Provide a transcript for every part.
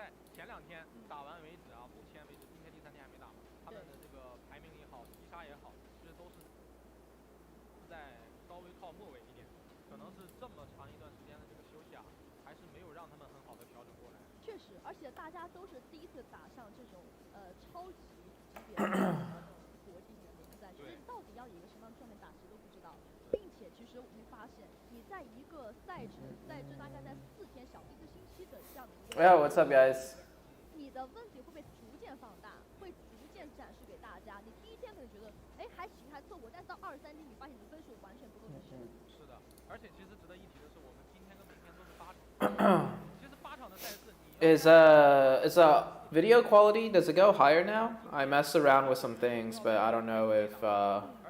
赛前2天打完为止啊，目前为止今天第3天还没打嘛，他们的这个排名也好，击杀也好，其实都是在稍微靠末尾一点，可能是这么长一段时间的这个休息啊，还是没有让他们很好的调整过来。确实，而且大家都是第一次打上这种超级级别的这种国际性的联赛，其实到底要以一个什么样的状态打，谁都不知道。并且其实我会发现，你在一个赛程，在这大概在4天小1个星期的这样的一个 Yeah, what's up, guys? 你的问题会被逐渐放大，会逐渐展示给大家。你第一天可能觉得，哎，还行，还凑合，但是到23天，你发现你的分数完全不够支撑。是的，而且其实值得一提的是，我们今天跟明天都是8场。其实8场的赛事，Is video quality, does it go higher now? I messed around with some things, but I don't know if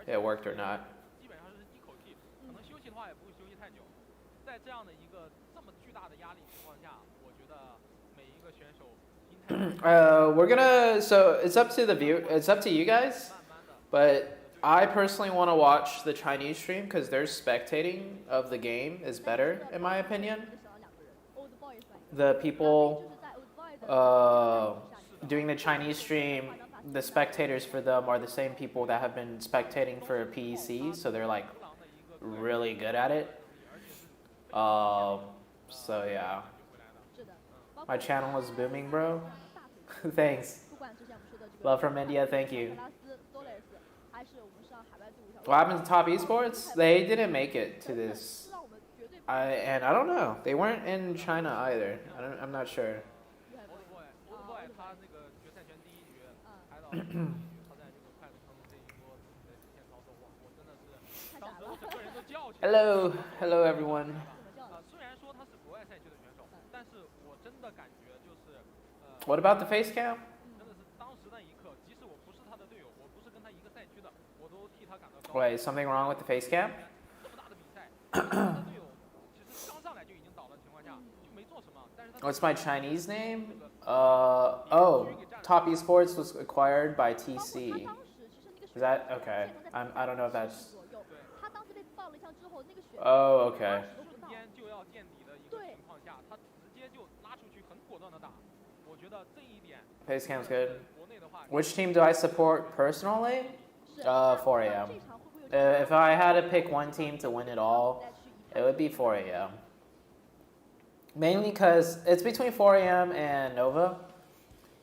it worked or not. 基本上是一口气，可能休息的话也不会休息太久。在这样的一个这么巨大的压力情况下，我觉得每一个选手心态。We're gonna. So it's up to the view. It's up to you guys. But I personally want to watch the Chinese stream because their spectating of the game is better, in my opinion. The people doing the Chinese stream, the spectators for them are the same people that have been spectating for PEC, so they're like really good at it. So yeah, my channel is booming, bro. Thanks. Love from India, thank you. What happened to Top Esports? They didn't make it to this. And I don't know. They weren't in China either. I'm not sure. Hello, hello everyone. What about the face cam? Wait, something wrong with the face cam? What's my Chinese name? Oh, Top Esports was acquired by TC. Is that okay? I don't know if that's. Oh, okay. Face cam's good. Which team do I support personally? 4 a.m. If I had to pick one team to win it all, it would be 4 a.m. Mainly because it's between 4 a.m. and Nova,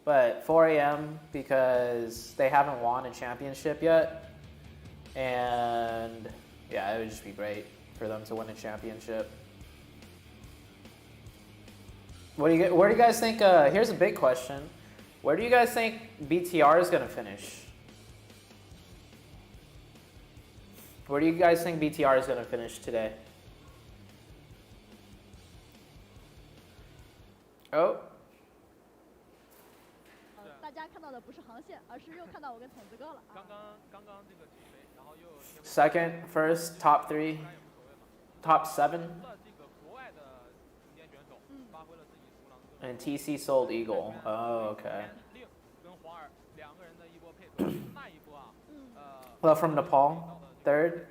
but 4 a.m. because they haven't won a championship yet, and yeah, it would just be great for them to win a championship. Where do you guys think? Here's a big question: where do you guys think BTR is gonna finish? Where do you guys think BTR is gonna finish today? Oh. Second, first, top 3, top 7. And TC sold Eagle. Oh, okay. Well, from Nepal, 3rd.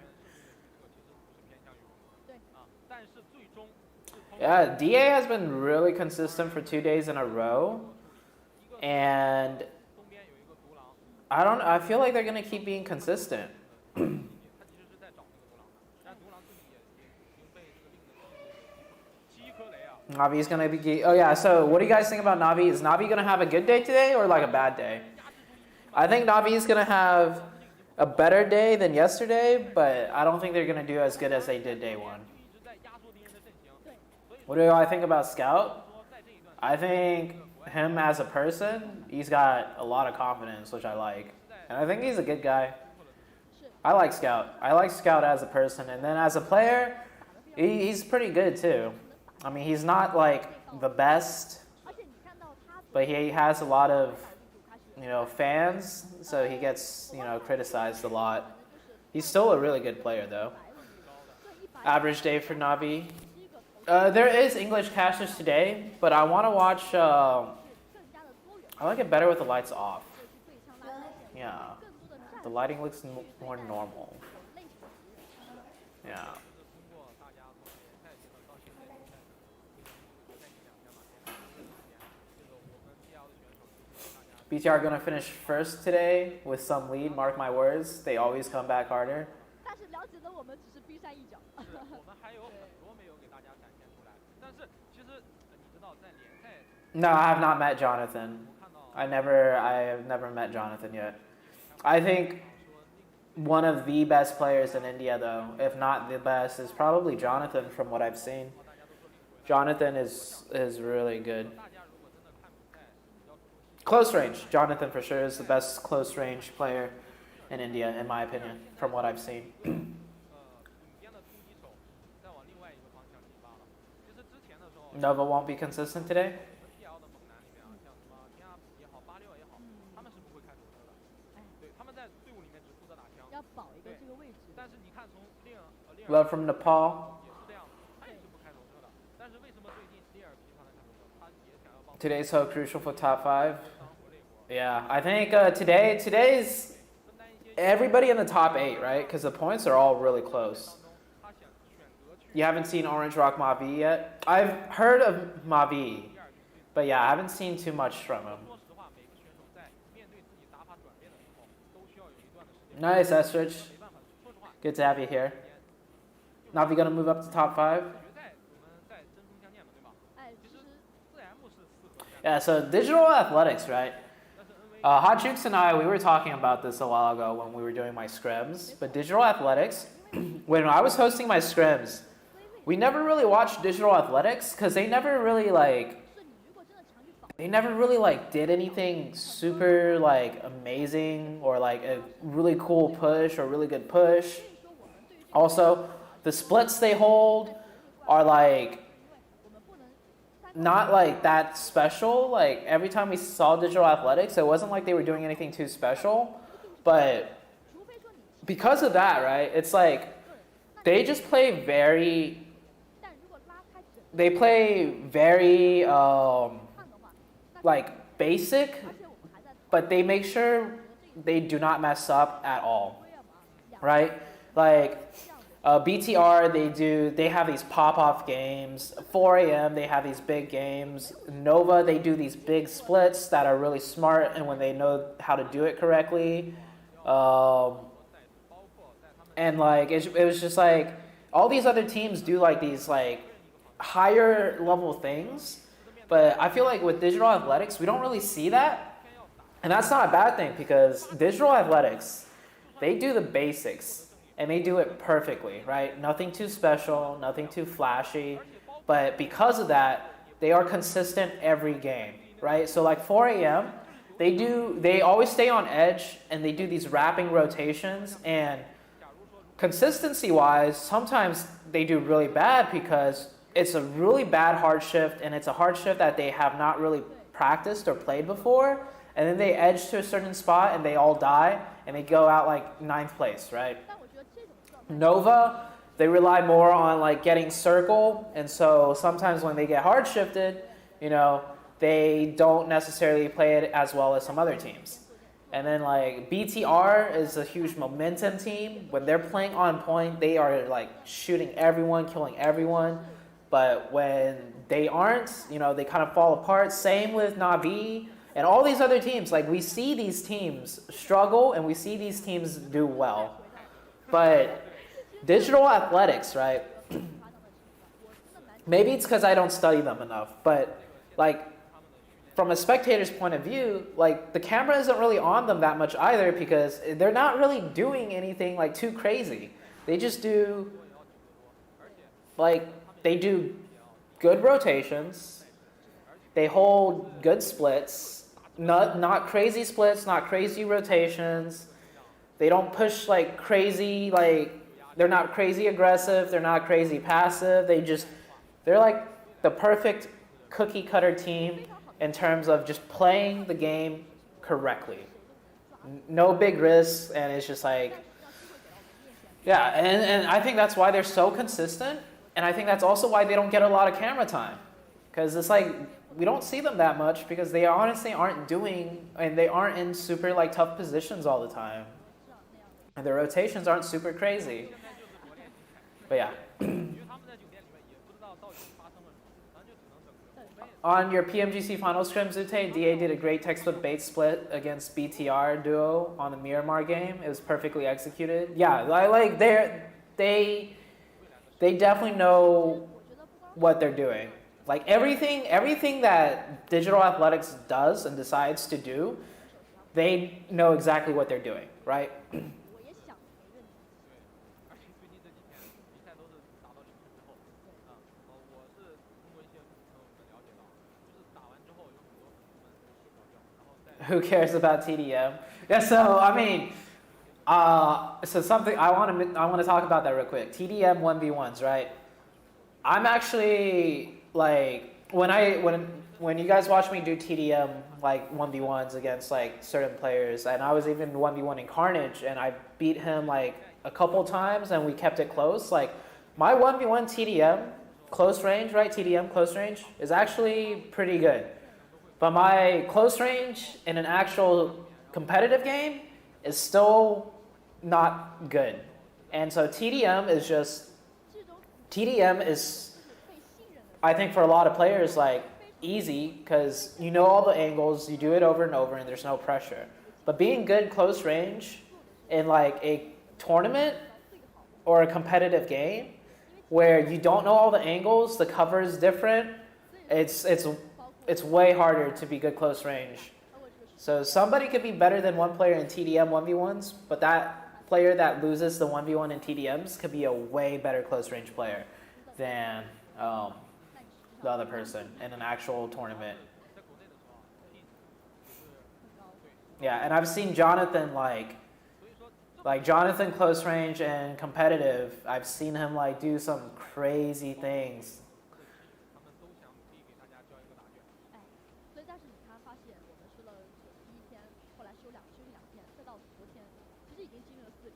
Yeah, DA has been really consistent for 2 days in a row. And I feel like they're going to keep being consistent. Navi's going to be... Oh, yeah, so what do you guys think about Navi? Is Navi going to have a good day today or like a bad day? I think Navi is going to have a better day than yesterday, but I don't think they're going to do as good as they did day 1. What do I think about Scout? I think him as a person, he's got a lot of confidence, which I like. And I think he's a good guy. I like Scout. I like Scout as a person. And then as a player, he's pretty good too. I mean, he's not like the best, but he has a lot of, fans, so he gets, criticized a lot. He's still a really good player though. Average day for Navi. There is English casters today, but I want to watch, I like it better with the lights off. Yeah, the lighting looks more normal. Yeah. BTR gonna finish first today with some lead. Mark my words. They always come back harder. 但是了解的我们只是冰山一角。是我们还有很多没有给大家展现出来。但是其实你知道在联赛。No, I have not met Jonathan. I have never met Jonathan yet. I think one of the best players in India, though, if not the best, is probably Jonathan from what I've seen. Jonathan is really good. Close range. Jonathan for sure is the best close range player in India, in my opinion, from what I've seen. Nova won't be consistent today? Love from Nepal. Today's so crucial for top 5. Yeah, I think today's everybody in the top 8, right? Because the points are all really close. You haven't seen Orange Rock Mavi yet? I've heard of Mavi, but yeah, I haven't seen too much from him. Nice, Estrich. Good to have you here. Navi gonna move up to top 5? Yeah, so digital athletics, right? Hot Jukes and I, we were talking about this a while ago when we were doing my scrims. But digital athletics, when I was hosting my scrims, we never really watched digital athletics because they never really did anything super like amazing or like a really cool push or really good push. Also, the splits they hold are like not like that special. Like every time we saw digital athletics, it wasn't like they were doing anything too special. But because of that, right, it's like they just play very like basic, but they make sure they do not mess up at all, right? Like BTR, they have these pop-off games. 4 a.m. they have these big games. Nova, they do these big splits that are really smart and when they know how to do it correctly. And like it was just like all these other teams do like these like higher level things, but I feel like with digital athletics we don't really see that, and that's not a bad thing because digital athletics, they do the basics and they do it perfectly, right? Nothing too special, nothing too flashy, but because of that they are consistent every game, right? So like 4 a.m. they always stay on edge and they do these wrapping rotations, and consistency wise sometimes they do really bad because it's a really bad hard shift, and it's a hard shift that they have not really practiced or played before, and then they edge to a certain spot and they all die and they go out like 9th place, right? Nova, they rely more on like getting circle, and so sometimes when they get hard shifted, you know, they don't necessarily play it as well as some other teams. And then like BTR is a huge momentum team. When they're playing on point, they are like shooting everyone, killing everyone. But when they aren't, you know, they kind of fall apart. Same with Navi and all these other teams. Like we see these teams struggle and we see these teams do well. But digital athletics, right? Maybe it's because I don't study them enough, but like from a spectator's point of view, like the camera isn't really on them that much either because they're not really doing anything like too crazy. They just do like they do good rotations. They hold good splits, not crazy splits, not crazy rotations. They don't push like crazy, like they're not crazy aggressive, they're not crazy passive. They're like the perfect cookie cutter team in terms of just playing the game correctly. No big risks, and it's just like, yeah, and I think that's why they're so consistent, and I think that's also why they don't get a lot of camera time. Because it's like, we don't see them that much because they honestly aren't doing, and they aren't in super like tough positions all the time. And their rotations aren't super crazy. But yeah. On your PMGC final scrim, ZooTay, DA did a great textbook bait split against BTR duo on the Miramar game. It was perfectly executed. Yeah, like they definitely know what they're doing. Like everything that digital athletics does and decides to do, they know exactly what they're doing, right? Who cares about TDM? Yeah, so I mean, so something I want to talk about that real quick. TDM 1v1s, right? I'm actually like when you guys watch me do TDM like 1v1s against like certain players, and I was even 1v1 in Carnage, and I beat him like a couple times, and we kept it close. Like my 1v1 TDM close range, right? TDM close range is actually pretty good. But my close range in an actual competitive game is still not good. And so TDM is, I think for a lot of players, like easy because you know all the angles, you do it over and over and there's no pressure. But being good close range in like a tournament or a competitive game where you don't know all the angles, the cover is different, it's way harder to be good close range. So somebody could be better than one player in TDM 1v1s, but that player that loses the 1v1 in TDMs could be a way better close range player than the other person in an actual tournament. Yeah, and I've seen Jonathan like Jonathan close range and competitive, I've seen him like do some crazy things.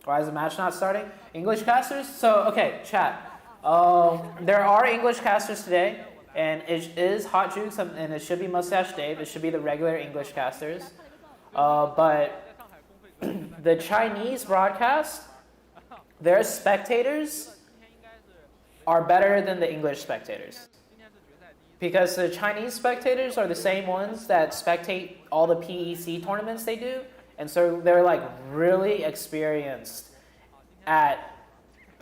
Why is the match not starting? English casters? So, okay, chat. There are English casters today, and it is Hot Jukes, and it should be Mustache Dave. It should be the regular English casters. But the Chinese broadcast, their spectators are better than the English spectators. Because the Chinese spectators are the same ones that spectate all the PEC tournaments they do. And so they're like really experienced at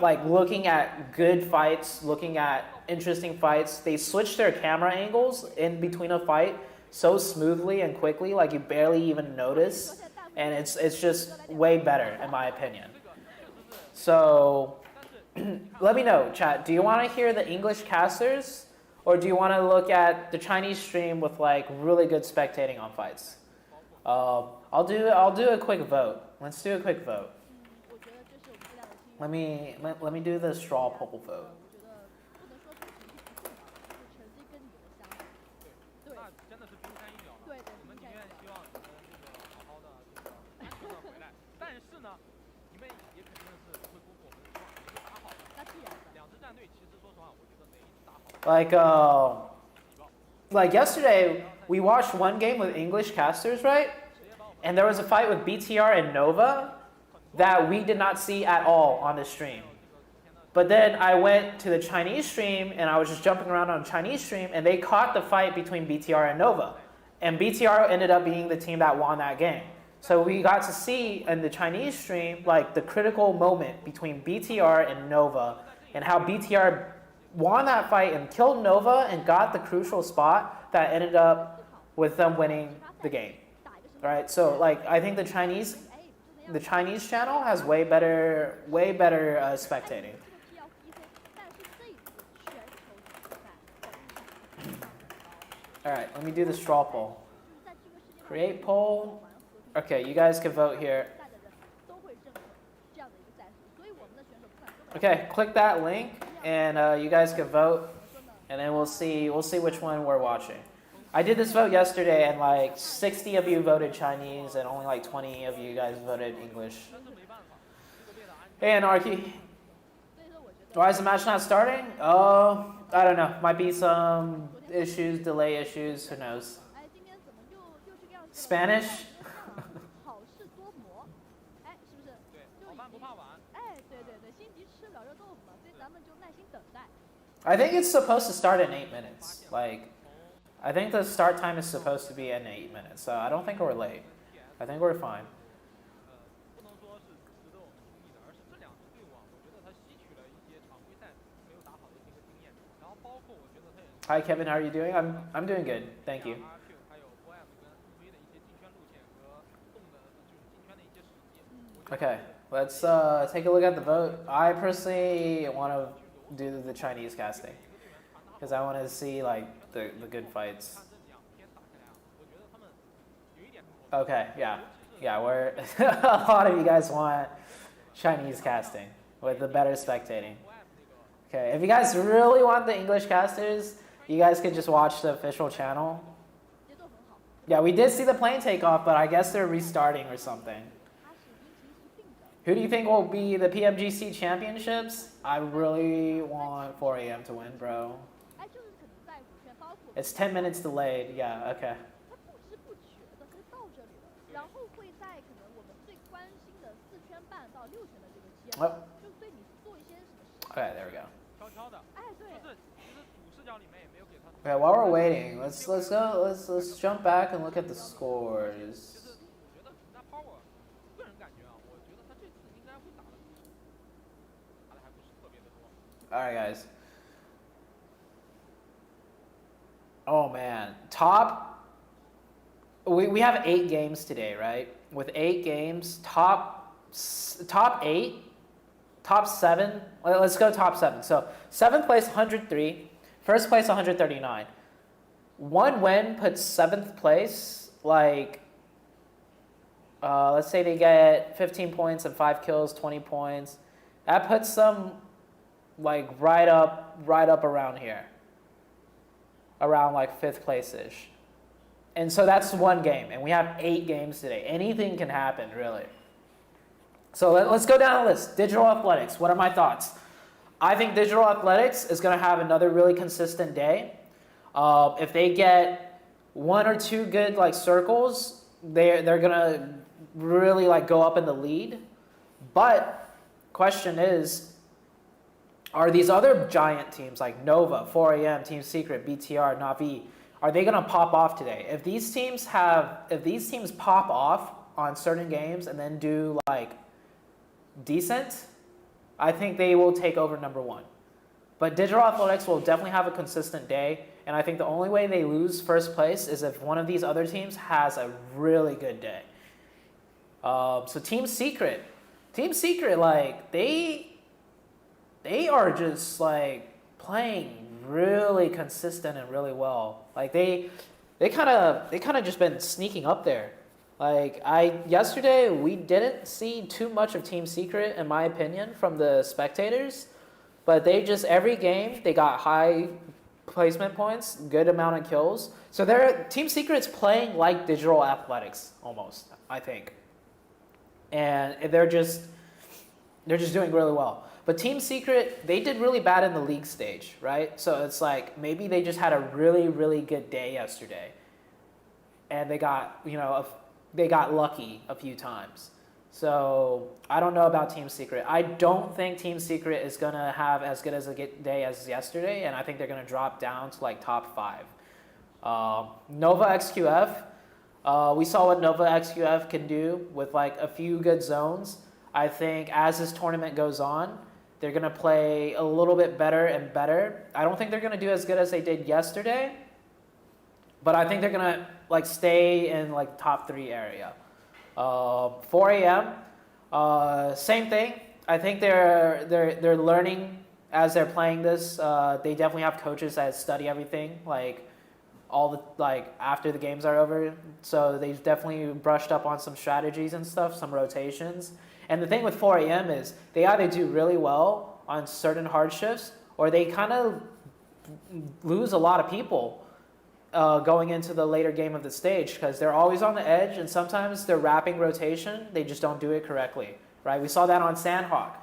like looking at good fights, looking at interesting fights. They switch their camera angles in between a fight so smoothly and quickly, like you barely even notice. And it's just way better in my opinion. So let me know, chat. Do you want to hear the English casters, or do you want to look at the Chinese stream with like really good spectating on fights? I'll do a quick vote. Let's do a quick vote. Let me do the straw poll vote. Like yesterday, we watched one game with English casters, right? And there was a fight with BTR and Nova that we did not see at all on the stream. But then I went to the Chinese stream, and I was just jumping around on Chinese stream, and they caught the fight between BTR and Nova. And BTR ended up being the team that won that game. So we got to see in the Chinese stream, like the critical moment between BTR and Nova, and how BTR won that fight and killed Nova and got the crucial spot that ended up with them winning the game. Right? So like I think the Chinese channel has way better spectating. All right, let me do the straw poll. Create poll. Okay, you guys can vote here. Okay, click that link, and you guys can vote, and then we'll see which one we're watching. I did this vote yesterday, and like 60 of you voted Chinese, and only like 20 of you guys voted English. Hey, Anarchy. Why is the match not starting? Oh, I don't know. Might be some issues, delay issues. Who knows? Spanish? I think it's supposed to start in 8 minutes. Like, I think the start time is supposed to be in 8 minutes, so I don't think we're late. I think we're fine. Hi Kevin, how are you doing? I'm doing good, thank you. Okay, let's take a look at the vote. I personally want to do the Chinese casting because I want to see like the good fights. Okay, yeah, we're a lot of you guys want Chinese casting with the better spectating. Okay, if you guys really want the English casters, you guys could just watch the official channel. Yeah, we did see the plane take off, but I guess they're restarting or something. Who do you think will be the PMGC championships? I really want 4 AM to win, bro. It's 10 minutes delayed. Yeah, okay. Oh. Okay, there we go. Okay, while we're waiting, let's jump back and look at the scores. All right, guys. Oh man, we have 8 games today, right? With 8 games, top 8, top 7. Let's go top 7. So 7th place 103, 1st place 139. 1 win puts 7th place. Like, let's say they get 15 points and 5 kills, 20 points. That puts them like right up around here, around like 5th place-ish. And so that's 1 game, and we have 8 games today. Anything can happen, really. So let's go down the list. Digital Athletics, what are my thoughts? I think Digital Athletics is going to have another really consistent day. If they get 1 or 2 good like circles, they're going to really like go up in the lead. But question is, are these other giant teams like Nova, 4AM, Team Secret, BTR, Navi, are they going to pop off today? If these teams pop off on certain games and then do like decent, I think they will take over number 1. But Digital Athletics will definitely have a consistent day, and I think the only way they lose 1st place is if one of these other teams has a really good day. So Team Secret, like they are just like playing really consistent and really well. Like they kind of just been sneaking up there. Like yesterday we didn't see too much of Team Secret in my opinion from the spectators, but they just every game they got high placement points, good amount of kills. So Team Secret's playing like Digital Athletics almost, I think. And they're just doing really well. But Team Secret, they did really bad in the league stage, right? So it's like maybe they just had a really, really good day yesterday. And they got, they got lucky a few times. So I don't know about Team Secret. I don't think Team Secret is going to have as good as a day as yesterday. And I think they're going to drop down to like top 5. Nova XQF, we saw what Nova XQF can do with like a few good zones. I think as this tournament goes on, they're going to play a little bit better and better. I don't think they're going to do as good as they did yesterday, but I think they're going to like stay in like top 3 area. 4 AM, same thing. I think they're learning as they're playing this. They definitely have coaches that study everything like after the games are over. So they've definitely brushed up on some strategies and stuff, some rotations. And the thing with 4 AM is they either do really well on certain hard shifts or they kind of lose a lot of people going into the later game of the stage because they're always on the edge and sometimes their wrapping rotation, they just don't do it correctly, right? We saw that on Sandhawk.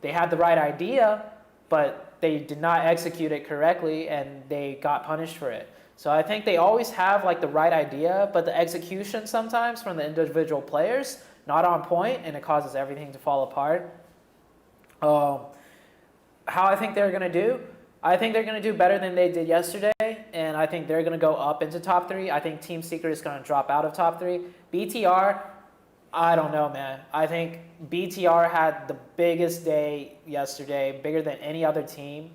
They had the right idea, but they did not execute it correctly and they got punished for it. So I think they always have like the right idea, but the execution sometimes from the individual players not on point, and it causes everything to fall apart. How I think they're going to do? I think they're going to do better than they did yesterday. and I think they're going to go up into top 3. I think Team Secret is going to drop out of top 3. BTR, I don't know, man. I think BTR had the biggest day yesterday, bigger than any other team.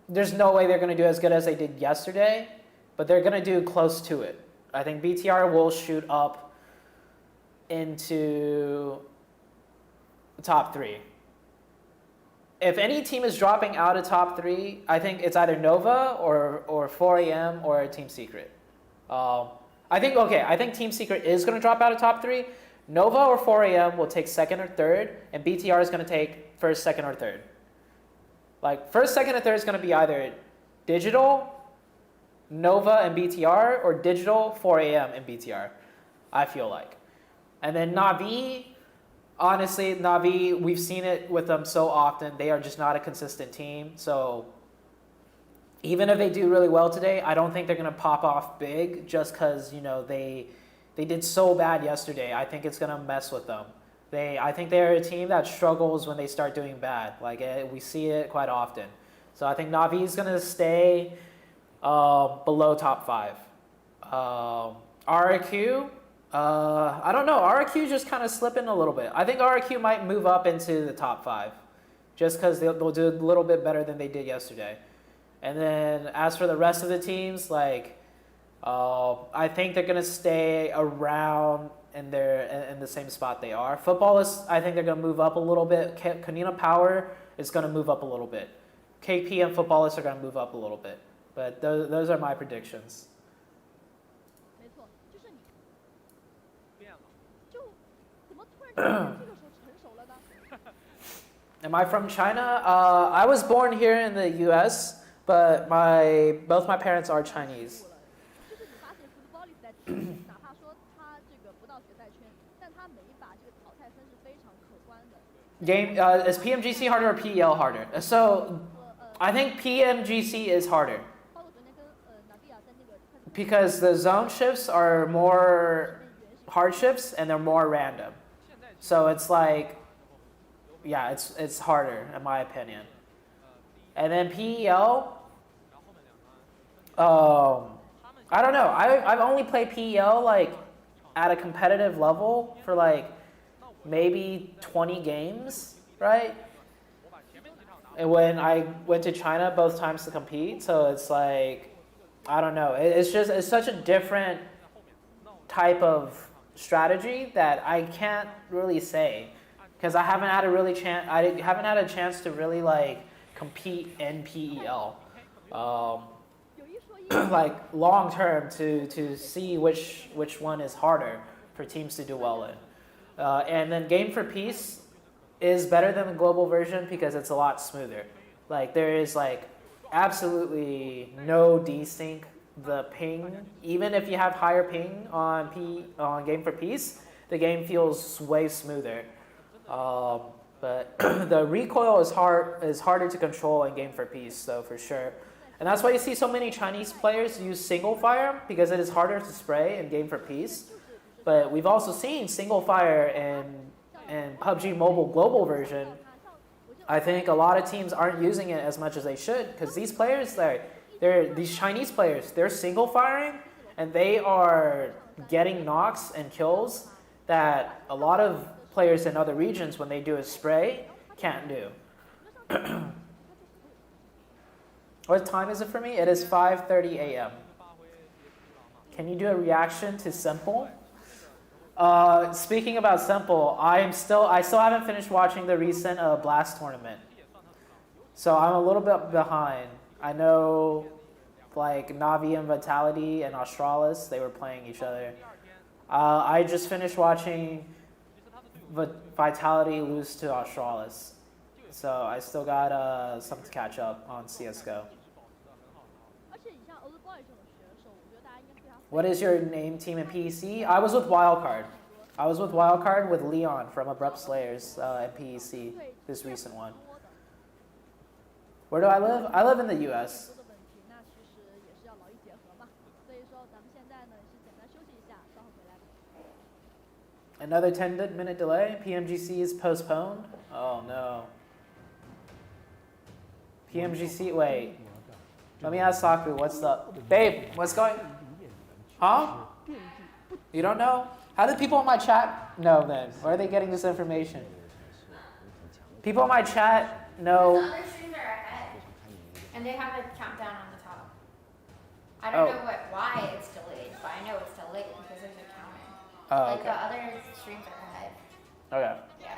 There's no way they're going to do as good as they did yesterday, but they're going to do close to it. I think BTR will shoot up into the top 3. If any team is dropping out of top 3, I think it's either Nova or 4AM or Team Secret. I think Team Secret is going to drop out of top 3. Nova or 4AM will take 2nd or 3rd, and BTR is going to take 1st, 2nd, or 3rd. Like 1st, 2nd, and 3rd is going to be either Digital, Nova, and BTR, or Digital, 4AM, and BTR. I feel like. And then Na'Vi, honestly, Na'Vi, we've seen it with them so often. They are just not a consistent team. So even if they do really well today, I don't think they're going to pop off big just because, you know, they did so bad yesterday. I think it's going to mess with them. I think they're a team that struggles when they start doing bad. Like, we see it quite often. So I think Na'Vi is going to stay below top 5. RQ, I don't know. RQ just kind of slipping a little bit. I think RQ might move up into the top 5 just because they'll do a little bit better than they did yesterday. And then as for the rest of the teams, like, I think they're going to stay around in the same spot they are. Footballists, I think they're going to move up a little bit. Kanina Power is going to move up a little bit. KP and Footballists are going to move up a little bit. But those are my predictions. Am I from China? I was born here in the U.S., but both my parents are Chinese. Is PMGC harder or PEL harder? So I think PMGC is harder because the zone shifts are more hard shifts and they're more random. So it's like, yeah, it's harder in my opinion. And then PEL, I don't know. I've only played PEL like at a competitive level for like maybe 20 games, right? And when I went to China both times to compete, so it's like, I don't know. It's such a different type of strategy that I can't really say because I haven't had a chance to really like compete in PEL. Like long term to see which one is harder for teams to do well in. And then Game for Peace is better than the global version because it's a lot smoother. Like there is like absolutely no desync. The ping, even if you have higher ping on Game for Peace, the game feels way smoother. But the recoil is harder to control in Game for Peace, so for sure. And that's why you see so many Chinese players use single fire because it is harder to spray in Game for Peace. But we've also seen single fire in PUBG Mobile Global version. I think a lot of teams aren't using it as much as they should because these players, these Chinese players, they're single firing and they are getting knocks and kills that a lot of players in other regions, when they do a spray, can't do. What time is it for me? It is 5:30 a.m. Can you do a reaction to Simple? Speaking about Simple, I still haven't finished watching the recent Blast tournament. So I'm a little bit behind. I know like Na'Vi and Vitality and Australis, they were playing each other. I just finished watching Vitality lose to Australis. So I still got some to catch up on CSGO. What is your name, team, in PEC? I was with Wildcard. I was with Wildcard with Leon from Abrupt Slayers in PEC, this recent one. Where do I live? I live in the US. Another 10-minute delay? PMGC is postponed? Oh no. PMGC, wait. Let me ask Saku, what's up? Babe, what's going? Huh? You don't know? How do people in my chat know then? Where are they getting this information? People in my chat know. The other streams are ahead, and they have a countdown on the top. I don't know why it's delayed, but I know it's delayed because there's a counter. Oh, like okay. the other streams are ahead. Okay. Yeah.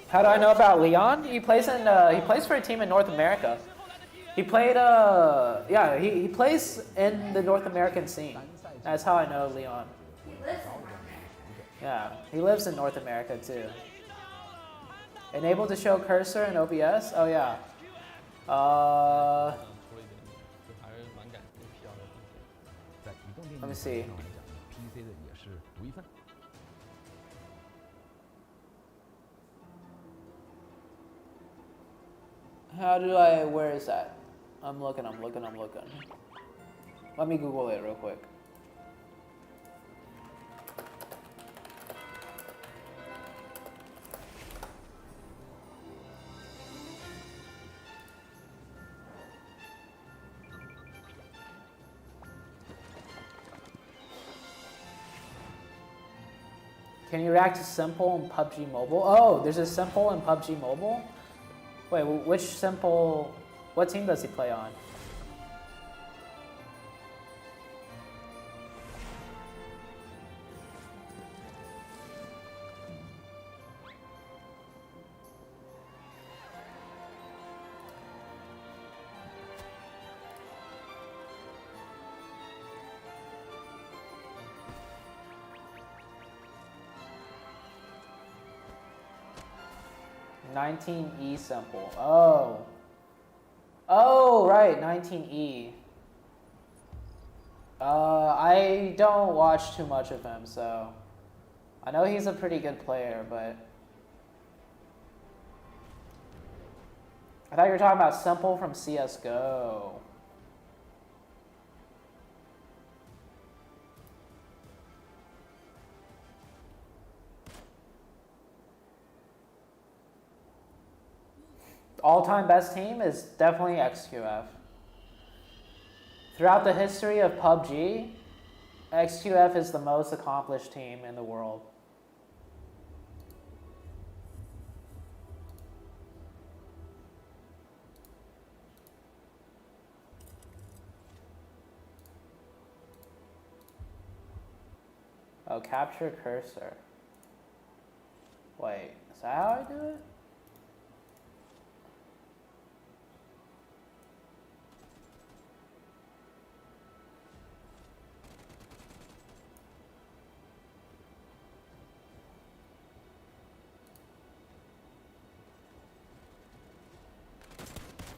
How do I know about Leon? He plays for a team in North America. He played he plays in the North American scene. That's how I know Leon. He lives in North America. Yeah, he lives in North America too. Enable to show cursor in OBS? Oh yeah. Let me see. Where is that? I'm looking. Let me Google it real quick. Can you react to Simple in PUBG Mobile? Oh, there's a Simple in PUBG Mobile? Wait, which Simple, what team does he play on? $19E Simple. Oh, right, 19E. I don't watch too much of him, so I know he's a pretty good player, but I thought you were talking about Simple from CS:GO. All-time best team is definitely XQF. Throughout the history of PUBG, XQF is the most accomplished team in the world. Oh, capture cursor. Wait, is that how I do it?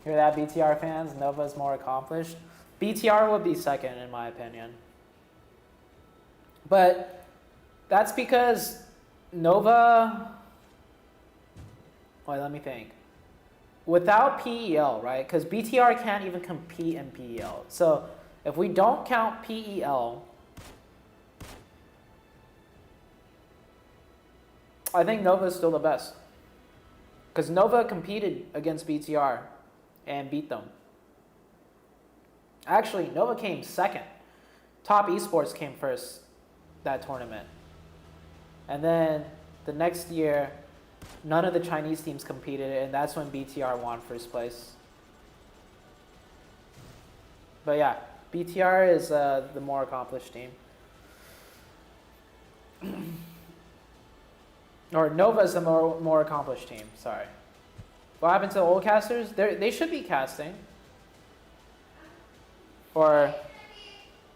Hear that, BTR fans? Nova's more accomplished. BTR would be second, in my opinion. But that's because Nova... Wait, let me think. Without PEL, right? Because BTR can't even compete in PEL. So if we don't count PEL, I think Nova's still the best. Because Nova competed against BTR and beat them. Actually, Nova came second. Top Esports came first that tournament. And then the next year, none of the Chinese teams competed, and that's when BTR won first place. But yeah, BTR is the more accomplished team. Or Nova's the more accomplished team, sorry. What happened to the old casters? They should be casting. Or...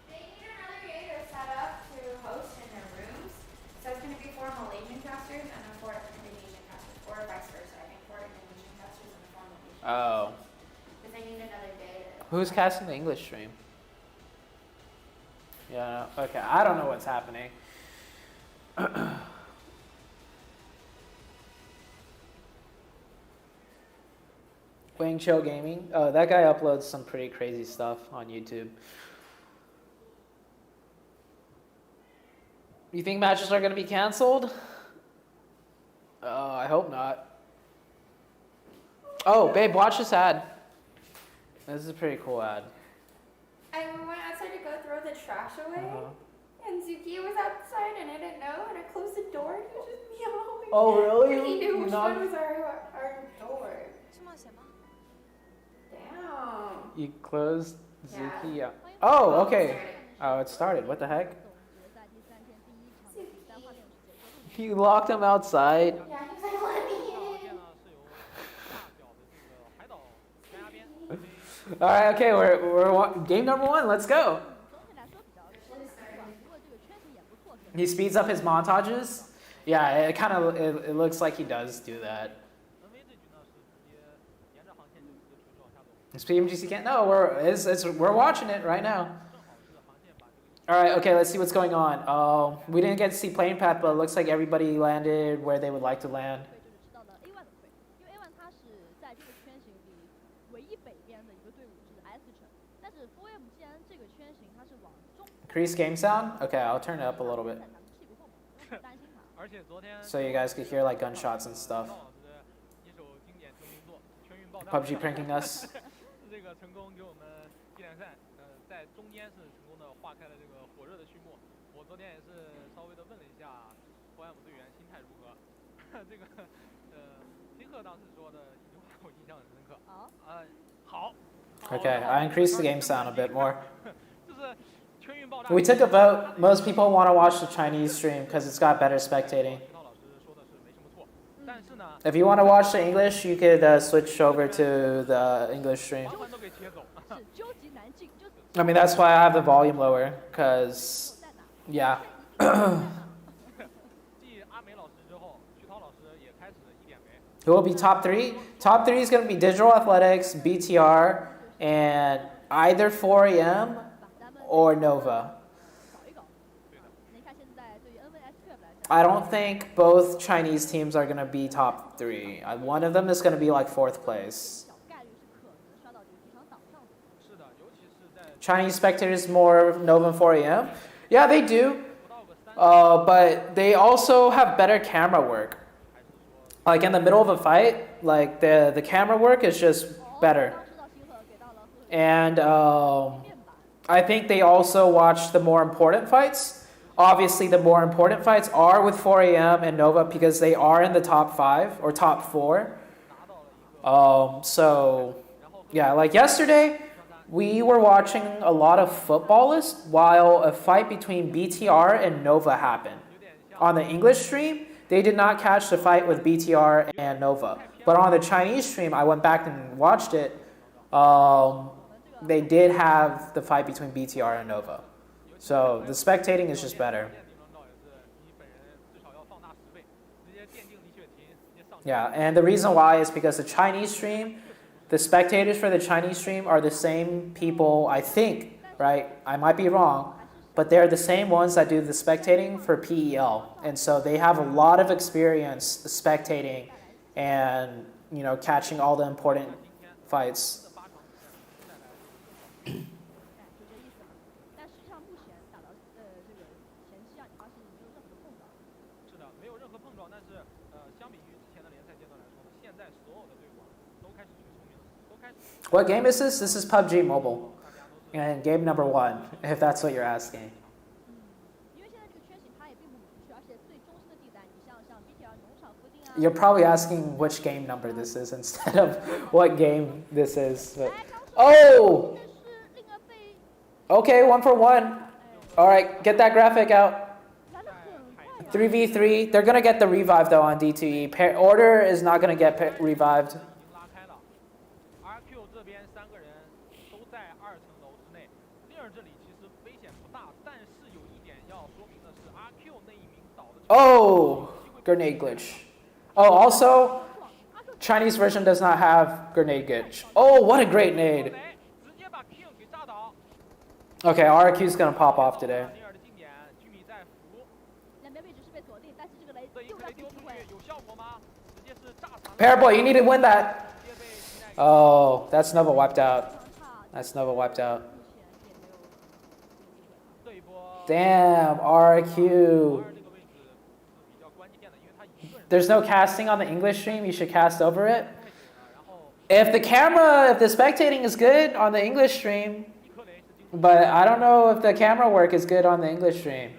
They need another creator set up to host in their rooms. So it's going to be 4 Malaysian casters and then 4 Indonesian casters. Or vice versa. I think 4 Indonesian casters and 4 Malaysian casters. Oh. Because they need another day to... Who's casting the English stream? Yeah, okay. I don't know what's happening. Wing Cho Gaming. Oh, that guy uploads some pretty crazy stuff on YouTube. You think matches are going to be canceled? I hope not. Oh, babe, watch this ad. This is a pretty cool ad. I went outside to go throw the trash away, and Zuki was outside, and I didn't know, and I closed the door, and he was just meowing. Oh, really? And he knew which one was our door. Damn. You closed Zuki? Yeah. Oh, okay. Oh, it started. What the heck? 总决赛第一场比赛，画面是结束。 You locked him outside? Yeah, he was like, let me in. All right, okay, we're game number 1. Let's go. 总体来说比较顺利吧，不过这个圈型也不错。 He speeds up his montages. Yeah, it looks like he does do that. Is PMGC can't? No, we're watching it right now. All right, okay, let's see what's going on. We didn't get to see plane path, but it looks like everybody landed where they would like to land. 就是知道的 A1 的队，因为 A1 它是在这个圈型里唯一北边的一个队伍，就是 S 城。但是 4M 既然这个圈型它是往中， Increase game sound? Okay, I'll turn it up a little bit. 在咱们屁股后面，不用担心它。 So you guys could hear like gunshots and stuff. PUBG pranking us. 这个成功给我们一连赛，在中间是成功的划开了这个火热的序幕。我昨天也是稍微的问了一下4M队员心态如何，这个黑客当时说的一句话我印象很深刻。好。Okay, I increased the game sound a bit more. 就是全运爆炸。 We took a vote. Most people want to watch the Chinese stream because it's got better spectating. 老师说的是没什么错，但是呢， If you want to watch the English, you could switch over to the English stream. 完全都给切走。是究极难进，就是 I mean, that's why I have the volume lower, because, 在哪？ yeah. 继阿美老师之后，徐涛老师也开始一点为。 Who will be top 3? Top 3 is going to be Digital Athletics, BTR, and either 4AM 把咱们 or Nova. 搞一搞。你看现在对于 NVSQF 来讲， I don't think both Chinese teams are going to be top 3. One of them is going to be like 4th place. 小概率是可能刷到这个敌场岛上的。 是的，尤其是在 Chinese spectators more Nova and 4AM? Yeah, they do. But they also have better camera work. Like in the middle of a fight, like the camera work is just better. 刚收到新贺给到了贺 And 面板， I think they also watch the more important fights. Obviously, the more important fights are with 4AM and Nova because they are in the top 5 or top 4. So, yeah, like yesterday, we were watching a lot of footballists while a fight between BTR and Nova happened. On the English stream, they did not catch the fight with BTR and Nova. But on the Chinese stream, I went back and watched it. They did have the fight between BTR and Nova. So the spectating is just better. 电顶能导也是你本人至少要放大10倍，直接电竞李雪琴直接上。 Yeah, and the reason why is because the Chinese stream, the spectators for the Chinese stream are the same people, I think, right? I might be wrong, but they're the same ones that do the spectating for PEL. And so they have a lot of experience spectating and, you know, catching all the important fights. 就这意思嘛。但实际上目前打到这个前期啊，你发现没有任何的碰撞。是的，没有任何碰撞，但是相比于之前的联赛阶段来说呢，现在所有的队伍都开始学聪明了，都开始。 What game is this? This is PUBG Mobile. And game number 1, if that's what you're asking. 因为现在这个圈型它也并不明确，而且最中心的地带，你像BTR 农场附近啊。 You're probably asking which game number this is instead of what game this is. But... Oh! 但是令人被 Okay, 1 for 1. All right, get that graphic out. 来得很快呀。 3v3. They're going to get the revive, though, on DTE. Order is not going to get revived. 已经拉开了 ，RQ 这边3个人都在2层楼之内。第二这里其实危险不大，但是有一点要说明的是 ，RQ 那一名倒的。 Oh! Grenade glitch. Oh, also, Chinese version does not have grenade glitch. Oh, what a great nade. 直接把 King 给炸倒。 Okay, RQ is going to pop off today. 尼尔的经典，居米在扶，两边位置是被锁定，但是这个雷这一丢颗雷丢出去到机会。有效果吗？直接是炸残了。 Parabol, you need to win that. 直接被期待。 Oh, that's Nova wiped out. 非常差， That's Nova wiped out. 目前也没有这一波 Damn, RQ. 这个位置是比较关键的，因为他一个人 There's no casting on the English stream. You should cast over it. 太紧了，然后 If the spectating is good on the English stream, 一颗雷是经 But I don't know if the camera work is good on the English stream.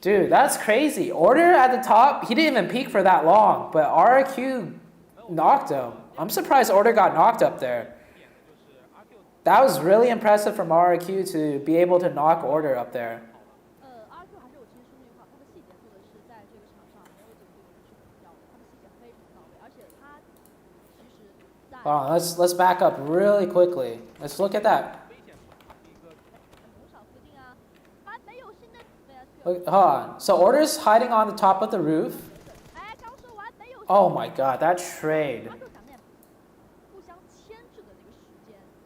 Dude, that's crazy. Order at the top, he didn't even peek for that long, but RQ knocked him. I'm surprised Order got knocked up there. That was really impressive from RQ to be able to knock Order up there. Hold on, let's back up really quickly. Let's look at that. Look, hold on. So Order's hiding on the top of the roof. Oh my god, that trade.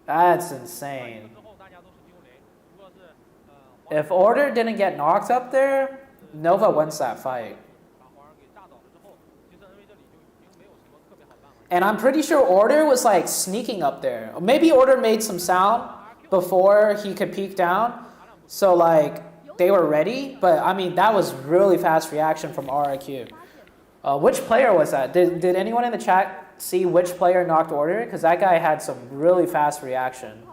That's insane. If Order didn't get knocked up there, Nova wins that fight. And I'm pretty sure Order was like sneaking up there. Maybe Order made some sound before he could peek down. So like they were ready. But I mean, that was really fast reaction from RIQ. Which player was that? Did anyone in the chat see which player knocked Order? Because that guy had some really fast reaction.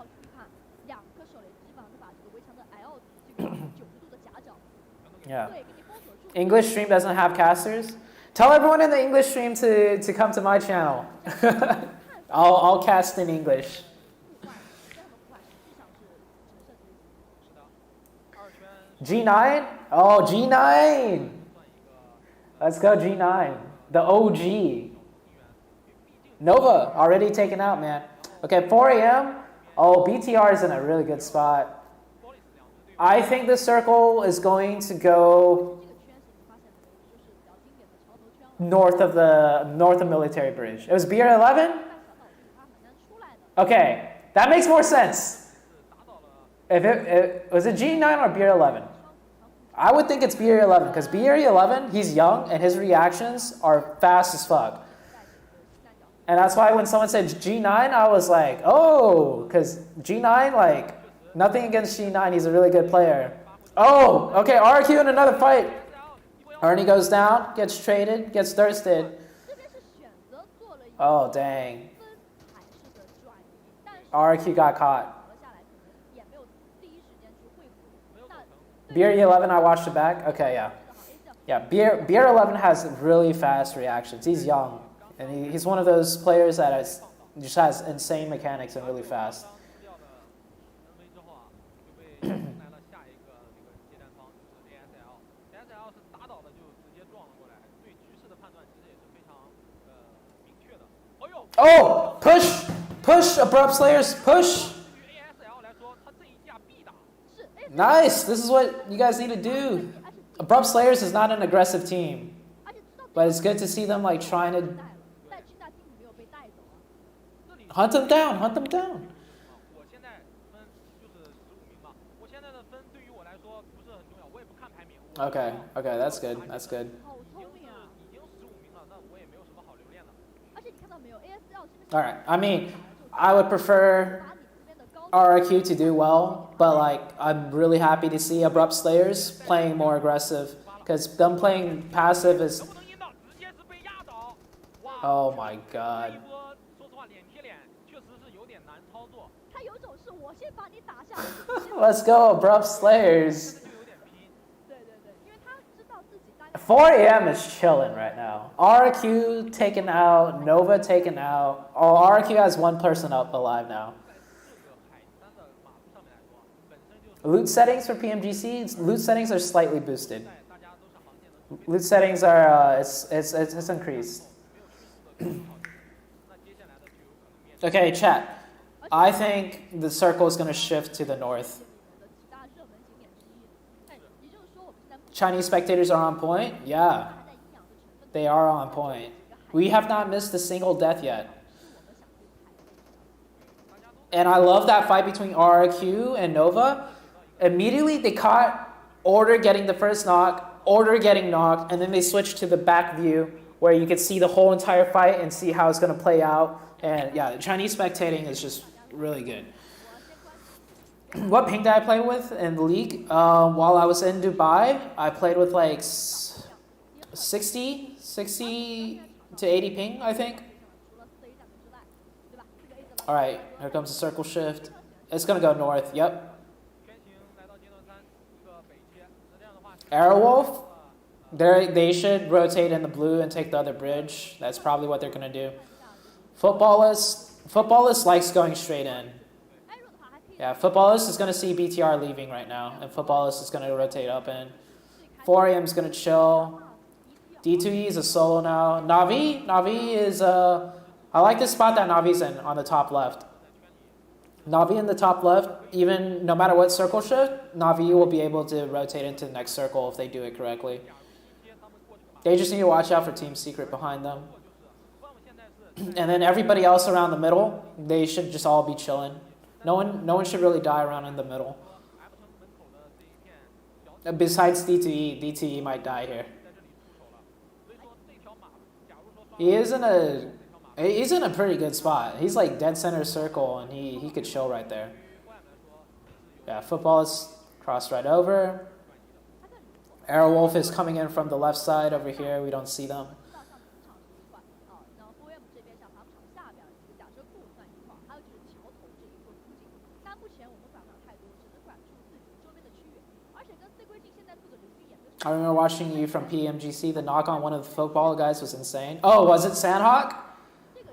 Yeah. English stream doesn't have casters? Tell everyone in the English stream to come to my channel. I'll cast in English. G9? Oh, G9! Let's go G9. The OG. Nova, already taken out, man. Okay, 4 a.m. Oh, BTR is in a really good spot. I think the circle is going to go north of Military Bridge. It was BR11? Okay, that makes more sense. Was it G9 or BR11? I would think it's BR11 because BR11, he's young and his reactions are fast as fuck. And that's why when someone said G9, I was like, oh, because G9, like, nothing against G9, he's a really good player. Oh, okay, RQ in another fight. Arnie goes down, gets traded, gets thirsted. Oh, dang. RQ got caught. BR11, I watched it back. Okay, yeah. Yeah, BR11 has really fast reactions. He's young. And he's one of those players that just has insane mechanics and really fast. Oh! Push! Push, Abrupt Slayers! Push! Nice! This is what you guys need to do. Abrupt Slayers is not an aggressive team. But it's good to see them like trying to hunt them down, hunt them down. Okay, okay, that's good, that's good. Alright, I mean, I would prefer RRQ to do well, but like, I'm really happy to see Abrupt Slayers playing more aggressive, because them playing passive is... Oh my god. Let's go, Abrupt Slayers. 4 a.m. is chilling right now. RQ taken out, Nova taken out. Oh, RQ has one person up alive now. Loot settings for PMGC, loot settings are slightly boosted. Loot settings are, it's increased. Okay, chat. I think the circle is going to shift to the north. Chinese spectators are on point? Yeah. They are on point. We have not missed a single death yet. And I love that fight between RRQ and Nova. Immediately they caught Order getting the first knock, Order getting knocked, and then they switched to the back view where you could see the whole entire fight and see how it's going to play out. And yeah, Chinese spectating is just really good. What ping did I play with in the league? While I was in Dubai, I played with like 60 to 80 ping, I think. All right, here comes the circle shift. It's going to go north, yep. Airwolf, they should rotate in the blue and take the other bridge. That's probably what they're going to do. Footballist likes going straight in. Yeah, Footballist is going to see BTR leaving right now, and Footballist is going to rotate up in. 4AM is going to chill. D2E is a solo now. Navi is I like this spot that Navi's in on the top left. Navi in the top left, even no matter what circle shift, Navi will be able to rotate into the next circle if they do it correctly. They just need to watch out for Team Secret behind them. And then everybody else around the middle, they should just all be chilling. No one should really die around in the middle. Besides D2E, D2E might die here. He's in a pretty good spot. He's like dead center circle, and he could chill right there. Yeah, Football is crossed right over. Airwolf is coming in from the left side over here. We don't see them. I remember watching you from PMGC. The knock on one of the football guys was insane. Oh, was it Sandhawk?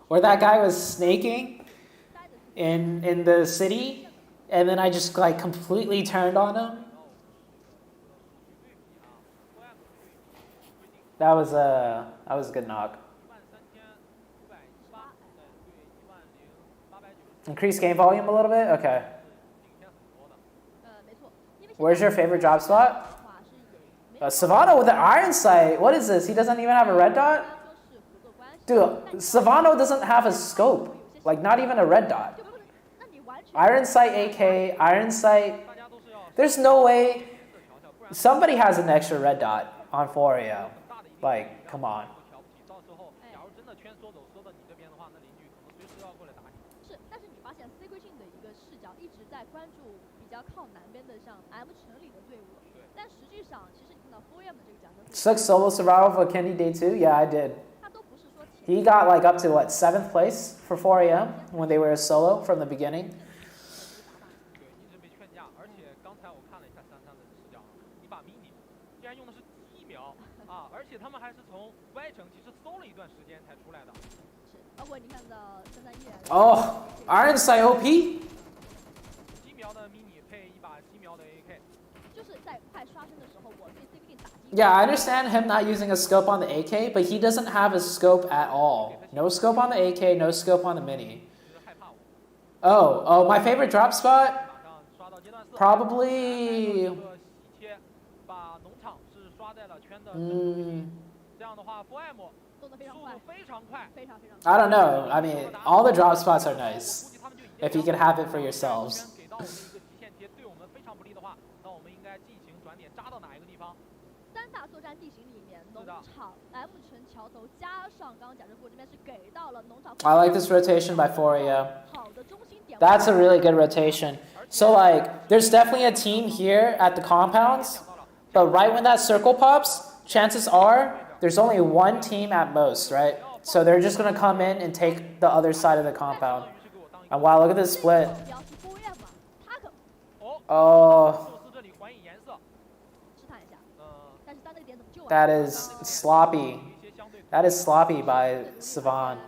Where that guy was snaking in the city, and then I just like completely turned on him. That was a good knock. Increase game volume a little bit? Okay. Where's your favorite drop spot? Savano with the iron sight. What is this? He doesn't even have a red dot? Dude, Savano doesn't have a scope. Like, not even a red dot. Iron sight AK, iron sight. There's no way. Somebody has an extra red dot on 4AM. Like, come on. Six solo survival for Kendi day 2? Yeah, I did. He got like up to what, 7th place for 4AM when they were a solo from the beginning. Oh, Iron Sight OP? Yeah, I understand him not using a scope on the AK, but he doesn't have a scope at all. No scope on the AK, no scope on the mini. Oh, my favorite drop spot? Probably... I don't know. I mean, all the drop spots are nice. If you can have it for yourselves. I like this rotation by 4AM. That's a really good rotation. So like, there's definitely a team here at the compounds, but right when that circle pops, chances are there's only one team at most, right? So they're just gonna come in and take the other side of the compound. And wow, look at this split. Oh. That is sloppy. That is sloppy by Savan.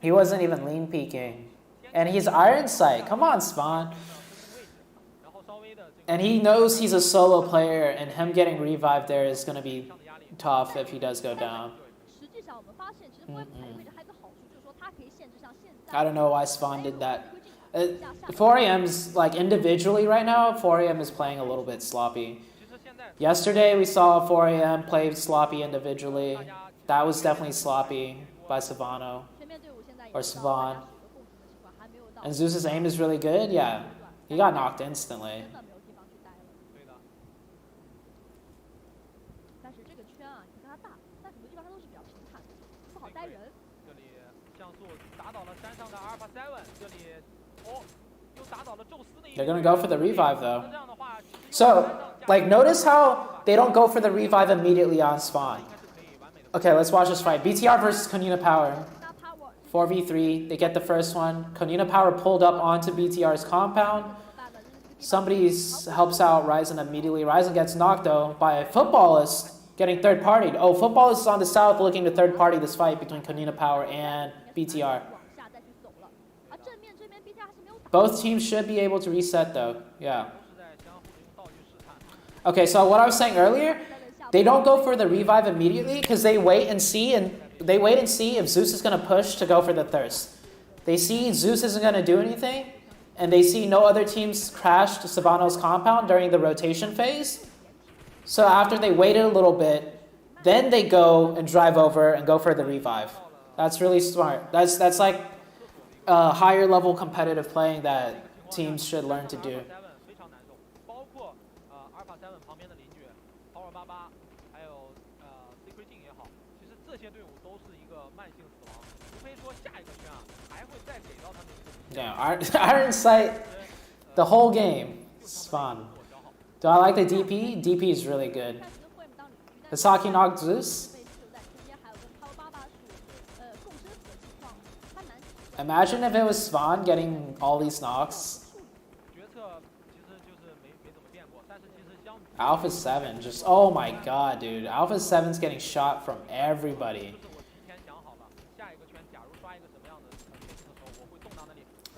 He wasn't even lean peeking. And he's iron sight. Come on, Spawn. And he knows he's a solo player, and him getting revived there is going to be tough if he does go down. I don't know why Spawn did that. 4AM's like individually right now, 4AM is playing a little bit sloppy. Yesterday we saw 4AM play sloppy individually. That was definitely sloppy by Savano or Savan. And Zeus's aim is really good. Yeah, he got knocked instantly. They're going to go for the revive, though. So, like, notice how they don't go for the revive immediately on spawn. Okay, let's watch this fight. BTR versus Kunina Power. 4v3. They get the first one. Konina Power pulled up onto BTR's compound. Somebody helps out Ryzen immediately. Ryzen gets knocked though by a Footballist getting third partied. Oh, Footballist is on the south looking to third party this fight between Konina Power and BTR. Both teams should be able to reset though. Yeah. Okay, so what I was saying earlier, they don't go for the revive immediately because they wait and see if Zeus is going to push to go for the thirst. They see Zeus isn't going to do anything, and they see no other teams crash to Sabano's compound during the rotation phase. So after they waited a little bit, then they go and drive over and go for the revive. That's really smart. That's like higher level competitive playing that teams should learn to do. Yeah, Iron Sight, the whole game is fun. Do I like the DP? DP is really good. The Saki knocked Zeus. Imagine if it was Svan getting all these knocks. Alpha 7 just, oh my god, dude. Alpha 7's getting shot from everybody.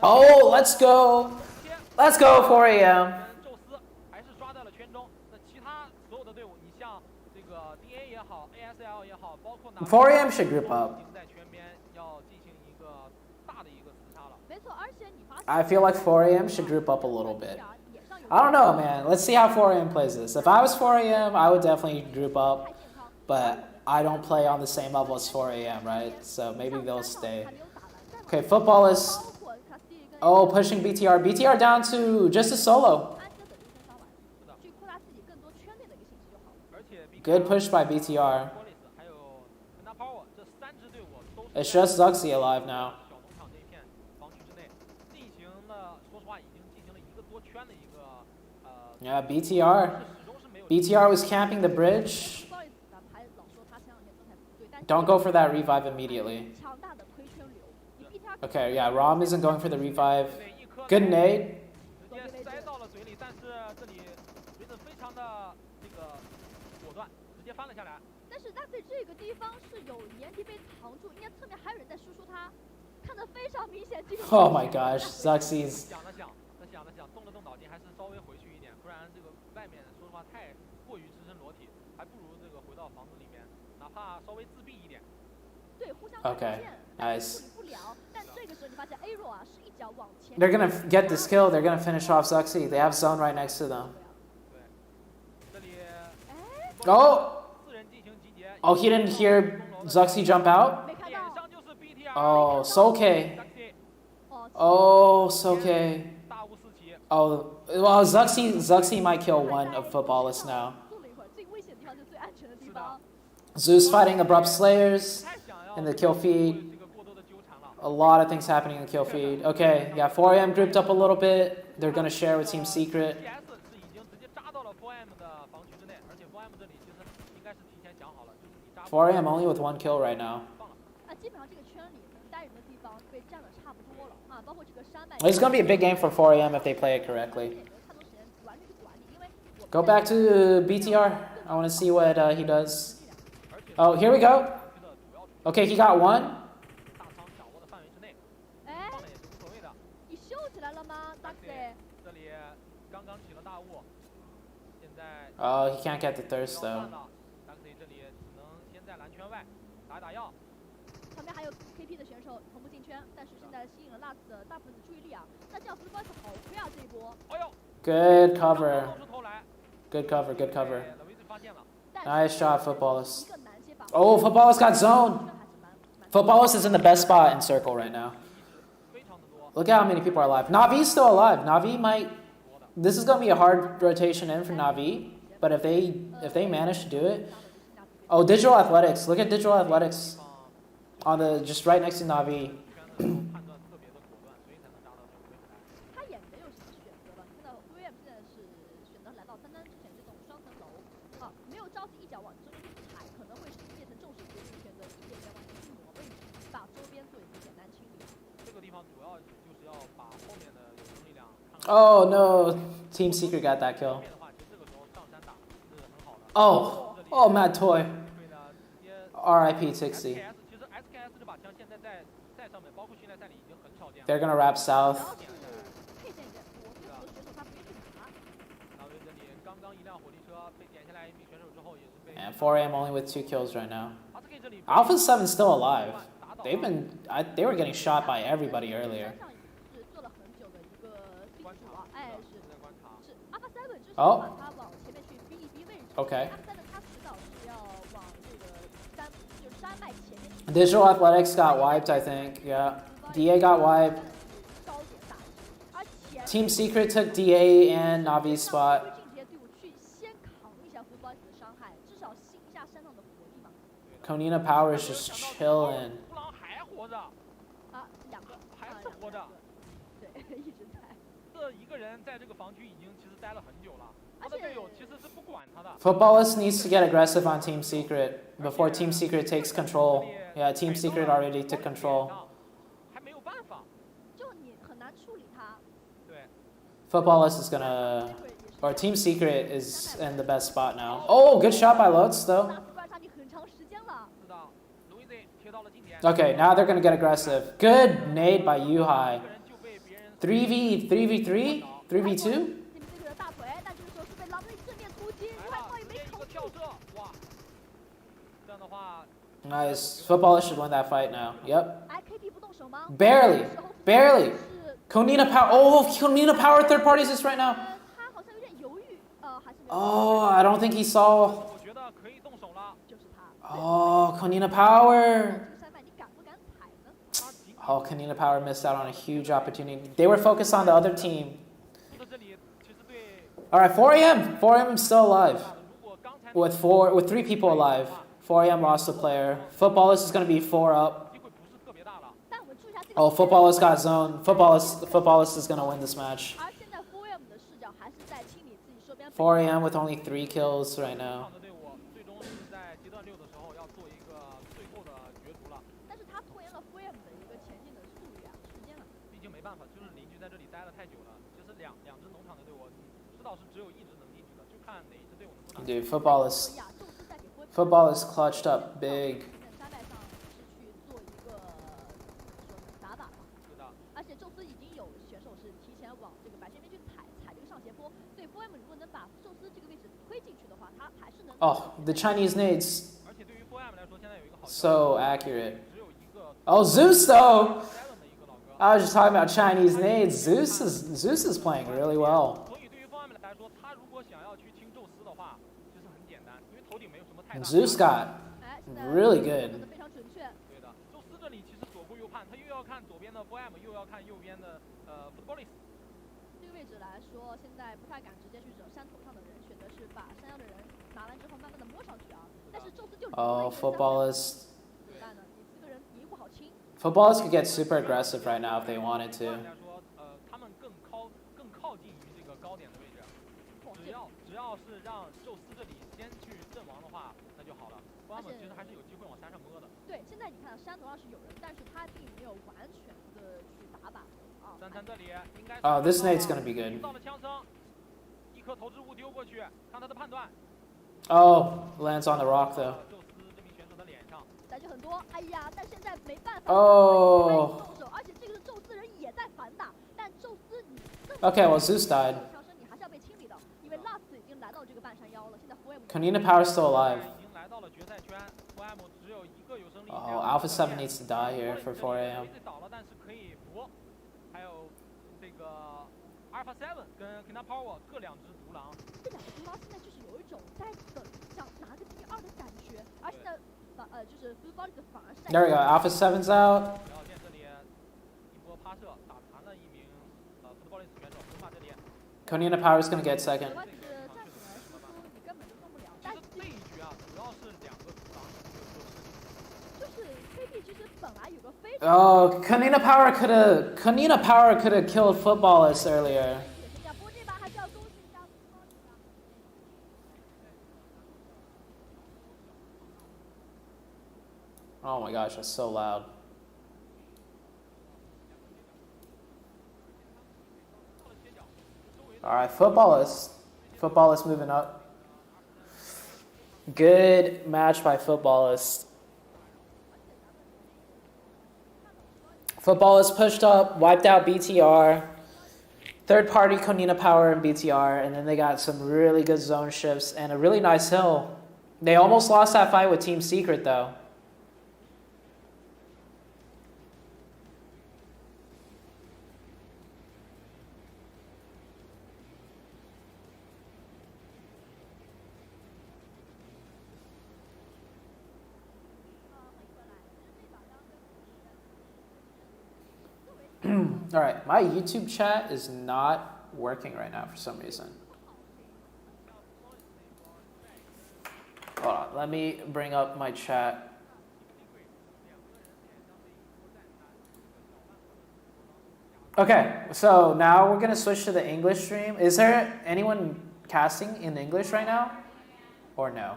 Oh, let's go. Let's go 4 AM. 4 AM should group up. I feel like 4 AM should group up a little bit. I don't know, man. Let's see how 4 AM plays this. If I was 4 AM, I would definitely group up. But I don't play on the same level as 4 AM, right? So maybe they'll stay. Okay, Football is... Oh, pushing BTR. BTR down to just a solo. Good push by BTR. It's just Zuxi alive now. Yeah, BTR. BTR was camping the bridge. Don't go for that revive immediately. Okay, yeah, Rom isn't going for the revive. Good nade. Oh my gosh, Zuxi's. Okay, nice. They're gonna get this kill. They're gonna finish off Zuxi. They have zone right next to them. Oh! Oh, he didn't hear Zuxi jump out? Oh, Soke. Oh, Soke. Oh, well, Zuxi might kill one of Footballists now. Zeus fighting Abrupt Slayers in the kill feed. A lot of things happening in the kill feed. Okay, yeah, 4 AM grouped up a little bit. They're going to share with Team Secret. 4 AM only with 1 kill right now. It's going to be a big game for 4 AM if they play it correctly. Go back to BTR. I want to see what he does. Oh, here we go. Okay, he got one. Oh, he can't get the thirst though. Good cover. Good cover, good cover. Nice shot, Footballist. Oh, Footballist got zoned. Footballist is in the best spot in circle right now. Look at how many people are alive. Navi's still alive. Navi might... This is going to be a hard rotation in for Navi. But if they manage to do it... Oh, Digital Athletics. Look at Digital Athletics. On the... Just right next to Navi. Oh no, Team Secret got that kill. Oh, oh, Mad Toy. R.I.P. Tixie. They're gonna wrap south. And 4AM only with 2 kills right now. Alpha 7's still alive. They were getting shot by everybody earlier. Oh. Okay. Digital Athletics got wiped, I think. Yeah. DA got wiped. Team Secret took DA and Navi's spot. Konina Power is just chilling. Footballist needs to get aggressive on Team Secret before Team Secret takes control. Yeah, Team Secret already took control. Footballist is gonna... Or Team Secret is in the best spot now. Oh, good shot by Lutz though. Okay, now they're gonna get aggressive. Good nade by Yuhai. 3v3? 3v2? Nice. Footballist should win that fight now. Yep. Barely. Barely. Konina Power. Oh, Konina Power third party assist right now. Oh, I don't think he saw. Oh, Konina Power. Oh, Konina Power missed out on a huge opportunity. They were focused on the other team. All right, 4AM. 4AM is still alive. With 3 people alive. 4AM lost a player. Footballist is going to be 4 up. Oh, Footballist got zoned. Footballist is going to win this match. 4AM with only 3 kills right now. Dude, Footballist clutched up big. Oh, the Chinese nades. So accurate. Oh, Zeus though! I was just talking about Chinese nades. Zeus is playing really well. Zeus got really good. Oh, Footballist. Footballist could get super aggressive right now if they wanted to. Oh, this nade's gonna be good. Oh, lands on the rock though. Oh. Okay, well Zeus died. Konina Power's still alive. Oh, Alpha 7 needs to die here for 4AM. There we go, Alpha 7's out. Konina Power's gonna get second. Oh, Konina Power could have killed Footballist earlier. Oh my gosh, that's so loud. All right, footballist. Footballist moving up. Good match by footballist. Footballist pushed up, wiped out BTR. Third party Konina power and BTR, and then they got some really good zone shifts and a really nice hill. They almost lost that fight with Team Secret though. All right, my YouTube chat is not working right now for some reason. Hold on, let me bring up my chat. Okay, so now we're gonna switch to the English stream. Is there anyone casting in English right now, or no?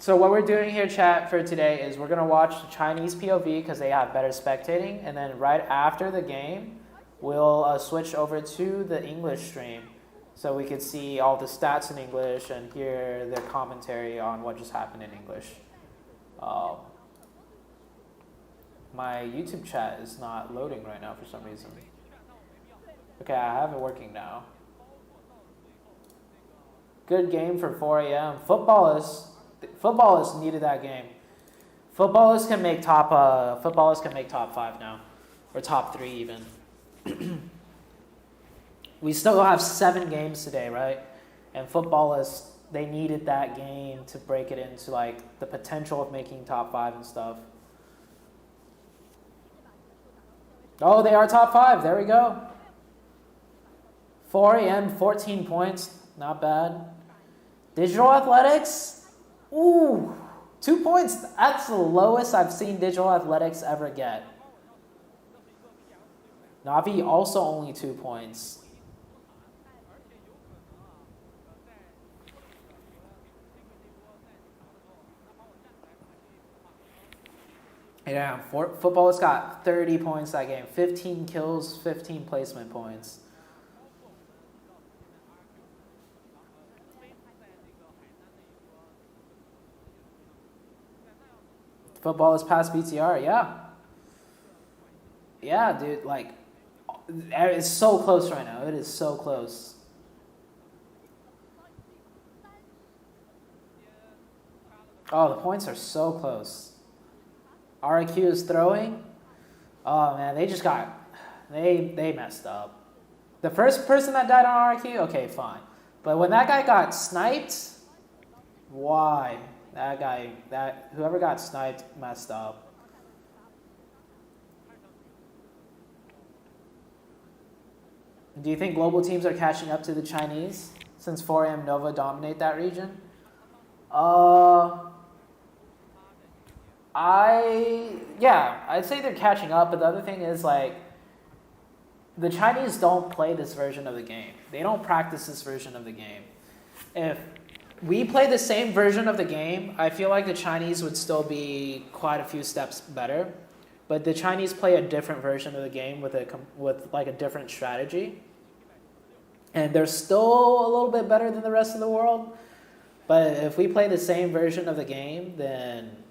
So what we're doing here, chat, for today is we're going to watch the Chinese POV because they have better spectating. And then right after the game, we'll switch over to the English stream so we could see all the stats in English and hear their commentary on what just happened in English. My YouTube chat is not loading right now for some reason. Okay, I have it working now. Good game for 4 a.m. Footballers needed that game. Footballers can make top 5 now, or top 3 even. We still have 7 games today, right? And footballers, they needed that game to break it into like the potential of making top 5 and stuff. Oh, they are top 5. There we go. 4 a.m. 14 points, not bad. Digital Athletics. Ooh, 2 points. That's the lowest I've seen Digital Athletics ever get. Navi also only 2 points. Yeah, footballers got 30 points that game. 15 kills, 15 placement points. Footballers past BTR, yeah. Yeah, dude, like, it's so close right now. It is so close. Oh, the points are so close. RIQ is throwing. Oh, man, they just got, they messed up. The first person that died on RIQ, okay, fine. But when that guy got sniped, why? Whoever got sniped messed up. Do you think global teams are catching up to the Chinese since 4am Nova dominate that region? I'd say they're catching up, but the other thing is like the Chinese don't play this version of the game. They don't practice this version of the game. If we play the same version of the game, I feel like the Chinese would still be quite a few steps better. But the Chinese play a different version of the game with like a different strategy. And they're still a little bit better than the rest of the world. But if we play the same version of the game, then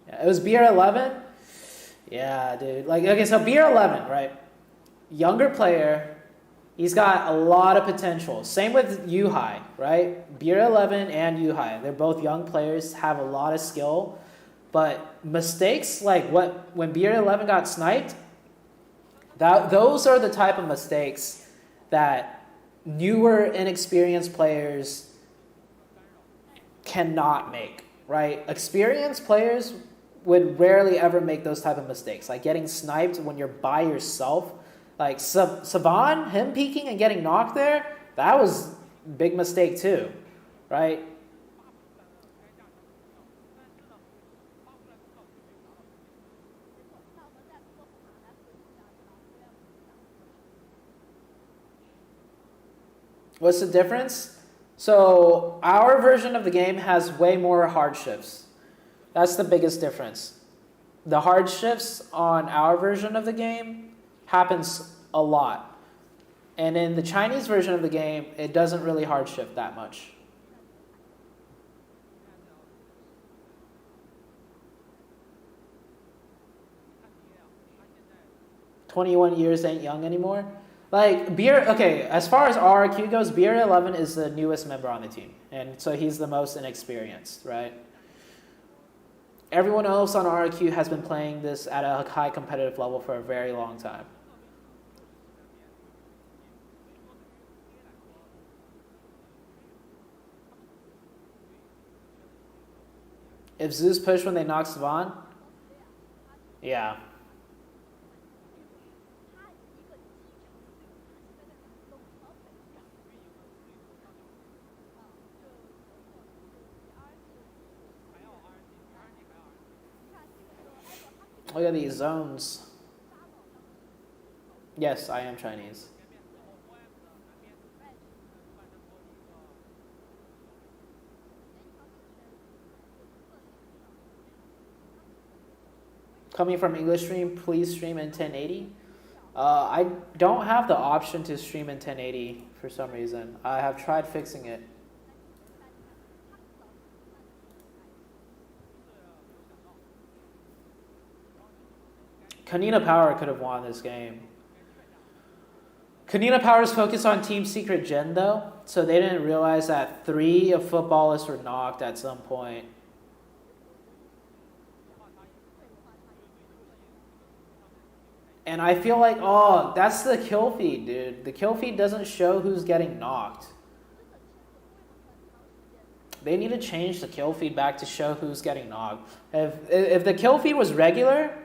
yeah, it was BR11. Yeah, dude. Like, okay, so BR11, right? Younger player. He's got a lot of potential. Same with Yuhai, right? BR11 and Yuhai. They're both young players, have a lot of skill. But mistakes like when BR11 got sniped, those are the type of mistakes that newer, inexperienced players cannot make, right? Experienced players would rarely ever make those type of mistakes. Like getting sniped when you're by yourself. Like Saban, him peeking and getting knocked there, that was a big mistake too, right? What's the difference? So our version of the game has way more hardships. That's the biggest difference. the hard shifts on our version of the game happens a lot. And in the Chinese version of the game, it doesn't really hard shift that much. "21 years ain't young anymore." Like, okay, as far as RRQ goes, BR11 is the newest member on the team. And so he's the most inexperienced, right? Everyone else on RRQ has been playing this at a high competitive level for a very long time. If Zeus push when they knock Svan? Yeah. Look at these zones. Yes, I am Chinese. Coming from English stream, please stream in 1080. I don't have the option to stream in 1080 for some reason. I have tried fixing it. Kanina Power could have won this game. Kanina Power's focused on Team Secret Gen though, so they didn't realize that 3 of Footballists were knocked at some point. And I feel like, oh, that's the kill feed, dude. The kill feed doesn't show who's getting knocked. They need to change the kill feed back to show who's getting knocked. If the kill feed was regular,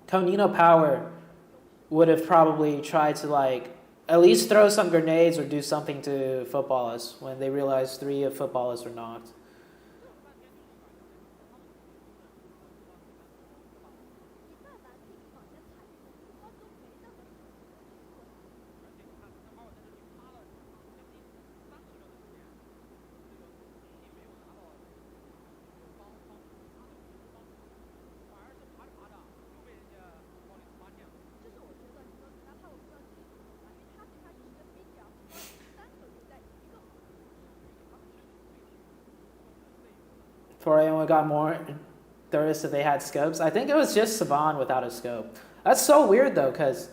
Konino Power would have probably tried to like at least throw some grenades or do something to Footballists when they realized 3 of Footballists were knocked. Only got more thirst if they had scopes. I think it was just Saban without a scope. That's so weird though, because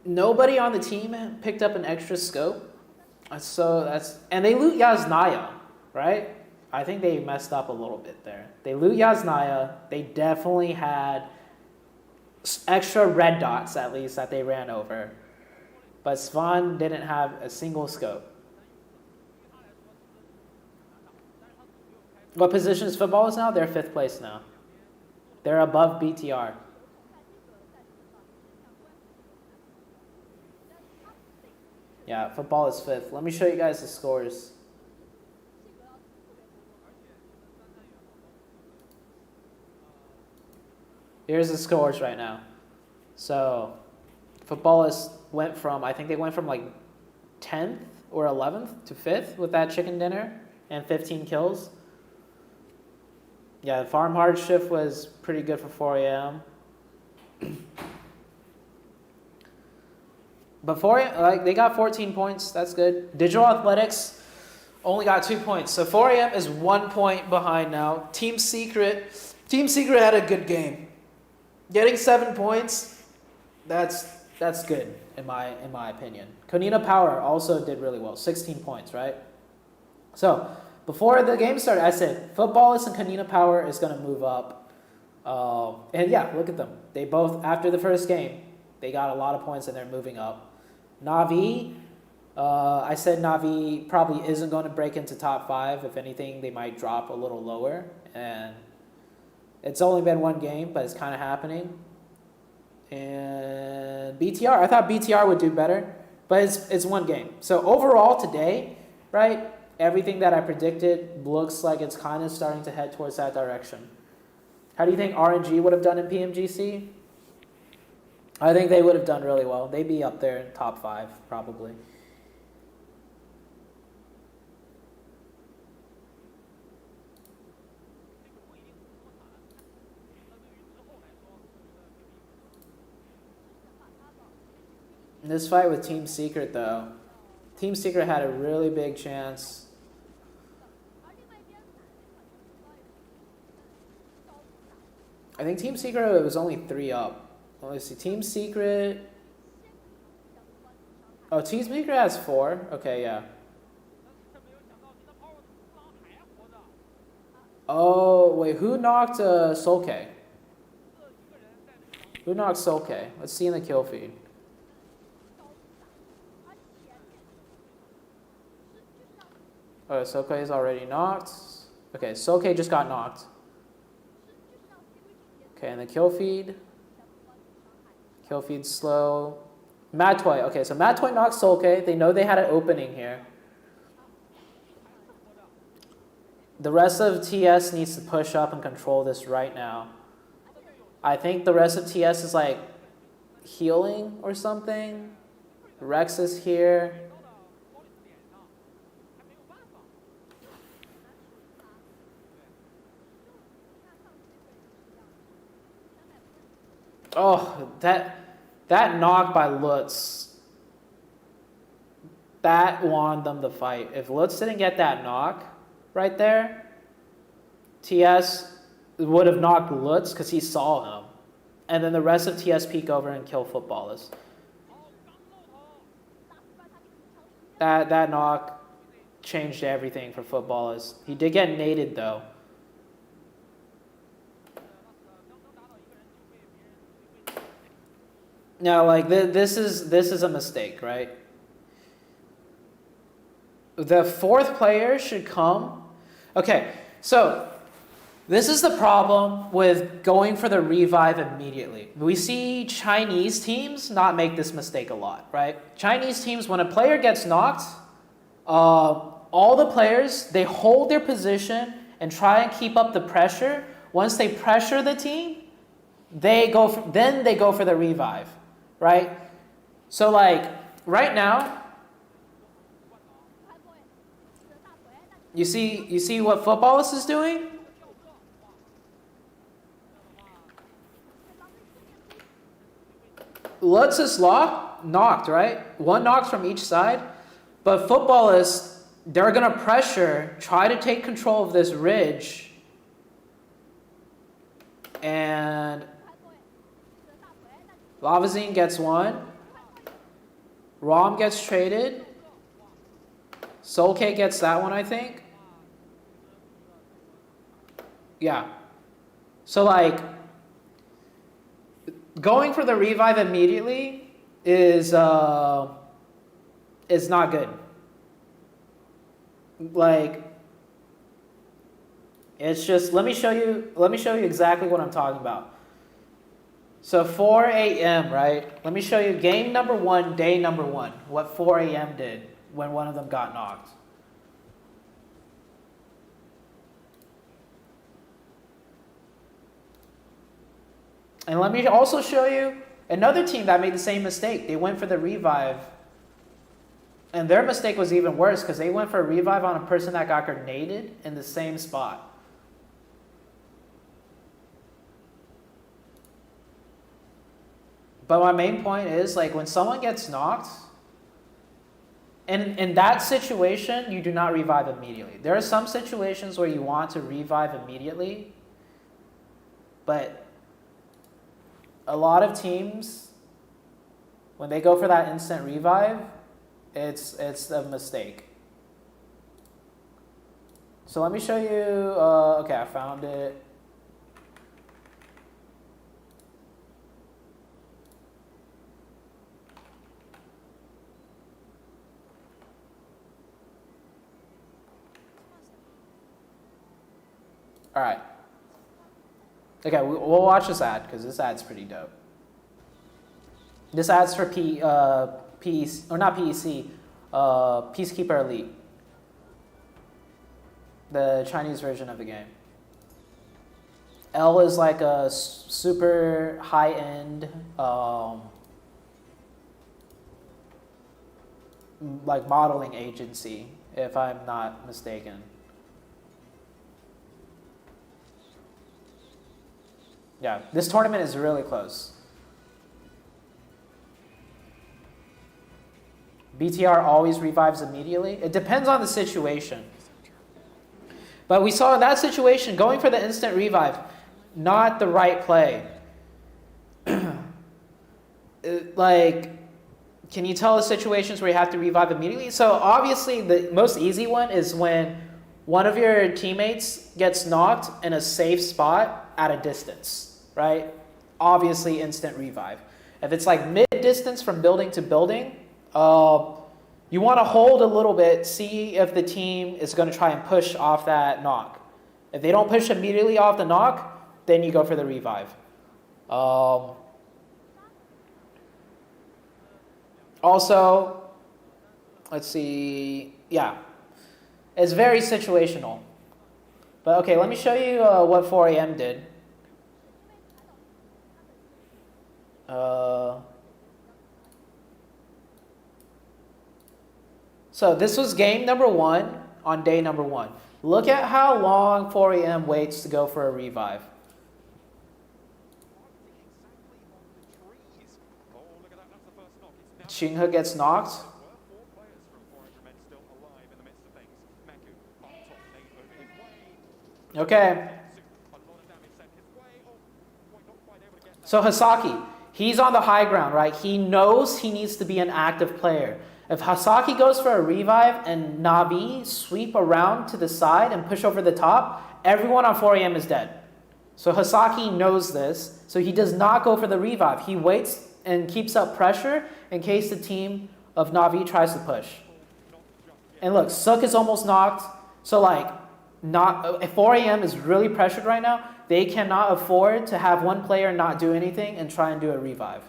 nobody on the team picked up an extra scope. And they loot Yasnaya, right? I think they messed up a little bit there. They loot Yasnaya. They definitely had extra red dots at least that they ran over. But Svan didn't have a single scope. What position is Footballers now? They're 5th place now. They're above BTR. Yeah, Football is 5th. Let me show you guys the scores. Here's the scores right now. So, Footballers went from, I think they went from like 10th or 11th to 5th with that chicken dinner and 15 kills. Yeah, the farm hard shift was pretty good for 4 a.m. But 4 a.m., like, they got 14 points. That's good. Digital Athletics only got 2 points. So 4 a.m. is 1 point behind now. Team Secret had a good game. Getting 7 points, that's good in my opinion. Konina Power also did really well. 16 points, right? So before the game started, I said Footballists and Kanina Power is going to move up. And yeah, look at them. They both, after the first game, they got a lot of points and they're moving up. Navi, I said Navi probably isn't going to break into top 5. If anything, they might drop a little lower. And it's only been 1 game, but it's kind of happening. And BTR, I thought BTR would do better, but it's 1 game. So overall today, right, everything that I predicted looks like it's kind of starting to head towards that direction. How do you think RNG would have done in PMGC? I think they would have done really well. They'd be up there in top 5, probably. This fight with Team Secret, though. Team Secret had a really big chance. I think Team Secret was only 3 up. Let's see. Team Secret. Oh, Team Secret has 4. Okay, yeah. Oh, wait. Who knocked Solke? Who knocked Solke? Let's see in the kill feed. Oh, Solke is already knocked. Okay, Solke just got knocked. Okay, and the kill feed. Kill feed slow. Mad Toy. Okay, so Mad Toy knocks Solke. They know they had an opening here. The rest of TS needs to push up and control this right now. I think the rest of TS is like healing or something. Rex is here. Oh, that knock by Lutz, that won them the fight. If Lutz didn't get that knock right there, TS would have knocked Lutz because he saw him. And then the rest of TS peek over and kill Footballers. That knock changed everything for Footballers. He did get naded though. Now, like, this is a mistake, right? The 4th player should come. Okay, so this is the problem with going for the revive immediately. We see Chinese teams not make this mistake a lot, right? Chinese teams, when a player gets knocked, all the players, they hold their position and try and keep up the pressure. Once they pressure the team, then they go for the revive. Right? So like right now, you see what Footballers is doing? Lutz is knocked, right? 1 knocked from each side. But Footballers, they're gonna pressure, try to take control of this ridge. And Lavazine gets 1. Rom gets traded. Solke gets that one, I think. Yeah. So like, going for the revive immediately is not good. Like, it's just, let me show you exactly what I'm talking about. So 4 a.m., right? Let me show you game number 1, day number 1, what 4 a.m. did when one of them got knocked. And let me also show you another team that made the same mistake. They went for the revive. And their mistake was even worse because they went for a revive on a person that got grenaded in the same spot. But my main point is, like, when someone gets knocked, in that situation, you do not revive immediately. There are some situations where you want to revive immediately, but a lot of teams, when they go for that instant revive, it's a mistake. So let me show you, okay, I found it. All right. Okay, we'll watch this ad because this ad's pretty dope. This ad's for PEC, or not PEC, Peacekeeper Elite, the Chinese version of the game. L is like a super high-end, like modeling agency, if I'm not mistaken. Yeah, this tournament is really close. BTR always revives immediately. It depends on the situation. But we saw in that situation, going for the instant revive, not the right play. Like, can you tell us situations where you have to revive immediately? So obviously the most easy one is when one of your teammates gets knocked in a safe spot at a distance, right? Obviously instant revive. If it's like mid-distance from building to building, you want to hold a little bit, see if the team is going to try and push off that knock. If they don't push immediately off the knock, then you go for the revive. Also, let's see, yeah, it's very situational. But okay, let me show you what 4AM did. So this was game number 1 on day number 1. Look at how long 4AM waits to go for a revive. Xinghe gets knocked. Okay. So Hasaki, he's on the high ground, right? He knows he needs to be an active player. If Hasaki goes for a revive and Navi sweep around to the side and push over the top, everyone on 4AM is dead. So Hasaki knows this, so he does not go for the revive. He waits and keeps up pressure in case the team of Navi tries to push. And look, Suk is almost knocked. So like, if 4AM is really pressured right now, they cannot afford to have one player not do anything and try and do a revive.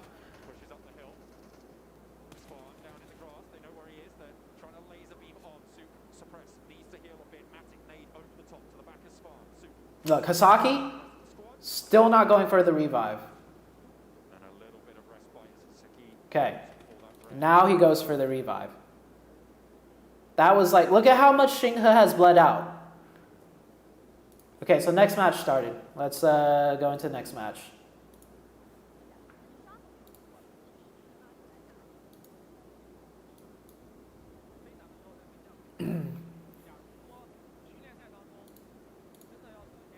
Look, Hasaki, still not going for the revive. Okay, now he goes for the revive. That was like, look at how much Xinghe has bled out. Okay, so next match started. Let's go into the next match.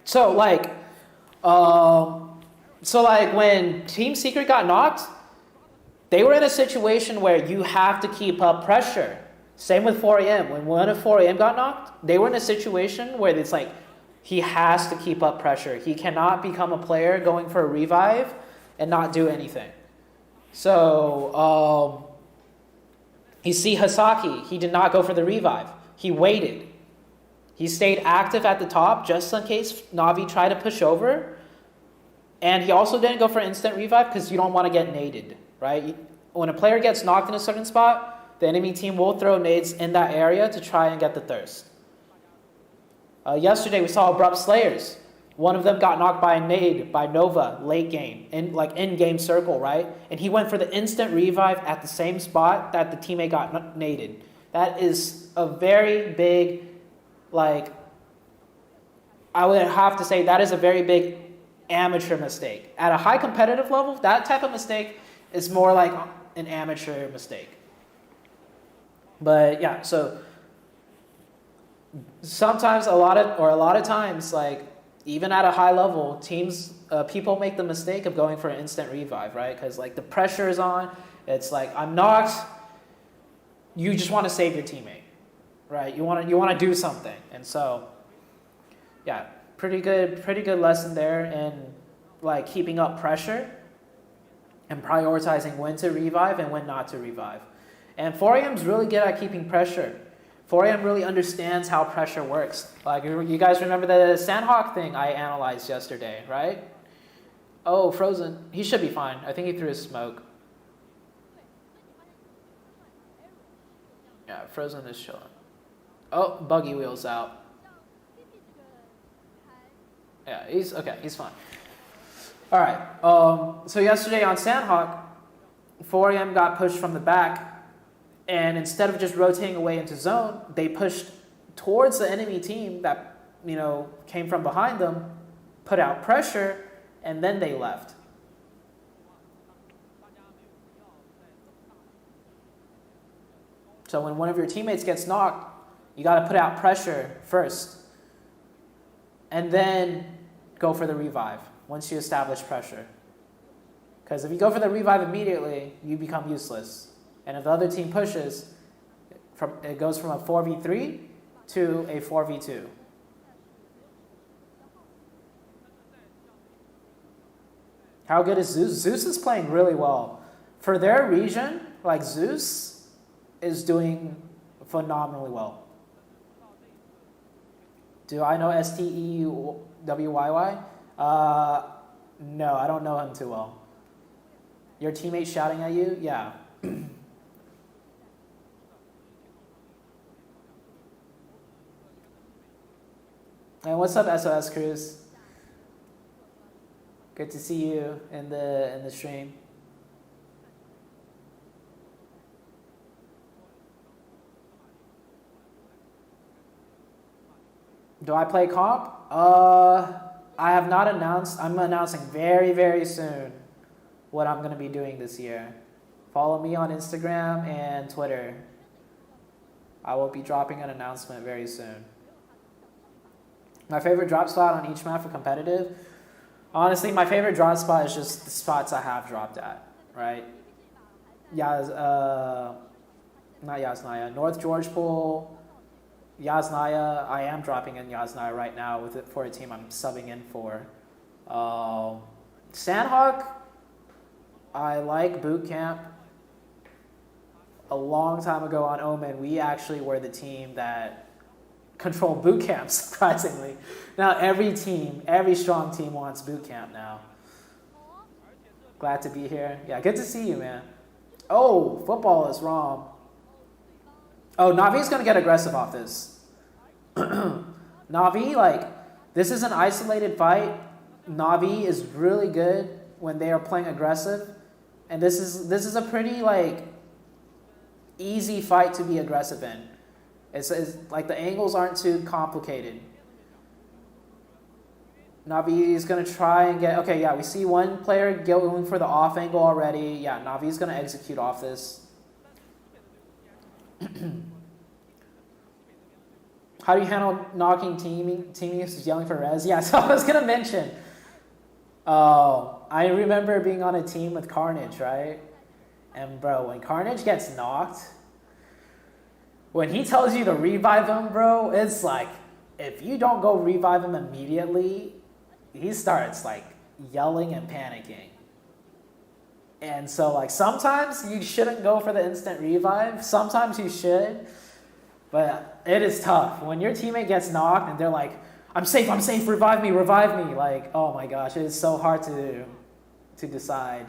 So like when Team Secret got knocked, they were in a situation where you have to keep up pressure. Same with 4AM. When one of 4AM got knocked, they were in a situation where it's like he has to keep up pressure. He cannot become a player going for a revive and not do anything. So you see Hasaki, he did not go for the revive. He waited. He stayed active at the top just in case Navi tried to push over. And he also didn't go for instant revive because you don't want to get naded, right? When a player gets knocked in a certain spot, the enemy team will throw nades in that area to try and get the thirst. Yesterday we saw Abrupt Slayers. One of them got knocked by a nade by Nova late game, in game circle, right? And he went for the instant revive at the same spot that the teammate got naded. That is a very big, I would have to say that is a very big amateur mistake. At a high competitive level, that type of mistake is more like an amateur mistake. But yeah, so sometimes a lot of times, like even at a high level, teams, people make the mistake of going for an instant revive, right? Because like the pressure is on. It's like I'm knocked. You just want to save your teammate, right? You want to do something, and so yeah, pretty good lesson there in like keeping up pressure and prioritizing when to revive and when not to revive. And 4AM's really good at keeping pressure. 4AM really understands how pressure works. Like, you guys remember the Sandhawk thing I analyzed yesterday, right? Oh, Frozen. He should be fine. I think he threw his smoke. Yeah, Frozen is chilling. Oh, Buggy Wheel's out. Yeah, he's fine. All right. So yesterday on Sandhawk, 4AM got pushed from the back. And instead of just rotating away into zone, they pushed towards the enemy team that, came from behind them, put out pressure, and then they left. So when one of your teammates gets knocked, you got to put out pressure first. And then go for the revive once you establish pressure. Because if you go for the revive immediately, you become useless. And if the other team pushes, it goes from a 4v3 to a 4v2. How good is Zeus? Zeus is playing really well. For their region, like Zeus is doing phenomenally well. Do I know STEWYY? No, I don't know him too well. Your teammate shouting at you? Yeah. And what's up, SOS Cruz? Good to see you in the stream. Do I play comp? I have not announced. I'm announcing very, very soon what I'm going to be doing this year. Follow me on Instagram and Twitter. I will be dropping an announcement very soon. My favorite drop spot on each map for competitive? Honestly, my favorite drop spot is just the spots I have dropped at, right? Not Yasnaya. North George Pool, Yasnaya. I am dropping in Yasnaya right now for a team I'm subbing in for. Sandhawk, I like boot camp. A long time ago on Omen, we actually were the team that controlled boot camp, surprisingly. Now every strong team wants boot camp now. Glad to be here. Yeah, good to see you, man. Oh, football is wrong. Oh, Navi's going to get aggressive off this. Navi, this is an isolated fight. Navi is really good when they are playing aggressive. And this is a pretty, easy fight to be aggressive in. It's like the angles aren't too complicated. Navi is going to try and get... Okay, yeah, we see one player going for the off angle already. Yeah, Navi is going to execute off this. How do you handle knocking teammates yelling for res? Yeah, so I was going to mention... Oh, I remember being on a team with Carnage, right? And bro, when Carnage gets knocked... When he tells you to revive him, bro, it's like, if you don't go revive him immediately, he starts yelling and panicking. And so sometimes you shouldn't go for the instant revive. Sometimes you should. But it is tough. When your teammate gets knocked and they're like, I'm safe, revive me. Oh my gosh, it is so hard to decide.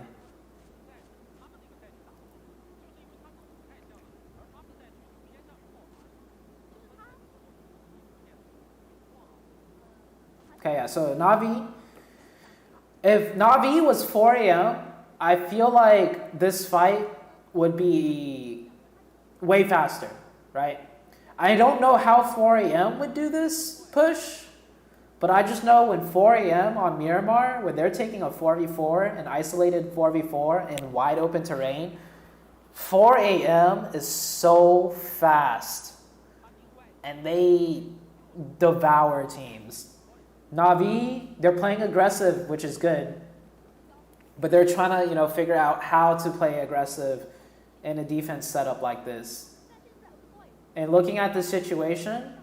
Okay, yeah, so Navi. If Navi was 4 AM, I feel like this fight would be way faster, right? I don't know how 4 AM would do this push, but I just know when 4 AM on Miramar, when they're taking a 4v4, an isolated 4v4 in wide open terrain, 4 AM is so fast, and they devour teams. Navi, they're playing aggressive, which is good. But they're trying to, figure out how to play aggressive in a defense setup like this. And looking at the situation,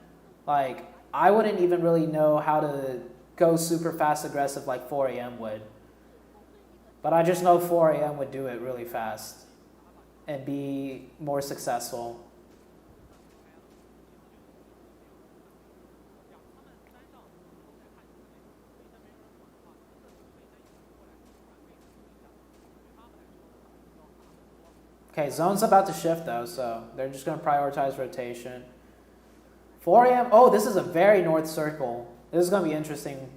I wouldn't even really know how to go super fast aggressive like 4 AM would. But I just know 4 AM would do it really fast and be more successful. Okay, zone's about to shift though, so they're just going to prioritize rotation. 4 AM. Oh, this is a very north circle. This is going to be interesting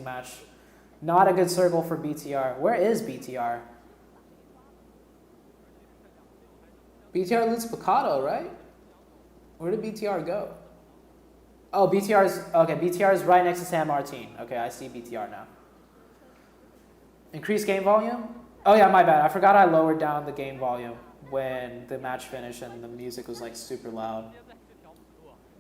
match. Not a good circle for BTR. Where is BTR? BTR loots Picado, right? Where did BTR go? Oh, BTR is right next to San Martin. Okay, I see BTR now. Increase game volume? Oh yeah, my bad. I forgot I lowered down the game volume. when the match finished and the music was like super loud.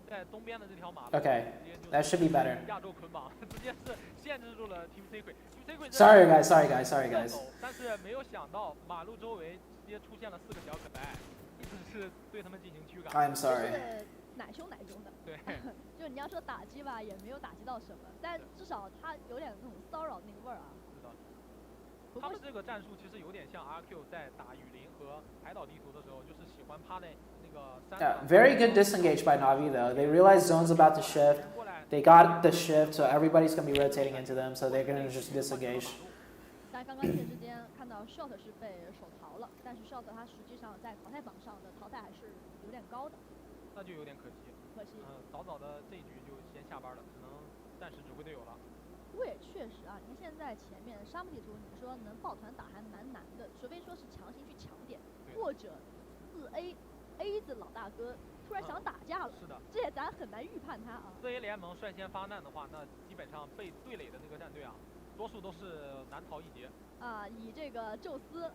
在东边的这条马路 Okay, that should be better. 亚洲捆绑，直接是限制住了 Team Secret。Team Secret Sorry guys. 但是没有想到马路周围直接出现了4个小可爱，一直是对他们进行驱赶。I'm sorry. 就是奶凶的。对，就你要说打击吧，也没有打击到什么，但至少他有点那种骚扰那个味儿啊。是的。他们这个战术其实有点像 RQ 在打雨林和海岛地图的时候，就是喜欢趴在那个山上。Very good disengage by Navi though. They realize zone's about to shift. They got the shift, so everybody's gonna be rotating into them, so they're gonna just disengage. 但刚刚一时之间看到 Shot 是被手逃了，但是 Shot 他实际上在淘汰榜上的淘汰还是有点高的。那就有点可惜。早早的这一局就先下班了，只能暂时指挥队友了。不过也确实啊，你看现在前面沙漠地图，你说能抱团打还蛮难的，除非说是强行去抢点，或者4A 字老大哥突然想打架了，是的，这也咱很难预判他啊。4A 联盟率先发难的话，那基本上被对垒的那个战队啊，多数都是难逃一劫。啊，以这个宙斯。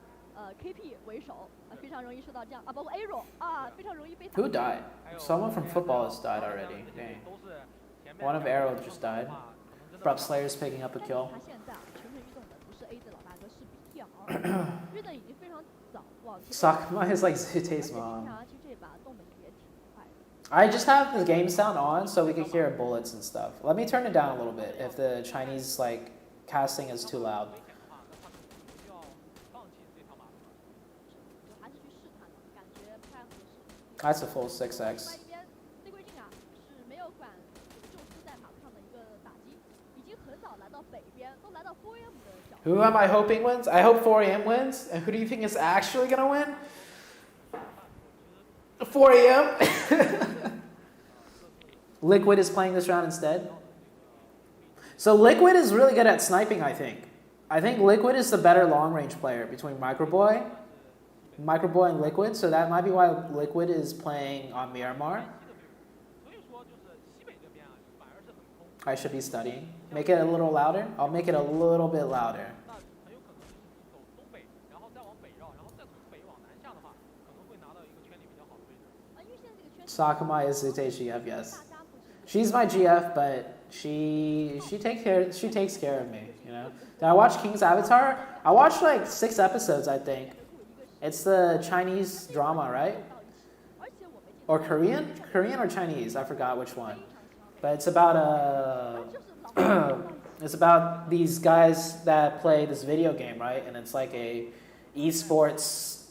KP 为首，非常容易受到这样啊，包括 Aero 啊，非常容易被。Who died? Someone from football has died already. Dang. One of Aero just died. Prop Slayer's picking up a kill. 他现在蠢蠢欲动的不是 A 字老大哥，是 BTR。约的已经非常早往前。Sakuma is like ZooTay's mom. 其实这把动的也挺快的。I just have the game sound on so we can hear bullets and stuff. Let me turn it down a little bit if the Chinese like casting is too loud. That's a full 6x. Who am I hoping wins? I hope 4AM wins. And who do you think is actually going to win? 4AM? Liquid is playing this round instead. So Liquid is really good at sniping, I think. I think Liquid is the better long-range player between Microboy and Liquid, so that might be why Liquid is playing on Miramar. I should be studying. Make it a little louder. I'll make it a little bit louder. Sakuma is ZooTay GF, yes. She's my GF, but she takes care of me, you know. Did I watch King's Avatar? I watched like 6 episodes, I think. It's the Chinese drama, right? Or Korean? Korean or Chinese? I forgot which one. But it's about it's about these guys that play this video game, right? And it's like a esports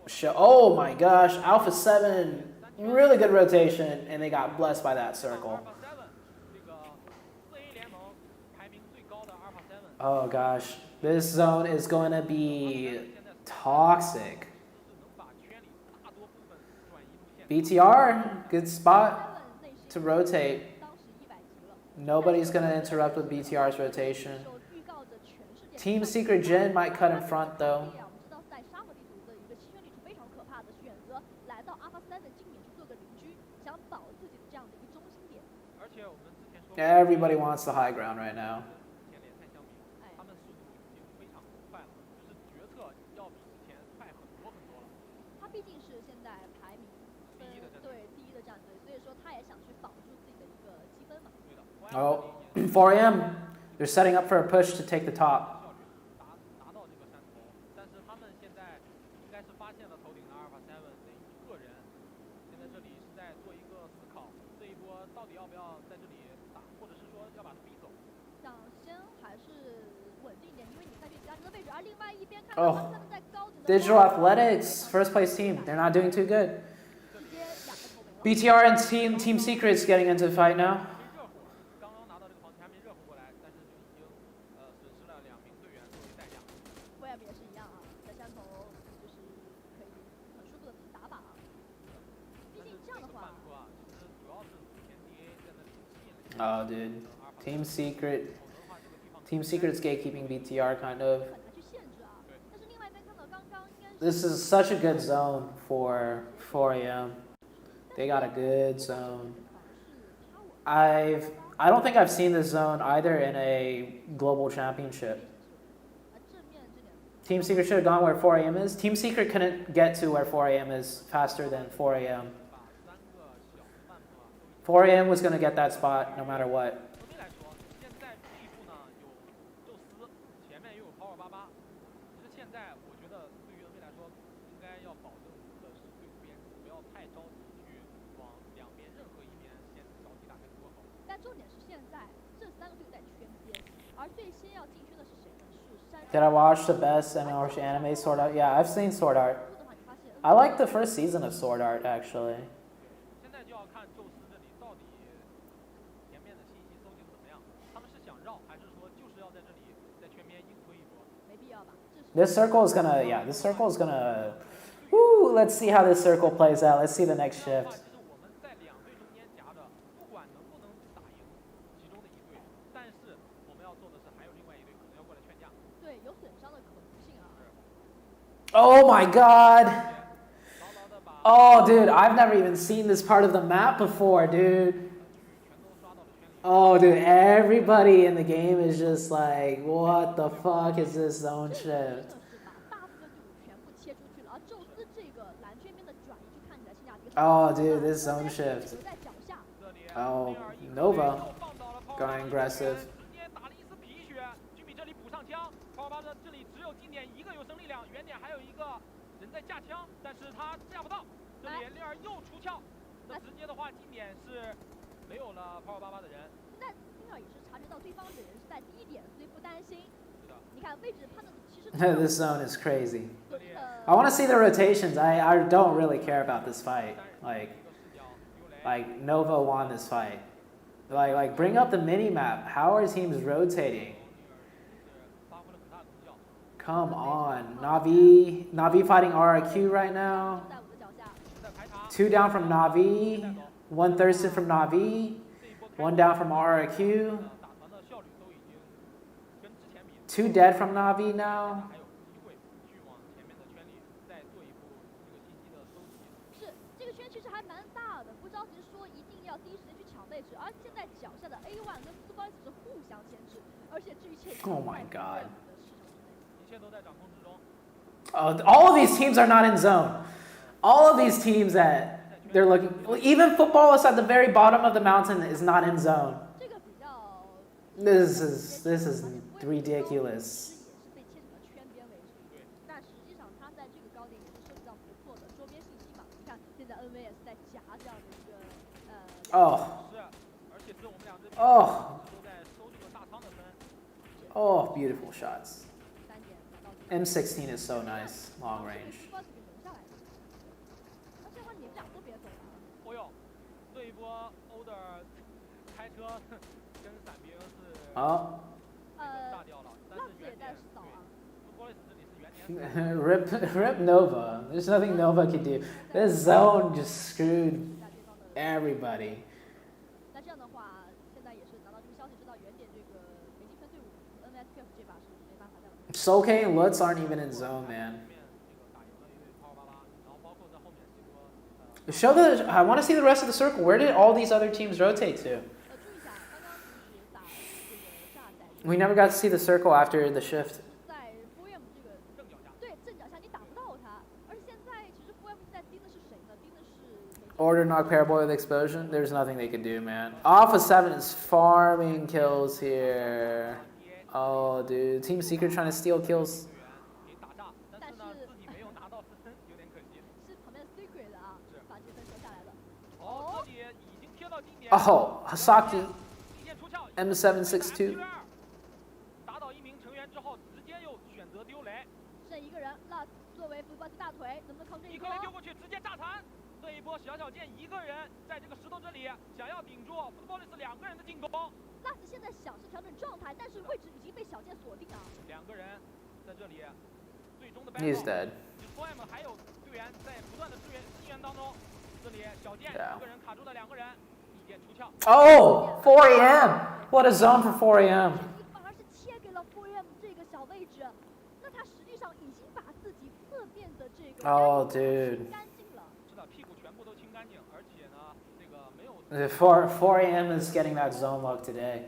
show. Oh my gosh, Alpha 7, really good rotation, and they got blessed by that circle. Oh gosh, this zone is going to be toxic. BTR, good spot to rotate. Nobody's going to interrupt with BTR's rotation. Team Secret Jin might cut in front though. Everybody wants the high ground right now. Oh, 4AM. They're setting up for a push to take the top. Oh, Digital Athletics, first place team. They're not doing too good. BTR and Team Secret's getting into the fight now. Oh, dude. Team Secret's gatekeeping BTR, kind of. This is such a good zone for 4AM. They got a good zone. I don't think I've seen this zone either in a global championship. Team Secret should have gone where 4 a.m. is. Team Secret couldn't get to where 4 a.m. is faster than 4 a.m. 4 a.m. was going to get that spot no matter what. Did I watch the best MLRC anime, Sword Art? Yeah, I've seen Sword Art. I like the first season of Sword Art, actually. This circle is gonna, yeah, this circle is gonna, woo, let's see how this circle plays out. Let's see the next shift. Oh my god. Oh, dude, I've never even seen this part of the map before, dude. Oh, dude, everybody in the game is just like, what the fuck is this zone shift? Oh, dude, this zone shift. Oh, Nova going aggressive. This zone is crazy. I want to see the rotations. I don't really care about this fight. Like Nova won this fight. Like bring up the mini map. How are teams rotating? Come on, Navi fighting RIQ right now. 2 down from Navi, 1 Thurston from Navi, 1 down from RIQ. 2 dead from Navi now. Oh my god. Oh, all of these teams are not in zone. All of these teams that they're looking, even Footballers at the very bottom of the mountain is not in zone. This is ridiculous. Oh. Oh. Oh, beautiful shots. M16 is so nice, long range. Oh. Rip Nova. There's nothing Nova can do. This zone just screwed everybody. SoulK and Lutz aren't even in zone, man. I want to see the rest of the circle. Where did all these other teams rotate to? We never got to see the circle after the shift. Order knock Paraboy with explosion. There's nothing they can do, man. Alpha 7 is farming kills here. Oh, dude. Team Secret trying to steal kills. Oh, Hasaki. M762. He's dead. Yeah. Oh, 4 a.m. What a zone for 4 a.m. Oh, dude. 4 a.m. is getting that zone luck today.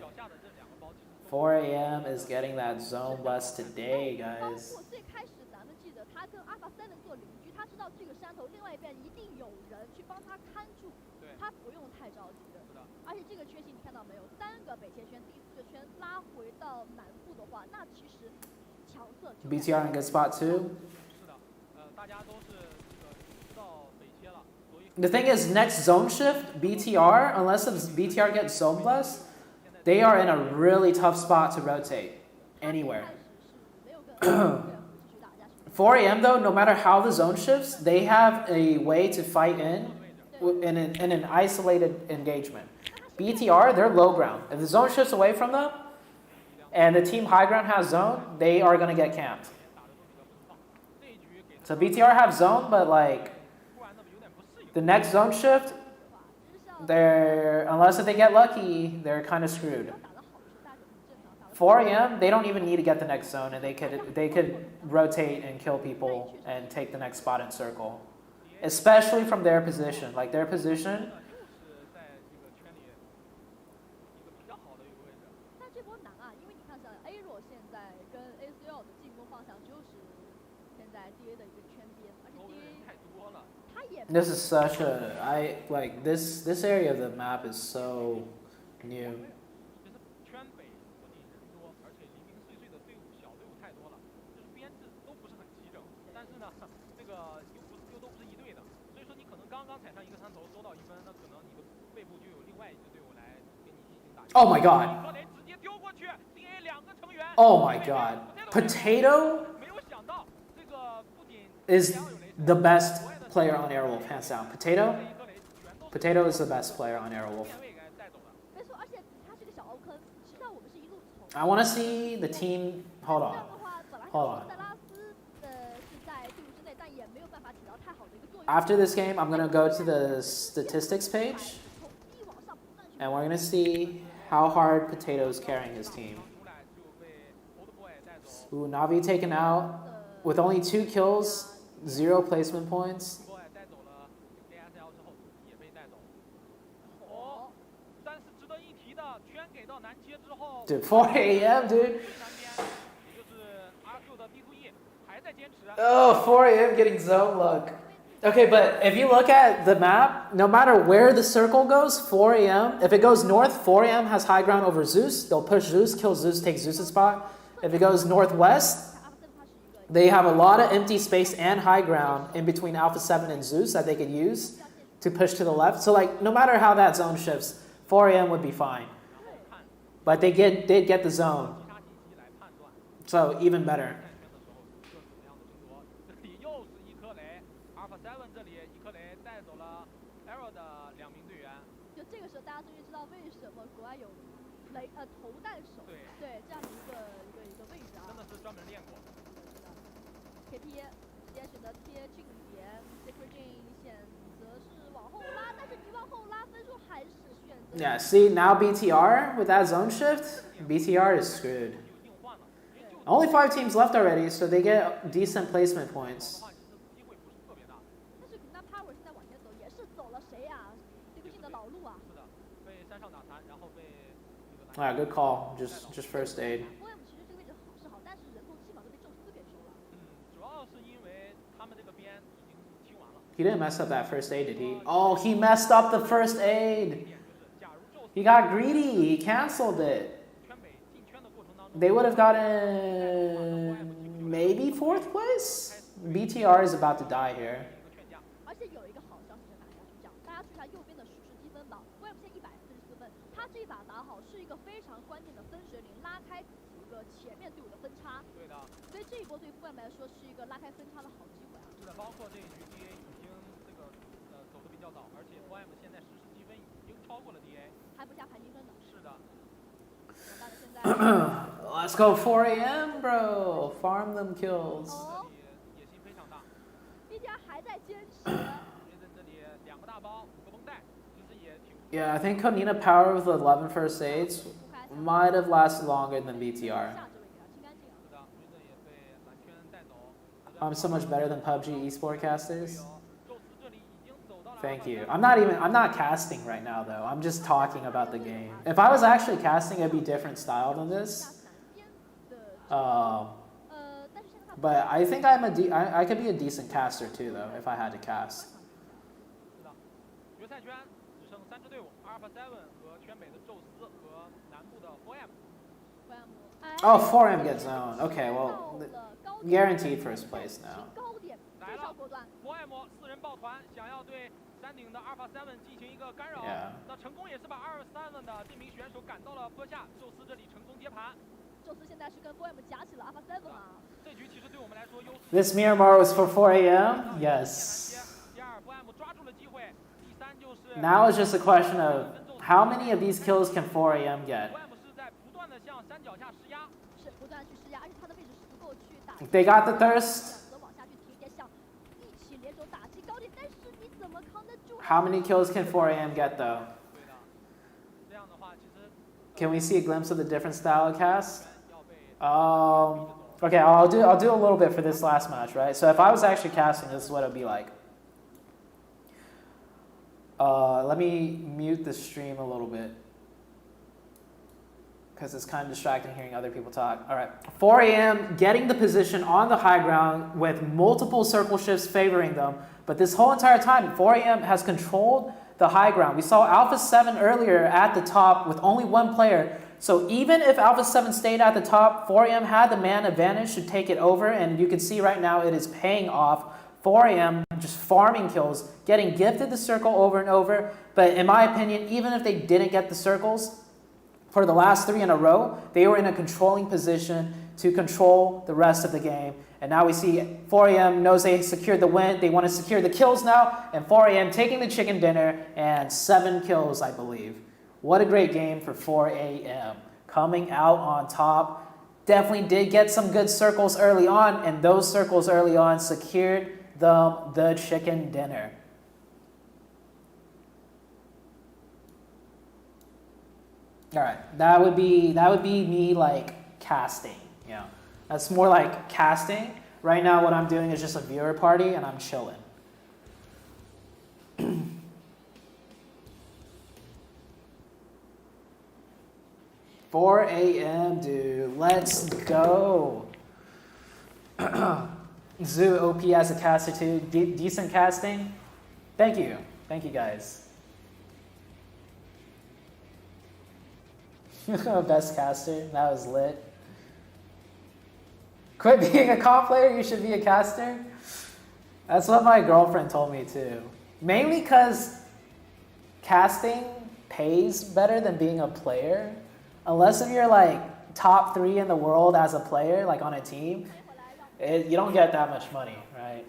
4 a.m. is getting that zone blessed today, guys. 他跟阿法3人做邻居，他知道这个山头另外一边一定有人去帮他看住，他不用太着急的。而且这个圈型你看到没有，3个北切圈，第4个圈拉回到南部的话，那其实强色就 BTR in good spot too. 是的，大家都是这个知道北切了，所以 The thing is, next zone shift, BTR, unless the BTR gets zone blessed, they are in a really tough spot to rotate anywhere. 4AM though, no matter how the zone shifts, they have a way to fight in an isolated engagement. BTR, they're low ground. If the zone shifts away from them, and the team high ground has zone, they are going to get camped. So BTR have zone, but like, the next zone shift, unless if they get lucky, they're kind of screwed. 4AM, they don't even need to get the next zone, and they could rotate and kill people and take the next spot in circle, especially from their position. Like their position. 但这波难啊，因为你看像 A 弱现在跟 ACL 的进攻方向就是现在 DA 的一个圈边，而且 DA 太多了。他也 This is such a this area of the map is so new. 圈北附近人多，而且零零碎碎的队伍，小队伍太多了，就是编制都不是很齐整。但是呢，这个又都不是一队的，所以说你可能刚刚踩上一个山头收到1分，那可能你的背部就有另外一支队伍来给你进行打击。Oh my god. 直接丢过去 ，DA 2个成员。Oh my god. Potato 没有想到这个不仅 is the best player on Airwolf, hands down. Potato is the best player on Airwolf. 没错，而且他是个小凹坑，实际上我们是一路从。I want to see the team. Hold on. 这样的话，本来 Hold on. 塞拉斯是在队伍之内，但也没有办法起到太好的一个作用。 After this game, I'm going to go to the statistics page, and we're going to see how hard Potato's carrying his team. Ooh, Navi taken out with only 2 kills, 0 placement points. Dude, 4 AM, dude. Oh, 4 AM getting zone luck. Okay, but if you look at the map, no matter where the circle goes, 4 AM, if it goes north, 4 AM has high ground over Zeus. They'll push Zeus, kill Zeus, take Zeus's spot. If it goes northwest, they have a lot of empty space and high ground in between Alpha 7 and Zeus that they could use to push to the left. So like, no matter how that zone shifts, 4 AM would be fine. But they did get the zone. So even better. 就这个时候，大家终于知道为什么国外有投弹手，对这样的一个位置啊。真的是专门练过。贴贴，直接选择贴近点 ，Secret Jin 选择是往后拉，但是你往后拉，分数还是选择。Yeah, see now BTR with that zone shift, BTR is screwed. Only 5 teams left already, so they get decent placement points. 但是那 Power 现在往前走，也是走了谁呀？Secret Jin 的老路啊。是的，被山上打残，然后被。Alright, good call. Just first aid. He didn't mess up that first aid, did he? Oh, he messed up the first aid. He got greedy. He canceled it. They would have gotten maybe 4th place? BTR is about to die here. 而且有一个好消息跟大家去讲，大家注意一下右边的实时积分榜，威尔姆现在144分，他这一把打好是一个非常关键的分水岭，拉开几个前面队伍的分差。对的。所以这一波对富尔来说是一个拉开分差的好机会啊。是的，包括这一局 DA 已经这个走的比较早，而且 4M 现在实时积分已经超过了 DA， 还不加盘积分呢。是的。Let's go 4 AM, bro. Farm them kills. 野心非常大。BTR 还在坚持。这里2个大包，5个绷带，其实也挺。Yeah, I think Konina Power with 11 first aids might have lasted longer than BTR. I'm so much better than PUBG eSport casters. Thank you. I'm not casting right now though. I'm just talking about the game. If I was actually casting, it'd be different style than this. But I think I could be a decent caster too, though, if I had to cast. 是的，决赛圈只剩3支队伍 ，Alpha 7和全北的宙斯和南部的 4M。Oh, 4M gets zone. Okay, well, guaranteed first place now. 来了 ，4M 4人抱团，想要对山顶的 Alpha 7进行一个干扰。那成功也是把 Alpha 7的这名选手赶到了坡下，宙斯这里成功接盘。宙斯现在是跟 4M 夹起了 Alpha 7啊。这局其实对我们来说优势。This Miramar was for 4 a.m. Yes. 第二 4M 抓住了机会，第三就是。Now it's just a question of how many of these kills can 4 a.m. get. 4M 是在不断的向山脚下施压。是不断去施压，而且他的位置是不够去打。They got the thirst. How many kills can 4 a.m. get though? Can we see a glimpse of the different style of cast? Okay, I'll do a little bit for this last match, right? So if I was actually casting, this is what it would be like. Let me mute the stream a little bit, because it's kind of distracting hearing other people talk. All right, 4 a.m. getting the position on the high ground with multiple circle shifts favoring them. But this whole entire time, 4 a.m. has controlled the high ground. We saw Alpha 7 earlier at the top with only one player. So even if Alpha 7 stayed at the top, 4 a.m. had the man advantage to take it over. And you can see right now it is paying off. 4 a.m. just farming kills, getting gifted the circle over and over. But in my opinion, even if they didn't get the circles, for the last 3 in a row, they were in a controlling position to control the rest of the game. And now we see 4 a.m. knows they secured the win. They want to secure the kills now. And 4 a.m. taking the chicken dinner and 7 kills, I believe. What a great game for 4 a.m. Coming out on top. Definitely did get some good circles early on. And those circles early on secured them the chicken dinner. All right, that would be me like casting, you know. That's more like casting. Right now what I'm doing is just a viewer party and I'm chilling. $4 a.m. dude, let's go. Zoo OP as a caster too, decent casting. Thank you guys. Best caster, that was lit. Quit being a comp player, you should be a caster. That's what my girlfriend told me too. Mainly because casting pays better than being a player. Unless if you're like top 3 in the world as a player, like on a team, you don't get that much money, right?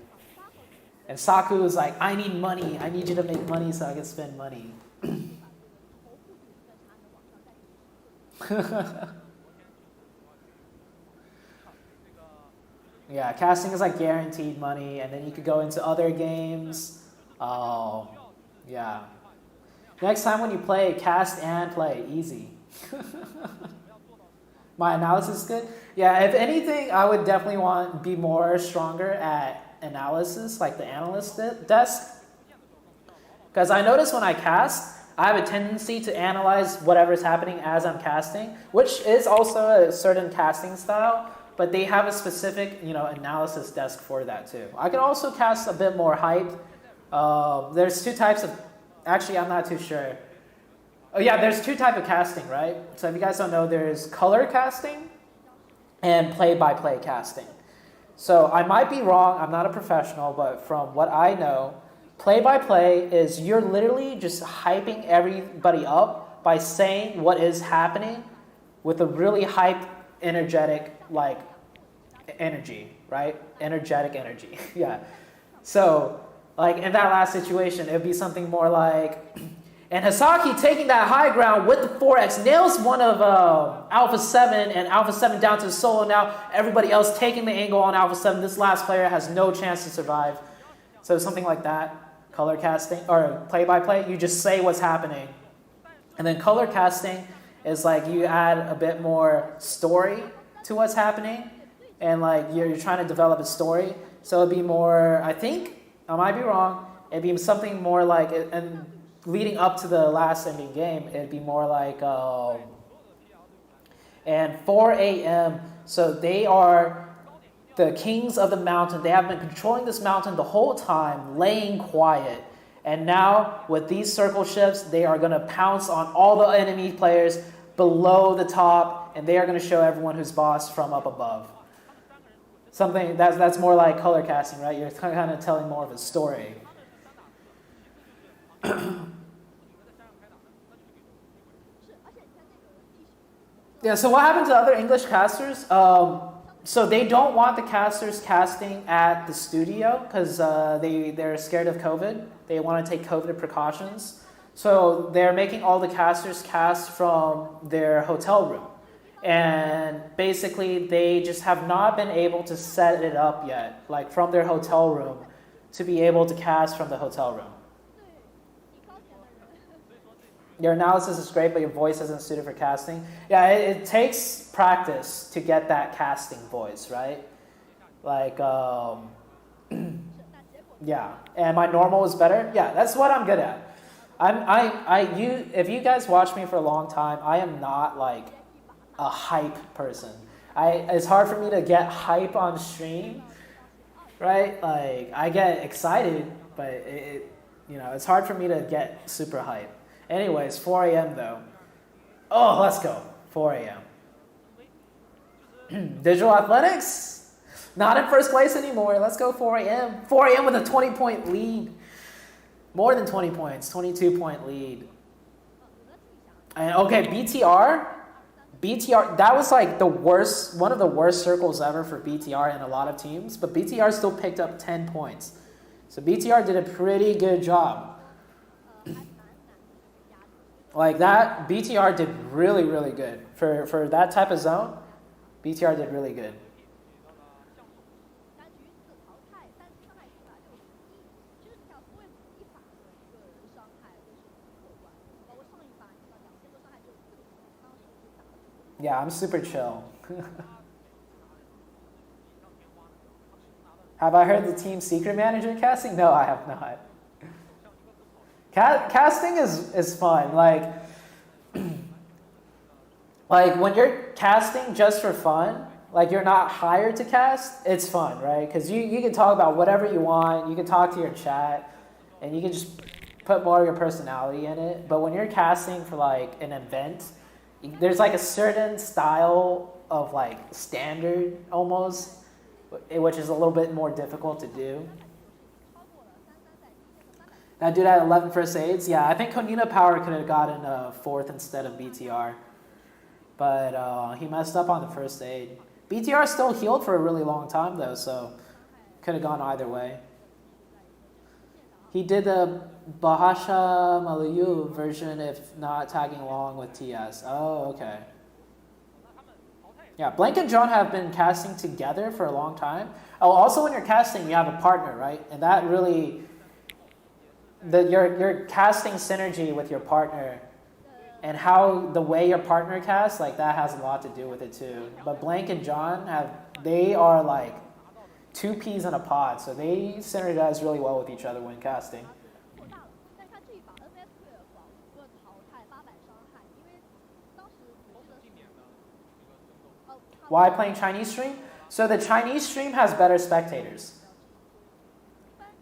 And Saku is like, I need money. I need you to make money so I can spend money. Yeah, casting is like guaranteed money, and then you could go into other games. Oh, yeah. Next time when you play, cast and play, easy. My analysis is good. Yeah, if anything, I would definitely want to be more stronger at analysis, like the analyst desk. Because I notice when I cast, I have a tendency to analyze whatever's happening as I'm casting, which is also a certain casting style. But they have a specific, analysis desk for that too. I can also cast a bit more hype. There's 2 types of, actually I'm not too sure. Oh yeah, there's 2 types of casting, right? So if you guys don't know, there's color casting and play-by-play casting. So I might be wrong, I'm not a professional, but from what I know, play-by-play is you're literally just hyping everybody up by saying what is happening with a really hyped, energetic, like, energy, right? Energetic energy, yeah. So, like, in that last situation, it would be something more like, and Hasaki taking that high ground with the 4X, nails one of Alpha 7, and Alpha 7 down to the solo now. Everybody else taking the angle on Alpha 7. This last player has no chance to survive. So something like that, color casting, or play-by-play, you just say what's happening. And then color casting is like you add a bit more story to what's happening, and like you're trying to develop a story. So it'd be more, I think, I might be wrong, it'd be something more like, and leading up to the last ending game, it'd be more like, and 4 a.m., so they are the kings of the mountain. They have been controlling this mountain the whole time, laying quiet. And now, with these circle shifts, they are going to pounce on all the enemy players below the top, and they are going to show everyone who's boss from up above. Something that's more like color casting, right? You're kind of telling more of a story. Yeah, so what happened to other English casters? So they don't want the casters casting at the studio because they're scared of COVID. They want to take COVID precautions. So they're making all the casters cast from their hotel room. And basically they just have not been able to set it up yet, like from their hotel room, to be able to cast from the hotel room. Your analysis is great, but your voice isn't suited for casting. Yeah, it takes practice to get that casting voice, right? Like, yeah. And my normal is better? Yeah, that's what I'm good at. If you guys watch me for a long time, I am not like a hype person. It's hard for me to get hype on stream, right? Like, I get excited, but it's hard for me to get super hype. Anyways, 4 a.m. though. Oh, let's go. 4 a.m. Digital Athletics? Not in first place anymore. Let's go 4 a.m. 4 a.m. with a 20-point lead. More than 20 points. 22-point lead. And okay, BTR, that was like one of the worst circles ever for BTR in a lot of teams. But BTR still picked up 10 points. So BTR did a pretty good job. Like that, BTR did really, really good. For that type of zone, BTR did really good. Yeah, I'm super chill. Have I heard the team secret manager casting? No, I have not. Casting is fun. Like when you're casting just for fun, like you're not hired to cast, it's fun, right? Because you can talk about whatever you want. You can talk to your chat, and you can just put more of your personality in it. But when you're casting for like an event, there's like a certain style of like standard almost, which is a little bit more difficult to do. That dude had 11 first aids. Yeah, I think Konina Power could have gotten a 4th instead of BTR. But he messed up on the first aid. BTR still healed for a really long time though, so could have gone either way. He did the Bahasha Malayu version if not tagging along with TS. Oh, okay. Yeah, Blank and John have been casting together for a long time. Oh, also when you're casting, you have a partner, right? And that really... Your casting synergy with your partner and how the way your partner casts, like that has a lot to do with it too. But Blank and John they are like two peas in a pod, so they synergize really well with each other when casting. Why playing Chinese stream? So the Chinese stream has better spectators.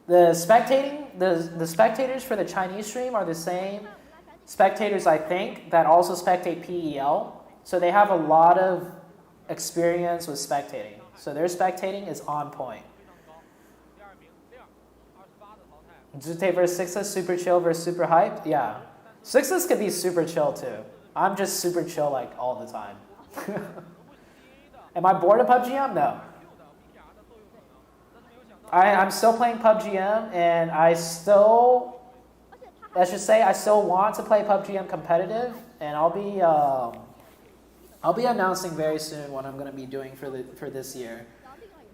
The spectators for the Chinese stream are the same spectators, I think, that also spectate PEL. So they have a lot of experience with spectating. So their spectating is on point. ZooTay versus Sixes, super chill versus super hyped? Yeah. Sixes could be super chill too. I'm just super chill like all the time. Am I bored of PUBG? No. I'm still playing PUBG, and let's just say I still want to play PUBG competitive, and I'll be announcing very soon what I'm going to be doing for this year,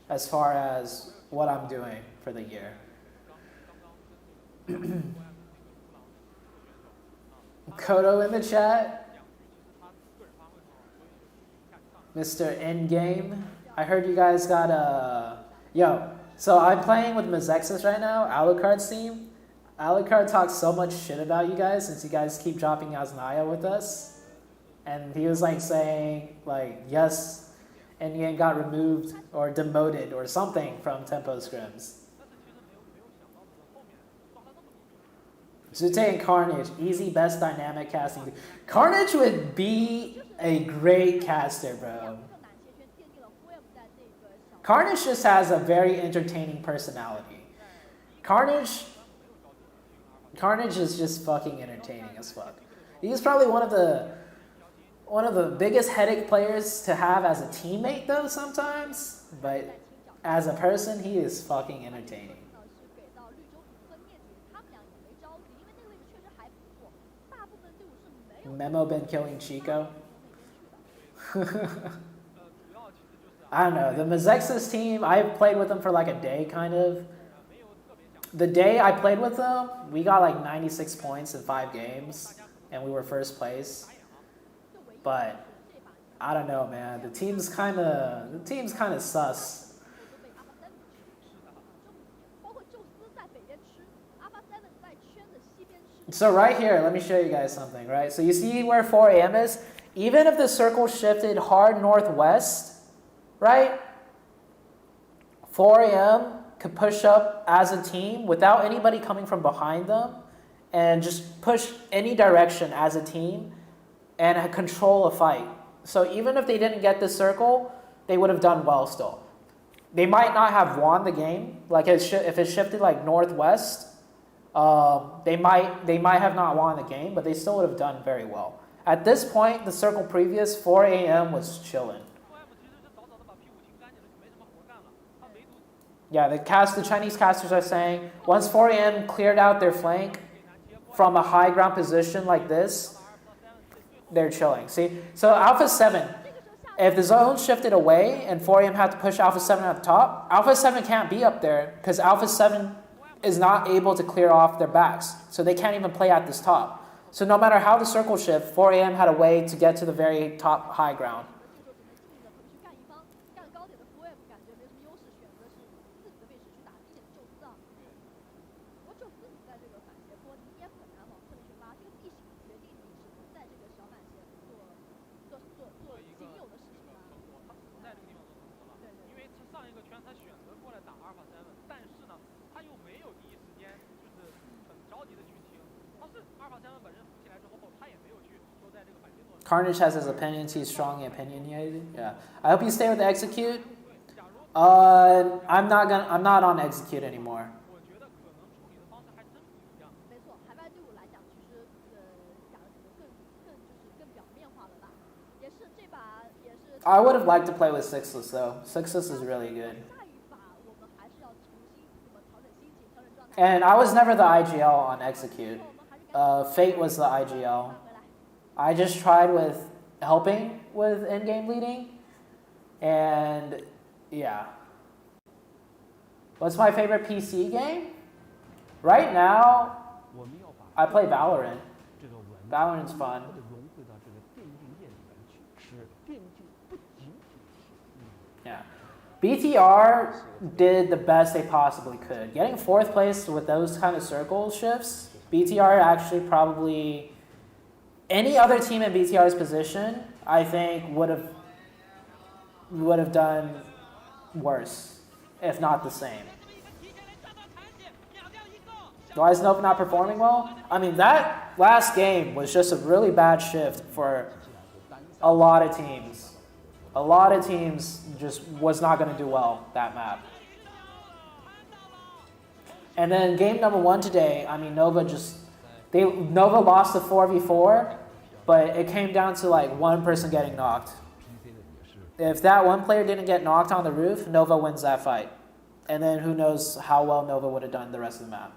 as far as what I'm doing for the year. Kodo in the chat, Mr. Endgame. I heard you guys got yo. So I'm playing with Mazexis right now, Alucard's team. Alucard talks so much shit about you guys since you guys keep dropping Yasnaya with us. And he was like saying, like, yes, and Yang got removed or demoted or something from tempo scrims. ZooTay and Carnage, easy best dynamic casting. Carnage would be a great caster, bro. Carnage just has a very entertaining personality. Carnage is just fucking entertaining as fuck. He's probably one of the biggest headache players to have as a teammate though sometimes, but as a person he is fucking entertaining. Memo been killing Chico? I don't know. The Mazexis team, I played with them for like a day kind of. The day I played with them, we got like 96 points in 5 games and we were first place. But I don't know, man. The team's kind of sus. So right here, let me show you guys something, right? So you see where 4 AM is? Even if the circle shifted hard northwest, right? 4 AM could push up as a team without anybody coming from behind them and just push any direction as a team and control a fight. So even if they didn't get the circle, they would have done well still. They might not have won the game. Like if it shifted like northwest, they might have not won the game, but they still would have done very well. At this point, the circle previous, 4 AM was chilling. Yeah, the Chinese casters are saying, once 4 AM cleared out their flank from a high ground position like this, they're chilling. See, so Alpha 7, if the zone shifted away and 4 AM had to push Alpha 7 at the top, Alpha 7 can't be up there because Alpha 7 is not able to clear off their backs. So they can't even play at this top. So no matter how the circle shift, 4 AM had a way to get to the very top high ground. Carnage has his opinions. He's strongly opinionated. Yeah. I hope you stay with the execute. I'm not on execute anymore. I would have liked to play with Sixless though. Sixless is really good. And I was never the IGL on execute. Fate was the IGL. I just tried with helping with in-game leading, and yeah. What's my favorite PC game? Right now, I play Valorant. Valorant's fun. Yeah. BTR did the best they possibly could. Getting 4th place with those kind of circle shifts, BTR actually probably... Any other team in BTR's position, I think, would have done worse, if not the same. Why is Nova not performing well? I mean, that last game was just a really bad shift for a lot of teams. A lot of teams just was not going to do well that map. And then game number 1 today, I mean, Nova lost the 4v4, but it came down to like one person getting knocked. If that one player didn't get knocked on the roof, Nova wins that fight. And then who knows how well Nova would have done the rest of the map.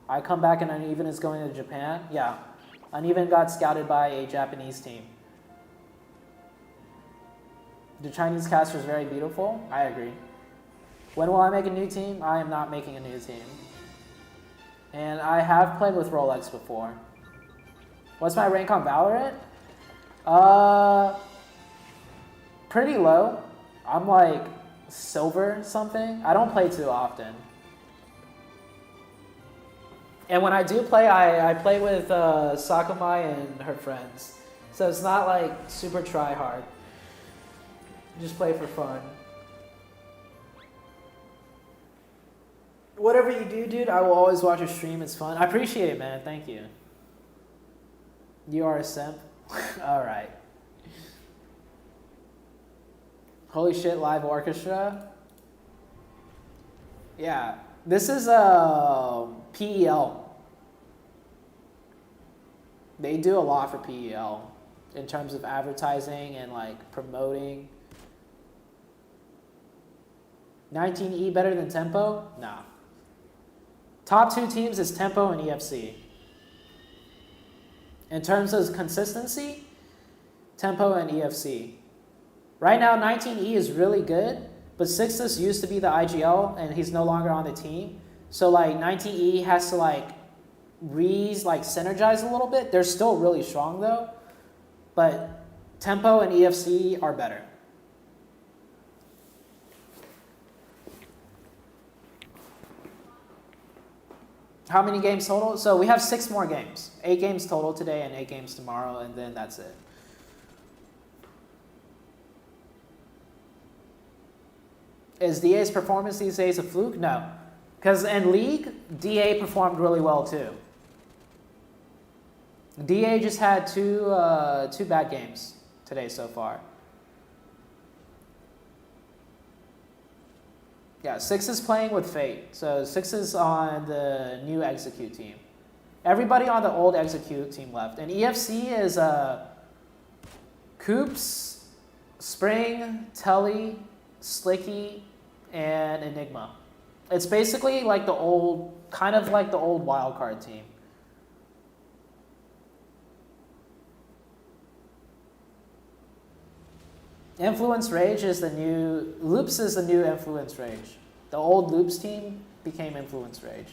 I come back and Uneven is going to Japan. Yeah, Uneven got scouted by a Japanese team. The Chinese caster is very beautiful. I agree. When will I make a new team? I am not making a new team. And I have played with Rolex before. What's my rank on Valorant? Pretty low. I'm like silver something. I don't play too often. And when I do play, I play with Sakumai and her friends. So it's not like super try hard. Just play for fun. Whatever you do, dude, I will always watch your stream. It's fun. I appreciate it, man. Thank you. You are a simp? Alright. Holy shit, live orchestra? Yeah. This is PEL. They do a lot for PEL in terms of advertising and like promoting. 19E better than Tempo? Nah. Top 2 teams is Tempo and EFC. In terms of consistency, Tempo and EFC. Right now, 19E is really good, but Sixtus used to be the IGL, and he's no longer on the team. So, like, 19E has to, like, synergize a little bit. They're still really strong, though. But Tempo and EFC are better. How many games total? So we have 6 more games. 8 games total today and 8 games tomorrow, and then that's it. Is DA's performance these days a fluke? No. Because in League, DA performed really well too. DA just had two bad games today so far. Yeah, 6 is playing with Fate. So 6 is on the new Execute team. Everybody on the old Execute team left. And EFC is Coops, Spring, Telly, Slicky, and Enigma. It's basically like the old, kind of like the old wildcard team. Influence Rage is the new, Loops is the new Influence Rage. The old Loops team became Influence Rage.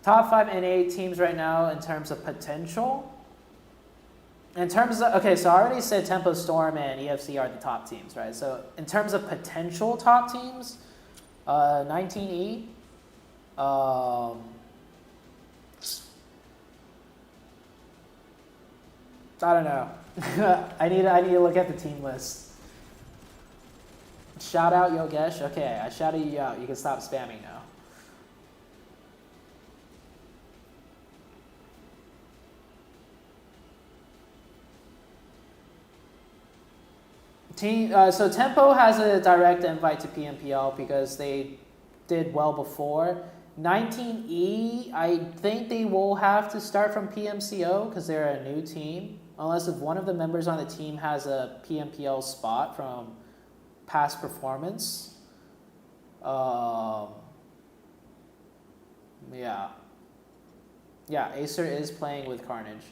Top 5 NA teams right now in terms of potential. In terms of, okay, so I already said Tempo Storm and EFC are the top teams, right? So in terms of potential top teams, 19E, I don't know. I need to look at the team list. Shout out Yogesh. Okay, I shouted you out. You can stop spamming now. So Tempo has a direct invite to PMPL because they did well before. 19E, I think they will have to start from PMCO because they're a new team. Unless if one of the members on the team has a PMPL spot from past performance. Yeah. Yeah, Acer is playing with Carnage.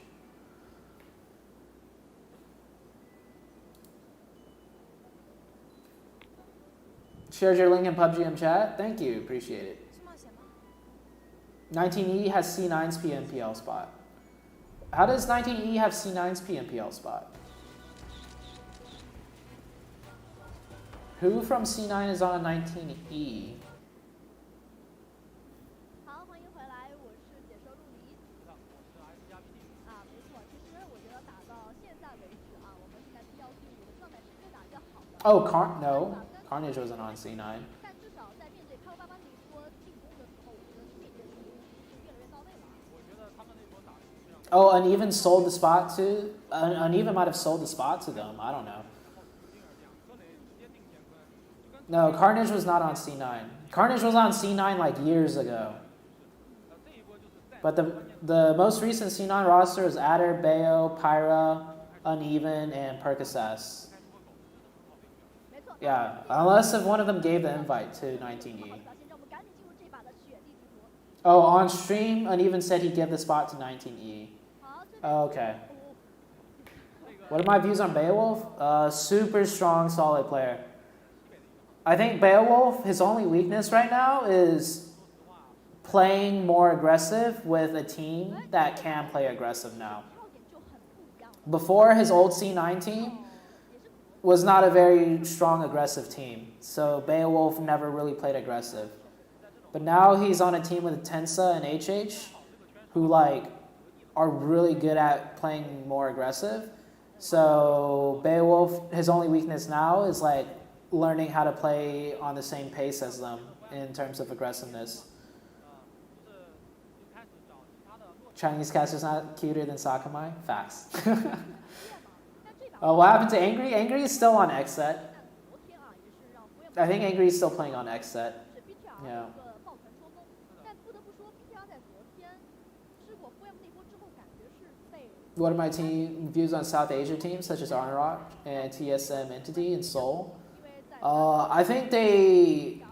Shared your link in PUBG in chat. Thank you, appreciate it. 19E has C9's PMPL spot. How does 19E have C9's PMPL spot? Who from C9 is on 19E? 好，欢迎回来，我是解说陆离。啊，没错，其实我觉得打到现在为止啊，我们现在 PL5的状态是越打越好的。Oh, no. Carnage wasn't on C9. 但至少在面对开发班那一波进攻的时候，我觉得这些是越来越到位了。我觉得他们那波打的是这样。Oh, Uneven sold the spot to... Uneven might have sold the spot to them. I don't know. No, Carnage was not on C9. Carnage was on C9 like years ago. But the most recent C9 roster is Adder, Bayo, Pyra, Uneven, and Percocet. Yeah, unless if one of them gave the invite to 19E. Oh, on stream, Uneven said he'd give the spot to 19E. Oh, okay. What are my views on Beowulf? Super strong, solid player. I think Beowulf, his only weakness right now is playing more aggressive with a team that can play aggressive now. Before, his old C9 team was not a very strong aggressive team, so Beowulf never really played aggressive. But now he's on a team with Tensa and HH, who like are really good at playing more aggressive. So Beowulf, his only weakness now is like learning how to play on the same pace as them in terms of aggressiveness. Chinese caster's not cuter than Sakamai? Facts. What happened to Angry? Angry is still on X set. I think Angry is still playing on X set. Yeah. What are my views on South Asia teams such as Arnrock and TSM Entity in Seoul? I think TSM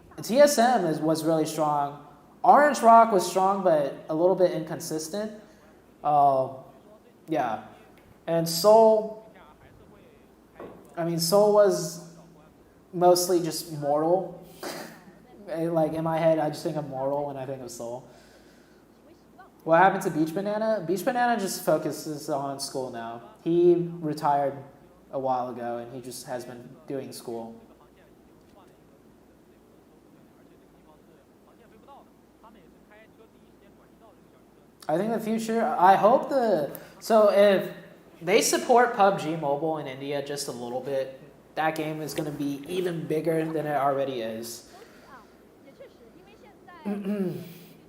was really strong. Orange Rock was strong, but a little bit inconsistent. Yeah. And Seoul, I mean, Seoul was mostly just mortal. Like, in my head, I just think of mortal when I think of Seoul. What happened to Beach Banana? Beach Banana just focuses on school now. He retired a while ago, and he just has been doing school. I think the future, I hope so if they support PUBG Mobile in India just a little bit, that game is going to be even bigger than it already is.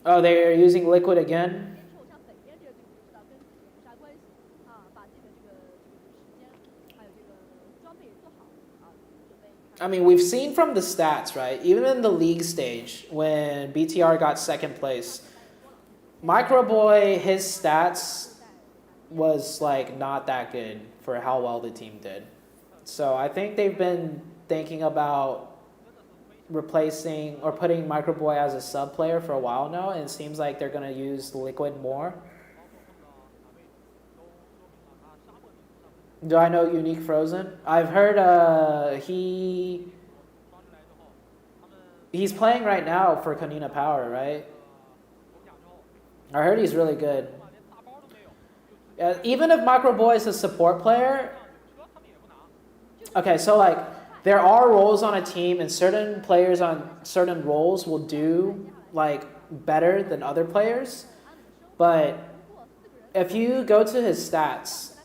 Oh, they're using Liquid again? I mean, we've seen from the stats, right? Even in the league stage, when BTR got second place, Microboy, his stats was like not that good for how well the team did. So I think they've been thinking about replacing or putting Microboy as a sub player for a while now, and it seems like they're going to use Liquid more. Do I know Unique Frozen? I've heard he's playing right now for Konina Power, right? I heard he's really good. Even if Microboy is a support player, okay, so like there are roles on a team, and certain players on certain roles will do like better than other players. But if you go to his stats,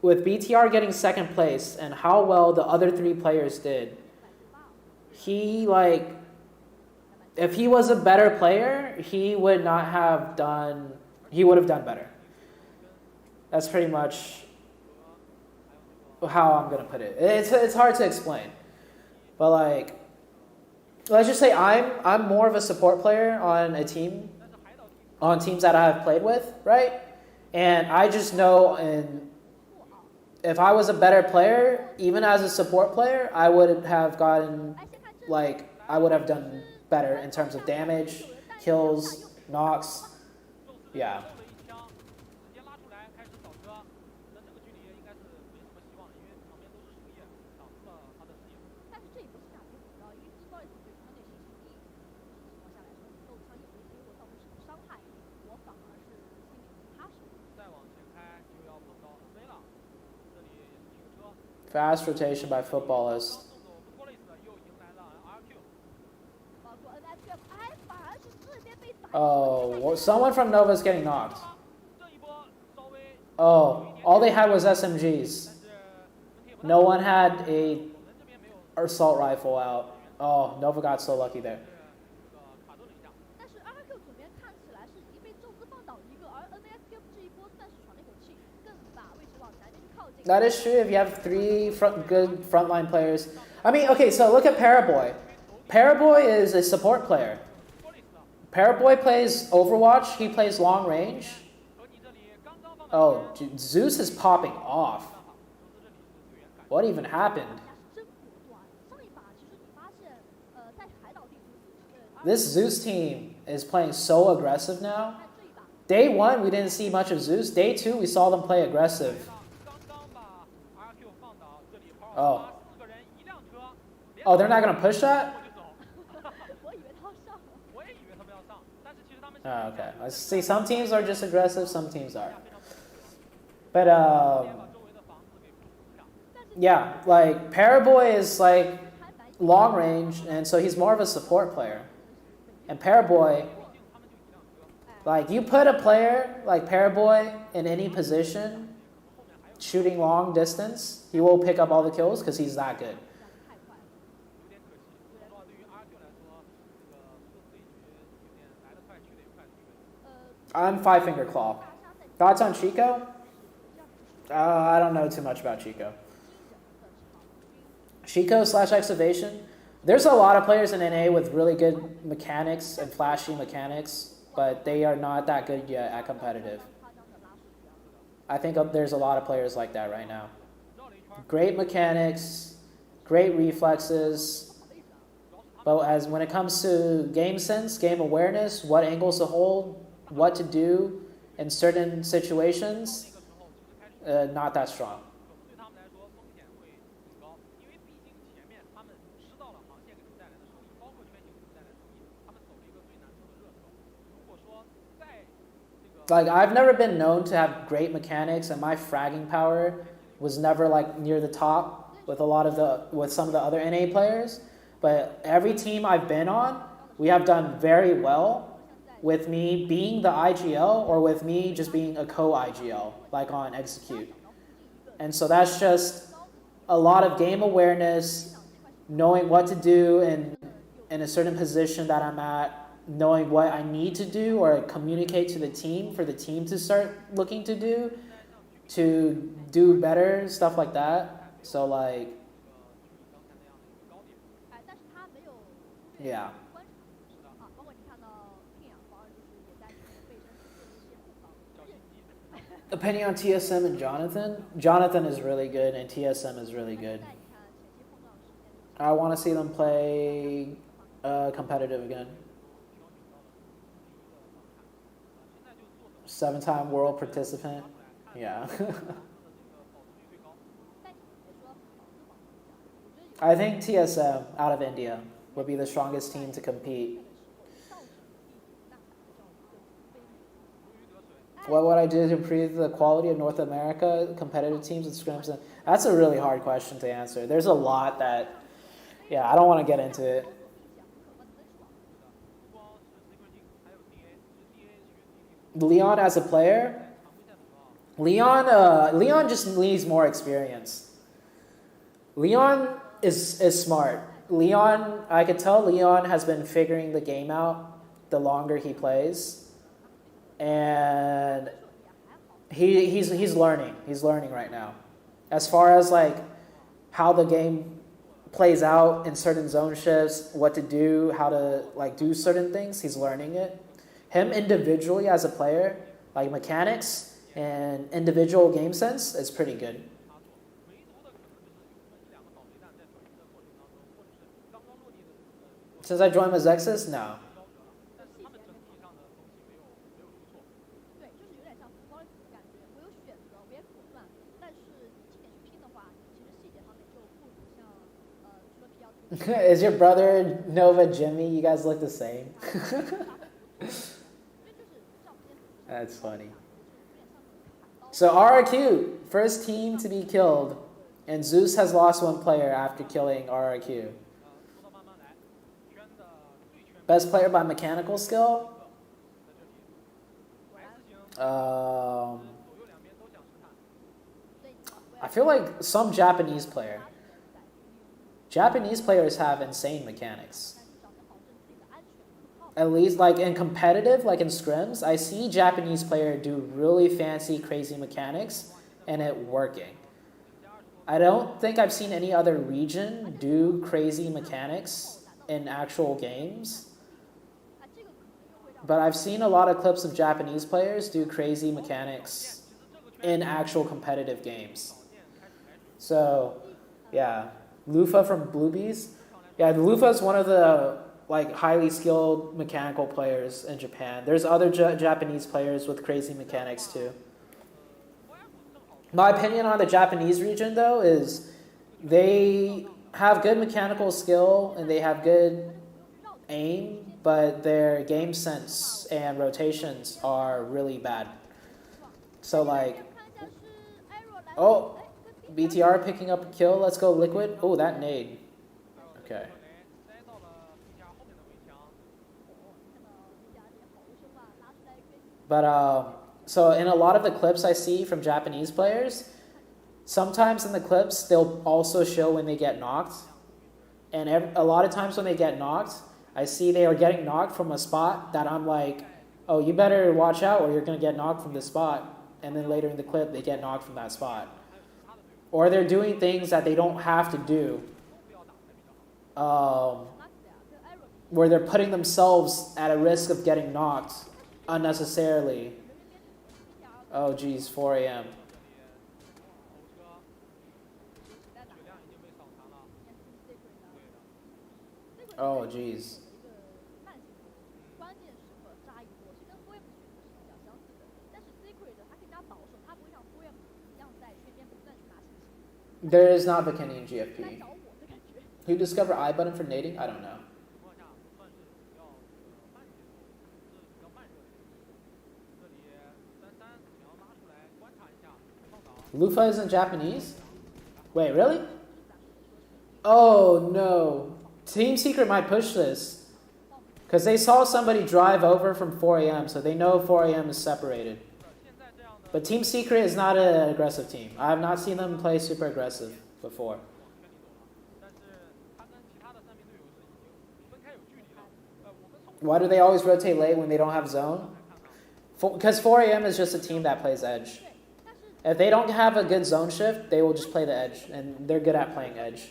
with BTR getting second place and how well the other three players did, if he was a better player, he would have done better. That's pretty much how I'm going to put it. It's hard to explain. But like, let's just say I'm more of a support player on teams that I have played with, right? And I just know, and if I was a better player, even as a support player, I would have done better in terms of damage, kills, knocks. Yeah. Fast rotation by footballist. Oh, well, someone from Nova is getting knocked. Oh, all they had was SMGs. No one had a assault rifle out. Oh, Nova got so lucky there. That is true if you have three good frontline players. I mean, okay, so look at Paraboy. Paraboy is a support player. Paraboy plays Overwatch. He plays long range. Oh, dude, Zeus is popping off. What even happened? This Zeus team is playing so aggressive now. Day 1, we didn't see much of Zeus. Day 2, we saw them play aggressive. Oh. Oh, they're not going to push that? Oh, okay. I see, some teams are just aggressive, some teams are. But, yeah, like, Paraboy is, like, long range, and so he's more of a support player. And Paraboy, like, you put a player like Paraboy in any position, shooting long distance, he will pick up all the kills because he's that good. 有点可惜。说实话，对于阿 Q 来说，这个做这一局有点来得快去得也快的一个人。I'm Five Finger Claw. Thoughts on Chico? I don't know too much about Chico. Chico/Excavation. There's a lot of players in NA with really good mechanics and flashy mechanics, but they are not that good yet at competitive. I think there's a lot of players like that right now. Great mechanics, great reflexes, but when it comes to game sense, game awareness, what angles to hold, what to do in certain situations, not that strong. 对他们来说，风险会很高，因为毕竟前面他们吃到了航线给他们带来的收益，包括圈型给他们带来的收益，他们走了一个最难受的热搜。如果说在这个 Like, I've never been known to have great mechanics, and my fragging power was never like near the top with some of the other NA players. But every team I've been on, we have done very well with me being the IGL or with me just being a co-IGL, like on Execute. And so that's just a lot of game awareness, knowing what to do in a certain position that I'm at, knowing what I need to do or communicate to the team for the team to start looking to do better, stuff like that. So like, yeah. Depending on TSM and Jonathan, Jonathan is really good and TSM is really good. I want to see them play competitive again. 7-time world participant. Yeah. I think TSM out of India would be the strongest team to compete. What would I do to improve the quality of North America competitive teams with scrims? That's a really hard question to answer. There's a lot that, yeah, I don't want to get into it. Leon as a player, Leon just needs more experience. Leon is smart. Leon, I could tell Leon has been figuring the game out the longer he plays. And he's learning. He's learning right now. As far as like how the game plays out in certain zone shifts, what to do, how to like do certain things, he's learning it. Him individually as a player, like mechanics and individual game sense is pretty good. Since I joined Mazexis, no. Is your brother Nova Jimmy? You guys look the same. That's funny. So RRQ, first team to be killed, and Zeus has lost one player after killing RRQ. Best player by mechanical skill? I feel like some Japanese player. Japanese players have insane mechanics. At least like in competitive, like in scrims, I see Japanese player do really fancy, crazy mechanics and it working. I don't think I've seen any other region do crazy mechanics in actual games. But I've seen a lot of clips of Japanese players do crazy mechanics in actual competitive games. So, yeah. Lufa from Bluebees. Yeah, Lufa is one of the like highly skilled mechanical players in Japan. There's other Japanese players with crazy mechanics too. My opinion on the Japanese region though is they have good mechanical skill and they have good aim, but their game sense and rotations are really bad. So like, oh, BTR picking up a kill. Let's go Liquid. Oh, that nade. Okay. But so in a lot of the clips I see from Japanese players, sometimes in the clips, they'll also show when they get knocked. And a lot of times when they get knocked, I see they are getting knocked from a spot that I'm like, oh, you better watch out or you're going to get knocked from this spot. And then later in the clip, they get knocked from that spot. Or they're doing things that they don't have to do. Where they're putting themselves at a risk of getting knocked unnecessarily. Oh, geez, 4 a.m. Oh, geez. There is not Bikini in GFP. Who discovered I button for nading? I don't know. Lufa isn't Japanese? Wait, really? Oh, no. Team Secret might push this. Because they saw somebody drive over from 4 a.m., so they know 4 a.m. is separated. But Team Secret is not an aggressive team. I have not seen them play super aggressive before. Why do they always rotate late when they don't have zone? Because 4 a.m. is just a team that plays edge. If they don't have a good zone shift, they will just play the edge, and they're good at playing edge.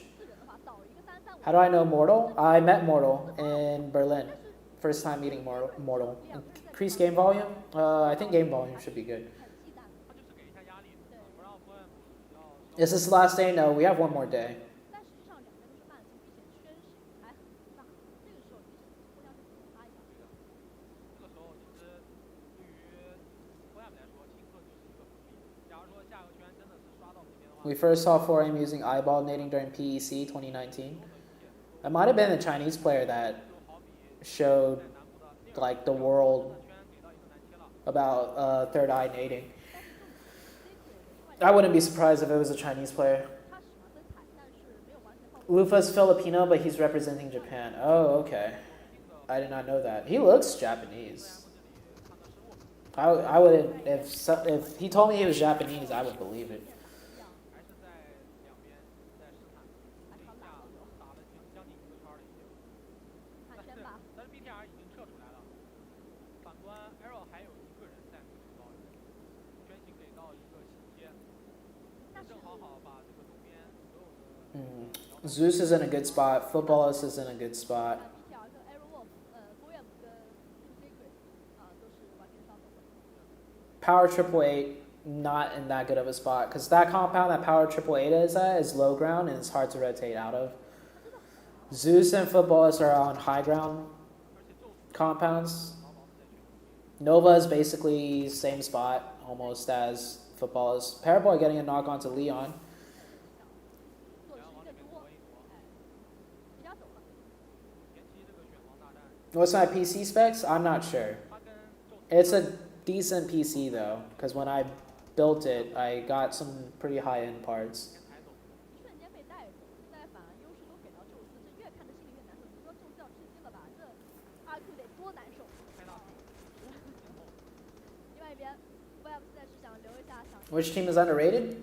How do I know Mortal? I met Mortal in Berlin. First time meeting Mortal. Increase game volume? I think game volume should be good. Is this the last day? No, we have one more day. We first saw 4AM using eyeball nading during PEC 2019. It might have been a Chinese player that showed like the world about third eye nading. I wouldn't be surprised if it was a Chinese player. Lufa's Filipino, but he's representing Japan. Oh, okay. I did not know that. He looks Japanese. I would if he told me he was Japanese, I would believe it. Zeus is in a good spot. Footballist is in a good spot. Power 888, not in that good of a spot. Because that compound that Power 888 is at is low ground and it's hard to rotate out of. Zeus and Footballist are on high ground compounds. Nova is basically same spot almost as Footballist. Paraboy getting a knock onto Leon. What's my PC specs? I'm not sure. It's a decent PC though, because when I built it, I got some pretty high-end parts. Which team is underrated?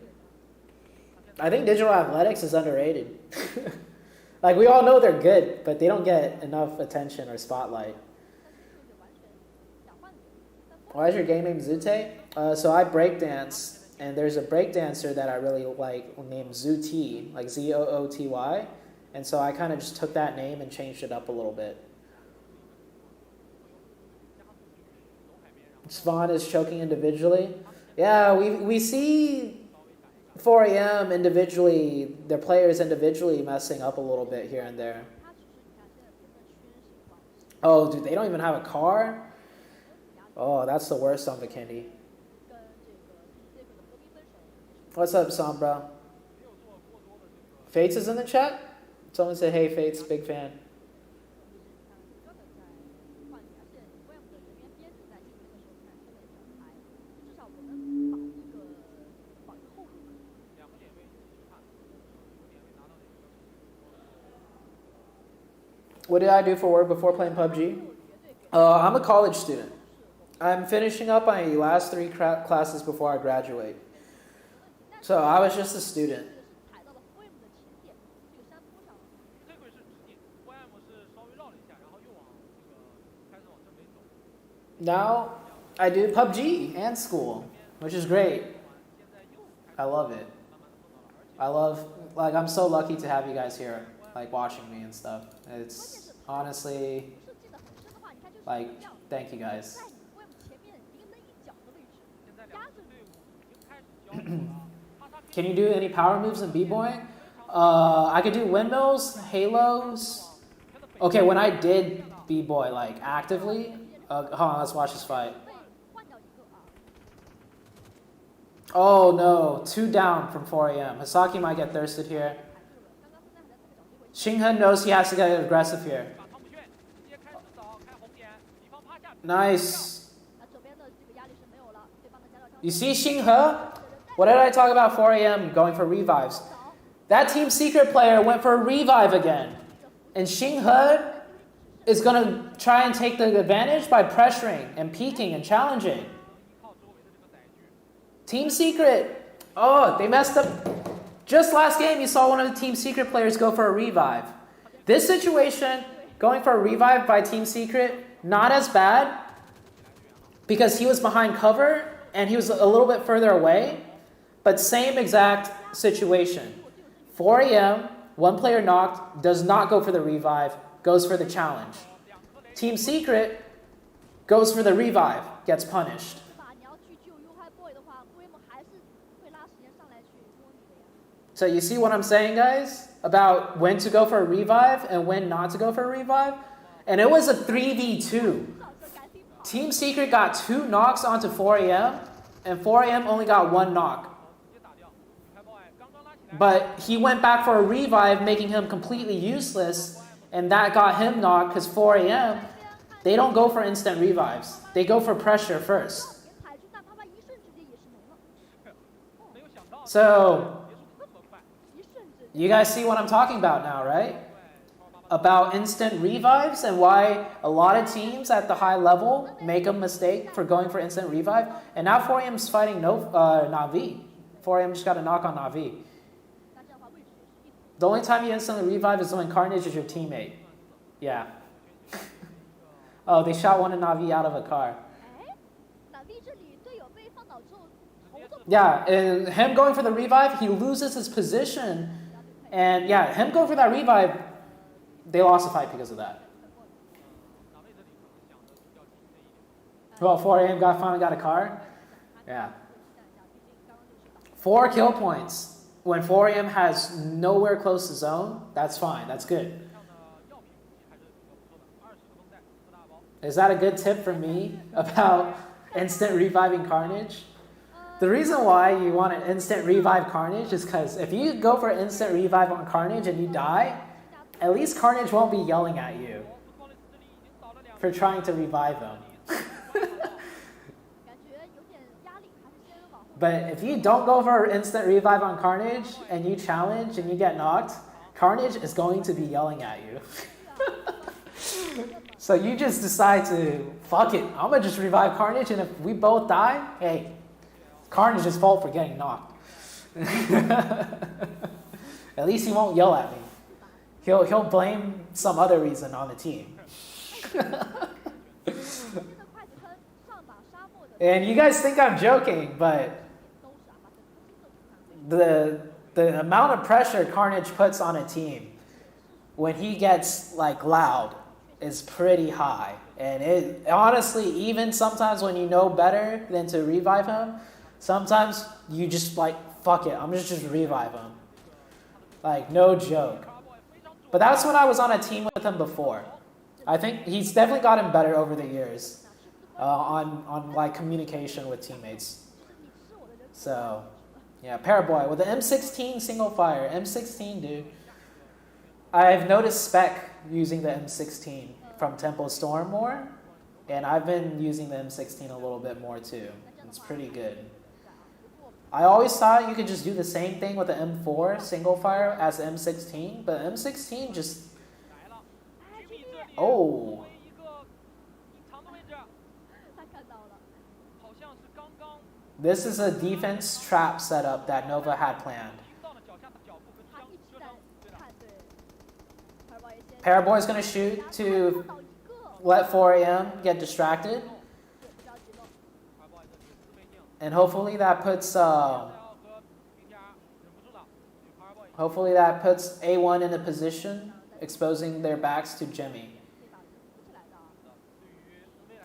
I think Digital Athletics is underrated. Like, we all know they're good, but they don't get enough attention or spotlight. Why is your game name ZooTay? So I breakdance, and there's a breakdancer that I really like named ZooTay, like Z-O-O-T-Y. And so I kind of just took that name and changed it up a little bit. Svan is choking individually. Yeah, we see 4 a.m. individually, their players individually messing up a little bit here and there. Oh, dude, they don't even have a car? Oh, that's the worst on Bikini. What's up, Sombra? Fates is in the chat? Someone said, hey, Fates, big fan. What did I do for work before playing PUBG? I'm a college student. I'm finishing up my last 3 classes before I graduate. So I was just a student. 踩到了 4M 的前点，这个山坡上。这回是直进，4M 是稍微绕了一下，然后又往这个开始往正北走。Now I do PUBG and school, which is great. I love it. I love, like, I'm so lucky to have you guys here, like, watching me and stuff. It's honestly, like, thank you guys. Can you do any power moves in b-boying? I could do windmills, halos. Okay, when I did b-boy, like, actively, hold on, let's watch this fight. Oh no, 2 down from 4 AM. Hisaki might get thirsted here. Xinghe knows he has to get aggressive here. Nice. You see Xinghe? What did I talk about 4 AM going for revives? That Team Secret player went for a revive again. And Xinghe is going to try and take the advantage by pressuring and peeking and challenging. Team Secret. Oh, they messed up. Just last game, you saw one of the Team Secret players go for a revive. This situation, going for a revive by Team Secret, not as bad because he was behind cover and he was a little bit further away, but same exact situation. 4 AM, one player knocked, does not go for the revive, goes for the challenge. Team Secret goes for the revive, gets punished. So you see what I'm saying, guys? About when to go for a revive and when not to go for a revive? And it was a 3v2. Team Secret got 2 knocks onto 4 AM, and 4 AM only got 1 knock. But he went back for a revive, making him completely useless, and that got him knocked because 4 AM, they don't go for instant revives. They go for pressure first. So, you guys see what I'm talking about now, right? About instant revives and why a lot of teams at the high level make a mistake for going for instant revive. And now 4AM's fighting Na'Vi. 4AM just got a knock on Na'Vi. The only time you instantly revive is when Carnage is your teammate. Yeah. Oh, they shot one of Na'Vi out of a car. Yeah, and him going for the revive, he loses his position. And yeah, him going for that revive, they lost the fight because of that. Well, 4 AM finally got a car. Yeah. 4 kill points. When 4 AM has nowhere close to zone, that's fine. That's good. Is that a good tip for me about instant reviving Carnage? The reason why you want an instant revive Carnage is because if you go for instant revive on Carnage and you die, at least Carnage won't be yelling at you for trying to revive him. But if you don't go for instant revive on Carnage and you challenge and you get knocked, Carnage is going to be yelling at you. So you just decide to, fuck it, I'm going to just revive Carnage, and if we both die, hey, Carnage's fault for getting knocked. At least he won't yell at me. He'll blame some other reason on the team. And you guys think I'm joking, but the amount of pressure Carnage puts on a team when he gets like loud is pretty high. And it honestly, even sometimes when you know better than to revive him, sometimes you just like, fuck it, I'm just revive him. Like, no joke. But that's when I was on a team with him before. I think he's definitely gotten better over the years on like communication with teammates. So, yeah, Paraboy with the M16 single fire. M16, dude. I've noticed Spec using the M16 from Tempo Storm more, and I've been using the M16 a little bit more too. It's pretty good. I always thought you could just do the same thing with the M4 single fire as the M16, but M16 just... Oh. This is a defense trap setup that Nova had planned. Paraboy is going to shoot to let 4AM get distracted. And hopefully that puts A1 in a position, exposing their backs to Jimmy.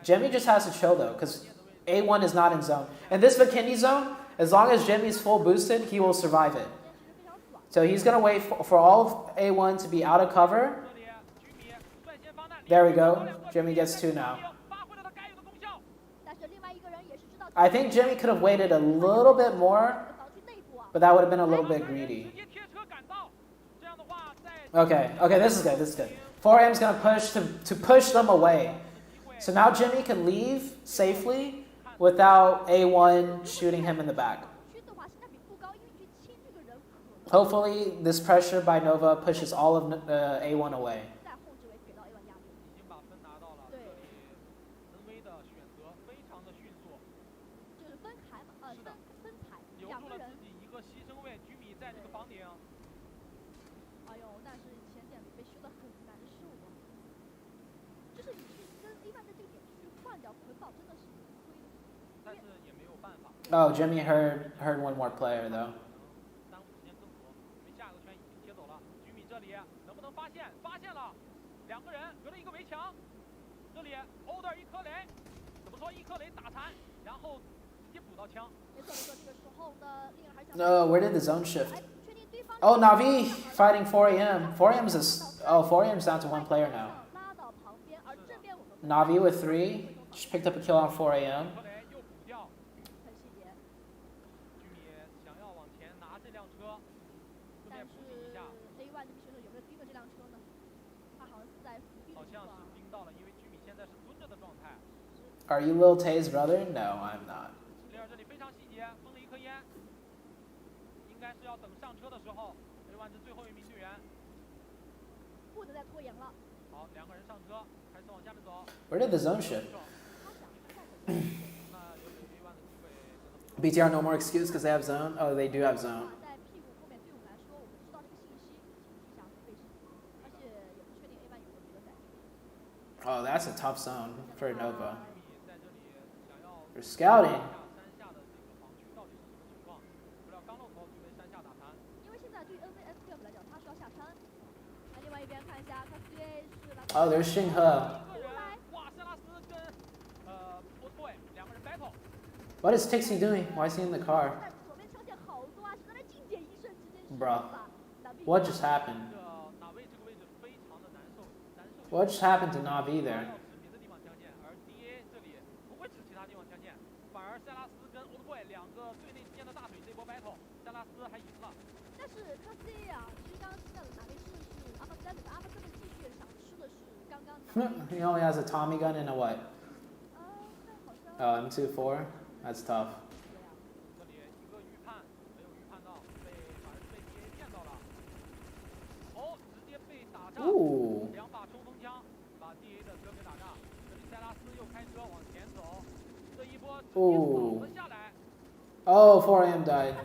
Jimmy just has to chill though, because A1 is not in zone. And this Vikendi zone, as long as Jimmy's full boosted, he will survive it. So he's going to wait for all of A1 to be out of cover. There we go. Jimmy gets 2 now. I think Jimmy could have waited a little bit more, but that would have been a little bit greedy. Okay, this is good, this is good. 4M's going to push to push them away. So now Jimmy can leave safely without A1 shooting him in the back. Hopefully this pressure by Nova pushes all of A1 away. Oh, Jimmy heard one more player though. No, where did the zone shift? Oh, Navi fighting 4AM. 4AM's down to 1 player now. Navi with 3. Just picked up a kill on 4AM. Are you Lil Tay's brother? No, I'm not. Where did the zone shift? BTR no more excuse because they have zone? Oh, they do have zone. Oh, that's a tough zone for Nova. They're scouting. Oh, there's Xinghe. What is Tixie doing? Why is he in the car? Bruh. What just happened? What just happened to Navi there? He only has a Tommy gun and a what? Oh, M24? That's tough. Ooh. Ooh. Oh, 4AM died.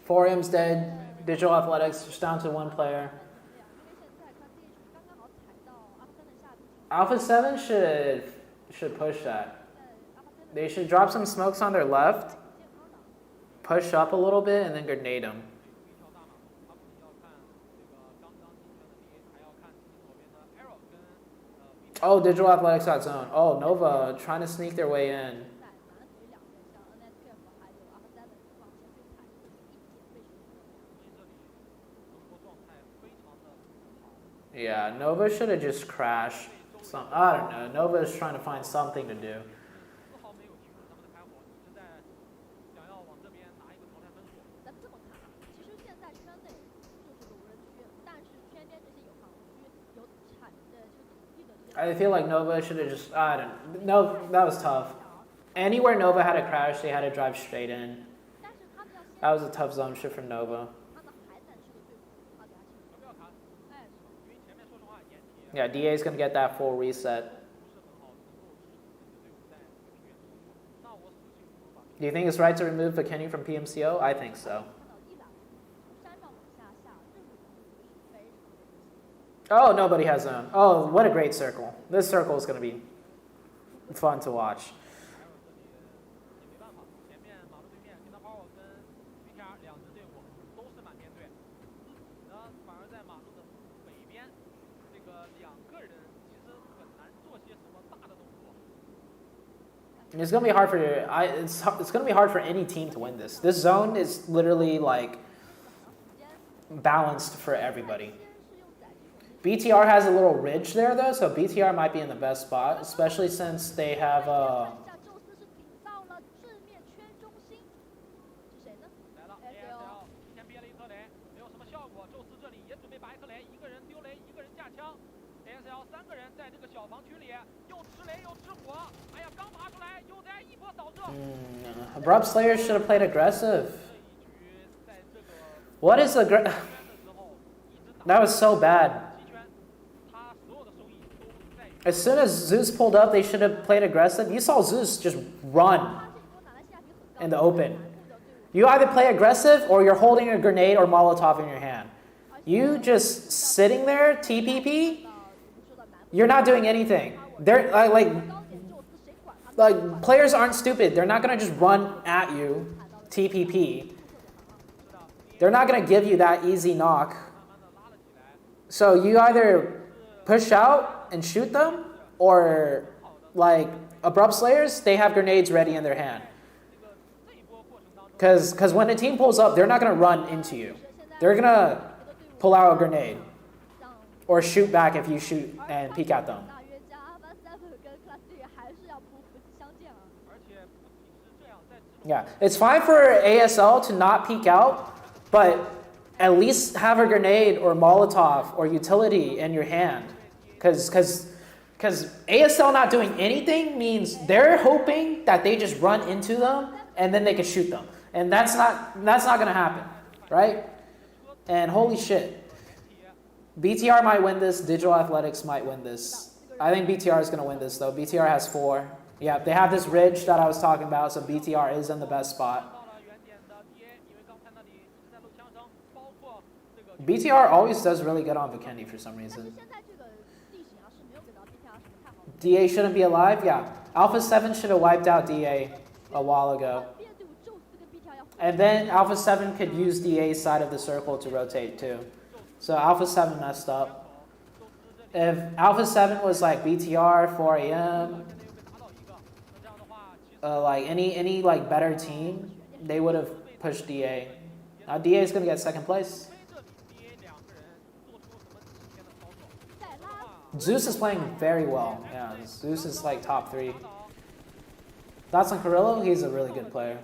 4M's dead. Digital Athletics just down to 1 player. Alpha 7 should push that. They should drop some smokes on their left, push up a little bit, and then grenade them. Oh, Digital Athletics got zone. Oh, Nova trying to sneak their way in. Yeah, Nova should have just crashed. I don't know. Nova is trying to find something to do. I feel like Nova should have just, I don't know. No, that was tough. Anywhere Nova had a crash, they had to drive straight in. That was a tough zone shift for Nova. Yeah, DA is going to get that full reset. Do you think it's right to remove Vakeni from PMCO? I think so. Oh, nobody has zone. Oh, what a great circle. This circle is going to be fun to watch. It's gonna be hard for it's gonna be hard for any team to win this. This zone is literally like balanced for everybody. BTR has a little ridge there though, so BTR might be in the best spot, especially since they have Abrupt Slayer should have played aggressive. What is that was so bad. As soon as Zeus pulled up, they should have played aggressive. You saw Zeus just run in the open. You either play aggressive or you're holding a grenade or Molotov in your hand. You just sitting there, TPP, you're not doing anything. They're like players aren't stupid. They're not going to just run at you, TPP. They're not going to give you that easy knock. So you either push out and shoot them, or like Abrupt Slayers, they have grenades ready in their hand. Because when a team pulls up, they're not going to run into you. They're going to pull out a grenade or shoot back if you shoot and peek at them. Yeah, it's fine for ASL to not peek out, but at least have a grenade or Molotov or utility in your hand. Because ASL not doing anything means they're hoping that they just run into them and then they can shoot them. And that's not going to happen, right? And holy shit. BTR might win this. Digital Athletics might win this. I think BTR is going to win this, though. BTR has 4. Yeah, they have this ridge that I was talking about, so BTR is in the best spot. BTR always does really good on Vikendi for some reason. DA shouldn't be alive? Yeah. Alpha 7 should have wiped out DA a while ago. And then Alpha 7 could use DA's side of the circle to rotate too. So Alpha 7 messed up. If Alpha 7 was like BTR, 4 AM, like any like better team, they would have pushed DA. Now DA is going to get second place. Zeus is playing very well. Yeah, Zeus is like top 3. Thoughts on Carrillo? He's a really good player.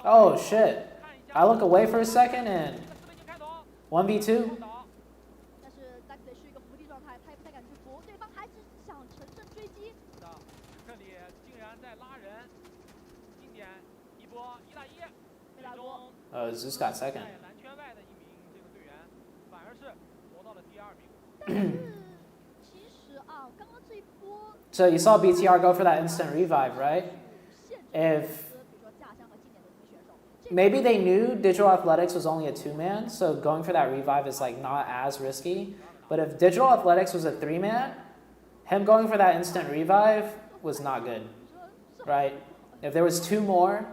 Oh shit. I look away for a second and 1v2. Oh, Zeus got second. So you saw BTR go for that instant revive, right? If maybe they knew Digital Athletics was only a 2-man, so going for that revive is like not as risky. But if Digital Athletics was a 3-man, him going for that instant revive was not good, right? If there was 2 more,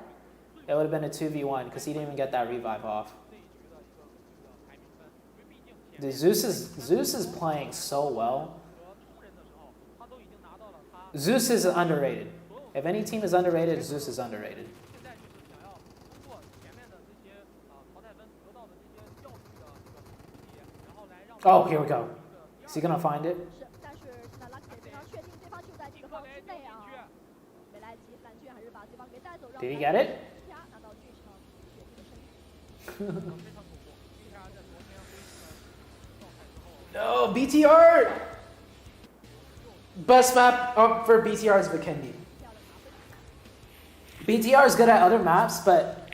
it would have been a 2v1 because he didn't even get that revive off. Dude, Zeus is playing so well. Zeus is underrated. If any team is underrated, Zeus is underrated. Oh, here we go. Is he gonna find it? Did he get it? No, BTR! Best map for BTR is Vikendi. BTR is good at other maps, but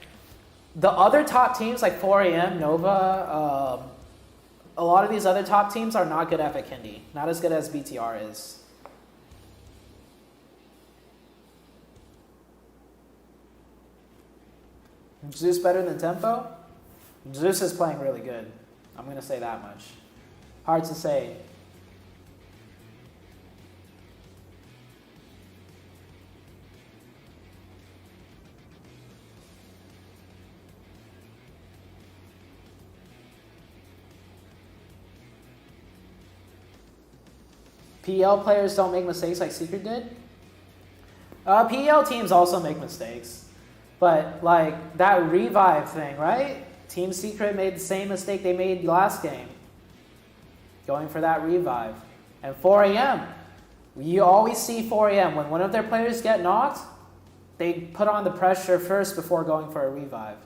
the other top teams like 4AM, Nova, a lot of these other top teams are not good at Vikendi. Not as good as BTR is. Zeus better than Tempo? Zeus is playing really good. I'm going to say that much. Hard to say. PL players don't make mistakes like Secret did? PL teams also make mistakes. But like that revive thing, right? Team Secret made the same mistake they made last game. Going for that revive. And 4AM. You always see 4AM. When one of their players get knocked, they put on the pressure first before going for a revive.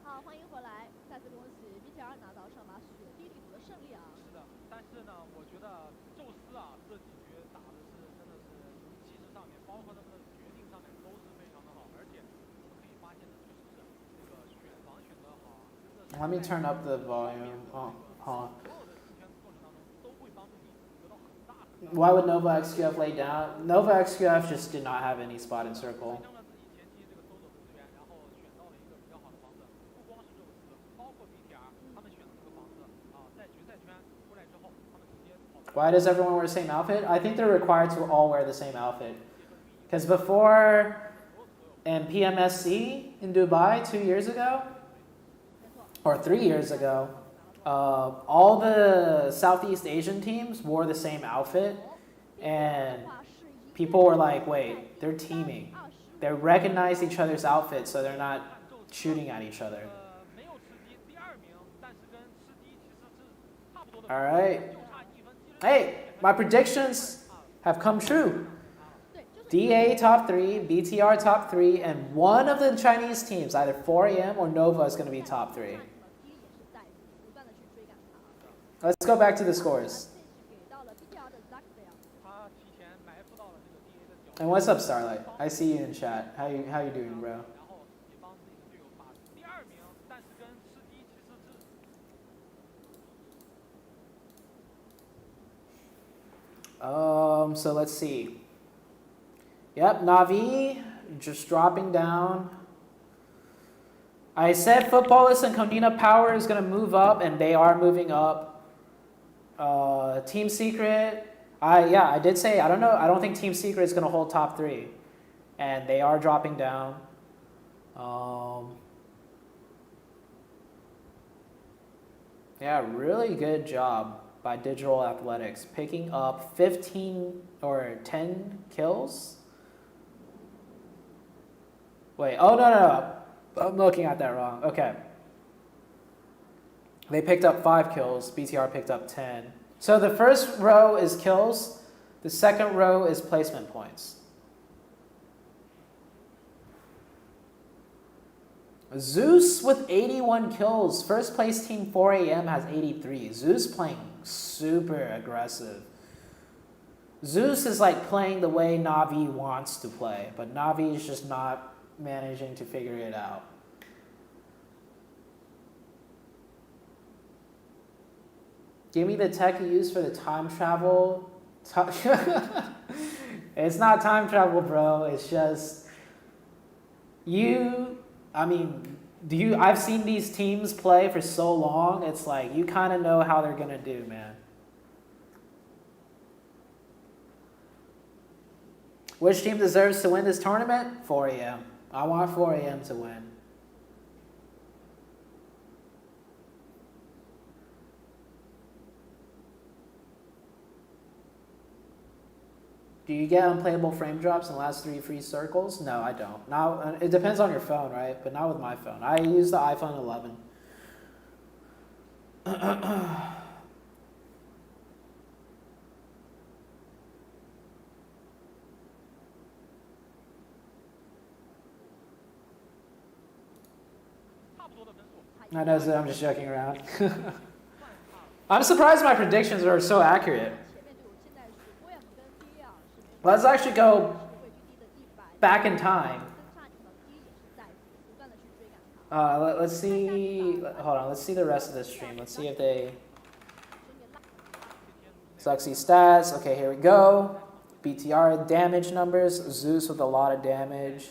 好，欢迎回来，再次恭喜 BTR 拿到上马雪地里组的胜利啊！是的，但是呢，我觉得宙斯啊这几局打的是真的是气势上面，包括他们的决定上面都是非常的好，而且我们可以发现的确实是这个选房选得好，真的是。Let me turn up the volume. Hold on. Why would Nova XQF lay down? Nova XQF just did not have any spot in circle. Why does everyone wear the same outfit? I think they're required to all wear the same outfit. Because before in PMSC in Dubai 2 years ago, or 3 years ago, all the Southeast Asian teams wore the same outfit, and people were like, wait, they're teaming. They recognize each other's outfits, so they're not shooting at each other. Alright. Hey, my predictions have come true. DA top 3, BTR top 3, and one of the Chinese teams, either 4AM or Nova, is going to be top 3. Let's go back to the scores. And what's up, Starlight? I see you in chat. How you doing, bro? So let's see. Yep, Navi just dropping down. I said Footballist and Konina Power is going to move up, and they are moving up. Team Secret, I did say, I don't know, I don't think Team Secret is going to hold top 3. And they are dropping down. Yeah, really good job by Digital Athletics, picking up 15 or 10 kills. Wait, oh no, I'm looking at that wrong. Okay. They picked up 5 kills, BTR picked up 10. So the first row is kills, the second row is placement points. Zeus with 81 kills. First place team 4AM has 83. Zeus playing super aggressive. Zeus is like playing the way Navi wants to play, but Navi is just not managing to figure it out. Give me the tech you use for the time travel. It's not time travel, bro. It's just I've seen these teams play for so long. It's like you kind of know how they're gonna do, man. Which team deserves to win this tournament? 4AM. I want 4AM to win. Do you get unplayable frame drops in the last 3 free circles? No, I don't. Now, it depends on your phone, right? But not with my phone. I use the iPhone 11. I know, I'm just joking around. I'm surprised my predictions are so accurate. Let's actually go back in time. Let's see. Hold on. Let's see the rest of this stream. Let's see if they. Suxy stats. Okay, here we go. BTR damage numbers. Zeus with a lot of damage.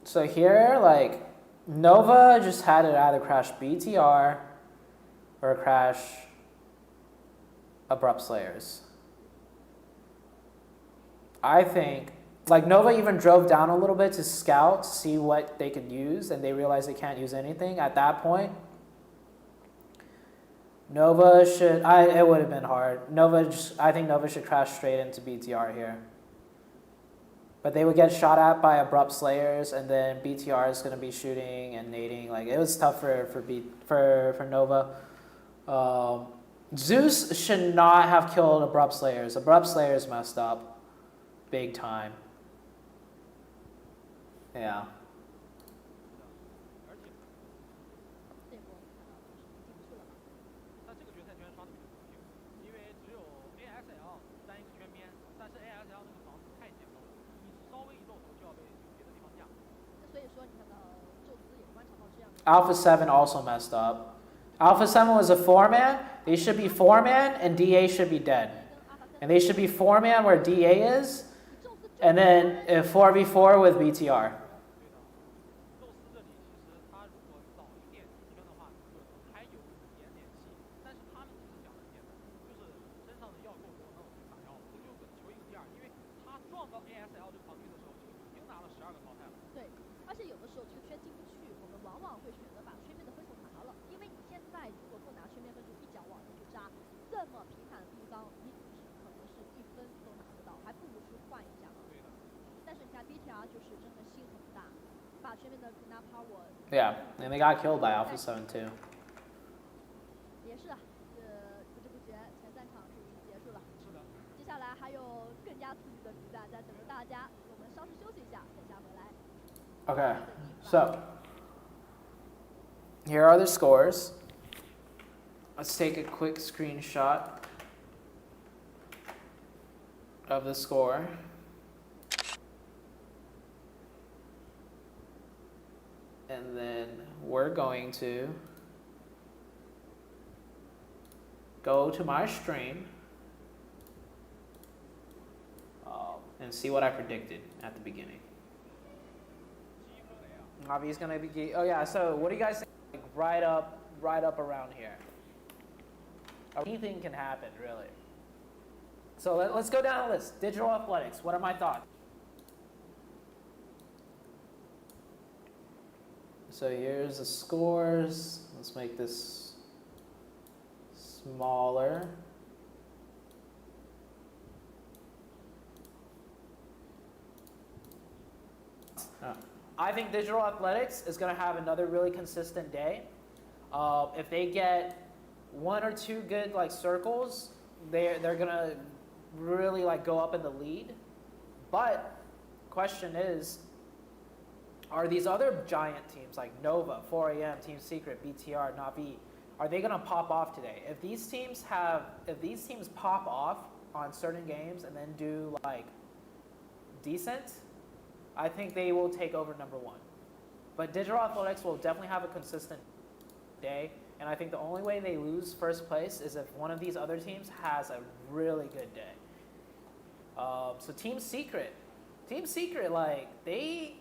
So here, like, Nova just had to either crash BTR or crash Abrupt Slayers. I think, like, Nova even drove down a little bit to scout, to see what they could use, and they realized they can't use anything. At that point, Nova should, it would have been hard. I think Nova should crash straight into BTR here. But they would get shot at by Abrupt Slayers, and then BTR is going to be shooting and nading. Like, it was tough for Nova. Zeus should not have killed Abrupt Slayers. Abrupt Slayers messed up big time. Yeah. Alpha 7 also messed up. Alpha 7 was a 4-man. They should be 4-man, and DA should be dead. And they should be 4-man where DA is, and then a 4v4 with BTR. Yeah, and they got killed by Alpha 7 too. Okay, so here are the scores. Let's take a quick screenshot of the score. And then we're going to go to my stream and see what I predicted at the beginning. Avi's gonna be. Oh yeah. So what do you guys think? Like right up around here. Anything can happen, really. So let's go down the list. Digital Athletics. What are my thoughts? So here's the scores. Let's make this smaller. I think Digital Athletics is going to have another really consistent day. If they get 1 or 2 good like circles, they're going to really like go up in the lead. But question is, are these other giant teams like Nova, 4AM, Team Secret, BTR, Navi, are they going to pop off today? If these teams pop off on certain games and then do like decent, I think they will take over #1. But Digital Athletics will definitely have a consistent day, and I think the only way they lose first place is if one of these other teams has a really good day. So Team Secret, like they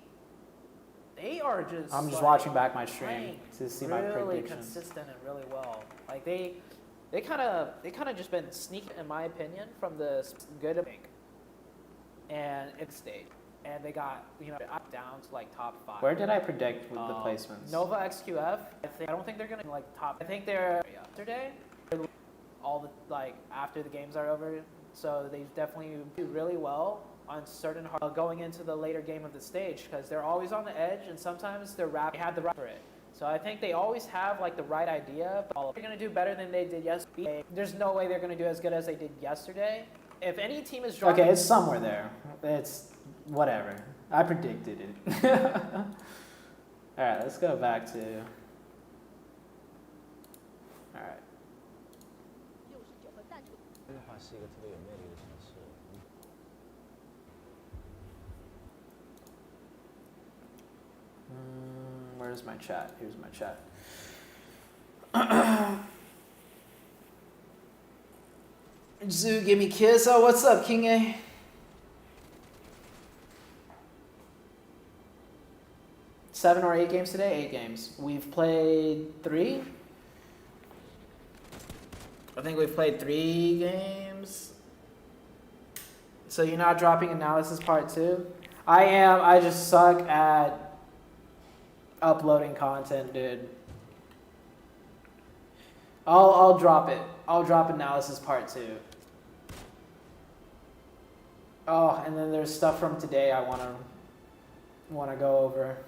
are just. I'm just like, watching back my stream to see my predictions. Really consistent and really well. Like they kind of just been sneaking, in my opinion, from the good to make, and it's stage. And they got, up down to like top 5. Where did I predict with the placements? Nova XQF. I don't think they're gonna like top. I think they're yesterday. All the after the games are over, so they definitely do really well on certain going into the later game of the stage because they're always on the edge and sometimes they have the right for it. So I think they always have like the right idea, but they're going to do better than they did yesterday. There's no way they're going to do as good as they did yesterday. If any team is dropping... Okay, it's somewhere there. It's whatever. I predicted it. All right, let's go back to... All right. Where's my chat? Here's my chat. Zoo, give me kiss. Oh, what's up, King A? Seven or 8 games today? 8 games. We've played 3. I think we've played 3 games. So you're not dropping analysis part 2? I am. I just suck at uploading content, dude. I'll drop it. I'll drop analysis part 2. Oh, and then there's stuff from today I wanna go over.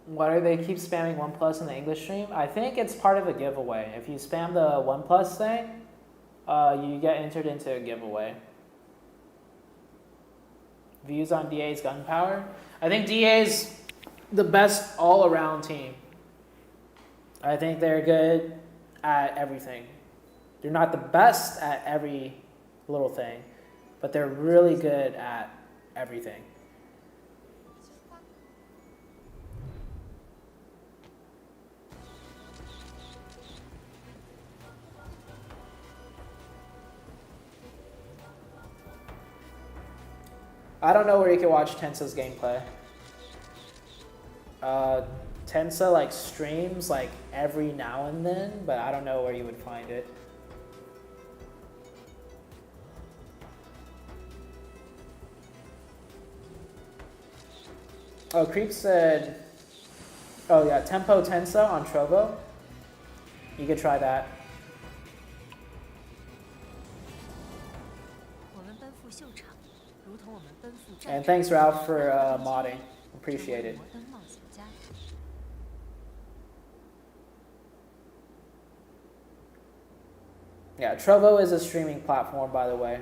Why do they keep spamming 1+ in the English stream? I think it's part of a giveaway. If you spam the 1+ thing, you get entered into a giveaway. Views on DA's gunpowder? I think DA's the best all-around team. I think they're good at everything. They're not the best at every little thing, but they're really good at everything. I don't know where you can watch Tensa's gameplay. Tensa like streams like every now and then, but I don't know where you would find it. Oh, Creep said, oh yeah, Tempo Tensa on Trovo. You could try that. And thanks, Ralph, for modding. Appreciate it. Yeah, Trovo is a streaming platform, by the way.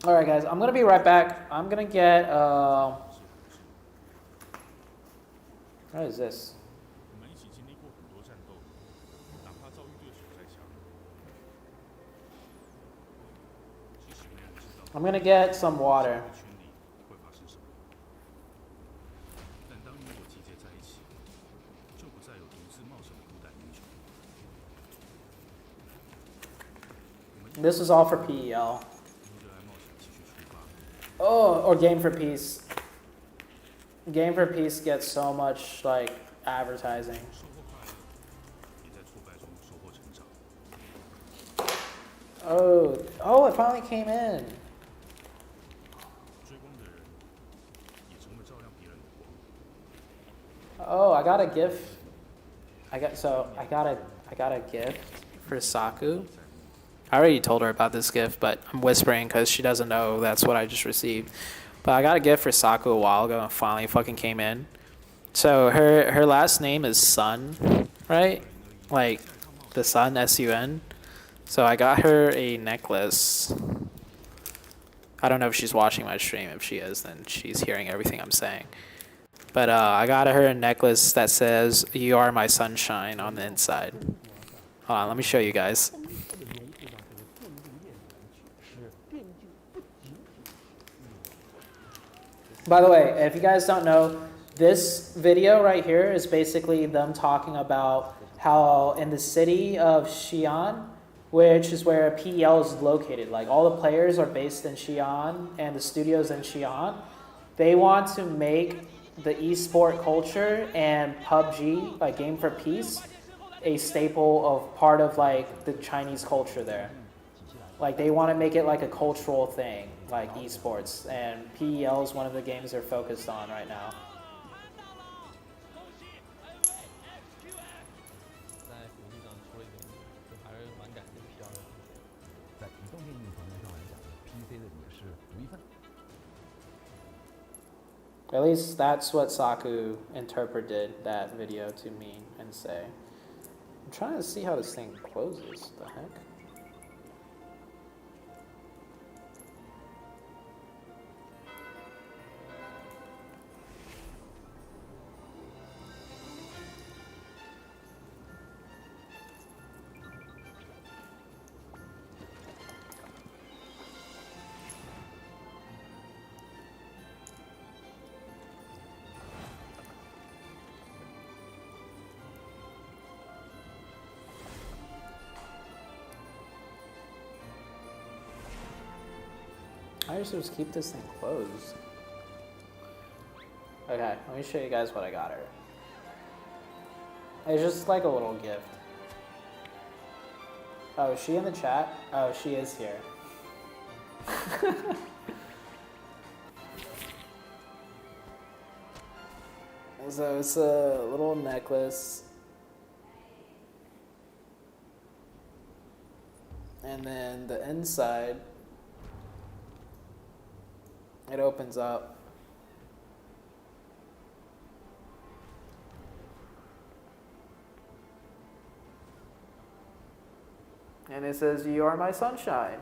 All right, guys, I'm going to be right back. I'm going to get... what is this? I'm gonna get some water. This is all for PEL. Oh, or Game for Peace. Game for Peace gets so much like advertising. Oh, it finally came in. Oh, I got a gift. I got a I got a gift for Saku. I already told her about this gift, but I'm whispering because she doesn't know that's what I just received. But I got a gift for Saku a while ago and finally fucking came in. So her last name is Sun, right? Like the sun, S-U-N. So I got her a necklace. I don't know if she's watching my stream. If she is, then she's hearing everything I'm saying. But I got her a necklace that says, "You are my sunshine" on the inside. Hold on, let me show you guys. By the way, if you guys don't know, this video right here is basically them talking about how in the city of Xi'an, which is where PEL is located, like all the players are based in Xi'an and the studios in Xi'an, they want to make the esport culture and PUBG, like Game for Peace, a staple of part of like the Chinese culture there. Like they want to make it like a cultural thing, like esports, and PEL is one of the games they're focused on right now. At least that's what Saku interpreted that video to mean and say. I'm trying to see how this thing closes. The heck? I just keep this thing closed. Okay, let me show you guys what I got her. It's just like a little gift. Oh, is she in the chat? Oh, she is here. So it's a little necklace. And then the inside, it opens up. And it says, "You are my sunshine."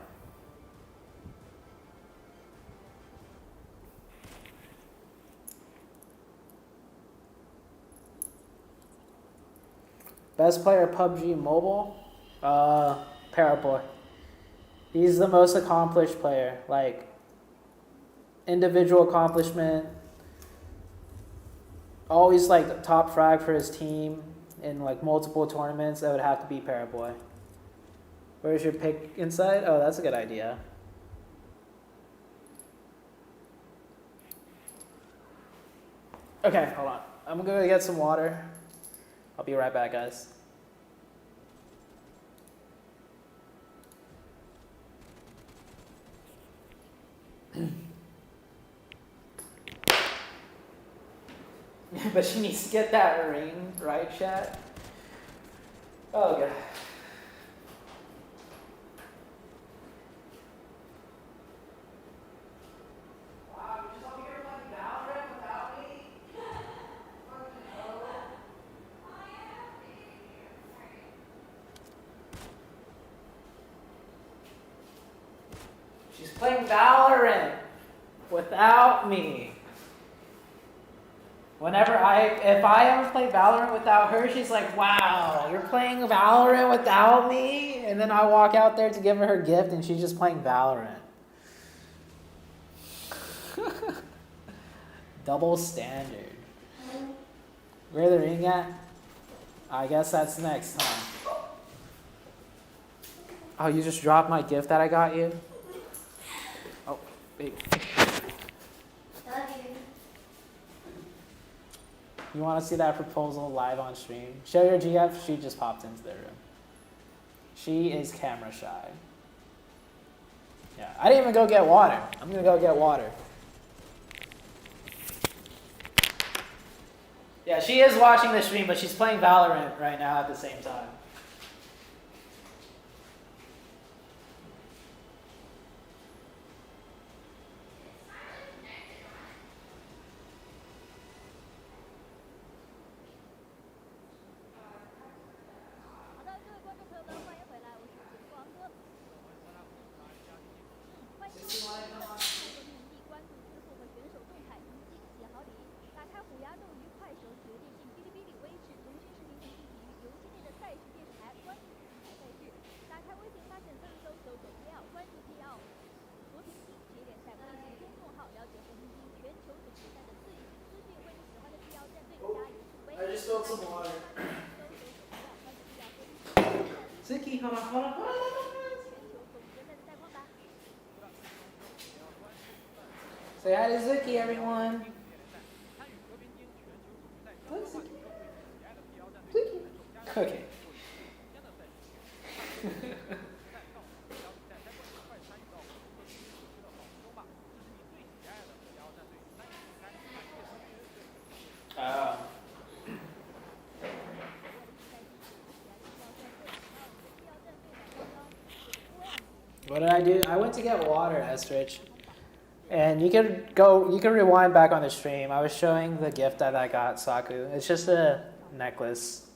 Best player PUBG Mobile? Paraboy. He's the most accomplished player. Like, individual accomplishment. Always like the top frag for his team in like multiple tournaments. That would have to be Paraboy. Where's your pick inside? Oh, that's a good idea. Okay, hold on. I'm gonna go get some water. I'll be right back, guys. But she needs to get that ring, right, chat? Oh, God. Wow, you're just over here playing Valorant without me? She's playing Valorant without me. If I ever play Valorant without her, she's like, "Wow, you're playing Valorant without me?" And then I walk out there to give her gift and she's just playing Valorant. Double standard. Where the ring at? I guess that's next time. Oh, you just dropped my gift that I got you? Oh, baby. You want to see that proposal live on stream? Show your GF. She just popped into the room. She is camera shy. Yeah, I didn't even go get water. I'm going to go get water. Yeah, she is watching the stream, but she's playing Valorant right now at the same time. some water. Zuki, hold on. Say hi to Zuki, everyone. Look, Zuki. Okay. What did I do? I went to get water, Estrich. And you can rewind back on the stream. I was showing the gift that I got Saku. It's just a necklace.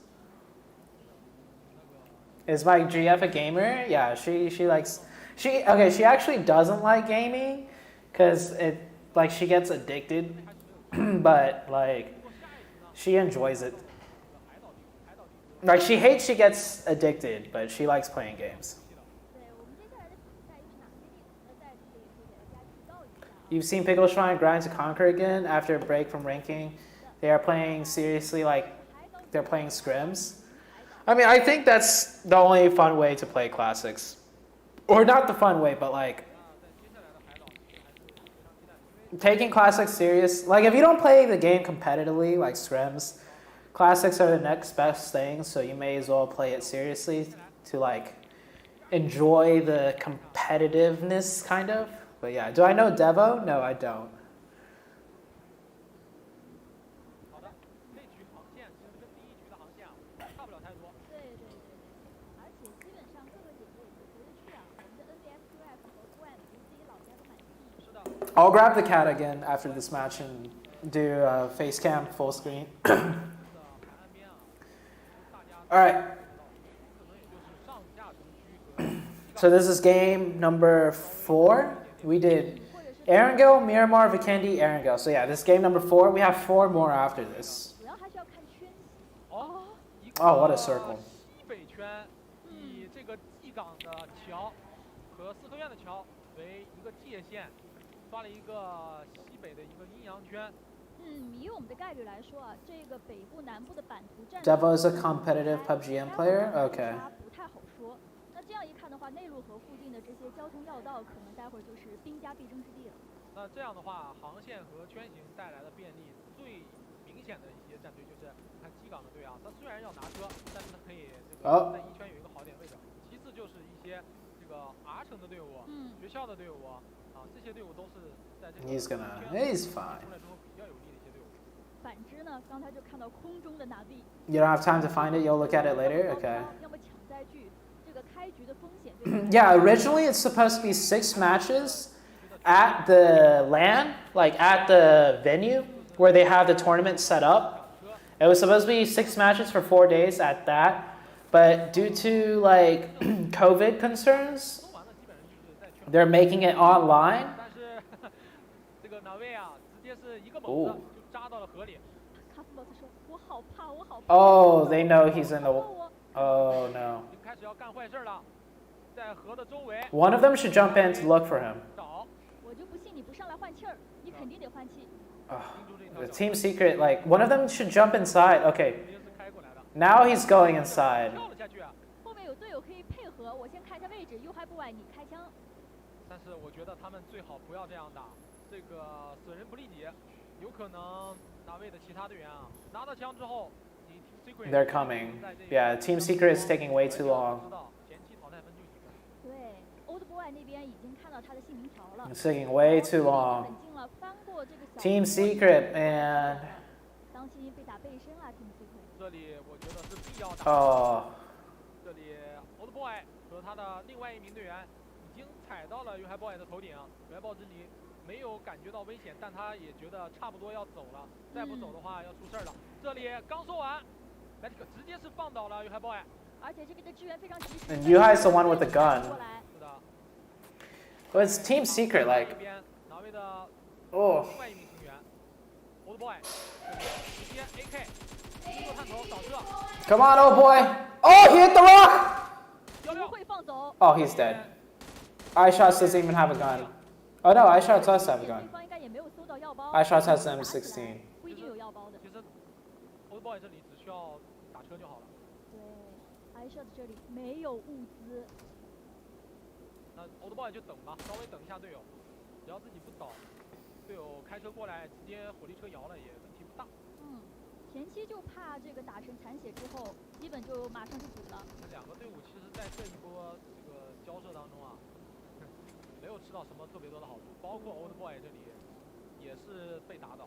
Is my GF a gamer? Yeah, she actually doesn't like gaming because she gets addicted, but like she enjoys it. Like she hates she gets addicted, but she likes playing games. You've seen Pickle Shrine grind to conquer again after a break from ranking. They are playing seriously, like they're playing scrims. I mean, I think that's the only fun way to play classics. Or not the fun way, but like taking classics serious. Like if you don't play the game competitively, like scrims, classics are the next best thing, so you may as well play it seriously to like enjoy the competitiveness kind of. But yeah, do I know Devo? No, I don't. I'll grab the cat again after this match and do face cam full screen. Alright. So this is game number 4. We did Erangel, Miramar, Vikendi, Erangel. So yeah, this is game number 4. We have 4 more after this. Oh, what a circle. Devo is a competitive PUBG player? Okay. 这样一看的话，内陆河附近的这些交通要道，可能待会儿就是兵家必争之地了。那这样的话，航线和圈型带来的便利，最明显的一些战队就是看基港的队啊，他虽然要拿车，但是他可以这个在一圈有一个好点位置。其次就是一些这个 R 城的队伍、学校的队伍啊，这些队伍都是在这个 He's fine. 出来之后比较有利的一些队伍。反之呢，刚才就看到空中的拿币。You don't have time to find it. You'll look at it later. Okay. 要么抢载具。 Yeah, originally it's supposed to be 6 matches at the LAN, like at the venue where they have the tournament set up. It was supposed to be 6 matches for 4 days at that, but due to like COVID concerns, they're making it online. Ooh. Oh, they know he's in the... Oh no. One of them should jump in to look for him. The team secret, like, one of them should jump inside. Okay. Now he's going inside. They're coming. Yeah, team secret is taking way too long. It's taking way too long. Team secret, man. Oh. 没有感觉到危险，但他也觉得差不多要走了，再不走的话要出事了。这里刚说完 ，Magic 直接是放倒了 Yuhai Boy， 而且这边的支援非常及时。And Yuhai is the one with the gun. But it's team secret, like. Oh. Come on, oh boy! Oh, he hit the rock! Oh, he's dead. iShots doesn't even have a gun. Oh no, iShots does have a gun. iShots has the M16. Old Boy 这里只需要打车就好了。对 ，iShot 这里没有物资。那 Old Boy 就等吧，稍微等一下队友，只要自己不倒，队友开车过来直接火力车摇了也问题不大。前期就怕这个打成残血之后，基本就马上就补了。那两个队伍其实在这一波这个交涉当中啊，没有吃到什么特别多的好处，包括 Old Boy 这里也是被打倒。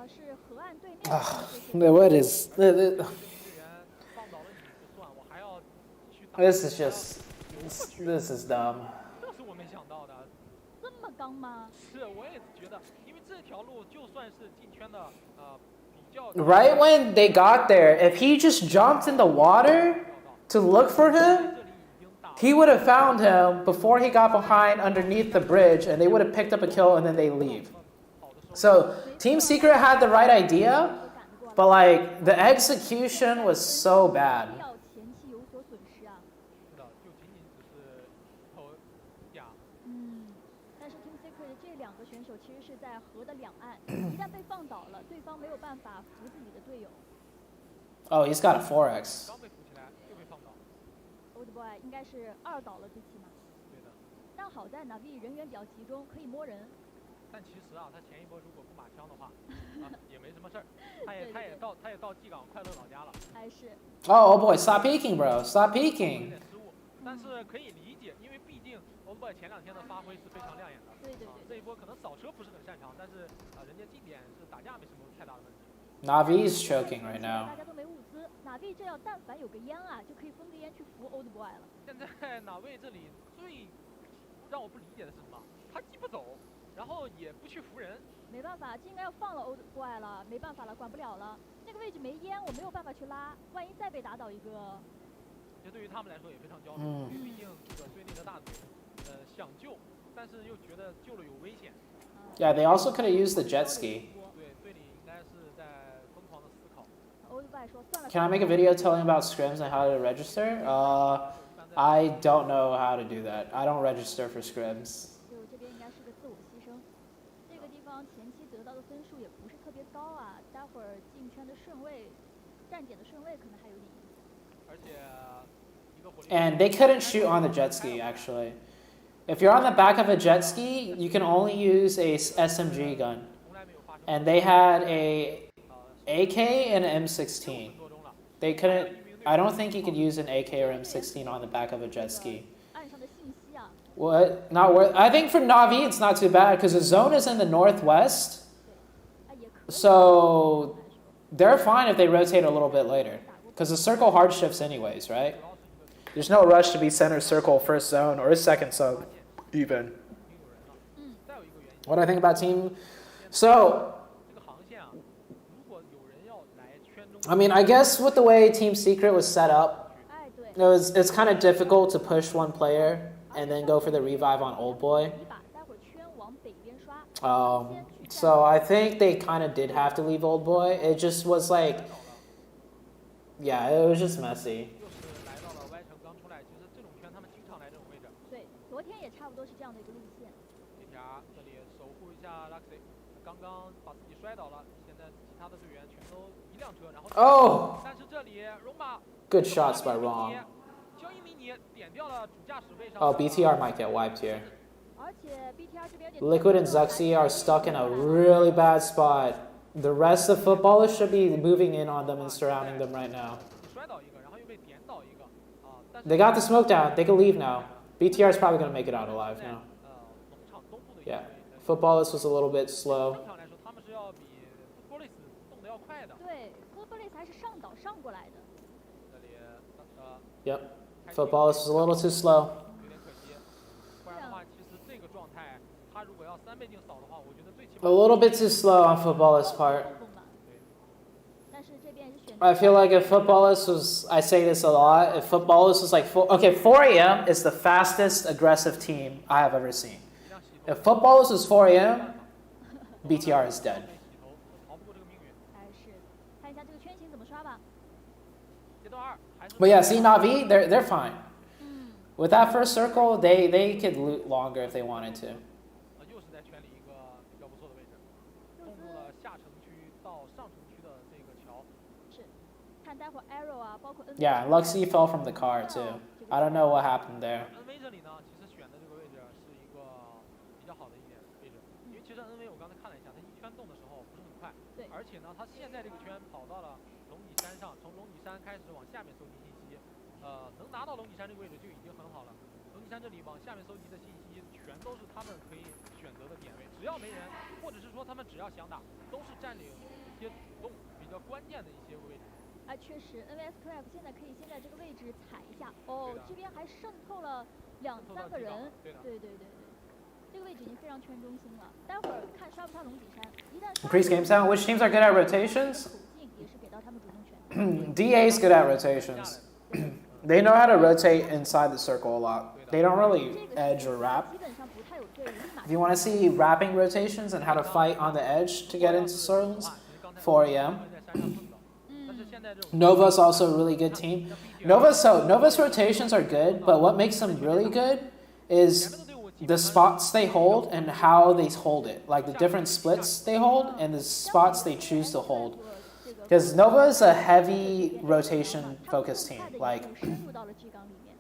是河岸对面。What is This is just this is dumb. 这是我没想到的。这么刚吗？是，我也觉得，因为这条路就算是进圈的比较。Right when they got there, if he just jumped in the water to look for him, he would have found him before he got behind underneath the bridge, and they would have picked up a kill, and then they leave. So Team Secret had the right idea, but like the execution was so bad. 但是 Team Secret 这两个选手其实是在河的两岸，一旦被放倒了，对方没有办法扶自己的队友。Oh, he's got a 4x. Old Boy 应该是2倒了最起码。对的。但好在 Navi 人员比较集中，可以摸人。但其实啊，他前一波如果不买枪的话，也没什么事儿。他也到G港快乐老家了。还是。Oh boy, stop peeking, bro. Stop peeking. 有点失误，但是可以理解，因为毕竟 Old Boy 前2天的发挥是非常亮眼的。对。这一波可能扫车不是很擅长，但是人家近点是打架没什么太大的问题。Navi's choking right now. 大家都没物资，Navi 这要但凡有个烟啊，就可以封个烟去扶 Old Boy 了。现在Navi这里最让我不理解的是什么？他既不走，然后也不去扶人。没办法，应该要放了 Old Boy 了，没办法了，管不了了。那个位置没烟，我没有办法去拉，万一再被打倒一个。这对于他们来说也非常焦虑，因为毕竟这个队内的大腿，想救，但是又觉得救了有危险。Yeah, they also could have used the jet ski. 对，队里应该是在疯狂的思考。Can I make a video telling about scrims and how to register? I don't know how to do that. I don't register for scrims. 这边应该是个自我牺牲。这个地方前期得到的分数也不是特别高啊，待会儿进圈的顺位、站点的顺位可能还有点影响。而且一个火力。And they couldn't shoot on the jet ski actually. If you're on the back of a jet ski, you can only use a SMG gun. And they had a AK and an M16. They couldn't. I don't think you could use an AK or M16 on the back of a jet ski. What? Not worth. I think for Navi it's not too bad because the zone is in the northwest. So they're fine if they rotate a little bit later. Because the circle hard shifts anyways, right? There's no rush to be center circle first zone or second zone even. What do I think about team? So, I mean, I guess with the way Team Secret was set up, it's kind of difficult to push one player and then go for the revive on Old Boy. So I think they kind of did have to leave Old Boy. It just was like, yeah, it was just messy. Oh! Good shots by Rom. Oh, BTR might get wiped here. Liquid and Zuxi are stuck in a really bad spot. The rest of footballers should be moving in on them and surrounding them right now. They got the smoke down. They can leave now. BTR is probably going to make it out alive now. Yeah. Footballers was a little bit slow. Yep. Footballers was a little too slow. A little bit too slow on Footballers' part. I feel like if Footballers was, I say this a lot, if Footballers was like, 4 a.m. is the fastest aggressive team I have ever seen. If Footballers was 4 a.m., BTR is dead. But yeah, see Navi, they're fine. With that first circle, they could loot longer if they wanted to. 看待会儿 Arrow 啊，包括 Yeah, Luxie fell from the car too. I don't know what happened there. NV 这里呢，其实选的这个位置是一个比较好的一点位置，因为其实 NV 我刚才看了一下，它一圈动的时候不是很快，对，而且呢，它现在这个圈跑到了龙脊山上，从龙脊山开始往下面收集信息，能拿到龙脊山这个位置就已经很好了。龙脊山这里往下面收集的信息，全都是他们可以选择的点位，只要没人，或者是说他们只要想打，都是占领一些主动比较关键的一些位置。啊，确实 ，NVS Craft 现在可以先在这个位置踩一下。哦，这边还渗透了2、3个人。对。这个位置已经非常圈中心了。待会儿看刷不刷龙脊山，一旦刷。Increase game sound. Which teams are good at rotations? 口径也是给到他们主动权。DA's good at rotations. They know how to rotate inside the circle a lot. They don't really edge or wrap. If you want to see wrapping rotations and how to fight on the edge to get into zones, 4 AM. Nova's also a really good team. Nova's rotations are good, but what makes them really good is the spots they hold and how they hold it. Like the different splits they hold and the spots they choose to hold. Because Nova is a heavy rotation focused team. Like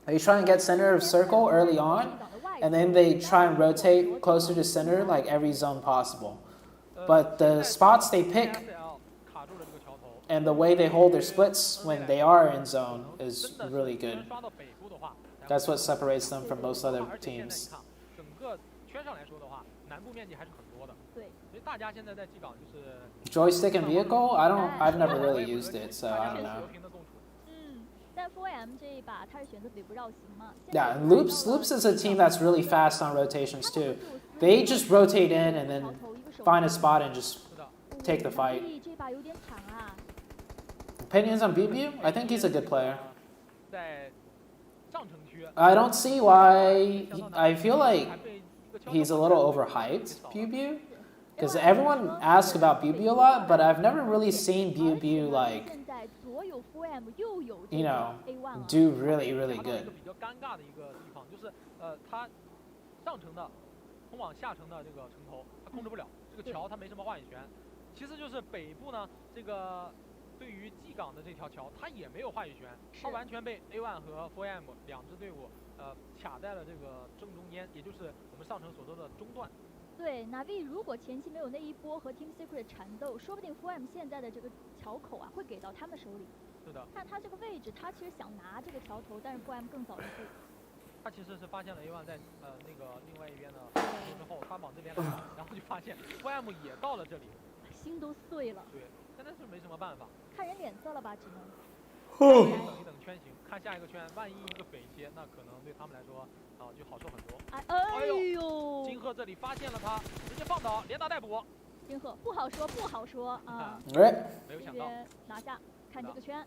they try and get center of circle early on, and then they try and rotate closer to center like every zone possible. But the spots they pick and the way they hold their splits when they are in zone is really good. That's what separates them from most other teams. Joystick and vehicle? I've never really used it, so I don't know. Yeah, and Loops is a team that's really fast on rotations too. They just rotate in and then find a spot and just take the fight. Opinions on BBU? I think he's a good player. I don't see why. I feel like he's a little overhyped, BBU. Because everyone asks about BBU a lot, but I've never really seen BBU like, you know, do really, really good. G 港的这条桥，它也没有话语权，它完全被 A1 和 4M 两支队伍卡在了这个正中间，也就是我们上程所说的中段。对 ，Navi 如果前期没有那一波和 Team Secret 缠斗，说不定 4M 现在的这个桥口啊会给到他们手里。是的。看他这个位置，他其实想拿这个桥头，但是 4M 更早一步。他其实是发现了 A1 在那个另外一边的之后，他往这边来，然后就发现 4M 也到了这里，心都碎了。对。现在是没什么办法，看人脸色了吧，只能。等一等圈形，看下一个圈，万一一个匪切，那可能对他们来说就好受很多。哎呦！金鹤这里发现了他，直接放倒，连打带补。金鹤不好说，不好说啊。没有想到拿下，看这个圈。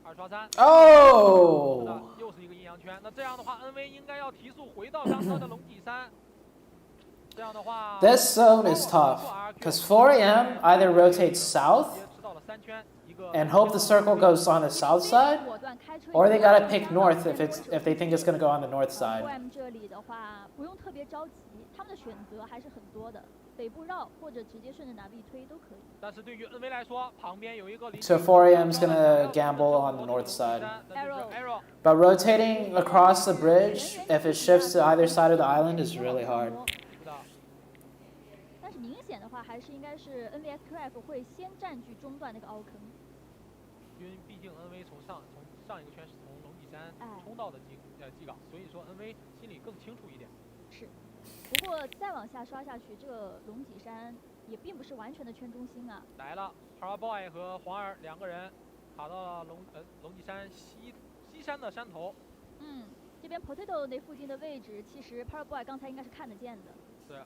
2刷3。哦。又是一个阴阳圈，那这样的话 ，NV 应该要提速回到刚刚的龙脊山。This zone is tough, because 4 AM either rotates south and hope the circle goes on the south side, or they gotta pick north if they think it's gonna go on the north side. So 4 AM's gonna gamble on the north side. But rotating across the bridge, if it shifts to either side of the island, is really hard. 显的话，还是应该是 NVS Craft 会先占据中段那个凹坑，因为毕竟 NV 从上一个圈是从龙脊山冲到的G港，所以说 NV 心里更清楚一点。是，不过再往下刷下去，这个龙脊山也并不是完全的圈中心啊。来了 ，Power Boy 和黄儿2个人卡到了龙脊山西山的山头。这边 Potato 那附近的位置，其实 Power Boy 刚才应该是看得见的。是。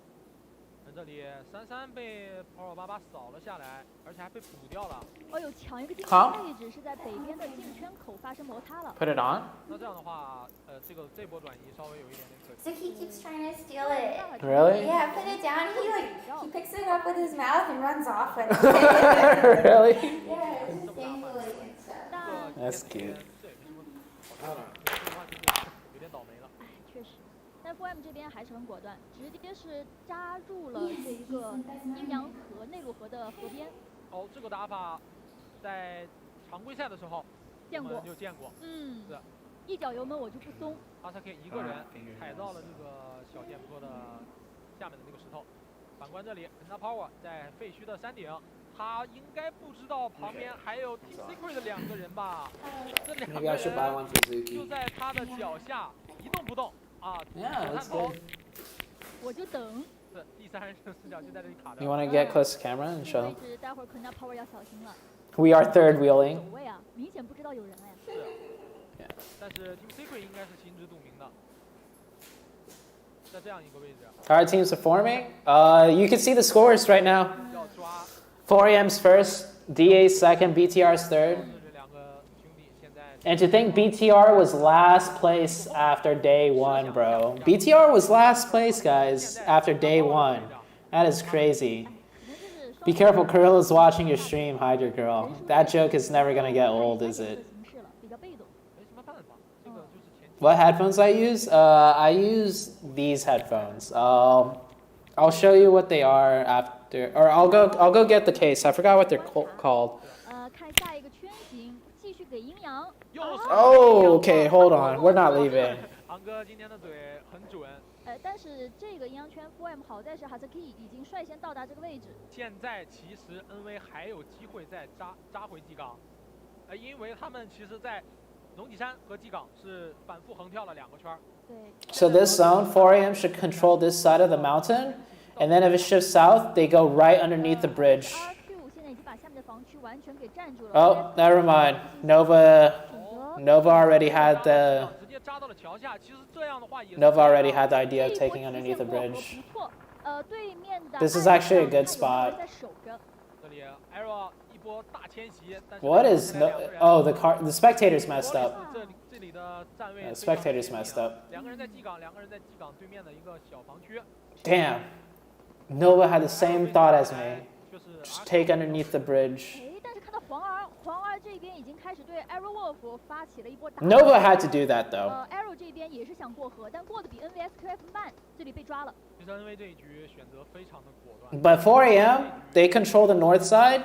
这里33被 Power 88扫了下来，而且还被补掉了。哦呦，抢一个进圈位置是在北边的进圈口发生摩擦了。Put it on。那这样的话，这波转移稍微有一点点可惜。So he keeps trying to steal it. Really? Yeah, put it down. He picks it up with his mouth and runs off with it. Really? Yeah, just dangling and stuff. That's cute. 有点倒霉了。确实。但 4M 这边还是很果断，直接是扎入了这一个阴阳河内陆河的河边。这个打法在常规赛的时候见过，就见过。嗯，是。一脚油门我就不松。阿萨克一个人踩到了这个小斜坡的下面的那个石头。反观这里 ，Penta Power 在废墟的山顶，他应该不知道旁边还有 Team Secret 的2个人吧？这2个人就在他的脚下一动不动啊！探头，我就等。是第3人称视角就在这里卡着。You want to get close to camera and show them? 待会儿 Penta Power 要小心了。We are third wheeling. 走位啊，明显不知道有人哎。是。但是 Team Secret 应该是心知肚明的。在这样一个位置。Our teams are forming. You can see the scores right now. 4AM's first, DA's second, BTR's third. And to think BTR was last place after day 1, bro. BTR was last place, guys, after day 1. That is crazy. Be careful, Kurilla's watching your stream, hide your girl. That joke is never gonna get old, is it? What headphones I use? I use these headphones. I'll show you what they are after, or I'll go get the case. I forgot what they're called. Oh, okay, hold on. We're not leaving. 昂哥今天的嘴很准。但是这个阴阳圈 4M 好在是 Hazaki 已经率先到达这个位置。现在其实 NV 还有机会再扎回 G 港，因为他们其实在龙脊山和 G 港是反复横跳了2个圈。对。So this zone, 4AM should control this side of the mountain, and then if it shifts south, they go right underneath the bridge. Oh, never mind. Nova already had the idea of taking underneath the bridge. This is actually a good spot. What is oh, the spectators messed up. The spectators messed up. Damn. Nova had the same thought as me. Just take underneath the bridge. Nova had to do that though. But 4AM, they control the north side,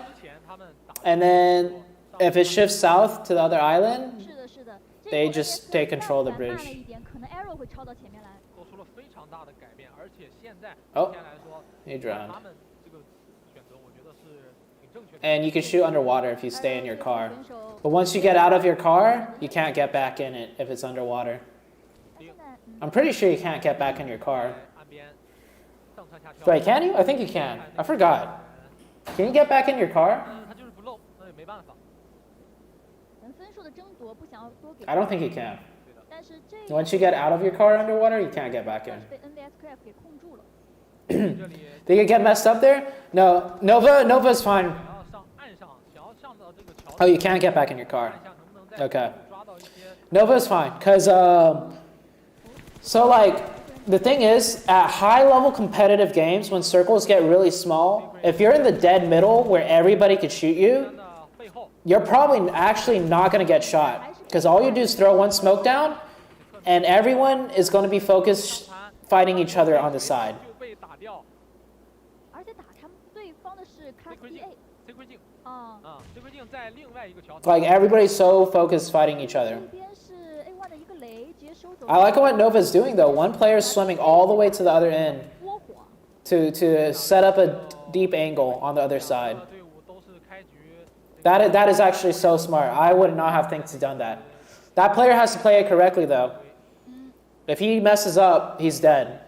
and then if it shifts south to the other island, they just take control of the bridge. Oh, he drowned. And you can shoot underwater if you stay in your car. But once you get out of your car, you can't get back in it if it's underwater. I'm pretty sure you can't get back in your car. Wait, can you? I think you can. I forgot. Can you get back in your car? I don't think you can. Once you get out of your car underwater, you can't get back in. Did you get messed up there? No. Nova's fine. Oh, you can't get back in your car. Okay. Nova's fine. Because, so like, the thing is, at high-level competitive games, when circles get really small, if you're in the dead middle where everybody could shoot you, you're probably actually not going to get shot. Because all you do is throw one smoke down, and everyone is going to be focused fighting each other on the side. Like, everybody's so focused fighting each other. I like what Nova's doing, though. One player is swimming all the way to the other end to set up a deep angle on the other side. That is actually so smart. I would not have think to done that. That player has to play it correctly, though. If he messes up, he's dead.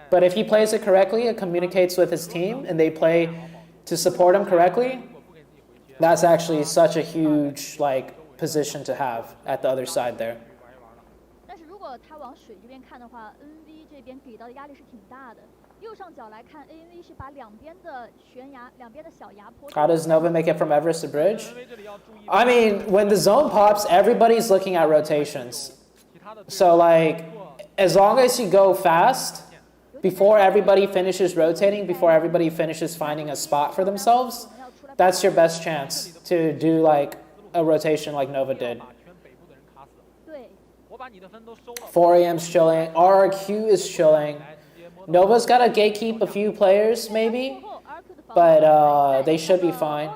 But if he plays it correctly and communicates with his team, and they play to support him correctly, that's actually such a huge position to have at the other side there. How does Nova make it from Everest to Bridge? I mean, when the zone pops, everybody's looking at rotations. So like, as long as you go fast, before everybody finishes rotating, before everybody finishes finding a spot for themselves, that's your best chance to do like a rotation like Nova did. 4AM's chilling, RRQ is chilling. Nova's got to gatekeep a few players maybe, but they should be fine.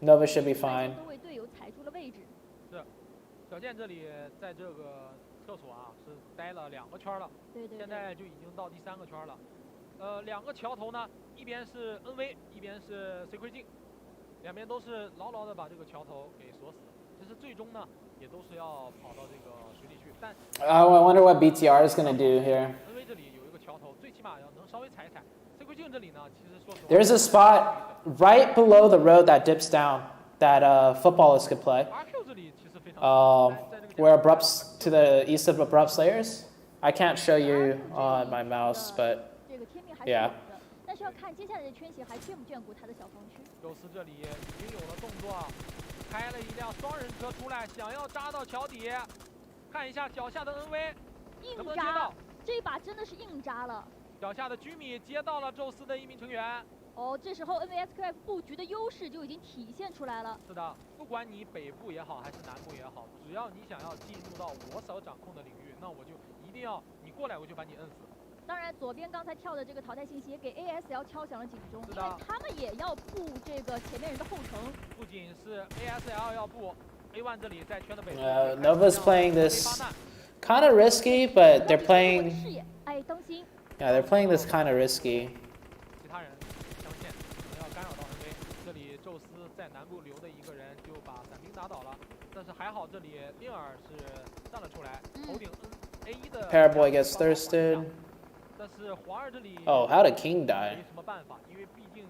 Nova should be fine. 小健这里在这个厕所啊是待了2个圈了，对。现在就已经到第3个圈了。2个桥头呢，一边是 NV， 一边是 Secret 镜，两边都是牢牢的把这个桥头给锁死。其实最终呢，也都是要跑到这个水里去。但 I wonder what BTR is gonna do here. NV 这里有一个桥头，最起码要能稍微踩一踩。Secret 镜这里呢，其实说实话 There's a spot right below the road that dips down that footballers could play. RQ 这里其实非常where Abrupts to the east of Abrupt Slayers. I can't show you on my mouse, but 这个天命还是有 yeah. 的，但是要看接下来的圈型还眷不眷顾他的小防区。宙斯这里已经有了动作，开了一辆双人车出来，想要扎到桥底。看一下脚下的 NV 能不能接到，这一把真的是硬扎了。脚下的居米接到了宙斯的一名成员。哦，这时候 NVSQF 布局的优势就已经体现出来了。是的，不管你北部也好，还是南部也好，只要你想要进入到我所掌控的领域，那我就一定要你过来，我就把你摁死。当然，左边刚才跳的这个淘汰信息也给 ASL 敲响了警钟，因为他们也要布这个前面人的后程。不仅是 ASL 要布 A1 这里在圈的北部。Nova's playing this kind of risky, but they're playing. 哎，当心。Yeah, they're playing this kind of risky. 其他人枪线可能要干扰到 NV， 这里宙斯在南部留的一个人就把伞兵打倒了，但是还好这里令尔是站了出来，头顶 A1 的 Paraboy gets thirsted. 但是皇儿这里 Oh, how did King die? 没什么办法，因为毕竟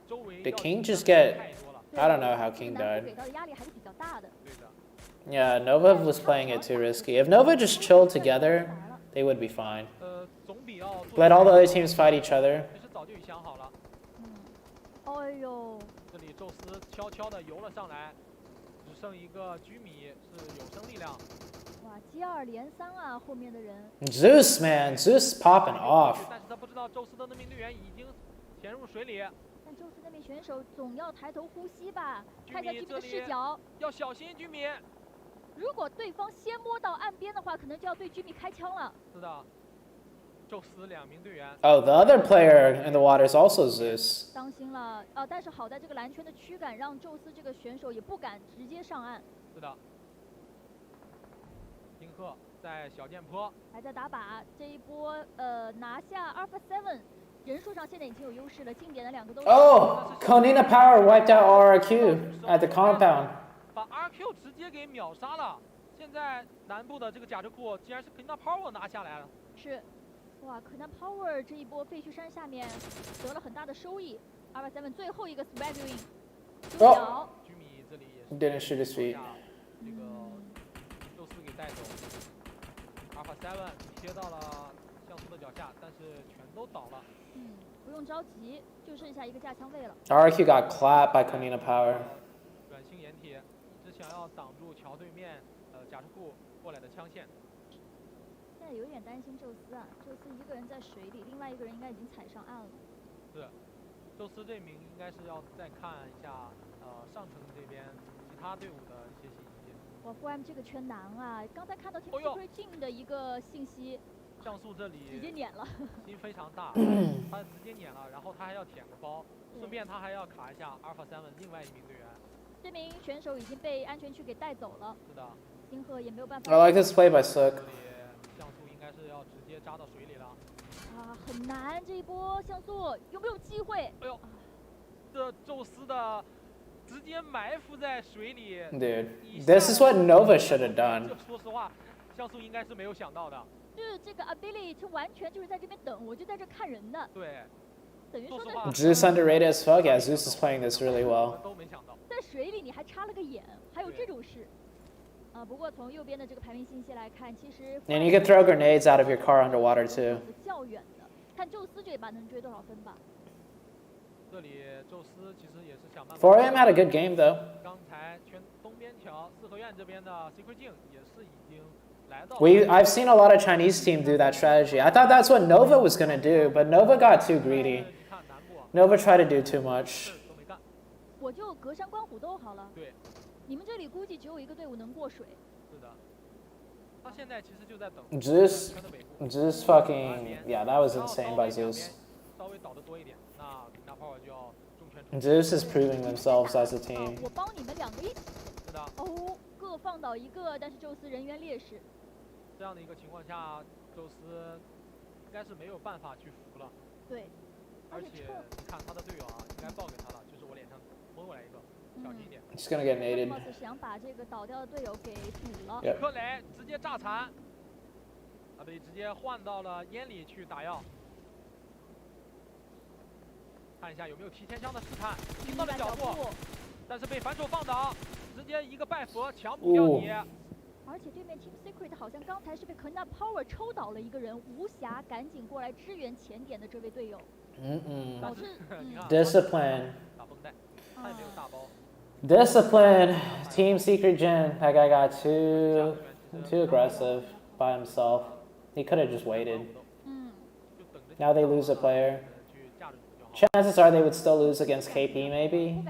周围 Did King just get? 太多了。I don't know how King 南 died. 部给到的压力还是比较大的。对的。Yeah, Nova was playing it too risky. If Nova just chilled together, they would be fine. 总比要 Let all the other teams fight each other. 其实早就已想好了。哎呦，这里宙斯悄悄地游了上来，只剩一个居米是有生力量。哇，接二连三啊，后面的人。Zeus, man, Zeus popping off. 但是他不知道宙斯的那名队员已经潜入水里。但宙斯那名选手总要抬头呼吸吧，看一下居米的视角，要小心居米。如果对方先摸到岸边的话，可能就要对居米开枪了。是的。宙斯2名队员。Oh, the other player in the water is also Zeus. 当心了，但是好在这个蓝圈的驱赶让宙斯这个选手也不敢直接上岸。是的。金鹤在小剑坡还在打靶，这一波拿下 Alpha 7，人数上现在已经有优势了，近点的2个都。Oh, Konina Power wiped out RRQ at the compound. 把 RQ 直接给秒杀了。现在南部的这个甲车库竟然是 Konina Power 拿下来了。是。哇，可南 Power 这一波废墟山下面得了很大的收益。Alpha 7最后一个 Swaggering 9秒。居米这里也是 Didn't shoot his feet. 这个宙斯给带走。Alpha 7贴到了像素的脚下，但是全都倒了。不用着急，就剩下一个架枪位了。RQ got clapped by Konina Power. 软性掩体一直想要挡住桥对面甲车库过来的枪线。现在有点担心宙斯啊，宙斯一个人在水里，另外一个人应该已经踩上岸了。是，宙斯这名应该是要再看一下上城这边其他队伍的一些信息。哇 ，4M 这个圈难啊！刚才看到 Team Secret 进的一个信息，像素这里直接撵了，心非常大，他直接撵了，然后他还要舔个包，顺便他还要卡一下 Alpha 7另外一名队员。这名选手已经被安全区给带走了。是的。金鹤也没有办法。I like this play by Sook. 像素应该是要直接扎到水里了。啊，很难这一波像素有没有机会？哎呦，这宙斯的直接埋伏在水里。Dude, this is what Nova should have done. 说实话，像素应该是没有想到的。就是这个 ability 就完全就是在这边等，我就在这看人的。对。等于说呢 Zeus underrated as fuck. Yeah, Zeus is playing this really well. 都没想到。在水里你还插了个眼，还有这种事。不过从右边的这个排名信息来看，其实 And you can throw grenades out of your car underwater too. 较远的，看宙斯这一把能追多少分吧。这里宙斯其实也是想办法。4M had a good game though. 刚才圈东边桥四合院这边的 Secret 镜也是已经来到。I've seen a lot of Chinese team do that strategy. I thought that's what Nova was gonna do, but Nova got too greedy. Nova tried to do too much. 我就隔山观虎斗好了。对。你们这里估计只有一个队伍能过水。是的。他现在其实就在等。Zeus fucking yeah, that was insane by Zeus. 稍微倒得多一点，那 Power 就要重拳出击。Zeus is proving themselves as a team. 我帮你们2个一起。是的。哦，各个放倒一个，但是宙斯人员劣势。这样的一个情况下，宙斯应该是没有办法去扶了。对。而且你看他的队友啊，应该报给他了，就是我脸上摸过来一个，小心一点。Just gonna get naded. 想把这个倒掉的队友给补了。克雷直接炸残，他被直接换到了烟里去打药。看一下有没有提前枪的试探，听到了脚步，但是被反手放倒，直接一个拜佛强补掉你。而且对面 Team Secret 好像刚才是被 Kena Power 抽倒了一一个人，无暇赶紧过来支援前点的这位队友。Discipline. Discipline. Team Secret Jin. That guy got too aggressive by himself. He could have just waited. Now they lose a player. Chances are they would still lose against KP maybe.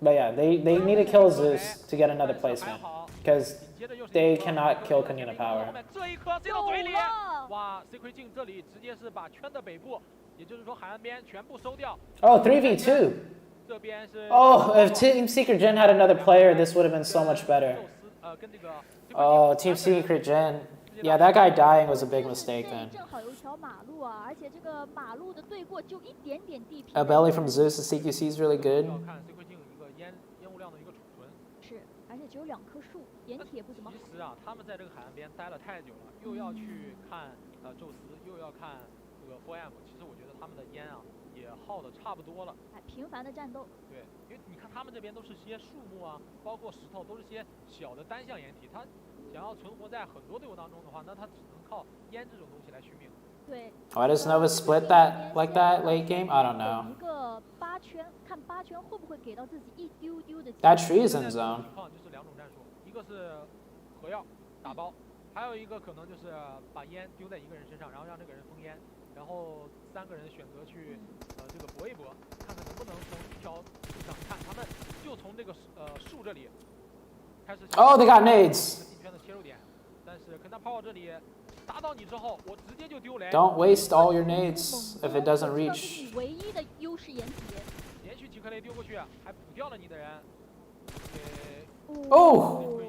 But yeah, they need to kill Zeus to get another placement. Because they cannot kill Kanina Power. Oh, 3v2. Oh, if Team Secret Gen had another player, this would have been so much better. Oh, Team Secret Gen. Yeah, that guy dying was a big mistake then. A belly from Zeus to CQC is really good. 而且只有2棵树，盐铁不怎么好。其实啊，他们在这个海岸边待了太久了，又要去看宙斯，又要看这个 4M。其实我觉得他们的烟啊也耗的差不多了。频繁的战斗。对，因为你看他们这边都是些树木啊，包括石头，都是些小的单向掩体。他想要存活在很多队伍当中的话，那他只能靠烟这种东西来续命。对。Why does Nova split that like that late game? I don't know. 一个8圈，看8圈会不会给到自己一丢丢的。That tree is in zone. 情况就是2种战术，一个是合药打包，还有一个可能就是把烟丢在一个人身上，然后让这个人封烟，然后3个人选择去这个搏一搏，看看能不能从一条树上看，他们就从这个树这里开始。Oh, they got nades. 进圈的切入点，但是跟他 power 这里打倒你之后，我直接就丢雷。Don't waste all your nades if it doesn't reach. 唯一的优势掩体。连续几颗雷丢过去，还补掉了你的人。Oh.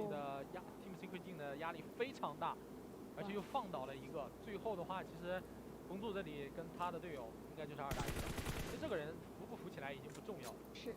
Team Secret 进的压力非常大，而且又放倒了一个。最后的话，其实冯柱这里跟他的队友应该就是2打1了。其实这个人扶不扶起来已经不重要了。是。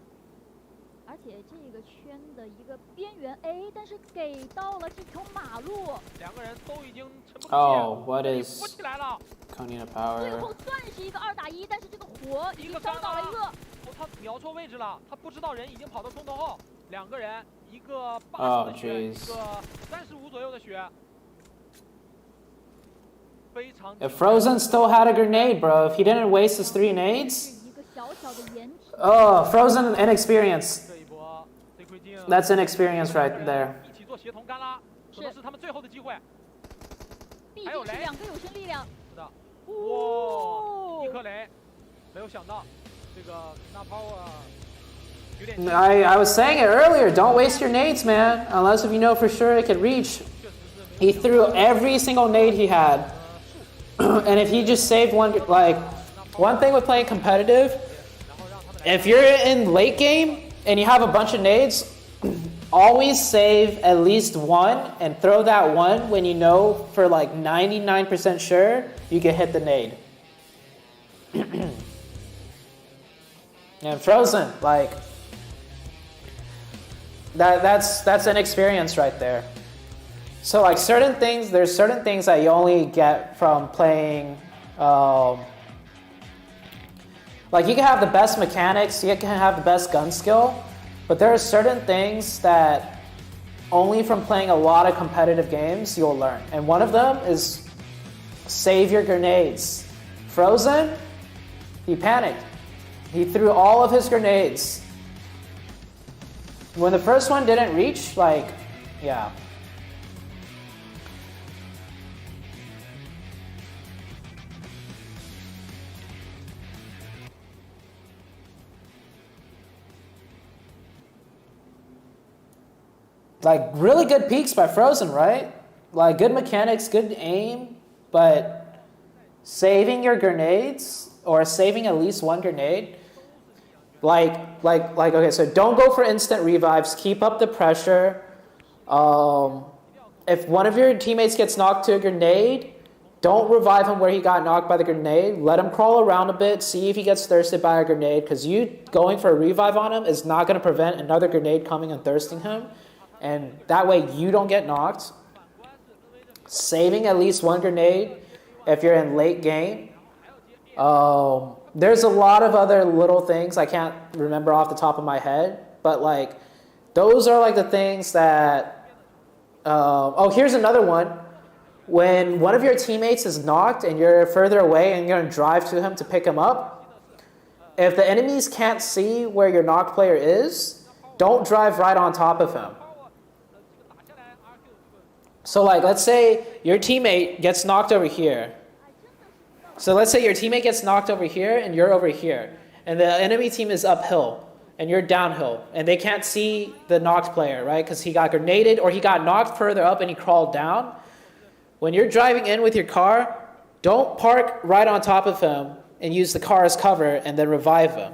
而且这个圈的一个边缘，哎，但是给到了这条马路。2个人都已经沉不住气。Oh, what is? 扶起来了。Kanina Power. 最后算是一个2打1，但是这个火已经烧倒了一个。他瞄错位置了，他不知道人已经跑到空投后。2个人，一个80的血，一个35左右的血。非常。If Frozen still had a grenade, bro, if he didn't waste his 3 nades. Oh, Frozen inexperience. That's inexperience right there. 一起做协同干拉，可能是他们最后的机会。毕竟是2个有生力量。是的。哇，1颗雷，没有想到这个那 power。I was saying it earlier, don't waste your nades, man, unless if you know for sure it could reach. He threw every single nade he had. And if he just saved one, like, one thing with playing competitive, if you're in late game and you have a bunch of nades, always save at least one and throw that one when you know for like 99% sure you can hit the nade. And Frozen, like, that's an experience right there. So like certain things, there's certain things that you only get from playing, like you can have the best mechanics, you can have the best gun skill, but there are certain things that only from playing a lot of competitive games you'll learn. And one of them is save your grenades. Frozen, he panicked. He threw all of his grenades. When the first one didn't reach, like, yeah. Like, really good peaks by Frozen, right? Like, good mechanics, good aim, but saving your grenades, or saving at least one grenade, Okay, so don't go for instant revives. Keep up the pressure. If one of your teammates gets knocked to a grenade, don't revive him where he got knocked by the grenade. Let him crawl around a bit, see if he gets thirsted by a grenade, because you going for a revive on him is not going to prevent another grenade coming and thirsting him. And that way you don't get knocked. Saving at least one grenade if you're in late game. There's a lot of other little things I can't remember off the top of my head, but like those are like the things that here's another one. When one of your teammates is knocked and you're further away and you're going to drive to him to pick him up, if the enemies can't see where your knocked player is, don't drive right on top of him. So like let's say your teammate gets knocked over here. So let's say your teammate gets knocked over here and you're over here. And the enemy team is uphill and you're downhill. And they can't see the knocked player, right? Because he got grenaded or he got knocked further up and he crawled down. When you're driving in with your car, don't park right on top of him and use the car as cover and then revive him.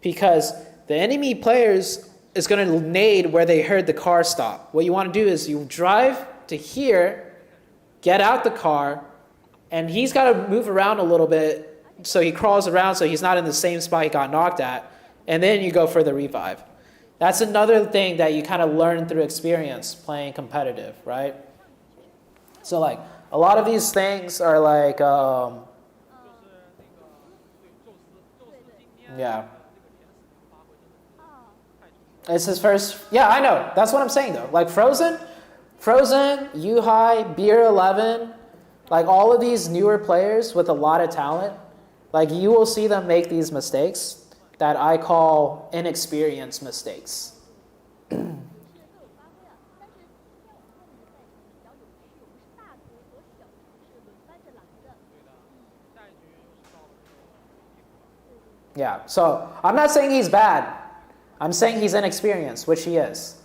Because the enemy players is going to nade where they heard the car stop. What you want to do is you drive to here, get out the car, and he's got to move around a little bit so he crawls around so he's not in the same spot he got knocked at, and then you go for the revive. That's another thing that you kind of learn through experience playing competitive, right? So like a lot of these things are like, yeah. It's his first, yeah, I know. That's what I'm saying though. Like Frozen, Yuhai, Beer 11, like all of these newer players with a lot of talent, like you will see them make these mistakes that I call inexperienced mistakes. Yeah, so I'm not saying he's bad. I'm saying he's inexperienced, which he is.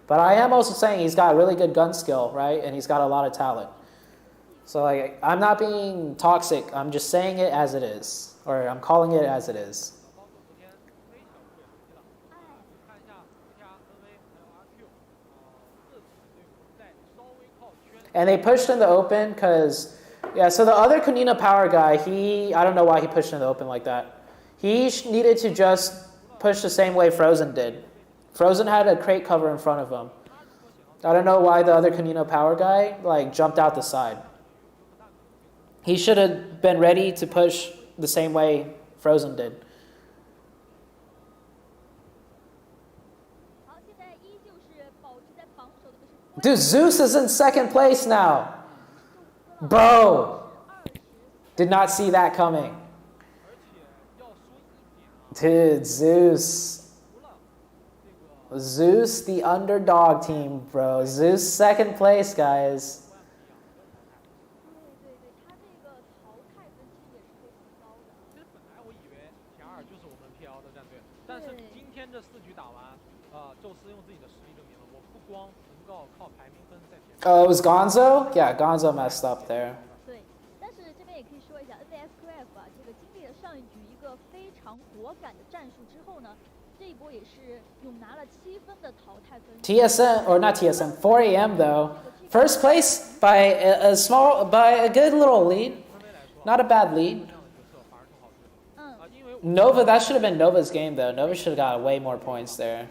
But I am also saying he's got really good gun skill, right? And he's got a lot of talent. So like, I'm not being toxic. I'm just saying it as it is. Or I'm calling it as it is. And they pushed in the open because, yeah, so the other Kunina power guy, I don't know why he pushed in the open like that. He needed to just push the same way Frozen did. Frozen had a crate cover in front of him. I don't know why the other Kunino power guy like jumped out the side. He should have been ready to push the same way Frozen did. Dude, Zeus is in second place now. Bro. Did not see that coming. Dude, Zeus. Zeus, the underdog team, bro. Zeus, second place, guys. Oh, it was Gonzo? Yeah, Gonzo messed up there. TSM, or not TSM, 4 AM though. First place by a good little lead. Not a bad lead. Nova, that should have been Nova's game though. Nova should have got way more points there.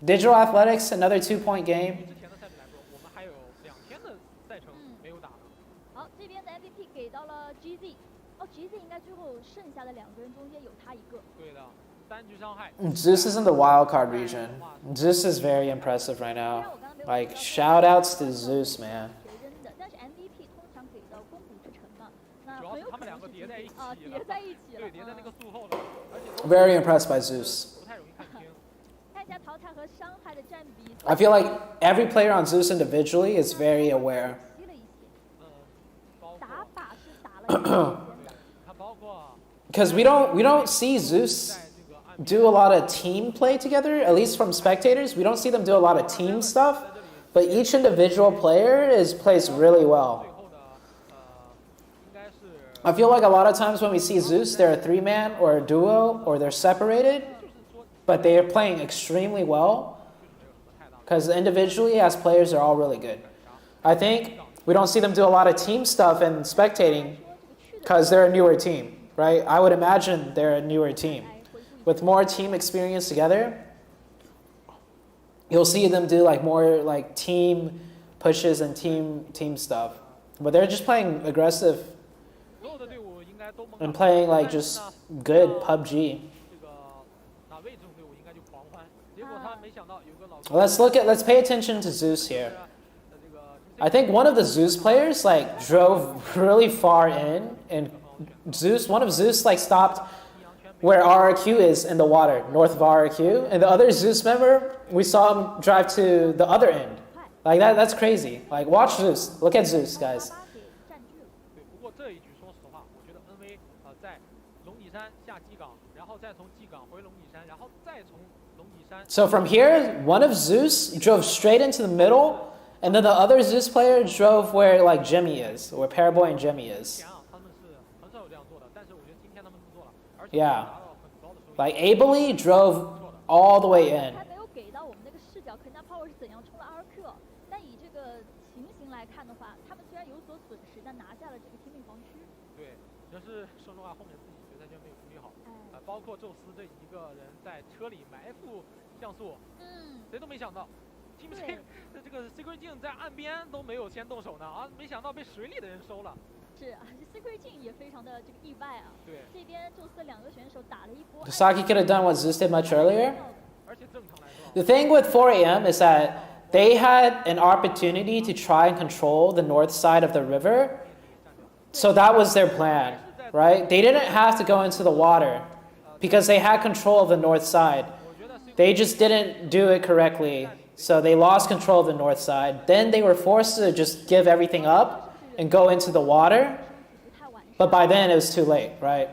Digital Athletics, another 2-point game. Zeus is in the wild card region. Zeus is very impressive right now. Like, shout outs to Zeus, man. Very impressed by Zeus. I feel like every player on Zeus individually is very aware. Because we don't see Zeus do a lot of team play together, at least from spectators. We don't see them do a lot of team stuff, but each individual player plays really well. I feel like a lot of times when we see Zeus, they're a 3-man or a duo, or they're separated. but they are playing extremely well because individually as players they're all really good. I think we don't see them do a lot of team stuff and spectating because they're a newer team, right? I would imagine they're a newer team. With more team experience together, you'll see them do like more like team pushes and team stuff. But they're just playing aggressive and playing like just good PUBG. Let's pay attention to Zeus here. I think one of the Zeus players like drove really far in, and one of Zeus like stopped where RRQ is in the water, north of RRQ, and the other Zeus member, we saw him drive to the other end. Like that's crazy. Like watch Zeus, look at Zeus, guys. So from here, one of Zeus drove straight into the middle, and then the other Zeus player drove where like Jimmy is, where Paraboy and Jimmy is. Yeah. Like ably drove all the way in. Saki could have done what Zeus did much earlier. The thing with 4 AM is that they had an opportunity to try and control the north side of the river. So that was their plan, right? They didn't have to go into the water because they had control of the north side. They just didn't do it correctly. So they lost control of the north side. Then they were forced to just give everything up and go into the water. But by then it was too late, right?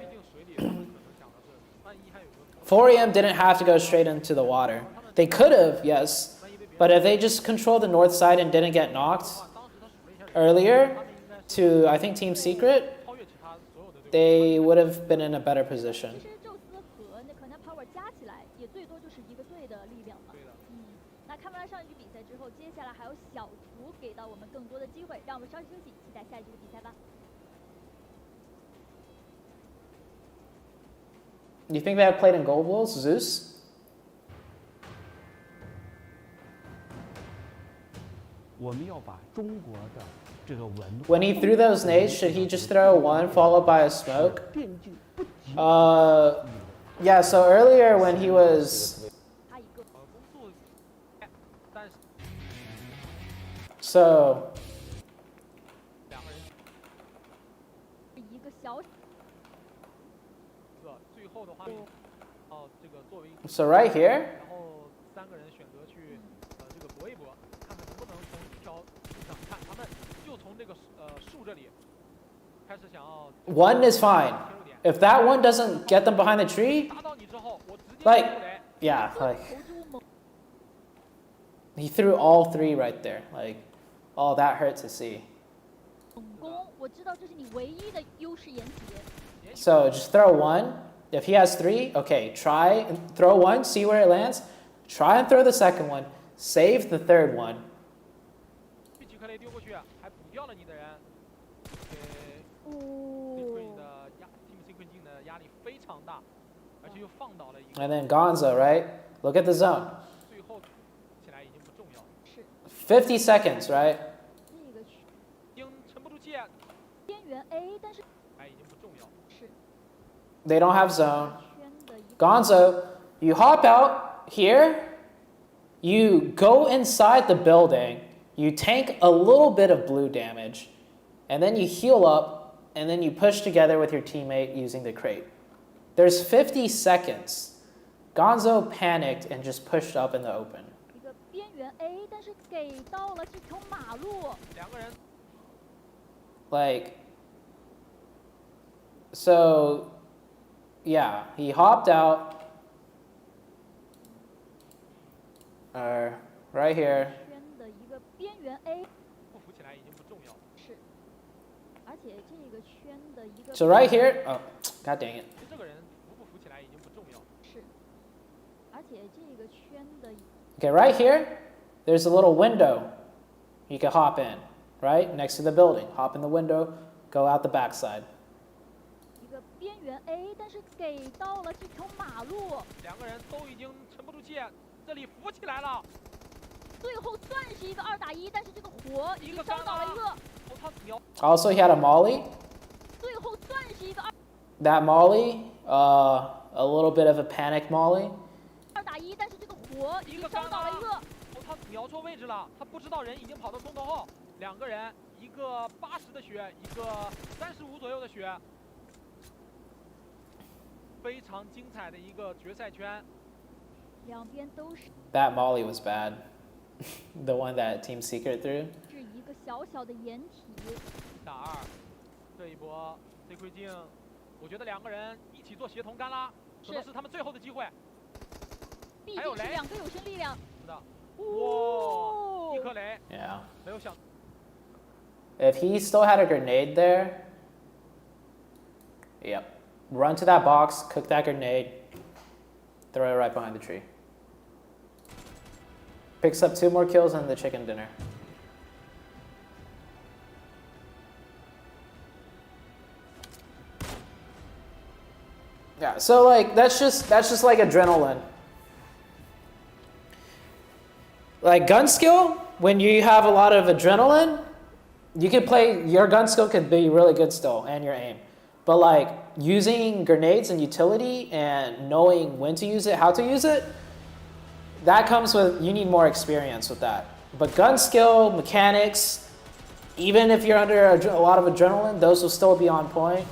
4 AM didn't have to go straight into the water. They could have, yes. But if they just controlled the north side and didn't get knocked earlier to, I think, Team Secret, they would have been in a better position. You think they have played in Gold Wolves, Zeus? When he threw those nades, should he just throw one followed by a smoke? Yeah, so earlier when he was... So right here, one is fine. If that one doesn't get them behind the tree, like, yeah, like, he threw all three right there. Like, oh, that hurt to see. So just throw one. If he has three, okay, try and throw one, see where it lands. Try and throw the second one. Save the third one. And then Gonzo, right? Look at the zone. 50 seconds, right? They don't have zone. Gonzo, you hop out here, you go inside the building, you tank a little bit of blue damage, and then you heal up, and then you push together with your teammate using the crate. There's 50 seconds. Gonzo panicked and just pushed up in the open. Like, so, yeah, he hopped out. Right here. So right here, oh, god dang it. Okay, right here, there's a little window you can hop in, right? Next to the building. Hop in the window, go out the backside. 一个边缘 A， 但是给到了这条马路。两个人都已经沉不住气，这里浮起来了。最后算是一个2打1，但是这个火已经烧倒了一个。Also, he had a molly. 最后算是一个That molly, a little bit of a panic molly. 2打1，但是这个火已经烧倒了一个。他瞄错位置了，他不知道人已经跑到中头后。两个人，一个80的血，一个35左右的血，非常精彩的一个决赛圈。两边都是。That molly was bad. The one that Team Secret threw. 是一个小小的掩体。打2，这一波 C 亏镜，我觉得两个人一起做协同干拉，可能是他们最后的机会。毕竟是两个有生力量。是的。哇，一颗雷。Yeah. 没有想。If he still had a grenade there, yep. Run to that box, cook that grenade, throw it right behind the tree. Picks up 2 more kills and the chicken dinner. Yeah, so like that's just like adrenaline. Like gun skill, when you have a lot of adrenaline, you can play, your gun skill could be really good still, and your aim. But like using grenades and utility and knowing when to use it, how to use it, that comes with, you need more experience with that. But gun skill, mechanics, even if you're under a lot of adrenaline, those will still be on point.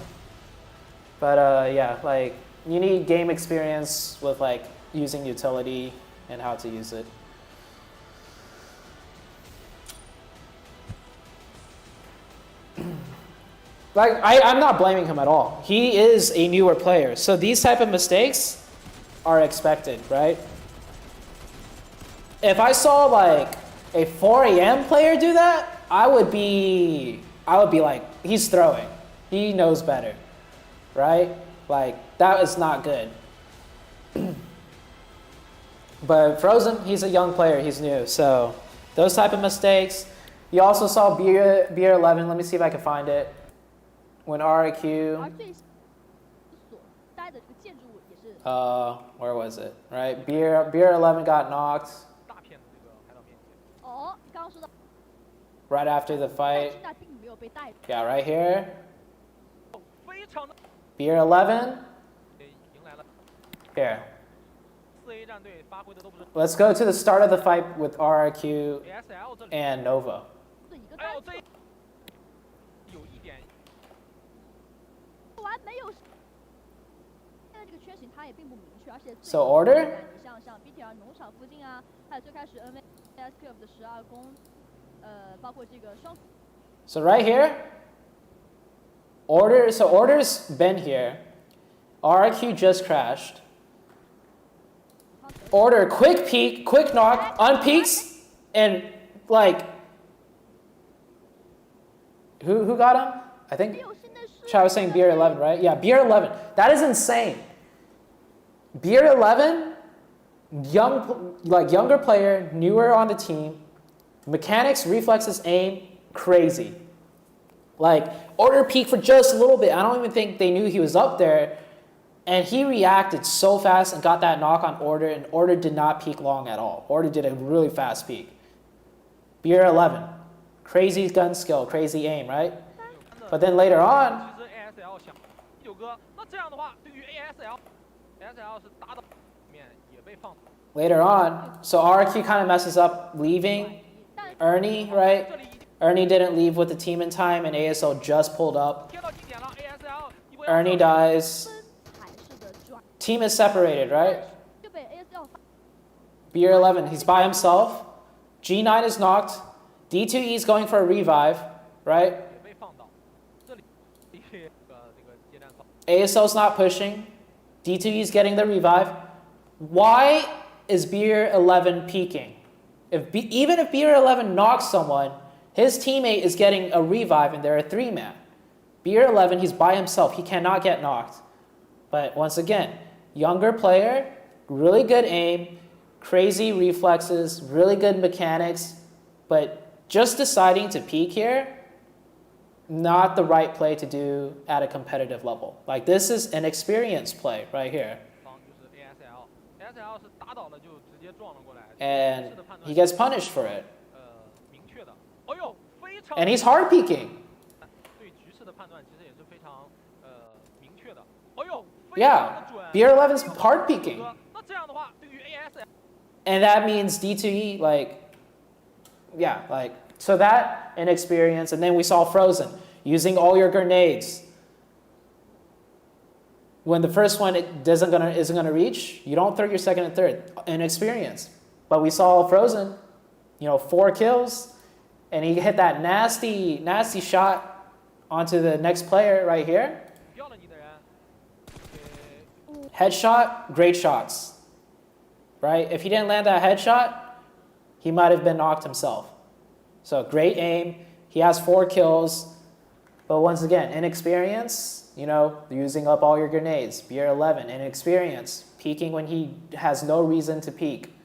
But yeah, like you need game experience with like using utility and how to use it. Like I'm not blaming him at all. He is a newer player, so these type of mistakes are expected, right? If I saw like a 4 a.m. player do that, I would be like, he's throwing. He knows better, right? Like that is not good. But Frozen, he's a young player, he's new, so those type of mistakes. You also saw Beer 11. Let me see if I can find it. When RIQ. Where was it? Right, Beer 11 got knocked. Right after the fight. Yeah, right here. Beer 11. Here. Let's go to the start of the fight with RIQ and Nova. So order? So right here, order. So order's been here. RIQ just crashed. Order, quick peek, quick knock, unpeaks, and like, who got him? I think I was saying Beer 11, right? Yeah, Beer 11. That is insane. Beer 11, younger player, newer on the team, mechanics, reflexes, aim, crazy. Like, order peek for just a little bit. I don't even think they knew he was up there. And he reacted so fast and got that knock on Order, and Order did not peek long at all. Order did a really fast peek. Beer 11, crazy gun skill, crazy aim, right? But then later on, so RQ kind of messes up leaving. Ernie, right? Ernie didn't leave with the team in time, and ASL just pulled up. Ernie dies. Team is separated, right? Beer 11, he's by himself. G9 is knocked. D2E is going for a revive, right? ASL's not pushing. D2E is getting the revive. Why is Beer 11 peeking? Even if Beer 11 knocks someone, his teammate is getting a revive and they're a 3-man. Beer 11, he's by himself. He cannot get knocked. But once again, younger player, really good aim, crazy reflexes, really good mechanics, but just deciding to peek here, not the right play to do at a competitive level. Like this is an experience play right here. And he gets punished for it. And he's hard peeking. Yeah, BR11's hard peeking. And that means D2E, like, yeah, like, so that an experience. And then we saw Frozen using all your grenades. When the first one isn't gonna reach, you don't throw your second and third. An experience. But we saw Frozen, 4 kills, and he hit that nasty, nasty shot onto the next player right here. Headshot, great shots, right? If he didn't land that headshot, he might have been knocked himself. So great aim. He has 4 kills. But once again, inexperience, using up all your grenades. BR11, inexperience. Peeking when he has no reason to peek.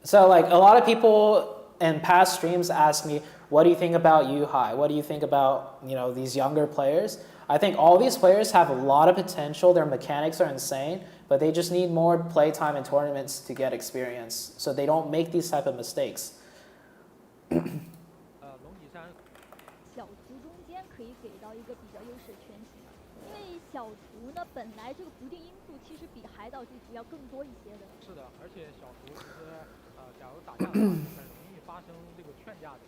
So like a lot of people in past streams ask me, what do you think about Yuhai? What do you think about, these younger players? I think all these players have a lot of potential. Their mechanics are insane, but they just need more play time in tournaments to get experience, so they don't make these type of mistakes. 小图中间可以给到一个比较优势的圈型，因为小图呢本来这个不定因素其实比海岛地图要更多一些的。是的，而且小图其实假如打架的话，很容易发生这个劝架的。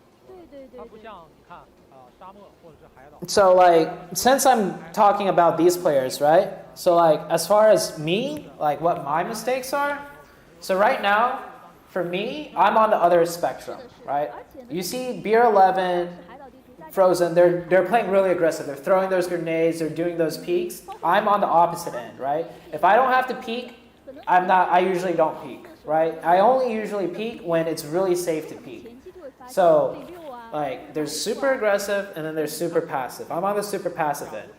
对。它不像你看沙漠或者是海岛。So like, since I'm talking about these players, right? So like, as far as me, like what my mistakes are. So right now, for me, I'm on the other spectrum, right? You see BR11, Frozen, they're playing really aggressive. They're throwing those grenades, they're doing those peeks. I'm on the opposite end, right? If I don't have to peek, I usually don't peek, right? I only usually peek when it's really safe to peek. So, like, there's super aggressive and then there's super passive. I'm on the super passive end.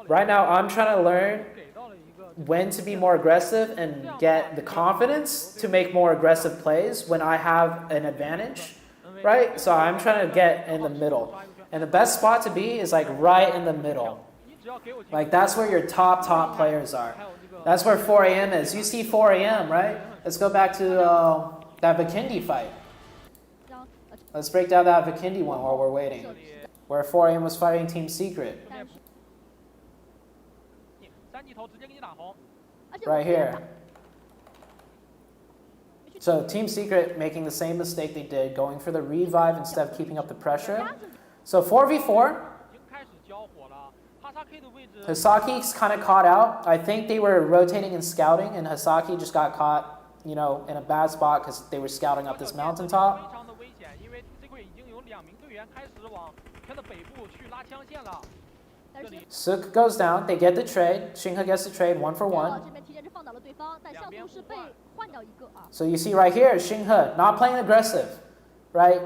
Right now, I'm trying to learn when to be more aggressive and get the confidence to make more aggressive plays when I have an advantage, right? So I'm trying to get in the middle. And the best spot to be is like right in the middle. Like that's where your top players are. That's where 4 AM is. You see 4 AM, right? Let's go back to that Vikendi fight. Let's break down that Vikendi one while we're waiting. Where 4 AM was fighting Team Secret. Right here. So Team Secret making the same mistake they did, going for the revive instead of keeping up the pressure. So 4v4. Hasaki's kind of caught out. I think they were rotating and scouting, and Hasaki just got caught, in a bad spot because they were scouting up this mountaintop. Suk goes down, they get the trade. Xinghe gets the trade 1 for 1. So you see right here, Xinghe not playing aggressive, right?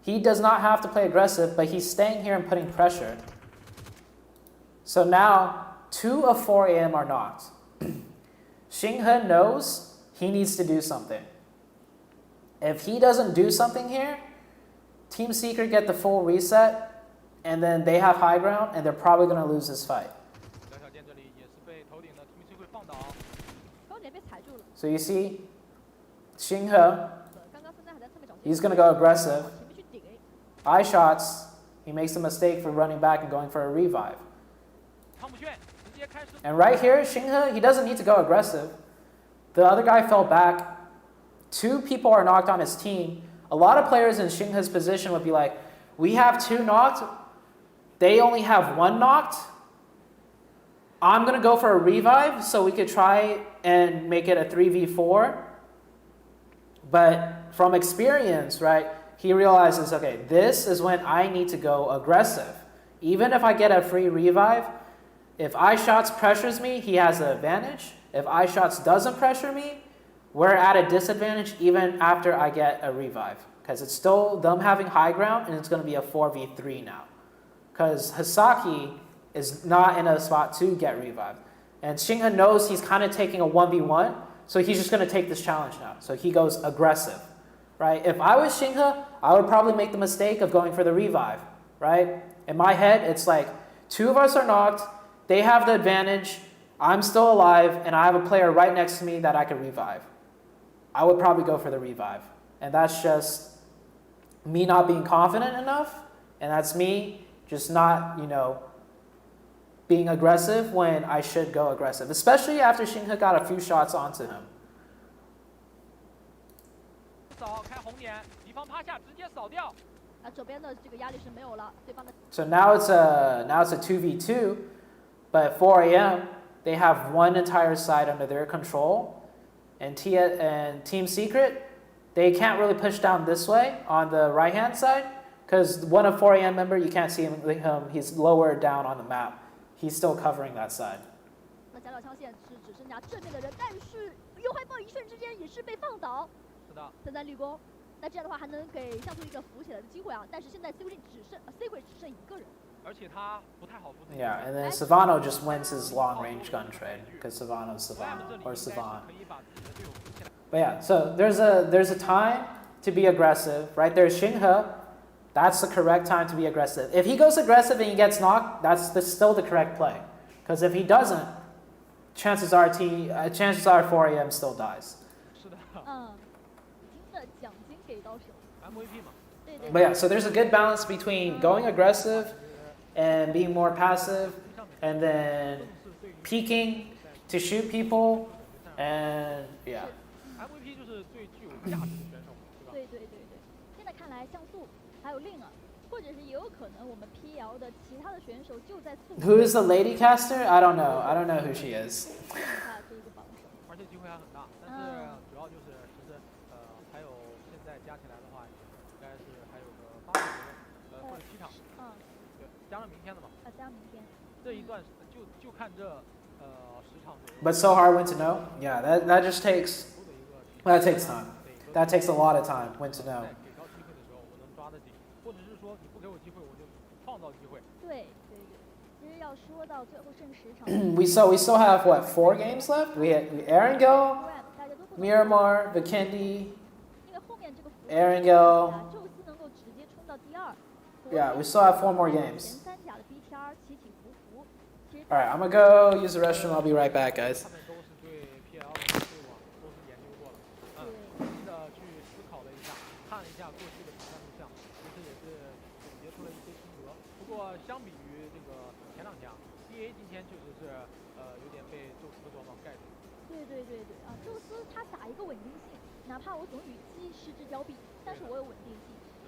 He does not have to play aggressive, but he's staying here and putting pressure. So now, 2 of 4 AM are knocked. Xinghe knows he needs to do something. If he doesn't do something here, Team Secret get the full reset, and then they have high ground, and they're probably going to lose this fight. So you see, Xinghe, he's going to go aggressive. Eye shots, he makes a mistake for running back and going for a revive. And right here, Xinghe, he doesn't need to go aggressive. The other guy fell back. 2 people are knocked on his team. A lot of players in Xinghe's position would be like, we have 2 knocked, they only have 1 knocked. I'm going to go for a revive so we could try and make it a 3v4. But from experience, right, he realizes, okay, this is when I need to go aggressive. Even if I get a free revive, if iShots pressures me, he has an advantage. If iShots doesn't pressure me, we're at a disadvantage even after I get a revive. Because it's still them having high ground, and it's going to be a 4v3 now. Because Hasaki is not in a spot to get revived. And Xinghe knows he's kind of taking a 1v1, so he's just going to take this challenge now. So he goes aggressive, right? If I was Xinghe, I would probably make the mistake of going for the revive, right? In my head, it's like 2 of us are knocked, they have the advantage, I'm still alive, and I have a player right next to me that I can revive. I would probably go for the revive. And that's just me not being confident enough, and that's me just not, being aggressive when I should go aggressive, especially after Xinghe got a few shots onto him. So now it's a 2v2, but at 4 a.m. they have one entire side under their control, and Team Secret, they can't really push down this way on the right hand side because one of 4 a.m. member, you can't see him, he's lower down on the map. He's still covering that side. Yeah, and then Savano just wins his long range gun trade because Savano's Savano or Savant. But yeah, so there's a time to be aggressive, right? There's Xinghe. That's the correct time to be aggressive. If he goes aggressive and he gets knocked, that's still the correct play. Because if he doesn't, chances are 4 a.m. still dies. But yeah, so there's a good balance between going aggressive and being more passive, and then peeking to shoot people, and yeah. Who is the lady caster? I don't know. I don't know who she is. But so hard when to know? Yeah, that just takes time. That takes a lot of time when to know. We still have what, 4 games left? We had Erangel, Miramar, Vikendi, Erangel. Yeah, we still have 4 more games. Alright, I'm gonna go use the restroom. I'll be right back, guys.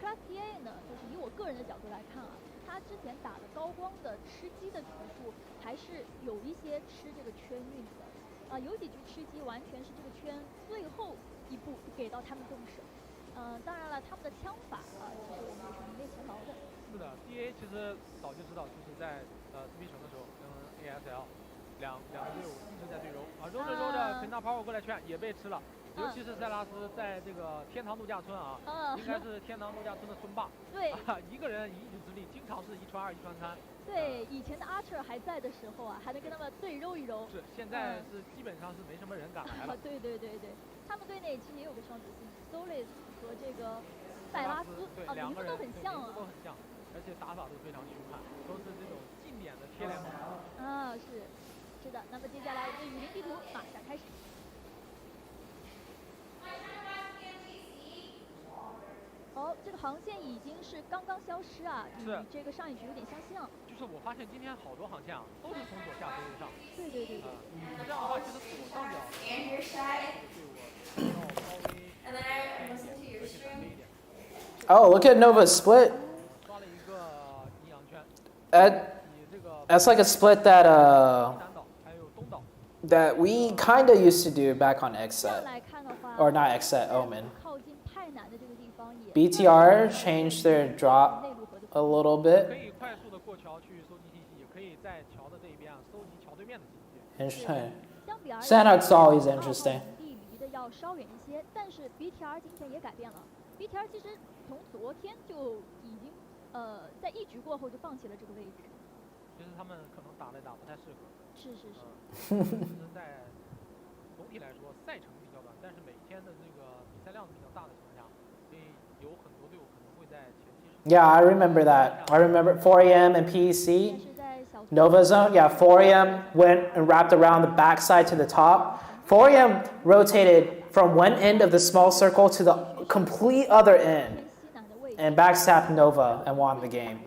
Class TA 呢，就是以我个人的角度来看啊，他之前打的高光的吃鸡的局数，还是有一些吃这个圈运的，有几局吃鸡完全是这个圈最后一步给到他们动手，当然了，他们的枪法啊，其实我们也是名列前茅的。是的 ，TA 其实早就知道，就是在自闭城的时候跟 ASL 两个队伍一直在对揉，揉着揉着，肯纳 Power 过来劝也被吃了。尤其是塞拉斯在这个天堂度假村啊，应该是天堂度假村的村霸。对，一个人以一己之力，经常是1传2、1传3。对，以前的 Archer 还在的时候啊，还能跟他们对揉一揉。是，现在是基本上是没什么人敢来了。对，他们队内其实也有个双子星 ，Solis 和这个塞拉斯，名字都很像啊。都很像，而且打法都非常凶悍，都是这种经典的贴联盟。是的。那么接下来我们的雨林地图马上开始。这个航线已经是刚刚消失啊，与这个上一局有点相像。就是我发现今天好多航线啊，都是从左下飞上。对。那这样的话，其实左上角对我稍微Oh, look at Nova's split. That's like a split that we kind of used to do back on X set, or not X set, Omen. BTR changed their drop a little bit. Interesting. Sandhawk's always interesting. BTR 其实从昨天就已经在一局过后就放弃了这个位置。其实他他们可能打不太适合。是。就是在总体来说赛程比较短，但是每天的这个比赛量比较大的情况下，所以有很多队伍可能会在前期。Yeah, I remember that. I remember 4am and PEC. Nova Zone, yeah, 4am went and wrapped around the backside to the top. 4am rotated from one end of the small circle to the complete other end and backstabbed Nova and won the game.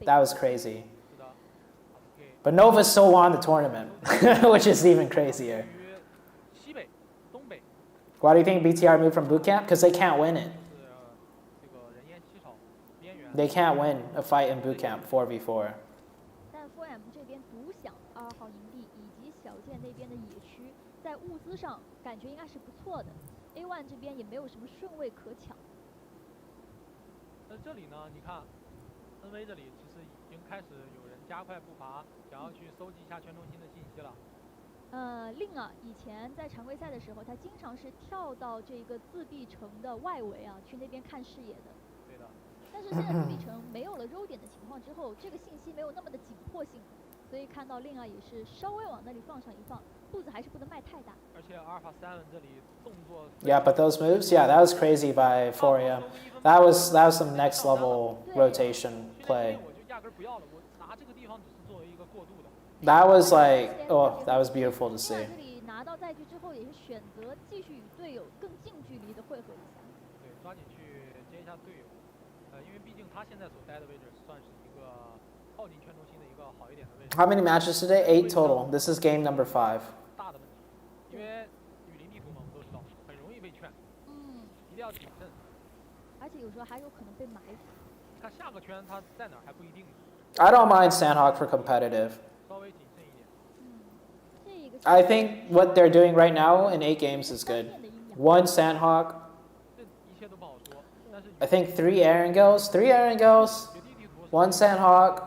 That was crazy. But Nova still won the tournament, which is even crazier. Why do you think BTR moved from bootcamp? Because they can't win it. They can't win a fight in bootcamp 4v4. 但 4M 这边独享2号营地以及小剑那边的野区，在物资上感觉应该是不错的。A1 这边也没有什么顺位可抢。那这里呢？你看 ，NV 这里其实已经开始有人加快步伐，想要去搜集一下圈中心的信息了。令啊，以前在常规赛的时候，他经常是跳到这个自闭城的外围啊，去那边看视野的。对的。但是现在自闭城没有了肉点的情况之后，这个信息没有那么的紧迫性，所以看到令啊也是稍微往那里放上一放，步子还是不能迈太大。而且阿尔法7这里动作。Yeah, but those moves, yeah, that was crazy by 4am. That was some next level rotation play. That was like, oh, that was beautiful to see. 这里拿到载具之后，也是选择继续与队友更近距离的汇合一下。对，抓紧去接一下队友。因为毕竟他现在所待的位置算是一个靠近圈中心的一个好一点的位置。How many matches today? 8 total. This is game number 5. 大的问题，因为雨林地图嘛，我们都知道很容易被劝。一定要谨慎。而且有时候还有可能被埋伏。看下个圈他在哪儿还不一定。I don't mind Sandhawk for competitive. I think what they're doing right now in 8 games is good. 1 Sandhawk. I think 3 Erangels. 3 Erangels. 1 Sandhawk.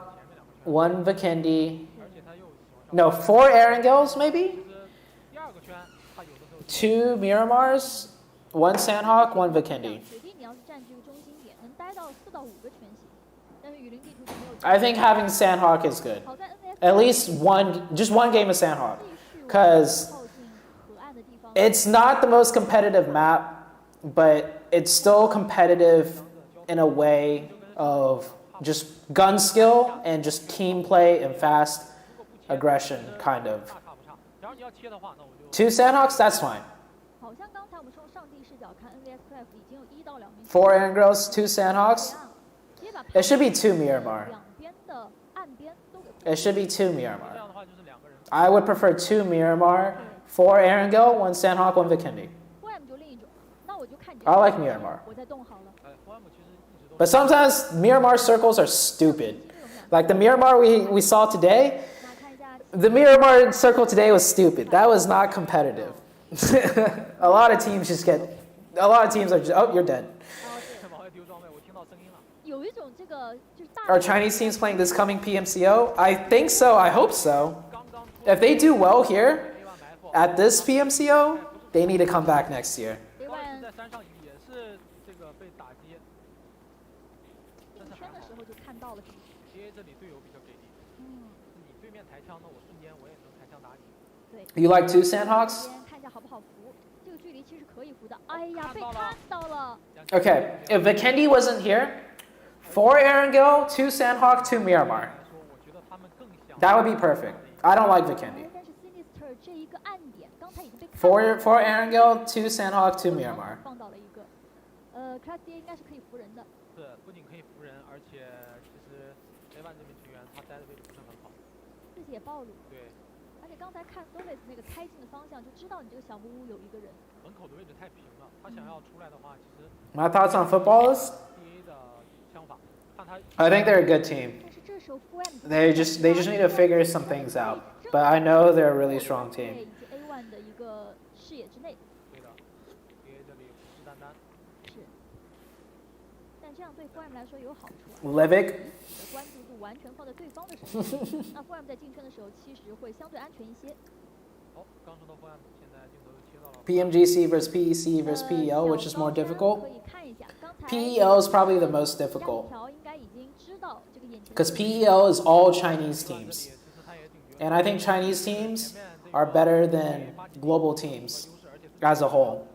1 Vikendi. No, 4 Erangels maybe? 2 Miramars. 1 Sandhawk. 1 Vikendi. I think having Sandhawk is good. At least just one game of Sandhawk. Because it's not the most competitive map, but it's still competitive in a way of just gun skill and just team play and fast aggression, kind of. 2 Sandhawks, that's fine. 4 Angros, 2 Sandhawks. It should be 2 Miramar. It should be 2 Miramar. I would prefer 2 Miramar, 4 Erangel, 1 Sandhawk, 1 Vikendi. I like Miramar. But sometimes Miramar circles are stupid. Like the Miramar we saw today, the Miramar circle today was stupid. That was not competitive. A lot of teams are just, oh, you're dead. Are Chinese teams playing this coming PMCO? I think so. I hope so. If they do well here at this PMCO, they need to come back next year. You like 2 Sandhawks? Okay, if Vikendi wasn't here, 4 Erangel, 2 Sandhawk, 2 Miramar. That would be perfect. I don't like Vikendi. 4 Erangel, 2 Sandhawk, 2 Miramar. My thoughts on football is, I think they're a good team. They just need to figure some things out. But I know they're a really strong team. Livik. PMGC versus PEC versus PEL, which is more difficult? PEL is probably the most difficult. Because PEL is all Chinese teams. And I think Chinese teams are better than global teams as a whole.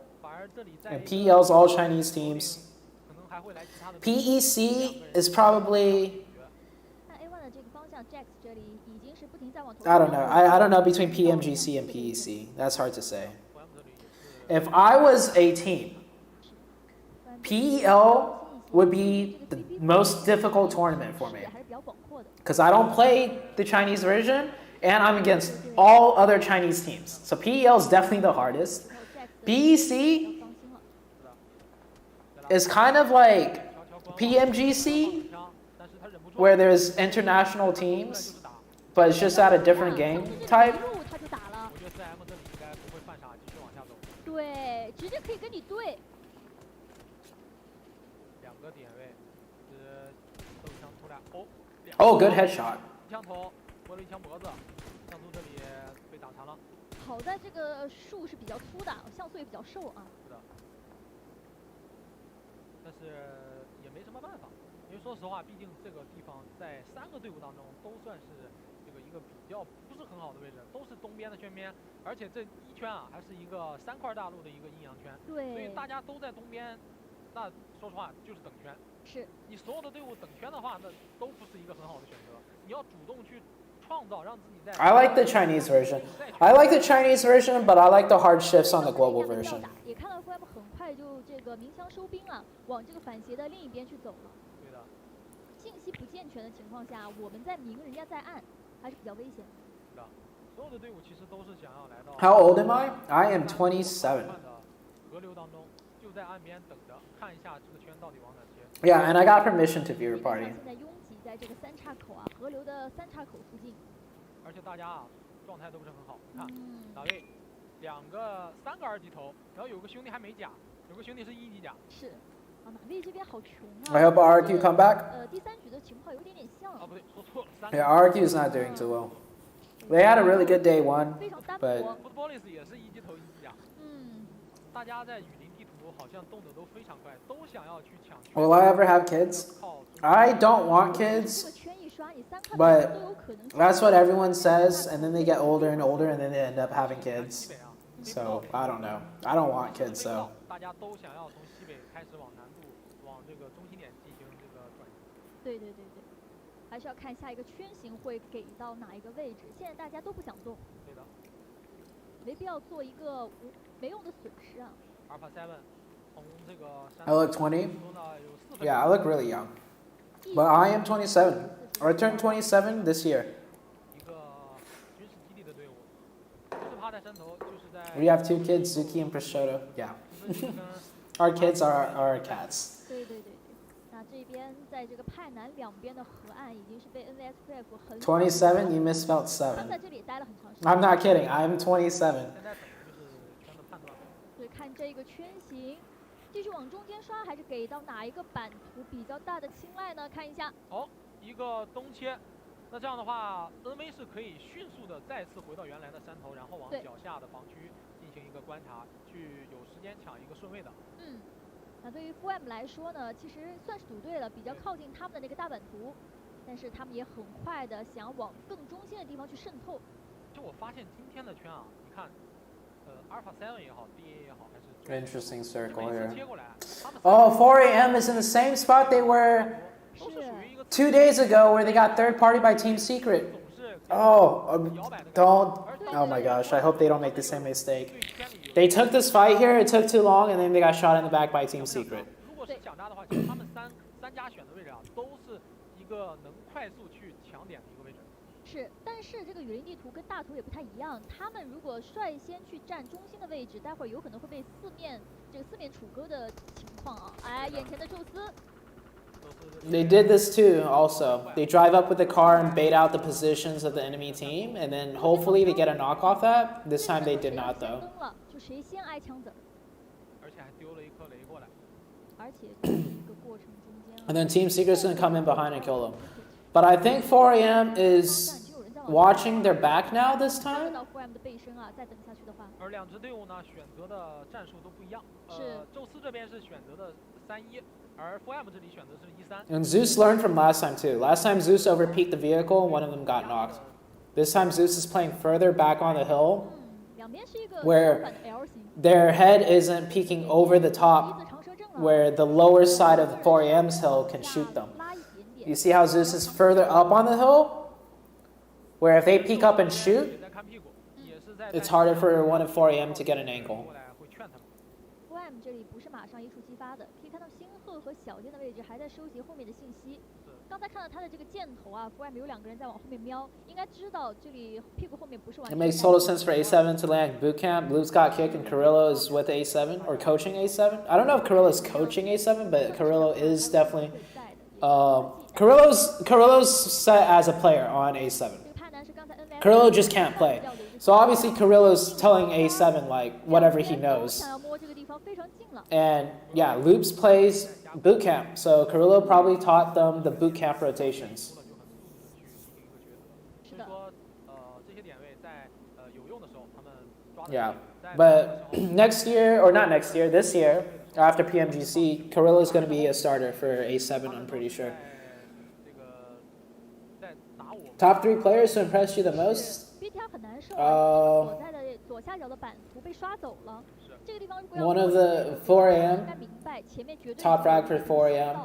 And PEL's all Chinese teams. PEC is probably, I don't know. I don't know between PMGC and PEC. That's hard to say. If I was a team, PEL would be the most difficult tournament for me. Because I don't play the Chinese version, and I'm against all other Chinese teams. So PEL is definitely the hardest. PEC is kind of like PMGC, where there's international teams, but it's just at a different game type. 对，直接可以跟你对。两个点位是手枪出来，哦。Oh, good headshot. 一枪头，拨了一枪脖子，像素这里被打残了。好在这个树是比较粗的，像素也比较瘦啊。是的。但是也没什么办法，因为说实话，毕竟这个地方在3个队伍当中都算是这个一个比较不是很好的位置，都是东边的圈边，而且这一圈啊还是一个3块大陆的一个阴阳圈，对，所以大家都在东边，那说实话就是等圈。是你所有的队伍等圈的话，那都不是一个很好的选择。你要主动去创造，让自己在。I like the Chinese version. I like the Chinese version, but I like the hard shifts on the global version. 也看到 FM 很快就这个鸣枪收兵了，往这个反斜的另一边去走了。对的。信息不健全的情况下，我们在明，人家在暗，还是比较危险。是的，所有的队伍其实都是想要来到。How old am I? I am 27. 河流当中，就在岸边等着看一下这个圈到底往哪接。Yeah, and I got permission to view your party. 现在拥挤在这个3岔口啊，河流的3岔口附近。而且大家啊，状态都不是很好。你看，哪位3个2级头，然后有个兄弟还没甲，有个兄弟是1级甲。是。啊，哪位这边好穷啊 I hope RQ come back. 第3局的情况有点像。啊，不对，说错了。Yeah, RQ is not doing too well. They had a really good day one, but. Footballist 也是1级头1级甲。大家在雨林地图好像动得都非常快，都想要去抢。Will I ever have kids? I don't want kids, but that's what everyone says, and then they get older and older, and then they end up having kids. So I don't know. I don't want kids, so. 大家都想要从西北开始往南部，往这个中心点进行这个转移。对，还是要看下一个圈型会给到哪一个位置。现在大家都不想动。对的。没必要做一个没用的损失啊。Alpha 7，从这个。I look 20. Yeah, I look really young, but I am 27. I turned 27 this year. 一个军事基地的队伍，不是趴在山头，就是在。We have 2 kids, Zuki and Prosciutto. Yeah. Our kids are our cats. 对。那这边在这个派南两边的河岸已经是被 NVSPF 横。27, you misspelled 7. 他在这里待了很长时间。I'm not kidding. I'm 27. 对，看这个圈型，继续往中间刷，还是给到哪一个版图比较大的青睐呢？看一下。哦，一个东切，那这样的话 ，NV 是可以迅速的再次回到原来的山头，然后往脚下的防区进行一个观察，去有时间抢一个顺位的。那对于 FM 来说呢，其实算是组队了，比较靠近他们的那个大版图，但是他们也很快的想往更中心的地方去渗透。就我发现今天的圈啊，你看，Alpha 7也好 ，DA 也好，还是 Interesting circle here. 切过来， Oh, 4AM is in the same spot they were 2 days ago, where they got third party by Team Secret. Oh, don't. Oh my gosh, I hope they don't make the same mistake. They took this fight here, it took too long, and then they got shot in the back by Team Secret. 如果是抢渣的话，其实他们三家选的位置啊，都是一个能快速去抢点的一个位置。是，但是这个雨林地图跟大图也不太一样，他们如果率先去占中心的位置，待会儿有可能会被四面楚歌的情况啊！哎，眼前的宙斯。They did this too, also. They drive up with the car and bait out the positions of the enemy team, and then hopefully they get a knock off that. This time they did not, though. 就谁先挨枪子。而且还丢了一颗雷过来。而且这个过程中间。And then Team Secret's gonna come in behind and kill them. But I think 4AM is watching their back now this time. 而两支队伍呢，选择的战术都不一样。宙斯这边是选择的3-1。而 4M 这里选择是1-3。And Zeus learned from last time too. Last time Zeus overpeaked the vehicle and one of them got knocked. This time Zeus is playing further back on the hill, 两边是一个 where 相反的 L 型， their head isn't peeking over the 第一 top, 次长蛇阵了， where the lower side of 4AM's hill can shoot them. 拉一点点 You see how Zeus is further up on the hill? Where if they peek up and shoot, 也在看屁股，也是在 it's harder for one of 4AM to get an angle. 过来会劝他们。 FOAM 这里不是马上一触即发的，可以看到星鹤和小剑的位置还在收集后面的信息。刚才看到他的这个箭头啊 ，FOAM 有2个人在往后面瞄，应该知道这里屁股后面不是完 It 全。 makes total sense for A7 to land boot camp. Luke's got kick and Carrillo is with A7 or coaching A7. I don't know if Carrillo's coaching A7, but Carrillo is definitely Carrillo's set as a player on A7. Carrillo just can't play. So obviously Carrillo's telling A7 like whatever he knows. And yeah, Loops plays boot camp. So Carrillo probably taught them the boot camp rotations. 是说这些点位在有用的时候，他们抓得 Yeah. But next year, or not next year, this year, after PMGC, Carrillo's going to be a starter for A7, I'm pretty sure. Top 3 players to impress you the most? One of the 4AM, top frag for 4AM.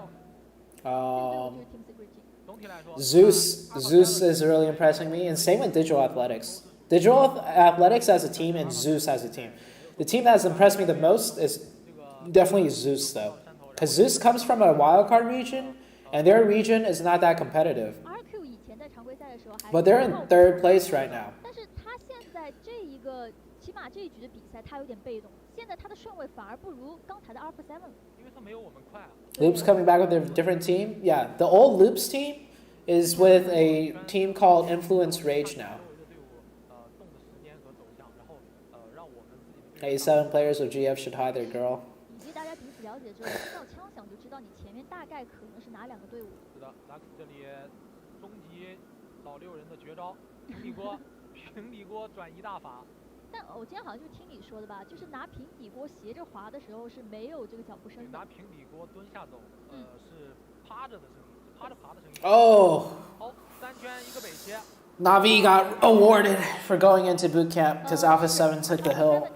Zeus is really impressing me, and same with Digital Athletics. Digital Athletics as a team and Zeus as a team. The team that has impressed me the most is definitely Zeus, though. Because Zeus comes from a wildcard region, and their region is not that competitive. But they're in 3rd place right now. Loops coming back with a different team. Yeah, the old Loops team is with a team called Influence Rage now. A7 players with GF should hide their girl. 以及大家彼此了解之后，听到枪响就知道你前面大概可能是哪2个队伍。是的，那这里终极老6人的绝招，平底锅，平底锅转移大法。但我今天好像就听你说的吧，就是拿平底锅斜着滑的时候是没有这个脚步声的。拿平底锅蹲下走，是趴着的声音，趴着爬的声音。Oh. 好，3圈1个北切。Navi got awarded for going into boot camp because Alpha 7 took the hill.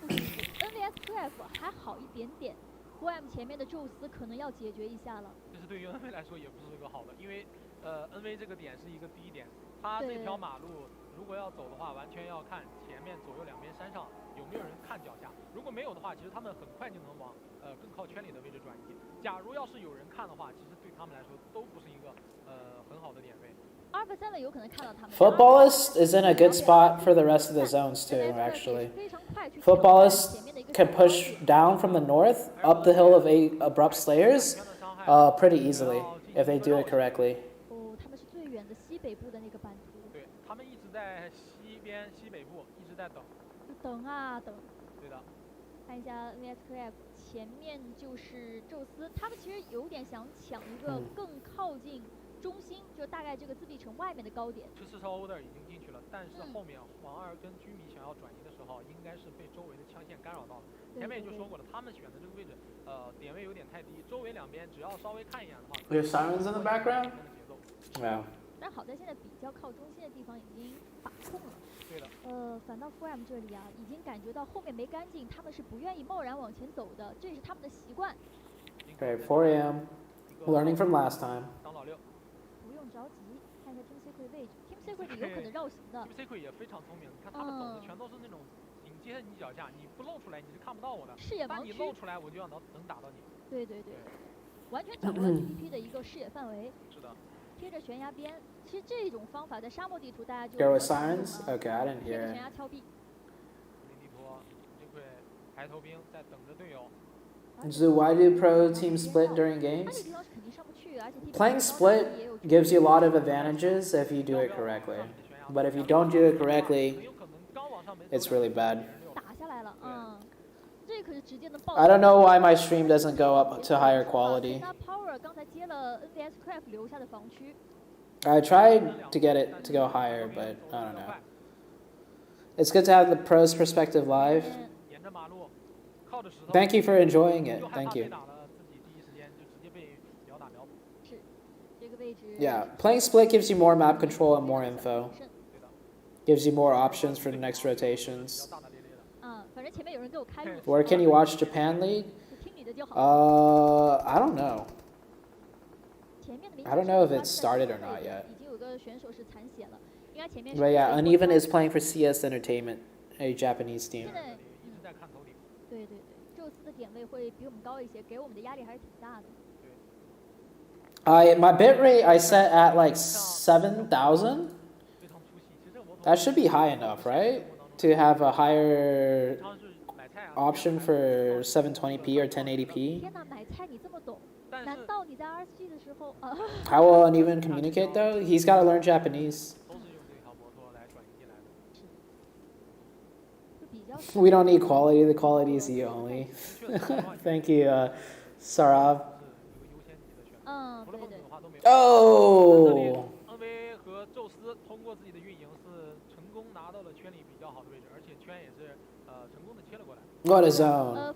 NVSQF 还好一点点 ，FOAM 前面的宙斯可能要解决一下了。其实对于 NV 来说也不是一个好的，因为NV 这个点是一个低点，它这条马路如果要走的话，完全要看前面左右2边山上有没有人看脚下。如果没有的话，其实他们很快就能往更靠圈里的位置转移。假如要是有人看的话，其实对他们来说都不是一个很好的点位。Footballist is in a good spot for the rest of the zones too, actually. Footballist can push down from the north, up the hill of abrupt slayers, pretty easily, if they do it correctly. 他们是最远的西北部的那个版图。对，他们一直在西北部，一直在等。等啊等。对的。看一下 NVSQF 前面就是宙斯，他们其实有点想抢一个更靠近中心，就大概这个自闭城外面的高点。4超 order 已经进去了，但是后面黄2跟居民想要转移的时候，应该是被周围的枪线干扰到了。前面也就说过了，他们选的这个位置，点位有点太低，周围2边只要稍微看一眼的话。There's sirens in the background. Wow. 但好在现在比较靠中心的地方已经把控了。对的。反倒 FOAM 这里啊，已经感觉到后面没干净，他们是不愿意贸然往前走的，这是他们的习惯。Okay, 4AM, learning from last time. 当老6。不用着急，看一下 Team Secret 位置。Team Secret 有可能绕行的。Team Secret 也非常聪明，你看他们走的全都是那种紧接着你脚下，你不露出来你是看不到我的。视野盲区。但你露出来，我就要能打到你。对对对，完全掌握了 PVP 的一个视野范围。是的。贴着悬崖边，其实这种方法在沙漠地图大家就。There was sirens? Okay, I didn't 贴着 hear 悬 it. 崖峭壁。地图 Secret 排头兵在等着队友。So why do pro teams split during games? Playing split gives you a lot of advantages if you do it correctly. But if you don't do it correctly, it's really bad. I don't know why my stream doesn't go up to higher quality. I tried to get it to go higher, but I don't know. It's good to have the pros perspective live. Thank you for enjoying it. Thank you. 这个位位置。Yeah, playing split gives you more map control and more info. Gives you more options for the next rotations. 反正前面有人给我开路。Where can you watch Japan League? 听你的就好。I don't know. 前面的 I don't know if it started or not yet. 已经有个选手是残血了，应该前面。But yeah, Uneven is playing for CS Entertainment, a Japanese team. 对，宙斯的点位会比我们高一些，给我们的压力还是挺大的。My bit rate I set at like 7,000. That should be high enough, right? To have a higher option for 720p or 1080p. 天哪，买菜你这么懂？难道你在 RSG 的时候How will Uneven communicate though? He's got to learn Japanese. We don't need quality. The quality is you only. Thank you, Sarav. Oh. 和宙斯通过自己的运营是成功拿到了圈里比较好的位置，而且圈也是成功的切了过来。What a zone.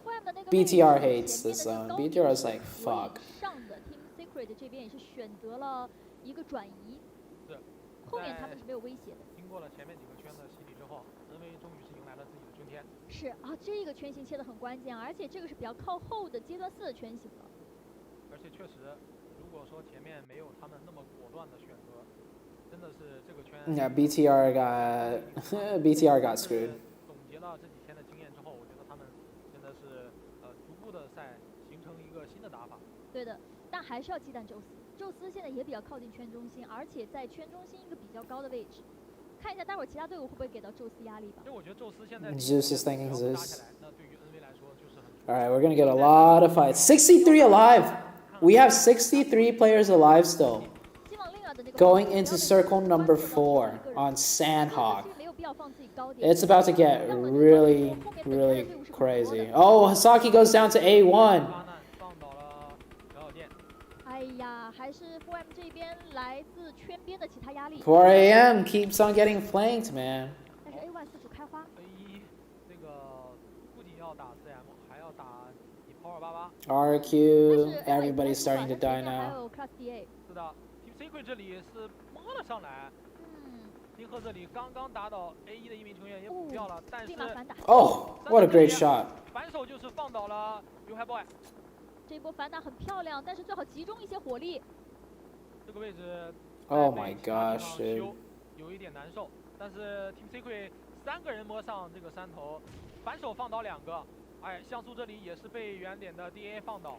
BTR hates this zone. BTR is like fuck. 上的 Team Secret 这边也是选择了一个转移，是后面他们是没有威胁的。经过了前面几个圈的洗礼之后，恩威终于是迎来了自己的春天。是啊，这个圈型切得很关键，而且这个是比较靠后的阶段4的圈型了。而且确实，如果说前面没有他们那么果断的选择，真的是这个圈。Yeah, BTR got screwed. 总结了这几天的经验之后，我觉得他们真的是逐步的在形成一个新的打法。对的，但还是要忌惮宙斯。宙斯现在也比较靠近圈中心，而且在圈中心一个比较高的位置。看一下待会儿其他队伍会不会给到宙斯压力吧。因为我觉得宙斯现在 Zeus is thinking Zeus. 那对于恩威来说就是很。All right, we're gonna get a lot of fights. 63 alive. We have 63 players alive still. Going into circle number 4 on Sandhawk. It's about to get really, really crazy. Oh, Hasaki goes down to A1. 4AM keeps on getting flanked, man. RQ, everybody's starting to die now. 是的 ，Team Secret 这里是摸了上来。金鹤这里刚刚打倒 A1 的一名成员也补掉了，但是 Oh, what a great shot! 反手就是放倒了 UI Boy。这波反打很漂亮，但是最好集中一些火力。这个位置 Oh my gosh, dude. 有一点难受，但是 Team Secret 3个人摸上这个山头，反手放倒2个。哎，像素这里也是被原点的 DA 放倒。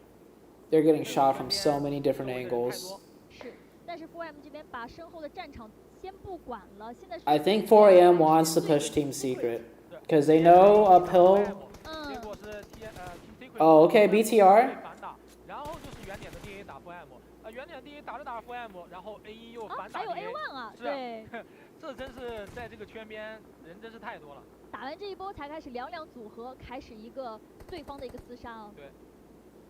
They're getting shot from so many different angles. 是，但是 4AM 这边把身后的战场先不管了，现在是。I think 4AM wants to push Team Secret because they know uphill. Oh, okay, BTR. 然后就是原点的 DA 打 4AM，原点 DA 打着打着 4AM，然后 A1 又反打 DA。还有 A1 啊，对。这真是在这个圈边人真是太多了。打完这一波才开始2组合，开始一个对方的一个厮杀啊。对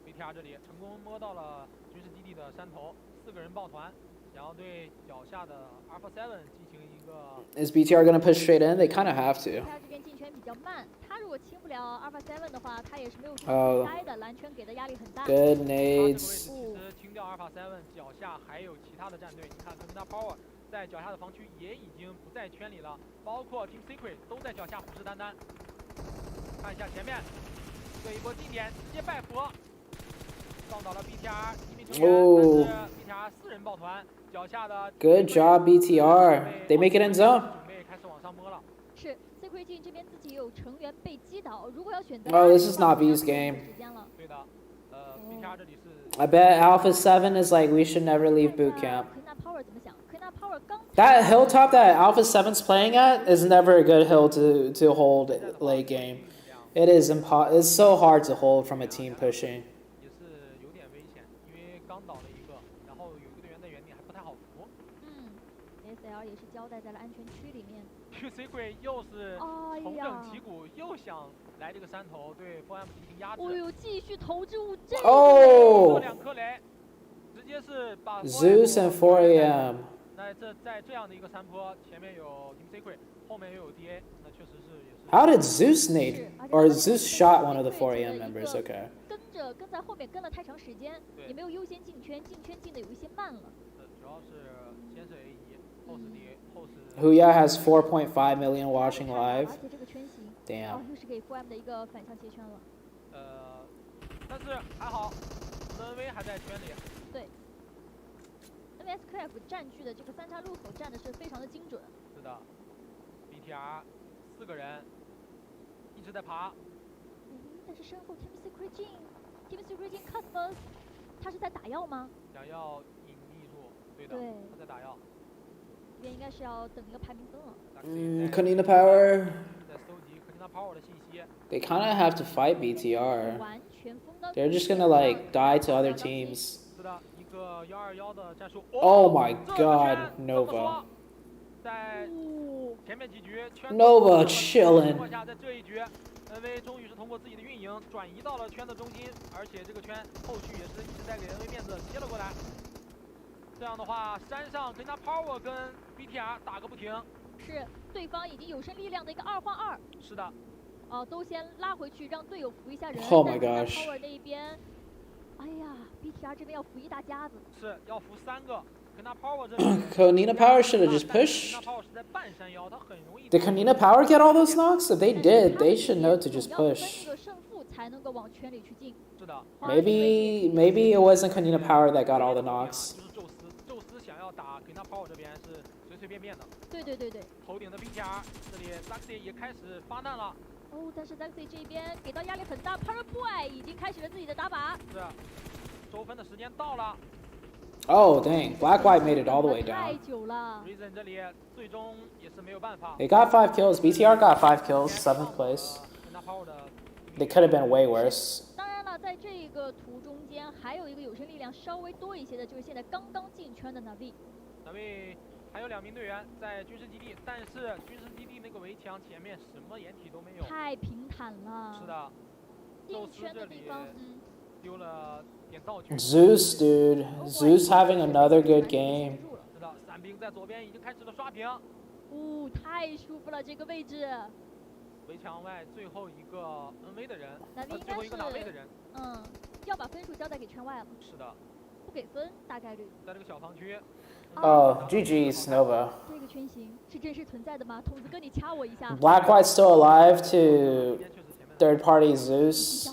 ，BTR 这里成功摸到了军事基地的山头，4个人抱团，想要对脚下的 Alpha 7进行一个。Is BTR gonna push straight in? They kind of have to. BTR 这边进圈比较慢，他如果清不了 Alpha 7的话，他也是没有什么待的，蓝圈给的压力很大。Good nades. 其实清掉 Alpha 7，脚下还有其他的战队，你看 Commander Power。在脚下的防区也已经不在圈里了，包括 Team Secret 都在脚下虎视眈眈。看一下前面，这一波近点直接拜佛，放倒了 BTR 一名成员，但是 BTR 4人抱团，脚下的 Good job BTR. They make it in zone. 准备开始往上摸了。是 Secret Team 这边自己也有成员被击倒，如果要选择。Oh, this is not V's game. 对的，BTR 这里是。I bet Alpha 7 is like we should never leave boot camp. That hilltop that Alpha 7's playing at is never a good hill to hold late game. It is it's so hard to hold from a team pushing. 也是有点危险，因为刚倒了一个，然后有一个队员在原地还不太好扶。SL 也是交代在了安全区里面。Secret 又是重整旗鼓，又想来这个山头对 4AM 进行压制。哦呦，继续投掷物这哦，2颗雷，直接是把 Zeus and 4AM。那在这样的一个山坡，前面有 Team Secret， 后面又有 DA， 那确实是也是。How did Zeus nade? Or Zeus shot one of the 4AM members? Okay. 跟在后面跟了太长时间，也没有优先进圈，进圈进的有一些慢了。主要是先是 A1，后是 D， 后是。Huya has 4.5 million watching live. 而且这个圈型， Damn. 又是给 4M 的一个反向切圈了。但是还好 ，NV 还在圈里。对。NVSCraft 占据的这个3叉路口站的是非常的精准。是的 ，BTR 4个人一直在爬。但是身后 Team Secret Cosmos， 他是在打药吗？想要隐匿住，对的，他在打药。这边应该是要等一个排名分了。Kanina Power. 在搜集 Kanina Power 的信息。They kind of have to fight BTR. They're just gonna like die to other teams. 是的，一个121的战术。Oh my God, Nova. 在前面几局，Nova chilling。在这一局 ，NV 终于是通过自己的运营转移到了圈的中心，而且这个圈后续也是一直在给 NV 面子接了过来。这样的话，山上跟他 Power 跟 BTR 打个不停。是，对方已经有生力量的一个2换2。是的。都先拉回去，让队友扶一下人。Oh my gosh. Power 那一边，哎呀 ，BTR 这边要扶一大家子。是要扶3个。Kanina Power should have just pushed. Did Kanina Power get all those knocks? If they did, they should know to just push. Maybe it wasn't Kanina Power that got all the knocks. 对。头顶的 BTR 这里 Zaxi 也开始发难了。但是 Zaxi 这边给到压力很大 ，Paraboy 已经开始了自己的打靶。是，收分的时间到了。Oh dang! Black White made it all the way down. They got 5 kills. BTR got 5 kills, 7th place. They could have been way worse. 当然了，在这个图中间还有一个有生力量稍微多一些的，就是现在刚刚进圈的 Navi。Navi 还有2名队员在军事基地，但是军事基地那个围墙前面什么掩体都没有，太平坦了。是的，进圈的地方，丢了点道具。Zeus, dude. Zeus having another good game. 是的，伞兵在左边已经开始了刷屏。太舒服了这个位置。围墙外最后一个 NV 的人，最后一个打位的人。要把分数交代给圈外了。是的。不给分，大概率。在这个小房区。GG's Nova. 这个圈型是真实存在的吗？筒子哥，你掐我一下。Black White still alive to third-party Zeus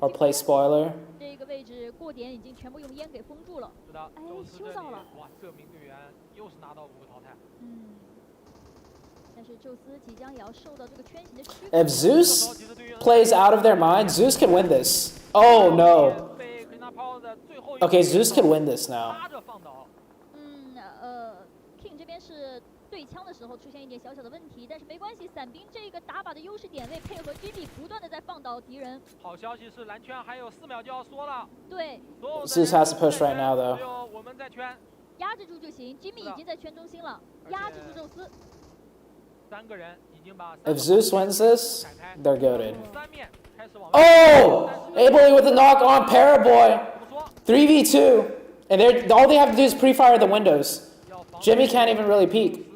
or play spoiler. 这个位置过点已经全部用烟给封住了。是的，修到了。哇，这名队员又是拿到5个淘汰。但是宙斯即将也要受到这个圈型的驱赶。If Zeus plays out of their mind, Zeus can win this. Oh no. Okay, Zeus could win this now. King 这边是对枪的时候出现一点小小的问题，但是没关系，伞兵这个打靶的优势点位配合 Jimmy 不断的在放倒敌人。好消息是蓝圈还有4秒就要缩了。对。Zeus has to push right now though. 只有我们在圈。压制住就行 ，Jimmy 已经在圈中心了，压制住宙斯。3个人已经把。If Zeus wins this, they're goated. Oh! Ably with the knock on Paraboy. 3v2. And all they have to do is pre-fire the windows. Jimmy can't even really peek.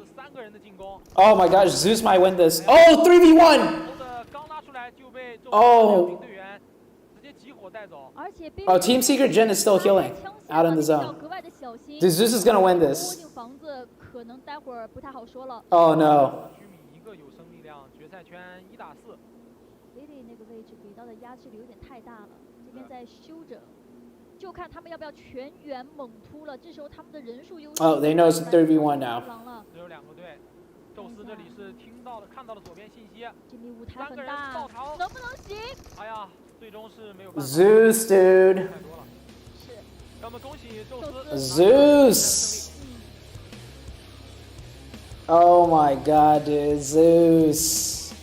Oh my gosh, Zeus might win this. Oh, 3v1! Oh. Oh, Team Secret Jin is still healing out in the zone. Dude, Zeus is gonna win this. Oh no. Oh, they know it's 3v1 now. 只有2个队，宙斯这里是听到了、看到了左边信息，3个人爆逃，能不能行？哎呀，最终是没有办法。Zeus, dude. 是，让我们恭喜宙斯。Zeus. Oh my God, dude, Zeus.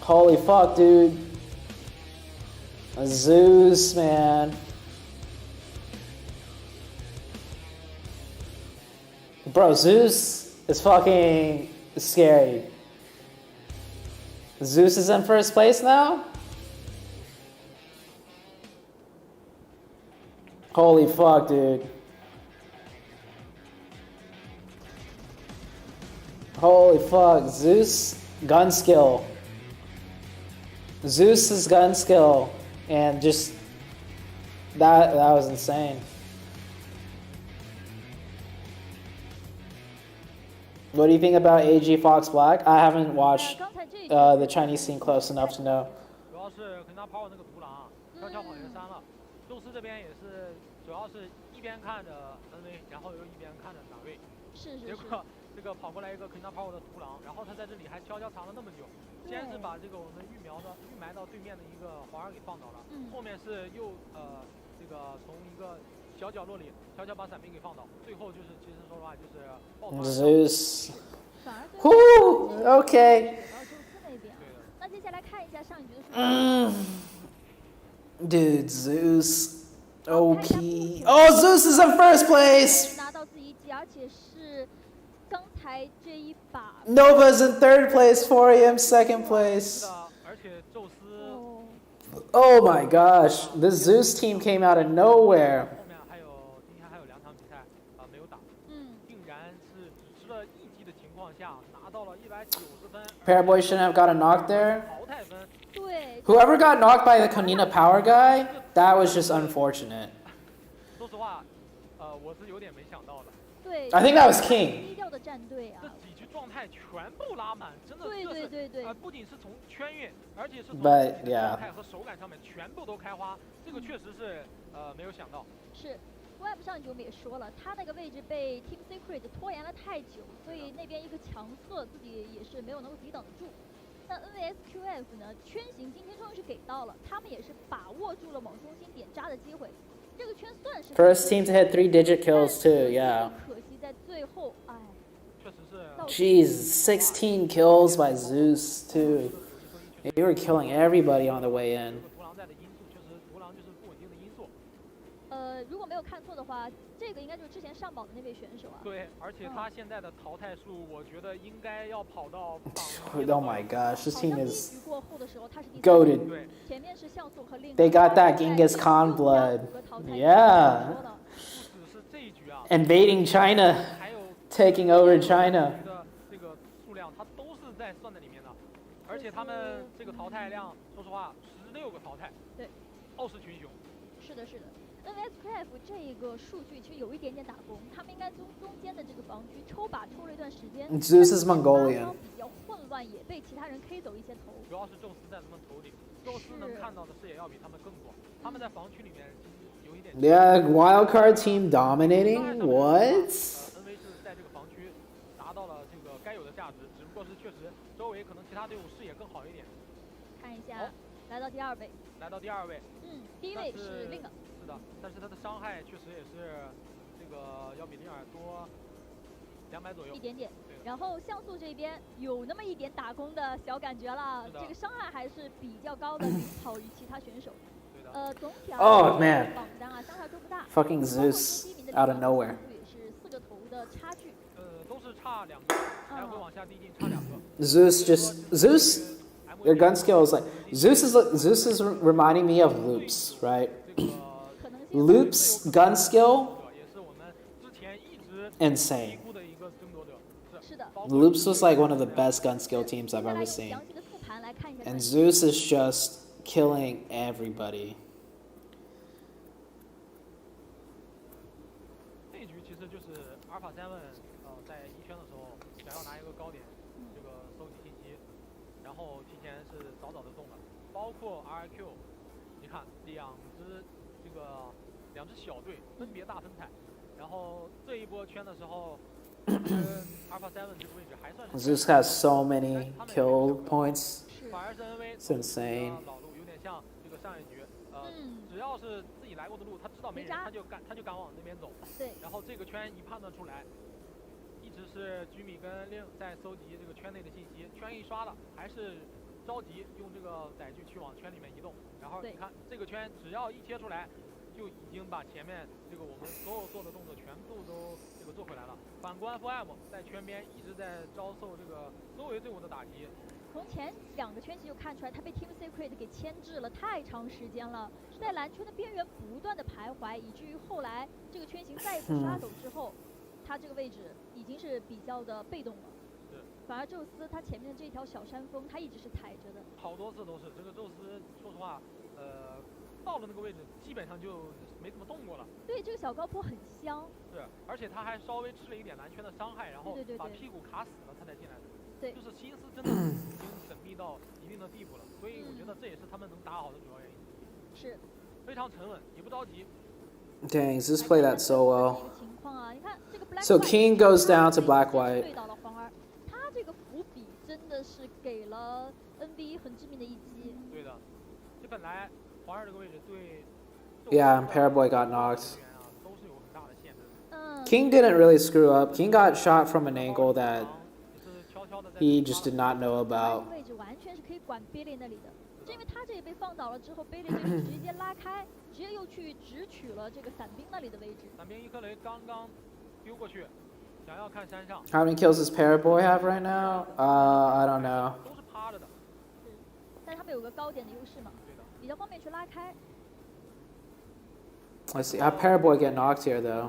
Holy fuck, dude. Zeus, man. Bro, Zeus is fucking scary. Zeus is in first place now? Holy fuck, dude. Holy fuck, Zeus gun skill. Zeus's gun skill and just That was insane. What do you think about AG Fox Black? I haven't watched the Chinese scene close enough to know. 主要是跟他跑那个独狼，悄悄跑前3了。宙斯这边也是，主要是一边看着NV，然后又一边看着哪位。结果这个跑过来一个跟他跑的独狼，然后他在这里还悄悄藏了那么久。先是把这个我们预埋到对面的一个皇儿给放倒了，后面是又这个从一个小角落里悄悄把伞兵给放倒，最后就是其实说实话就是爆发。Zeus. Whoo, okay. 那接下来看一下上一局的数据。Dude, Zeus. Okay. Oh, Zeus is in first place. 拿到自己一击，而且是刚才这一把。Nova's in third place, Forium second place. 而且宙斯。Oh my gosh, the Zeus team came out of nowhere. 后面今天还有2场比赛没有打，竟然是只吃了1击的情况下拿到了190分。Paraboy shouldn't have got a knock there. 淘汰分。对。Whoever got knocked by the Konina power guy, that was just unfortunate. 说实话，我是有点没想到的。对。I think that was King. 低调的战队啊。这几局状态全部拉满，真的对。不仅是从圈运，而且是从状态和手感上面全部都开花，这个确实是没有想到。是。Web 上一局我们也说了，他那个位置被 Team Secret 拖延了太久，所以那边一个强侧自己也是没有能够抵挡得住。那 NVSQF 呢，圈型今天终于是给到了，他们也是把握住了往中心点扎的机会。这个圈算是 first team to hit 3-digit kills too, yeah. 可惜在最后，哎。确实是。Jeez, 16 kills by Zeus too. You were killing everybody on the way in. 独狼在的因素，确实独狼就是不稳定的因素。如果没有看错的话，这个应该就是之前上榜的那位选手啊。对，而且他现在的淘汰数，我觉得应该要跑到榜。Oh my gosh, this team is 过后的时候他是 goated. 前面是像素和令。They got that Genghis Khan blood. Yeah. 不只是这一局啊。Invading China. Taking over China. 这个数量，它都是在算在里面的，而且他们这个淘汰量，说实话，16个淘汰。对。傲视群雄。是的。NVSQF 这个数据其实有一点点打工，他们应该从中间的这个防区抽了一段时间。Zeus is Mongolian. 比较混乱，也被其他人 K 走一些头。主要是宙斯在他们头顶，宙斯能看到的视野要比他们更广。他们在防区里面其实有一点。Yeah, wildcard team dominating. What? NV 是在这个防区达到了这个该有的价值，只不过是确实周围可能其他队伍视野更好一点。看一下，来到第2位。第1位是令。是的，但是他的伤害确实也是这个要比令尔多200左右。一点点。然后像素这边有那么一点打工的小感觉了，这个伤害还是比较高的，领跑于其他选手。总体而言，榜单啊相差都不大。Fucking Zeus out of nowhere. 也是4个头的差距。都是差2个，来回往下递进差2个。Zeus. Their gun skill is like Zeus is reminding me of Loops, right? Loops gun skill insane. Loops was like one of the best gun skill teams I've ever seen. And Zeus is just killing everybody. 这一局其实就是阿尔法7在1圈的时候想要拿一个高点，这个收集信息，然后提前是早的动了，包括 RQ， 你看两支小队分别大分彩，然后这一波圈的时候，阿尔法7这个位置还算是。Zeus has so many kill points. 反而是 NV It's insane. 老路有点像这个上一局，只要是自己来过的路，他知道没人，他就敢往那边走。对。然后这个圈一判断出来，一直是居米跟令在搜集这个圈内的信息，圈一刷了，还是着急用这个载具去往圈里面移动。然后你看这个圈只要一切出来，就已经把前面这个我们所有做的动作全部都这个做回来了。反观 FM 在圈边一直在遭受这个周围队伍的打击。从前2个圈其实就看出来，他被 Team Secret 给牵制了太长时间了，在蓝圈的边缘不断的徘徊，以至于后来这个圈型再一次刷走之后，他这个位置已经是比较的被动了。反而宙斯他前面的这条小山峰，他一直是抬着的。好多次都是这个宙斯，说实话，到了那个位置，基本上就没怎么动过了。对，这个小高坡很香。是，而且他还稍微吃了一点蓝圈的伤害，然后对把屁股卡死了，他才进来的。对，就是心思真的已经缜密到一定的地步了，所以我觉得这也是他们能打好的主要原因。是。非常沉稳，也不着急。Dang, this played that so well. So King goes down to black white. 对到了黄儿，他这个伏笔真的是给了 NB 很致命的一击。对的，这本来黄儿这个位置对。Yeah, Paraboy got knocked. King didn't really screw up. King got shot from an angle that he just did not know about. 位置完全是可以管 Billy 那里的，是因为他这里被放倒了之后 ，Billy 这里直接拉开，直接又去直取了这个伞兵那里的位置。伞兵一颗雷刚刚丢过去，想要看山上。How many kills does Paraboy have right now? I don't know. 都是趴着的。但是他们有个高点的优势嘛，比较方便去拉开。Let's see. How Paraboy get knocked here though?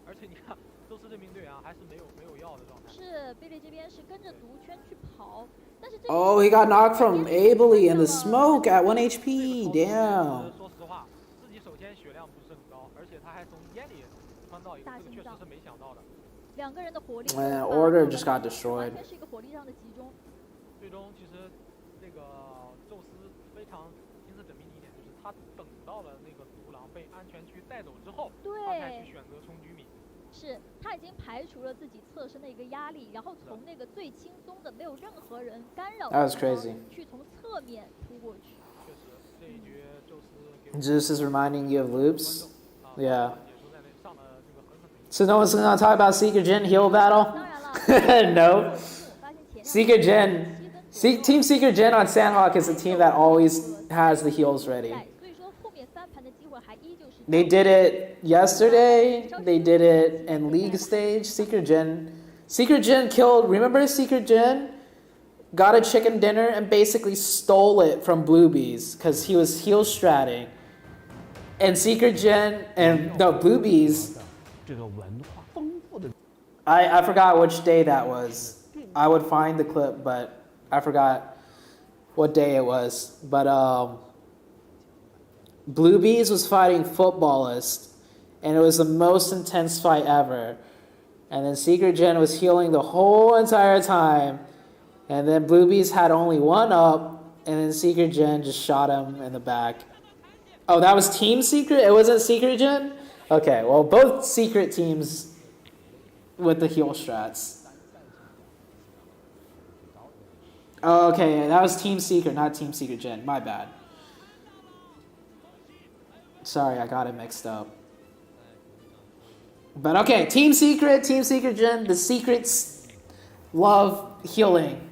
而且你看，宙斯这名队员还是没有药的状态。是 Billy 这边是跟着毒圈去跑，但是这 Oh, he got knocked from ably in the smoke at 1 HP. Damn. 说实话，自己首先血量不是很高，而且他还从烟里穿到一个，这个确实是没想到的。两个人的火力 Man, Order just got destroyed. 完全是一个火力上的集中。最终其实这个宙斯非常心思缜密的一点就是他等到了那个独狼被安全区带走之后，他才去选择冲居民。是他已经排除了自己侧身的一个压力，然后从那个最轻松的没有任何人干扰的地方去从侧面突过去。确实，这一局宙斯 Zeus is reminding you of loops. Yeah. So no one's gonna talk about Seeker Jin heal battle? No. Seeker Jin. Team Seeker Jin on Sandhawk is a team that always has the heals ready. They did it yesterday. They did it in league stage. Seeker Jin killed. Remember Seeker Jin got a chicken dinner and basically stole it from Bluebees because he was heal stratting. And Seeker Jin and the Bluebees. I forgot which day that was. I would find the clip, but I forgot what day it was. But Bluebees was fighting Footballist, and it was the most intense fight ever. And then Seeker Jin was healing the whole entire time. And then Bluebees had only one up, and then Seeker Jin just shot him in the back. Oh, that was Team Secret? It wasn't Seeker Jin? Okay, well, both secret teams with the heal strats. Oh, okay, that was Team Secret, not Team Secret Jin. My bad. Sorry, I got it mixed up. But okay, Team Secret Jin. The secrets love healing.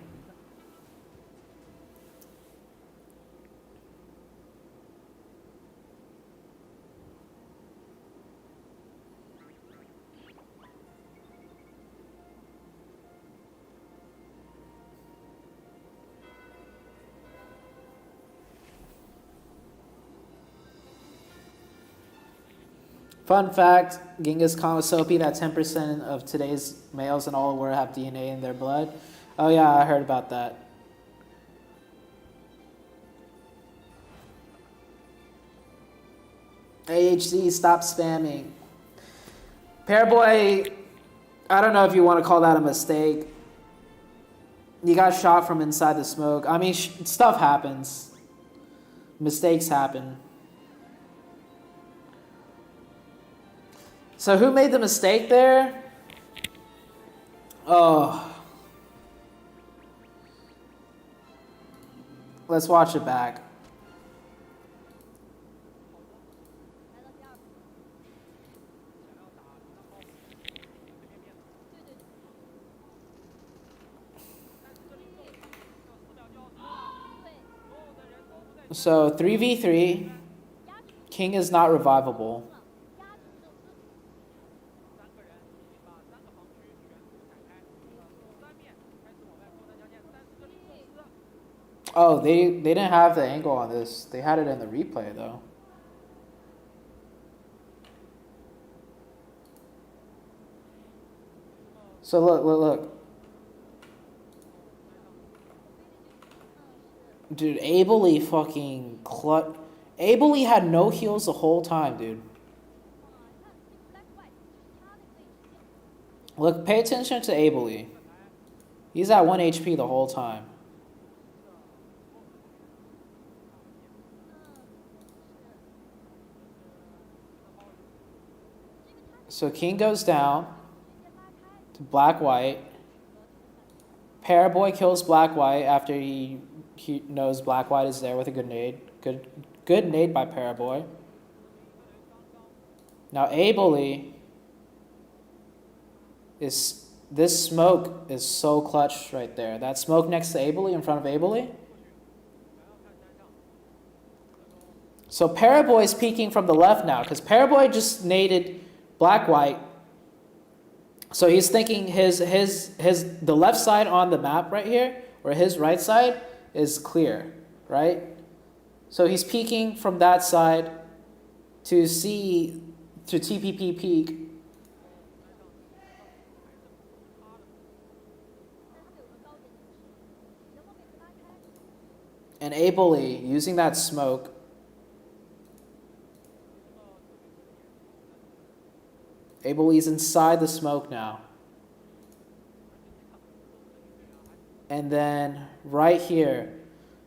Fun fact, Genghis Khan was so OP that 10% of today's males in all the world have DNA in their blood. Oh yeah, I heard about that. AHC, stop spamming. Paraboy, I don't know if you want to call that a mistake. You got shot from inside the smoke. I mean, stuff happens. Mistakes happen. So who made the mistake there? Oh. Let's watch it back. So 3v3. King is not revivable. Oh, they didn't have the angle on this. They had it in the replay, though. So look. Dude, ably fucking Ably had no heals the whole time, dude. Look, pay attention to Ably. He's at 1 HP the whole time. So king goes down to black-white. Paraboy kills black-white after he knows black-white is there with a good nade. Good nade by Paraboy. Now Ably is, this smoke is so clutch right there. That smoke next to Ably, in front of Ably. So Paraboy is peeking from the left now, because Paraboy just naded black-white. So he's thinking the left side on the map right here, or his right side, is clear, right? So he's peeking from that side to TPP peek. And Ably, using that smoke, Ably's inside the smoke now. And then right here,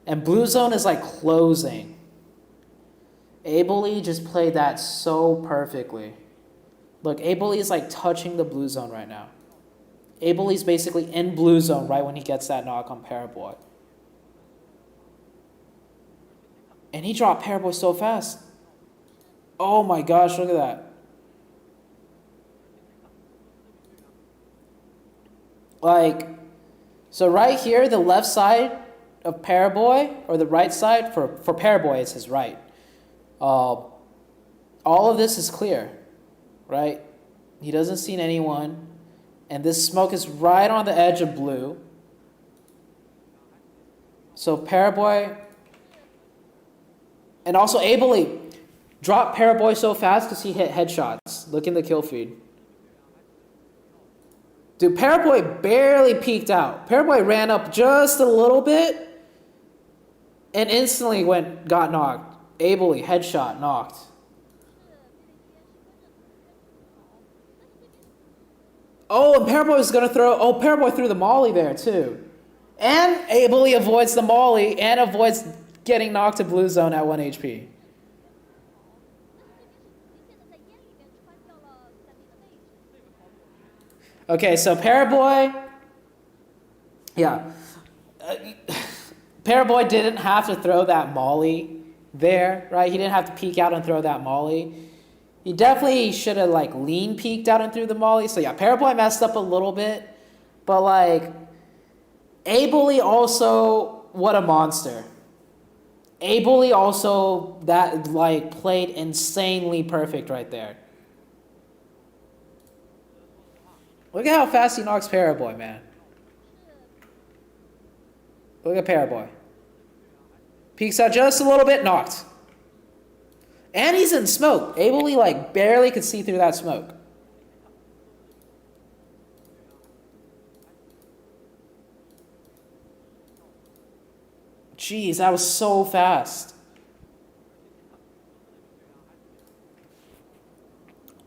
and blue zone is like closing. Ably just played that so perfectly. Look, Ably is like touching the blue zone right now. Ably's basically in blue zone right when he gets that knock on Paraboy. And he dropped Paraboy so fast. Oh my gosh, look at that. Like, so right here, the left side of Paraboy, or the right side, for Paraboy, it's his right. All of this is clear, right? He doesn't see anyone. And this smoke is right on the edge of blue. So Paraboy, and also Ably dropped Paraboy so fast because he hit headshots. Look in the kill feed. Dude, Paraboy barely peeked out. Paraboy ran up just a little bit and instantly got knocked. Ably, headshot, knocked. Oh, and Paraboy was going to throw... Oh, Paraboy threw the molly there, too. And Ably avoids the molly and avoids getting knocked to blue zone at 1 HP. Okay, so Paraboy... Yeah. Paraboy didn't have to throw that molly there, right? He didn't have to peek out and throw that molly. He definitely should have, like, lean peeked out and threw the molly. So, yeah, Paraboy messed up a little bit. But, like, Ably also, what a monster. Ably also, that, like, played insanely perfect right there. Look at how fast he knocks Paraboy, man. Look at Paraboy. Peeks out just a little bit, knocked. And he's in smoke. Ably, like, barely could see through that smoke. Jeez, that was so fast.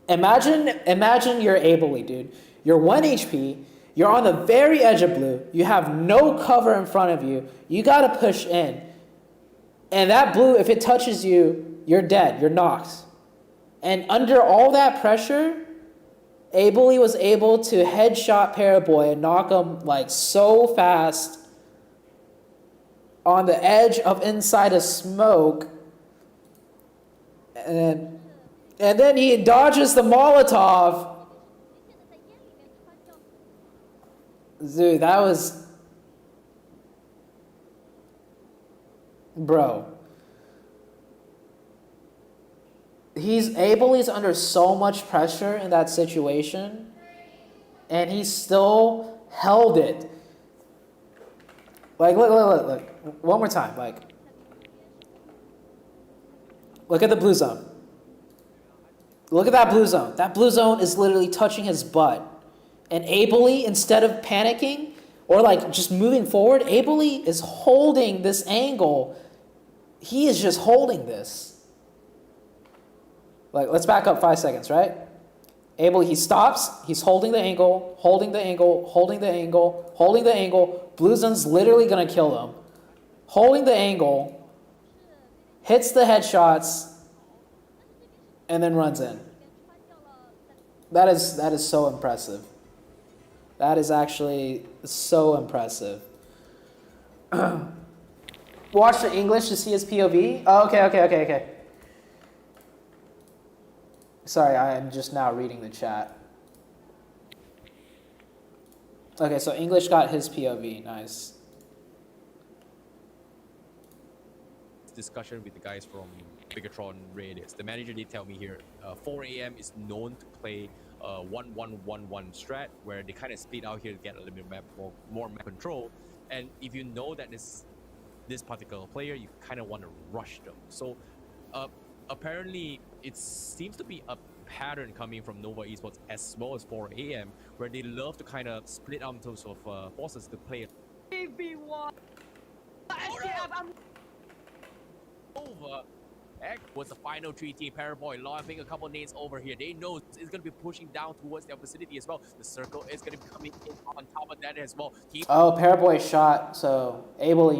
Imagine you're Ably, dude. You're 1 HP. You're on the very edge of blue. You have no cover in front of you. You got to push in. And that blue, if it touches you, you're dead. You're knocked. And under all that pressure, Ably was able to headshot Paraboy and knock him like so fast on the edge of inside a smoke. And then he dodges the Molotov. Dude, that was... Bro. Ably's under so much pressure in that situation, and he still held it. Like, look. One more time, like. Look at the blue zone. Look at that blue zone. That blue zone is literally touching his butt. And Ably, instead of panicking or like just moving forward, Ably is holding this angle. He is just holding this. Like, let's back up 5 seconds, right? Abel, he stops. He's holding the angle, holding the angle, holding the angle, holding the angle. Blue Zone's literally going to kill him. Holding the angle, hits the headshots, and then runs in. That is so impressive. That is actually so impressive. Watch the English to see his POV? Oh, okay. Sorry, I am just now reading the chat. Okay, so English got his POV. Nice. Discussion with the guys from Bigatron Radius. The manager did tell me here, 4 a.m. is known to play 1-1-1-1 strat, where they kind of split out here to get a little bit more map control. And if you know that this particular player, you kind of want to rush them. So apparently it seems to be a pattern coming from Nova Esports as well as 4 a.m. where they love to kind of split out into sort of forces to play Everyone. over. Was the final 3T Paraboy lobbing a couple nades over here. They know it's going to be pushing down towards their vicinity as well. The circle is going to be coming in on top of that as well. Oh, Paraboy shot. So Abel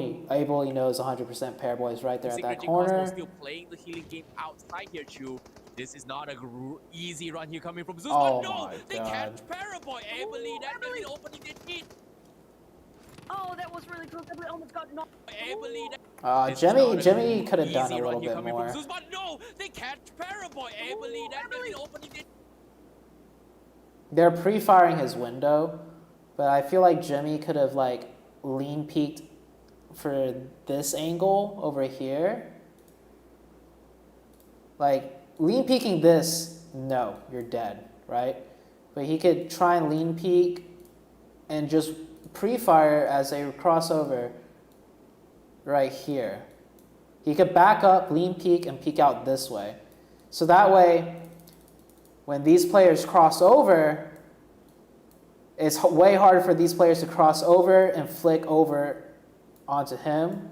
knows 100% Paraboy is right there at that corner. Still playing the healing game outside here, Chu. This is not a easy run here coming from Zeus. Oh no, my they God. catch Paraboy. Abel, that's going to be the opening they need. Oh, that was really close. I almost got knocked. Jimmy could have done a little bit more. Zeus, but no, they catch Paraboy. Abel, that's going to be the opening they need. They're pre-firing his window, but I feel like Jimmy could have like lean peeked for this angle over here. Like lean peeking this, no, you're dead, right? But he could try and lean peek and just pre-fire as a crossover right here. He could back up, lean peek, and peek out this way. So that way, when these players cross over, it's way harder for these players to cross over and flick over onto him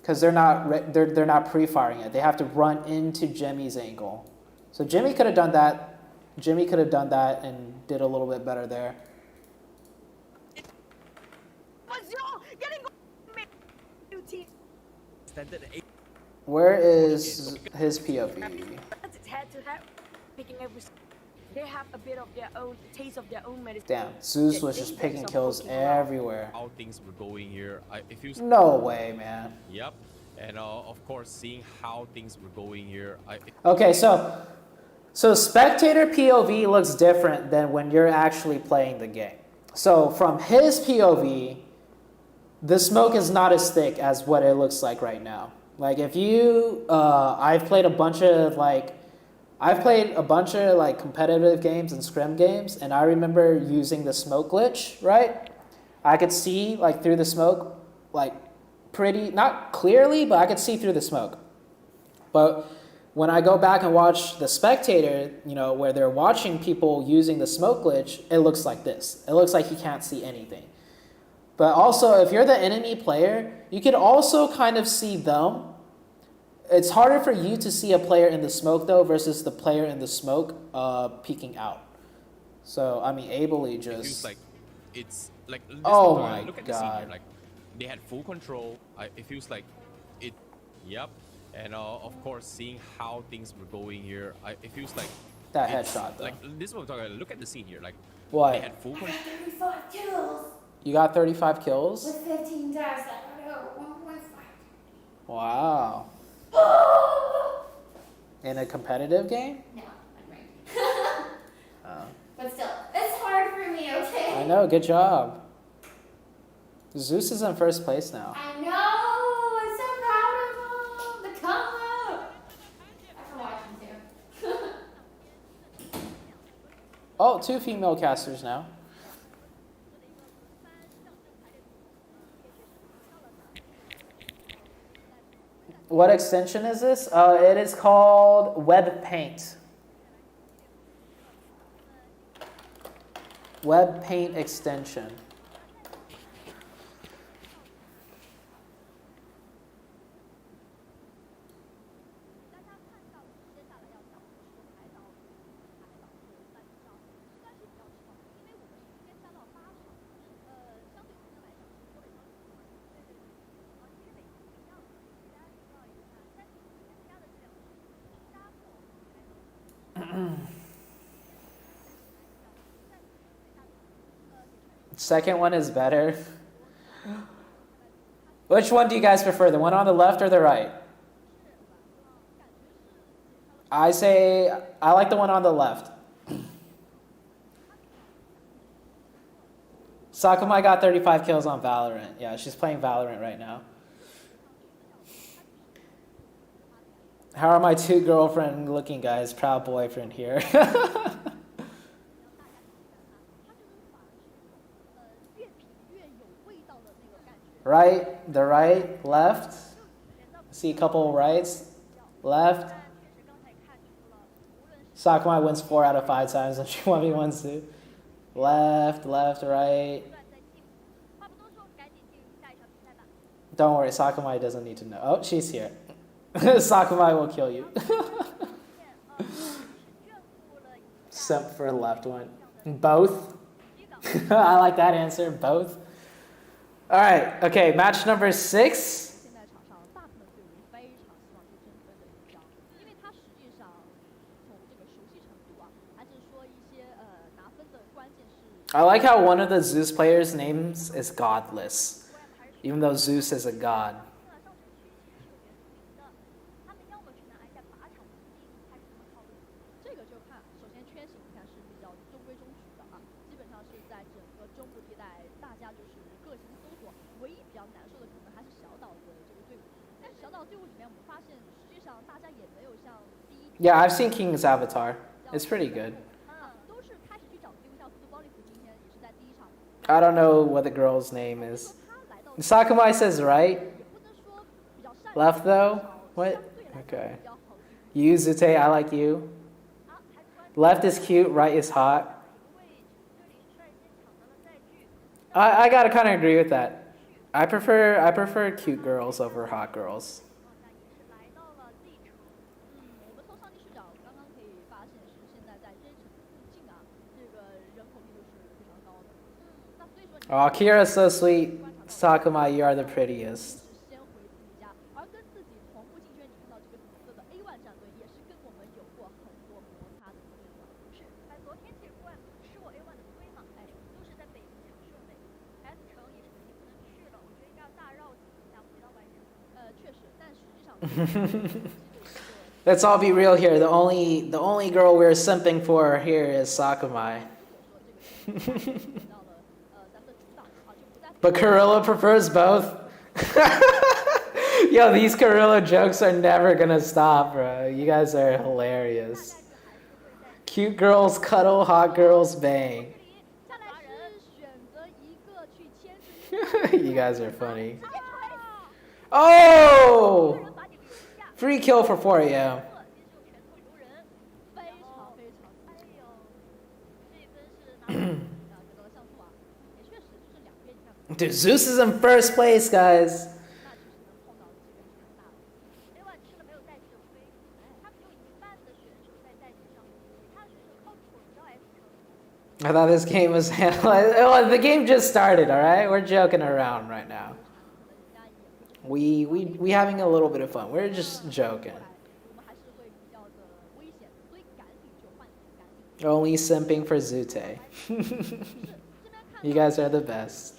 because they're not pre-firing it. They have to run into Jimmy's angle. So Jimmy could have done that. Jimmy could have done that and did a little bit better there. Where is his POV? They have a bit of their own taste of their own medicine. Damn, Zeus was just picking kills everywhere. How things were going here. If you no way, man. Yep. And of course, seeing how things were going here. Okay, so spectator POV looks different than when you're actually playing the game. So from his POV, the smoke is not as thick as what it looks like right now. Like if you, I've played a bunch of competitive games and scrim games, and I remember using the smoke glitch, right? I could see like through the smoke, like pretty, not clearly, but I could see through the smoke. But when I go back and watch the spectator, where they're watching people using the smoke glitch, it looks like this. It looks like you can't see anything. But also, if you're the enemy player, you can also kind of see them. It's harder for you to see a player in the smoke, though, versus the player in the smoke peeking out. So, I mean, Ably just... It feels like it's like... Oh my look at the scene here. Like, they had full control. It feels like it... Yep. And, of course, seeing how things were going here, it feels like... That headshot, though. Like, this is what I'm talking about. Look at the scene here. Like, what? They had full control. 35 kills. You got 35 kills? With 15 deaths. I don't know, 1.5. Wow. In a competitive game? No, I'm right. But still, it's hard for me, okay? I know, good job. Zeus is in first place now. I know, I'm so proud of him. The come out. I can watch him too. Oh, 2 female casters now. What extension is this? It is called Web Paint. Web Paint extension. Second one is better. Which one do you guys prefer? The one on the left or the right? I say I like the one on the left. Sakumai got 35 kills on Valorant. Yeah, she's playing Valorant right now. How are my two girlfriend looking guys? Proud boyfriend here. Right, the right, left. See a couple rights, left. Sakumai wins 4 out of 5 times when she 1v1s too. Left, left, right. Don't worry, Sakumai doesn't need to know. Oh, she's here. Sakumai will kill you. Except for the left one. Both. I like that answer, both. All right, okay, match number 6. I like how one of the Zeus players' names is Godless, even though Zeus is a god. Yeah, I've seen King's Avatar. It's pretty good. I don't know what the girl's name is. Sakumai says right. Left though? What? Okay. You, ZooTay, I like you. Left is cute, right is hot. I gotta kind of agree with that. I prefer cute girls over hot girls. Oh, Kira's so sweet. Sakumai, you are the prettiest. Let's all be real here. The only girl we're simping for here is Sakumai. But Gorilla prefers both. Yo, these Gorilla jokes are never gonna stop, bro. You guys are hilarious. Cute girls cuddle, hot girls bang. You guys are funny. Oh! Free kill for 4 AM. Dude, Zeus is in first place, guys. I thought this game was handled. The game just started, all right? We're joking around right now. We having a little bit of fun. We're just joking. Only simping for ZooTay. You guys are the best.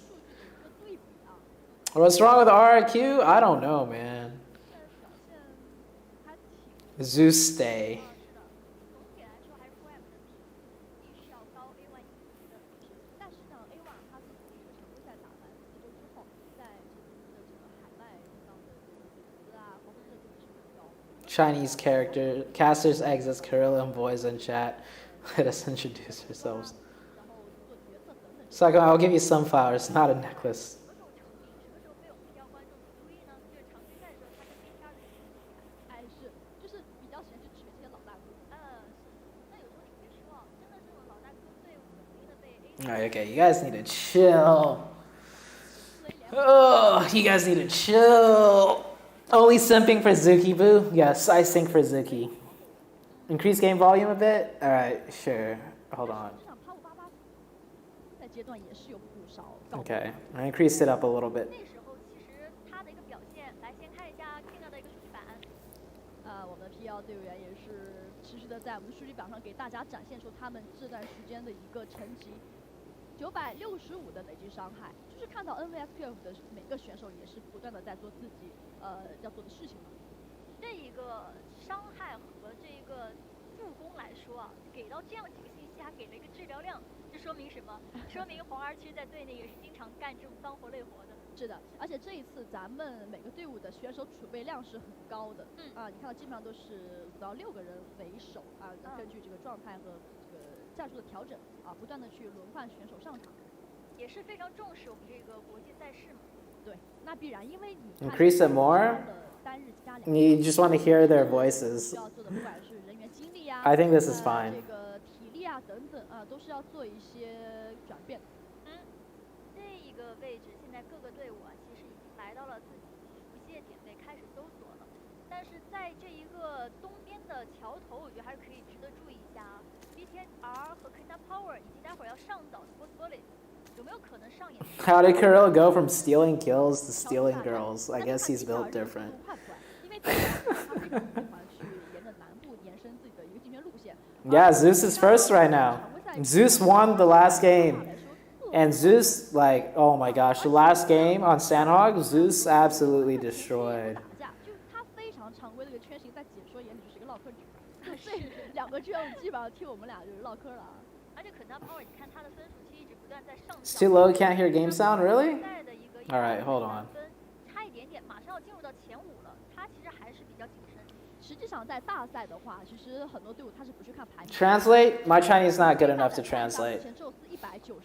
What's wrong with RRQ? I don't know, man. Zeus stay. Chinese character. Casters exits Gorilla and boys in chat. Let us introduce ourselves. So I'll give you sunflowers, not a necklace. Alright, okay, you guys need to chill. Oh, you guys need to chill. Only simping for Zuki, boo? Yes, I sink for Zuki. Increase game volume a bit? Alright, sure. Hold on. Okay, I increased it up a little bit. 965的累计伤害，就是看到 NVSQF 的每个选手也是不断的在做自己要做的事情嘛。这一个伤害和这一个助攻来说啊，给到这样几个信息，还给了一个治疗量，这说明什么？说明黄儿其实在队内也是经常干这种脏活累活的。是的，而且这一次咱们每个队伍的选手储备量是很高的，你看到基本上都是5到6个人为首啊，根据这个状态和这个战术的调整啊，不断的去轮换选手上场，也是非常重视我们这个国际赛事嘛。对，那必然，因为你 Increase it more. You just want to hear their voices. I think this is fine. 这个体力啊等等啊，都是要做一些转变的。这一个位置现在各个队伍啊，其实已经来到了自己不懈点位，开始搜索了。但是在这一个东边的桥头，我觉得还是可以值得注意一下啊。BTR 和 Kina Power 以及待会儿要上岛的 Boss Bullet 有没有可能上演？ How did Kirill go from stealing kills to stealing girls? I guess he's built different. Yeah, Zeus is first right now. Zeus won the last game. And Zeus, like, oh my gosh, the last game on Sandhog, Zeus absolutely destroyed. 而且可能 Power 你看他的分数其实一直不断在上 It's too low, can't hear game sound, really? Alright, hold on. 差一点点，马上要进入到前5了，他其实还是比较谨慎。实际上在大赛的话，其实很多队伍他是不去看排名。Translate? My Chinese is not good enough to translate.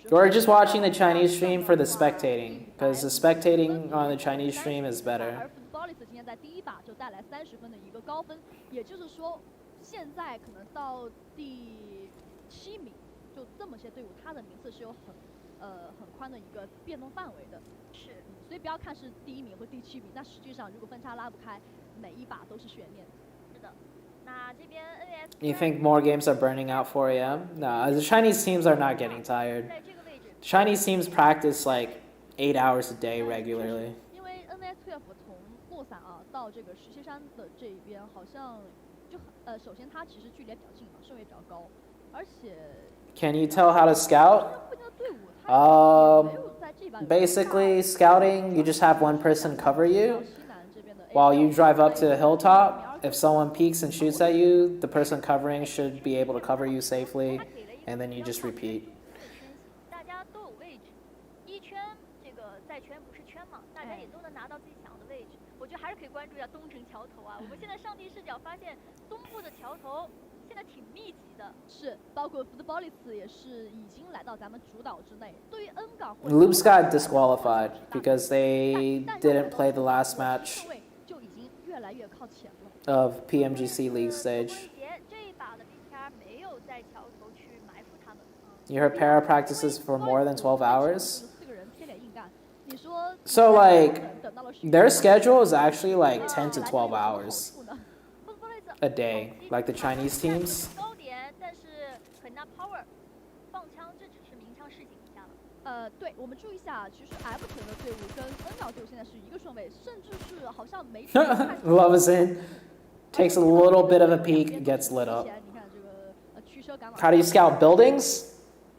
We're just watching the Chinese stream for the spectating, because the spectating on the Chinese stream is better. 而 Footballis 今天在第1把就带来30分的一个高分，也就是说，现在可能到第7名，就这么些队伍，他的名次是有很宽的一个变动范围的。是，所以不要看是第1名或第7名，但实际上如果分差拉不开，每一把都是悬念。是的。那这边 NVS You think more games are burning out 4 a.m.? No, the Chinese teams are not getting tired. Chinese teams practice like 8 hours a day regularly. 因为 NVSQF 从洛伞啊到这个石溪山的这一边，好像就首先它其实距离也比较近嘛，顺位比较高，而且 Can you tell how to scout? Basically, scouting, you just have one person cover you while you drive up to the hilltop. If someone peeks and shoots at you, the person covering should be able to cover you safely, and then you just repeat. 大家都有位置，一圈这个在圈不是圈嘛，大家也都能拿到自己想要的位置。我觉得还是可以关注一下东城桥头啊。我们现在上帝视角发现，东部的桥头现在挺密集的。是，包括 Footballis 也是已经来到咱们主岛之内。对于 N 港， Loops got disqualified because they didn't play the last match of PMGC League stage. You heard para practices for more than 12 hours? So like, their schedule is actually like 10 to 12 hours a day, like the Chinese teams. 对，我们注意一下，其实 F 城的队伍跟 N 港队伍现在是一个顺位，甚至是好像没。Love is in. Takes a little bit of a peek, gets lit up. How do you scout buildings?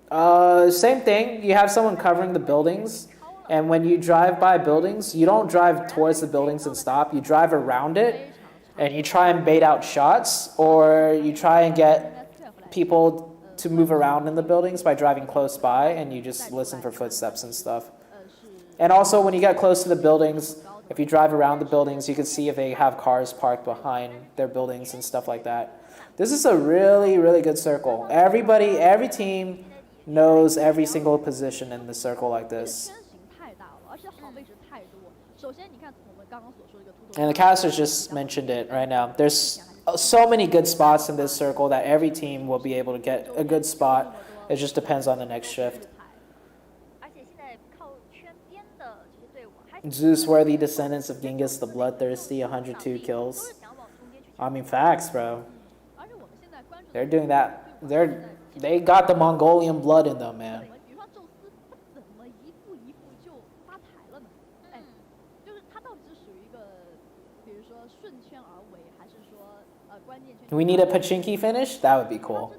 Same thing. You have someone covering the buildings, and when you drive by buildings, you don't drive towards the buildings and stop. You drive around it, and you try and bait out shots, or you try and get people to move around in the buildings by driving close by, and you just listen for footsteps and stuff. And also, when you get close to the buildings, if you drive around the buildings, you can see if they have cars parked behind their buildings and stuff like that. This is a really, really good circle. Everybody, every team knows every single position in the circle like this. And the casters just mentioned it right now. There's so many good spots in this circle that every team will be able to get a good spot. It just depends on the next shift. Zeus worthy descendants of Genghis the Bloodthirsty, 102 kills. I mean, facts, bro. They're doing that. They got the Mongolian blood in them, man. We need a Pachinki finish? That would be cool.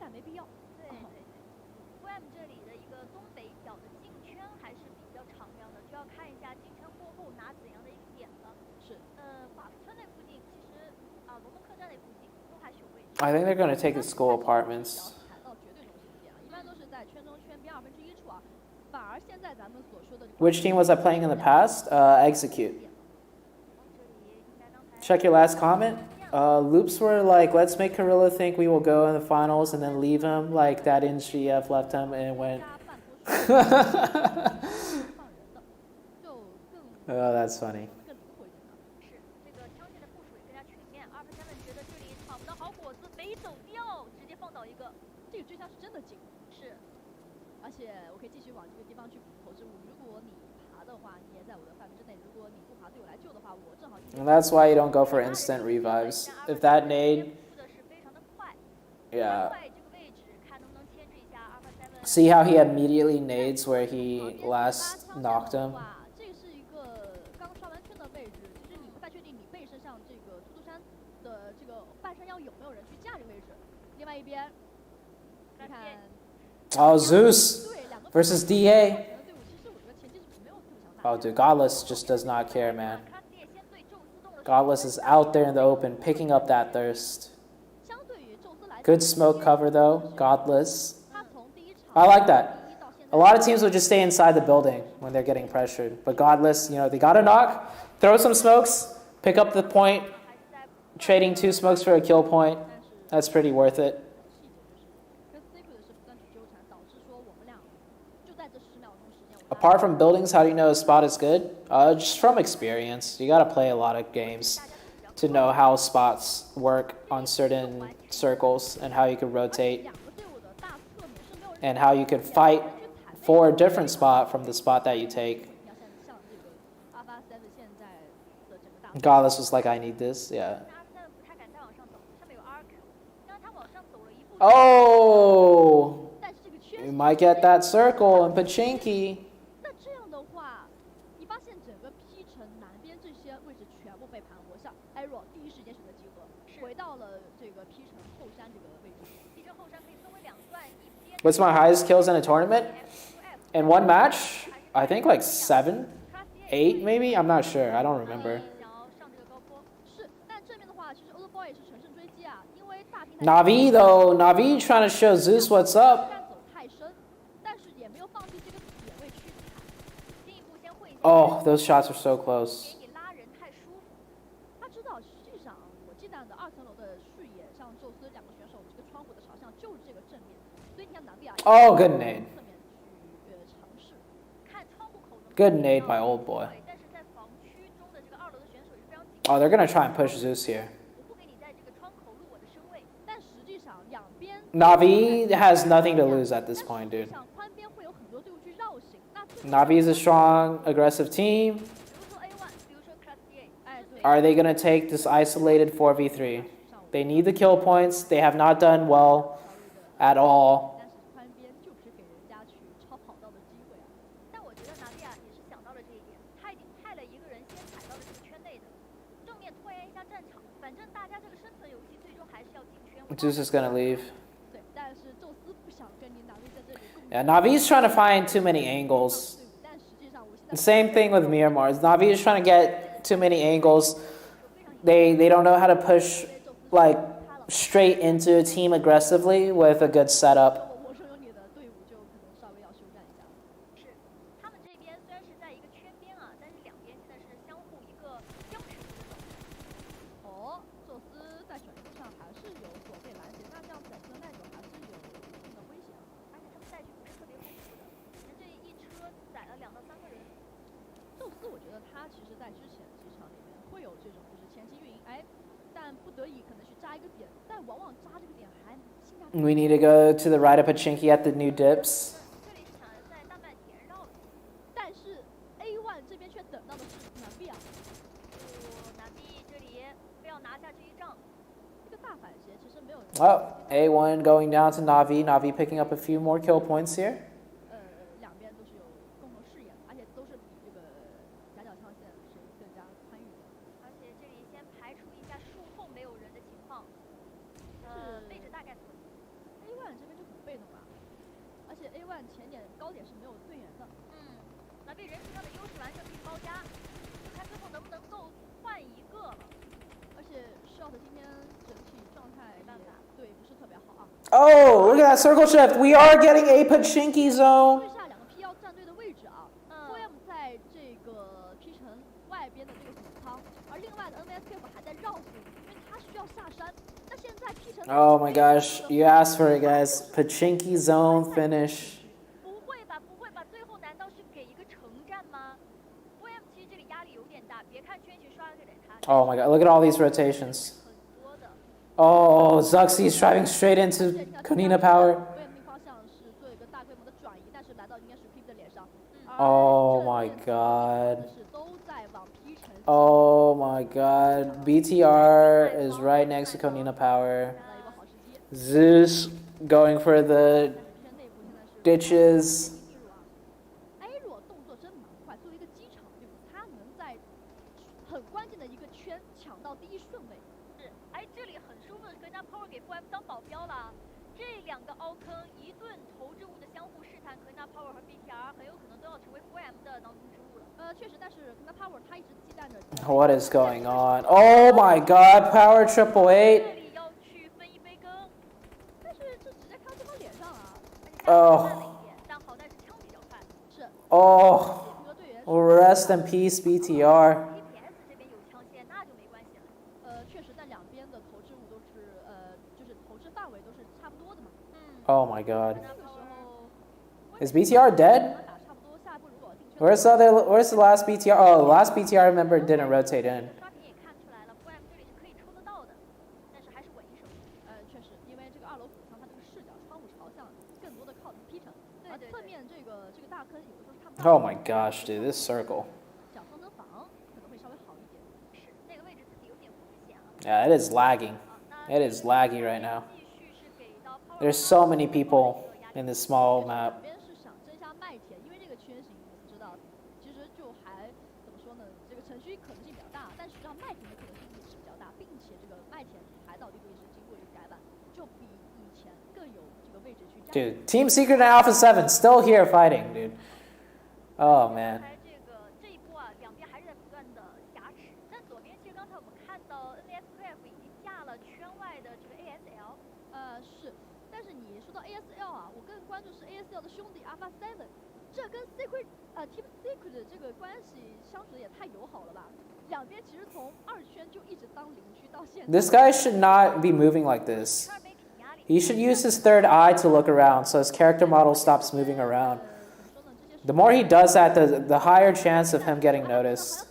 感没必要。对对对。WM 这里的一个东北角的进圈还是比较敞亮的，就要看一下进圈过后拿怎样的一个点了。是。寡妇村那附近，其实啊，龙门客栈那附近都还是有位置。I think they're gonna take the school apartments. 到绝对中心点啊，一般都是在圈中圈边1/2处啊。反而现在咱们所说的。Which team was I playing in the past? Execute. Check your last comment. Loops were like, let's make Gorilla think we will go in the finals and then leave him like that in GF left him and went. Oh, that's funny. 是这个枪线的部署也更加全面。2分觉得这里讨不到好果子，没走掉，直接放倒一个。这个追枪是真的紧。是。而且我可以继续往这个地方去投掷物。如果你爬的话，你也在我的范围之内；如果你不爬，队友来救的话，我正好。And that's why you don't go for instant revives. If that nade. Yeah. See how he immediately nades where he last knocked him? 这是一个刚刷完圈的位置，其实你不太确定你背身上这个猪山的这个半山腰有没有人去架这个位置。另外一边，你看。Oh, Zeus versus DA. Oh, dude, Godless just does not care, man. Godless is out there in the open, picking up that thirst. Good smoke cover, though. Godless. I like that. A lot of teams will just stay inside the building when they're getting pressured. But Godless, you know, they got to knock, throw some smokes, pick up the point, trading 2 smokes for a kill point. That's pretty worth it. Apart from buildings, how do you know a spot is good? Just from experience. You got to play a lot of games to know how spots work on certain circles and how you can rotate and how you can fight for a different spot from the spot that you take. Godless was like, I need this. Yeah. Oh! You might get that circle and Pachinki. What's my highest kills in a tournament? In one match? I think like 7, 8 maybe? I'm not sure. I don't remember. Navi though. Navi trying to show Zeus what's up. Oh, those shots are so close. Oh, good nade. Good nade by old boy. Oh, they're going to try and push Zeus here. Navi has nothing to lose at this point, dude. Navi is a strong, aggressive team. Are they going to take this isolated 4v3? They need the kill points. They have not done well at all. Zeus is gonna leave. Yeah, Navi's trying to find too many angles. The same thing with Miramar. Navi is trying to get too many angles. They don't know how to push like straight into a team aggressively with a good setup. We need to go to the right of Pachinki at the new dips. Oh, A1 going down to Navi. Navi picking up a few more kill points here. A1 这边就很被动了，而且 A1 前点高点是没有队员的。蓝 B 人数上的优势完全可以包夹，就看最后能不能够换一个了。而且 Shot 今天整体状态也对不是特别好啊。Oh, look at that circle shift. We are getting a Pachinki zone. 对下两个 P 要站队的位置啊 ，4M 在这个 P 城外边的这个补仓，而另外的 NVSK 还在绕路，因为他需要下山。那现在 P 城 Oh my gosh, you asked for it, guys. Pachinki zone finish. 不会吧，不会吧，最后难道是给一个城战吗 ？4M 其实这里压力有点大，别看圈去刷给他。Oh my god, look at all these rotations. Oh, Zuxi's driving straight into Konina power. Oh my god. Oh my god. BTR is right next to Konina power. Zeus going for the ditches. What is going on? Oh my god, power 888. Oh. Oh. Rest in peace, BTR. Oh my god. Is BTR dead? Where's the last BTR? Oh, the last BTR member didn't rotate in. Oh my gosh, dude, this circle. Yeah, it is lagging. It is laggy right now. There's so many people in this small map. Dude, Team Secret and Alpha 7 still here fighting, dude. Oh man. Team Secret 的这个关系相处也太友好了吧？两边其实从2圈就一直当邻居到现在。This guy should not be moving like this. He should use his third eye to look around so his character model stops moving around. The more he does that, the higher chance of him getting noticed.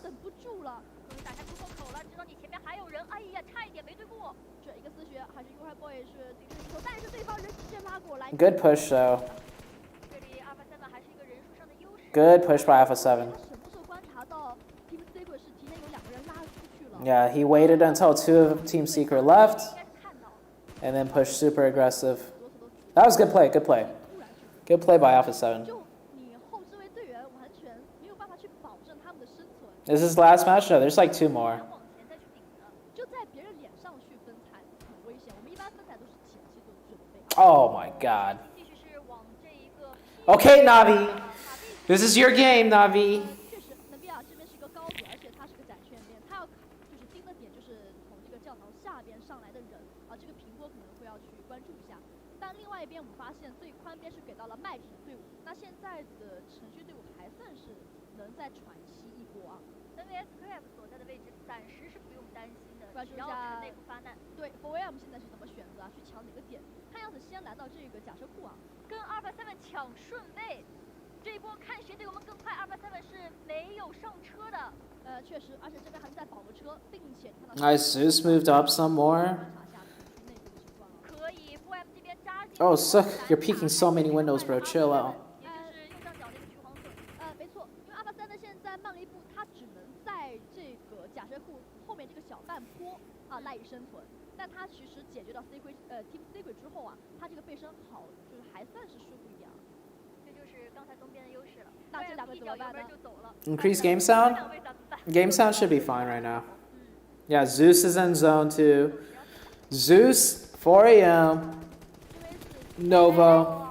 Good push though. Good push by Alpha 7. Yeah, he waited until 2 of Team Secret left and then pushed super aggressive. That was good play, good play. Good play by Alpha 7. Is this last match? No, there's like 2 more. Oh my god. Okay, Navi. This is your game, Navi. Nice, Zeus moved up some more. Oh, Sook, you're peeking so many windows, bro. Chill out. Team Secret 之后啊，他这个背身好，就是还算是舒服一点。这就是刚才东边的优势了。那这两个怎么办呢？ Increase game sound? Game sound should be fine right now. Yeah, Zeus is in zone 2. Zeus, 4 AM. Nova.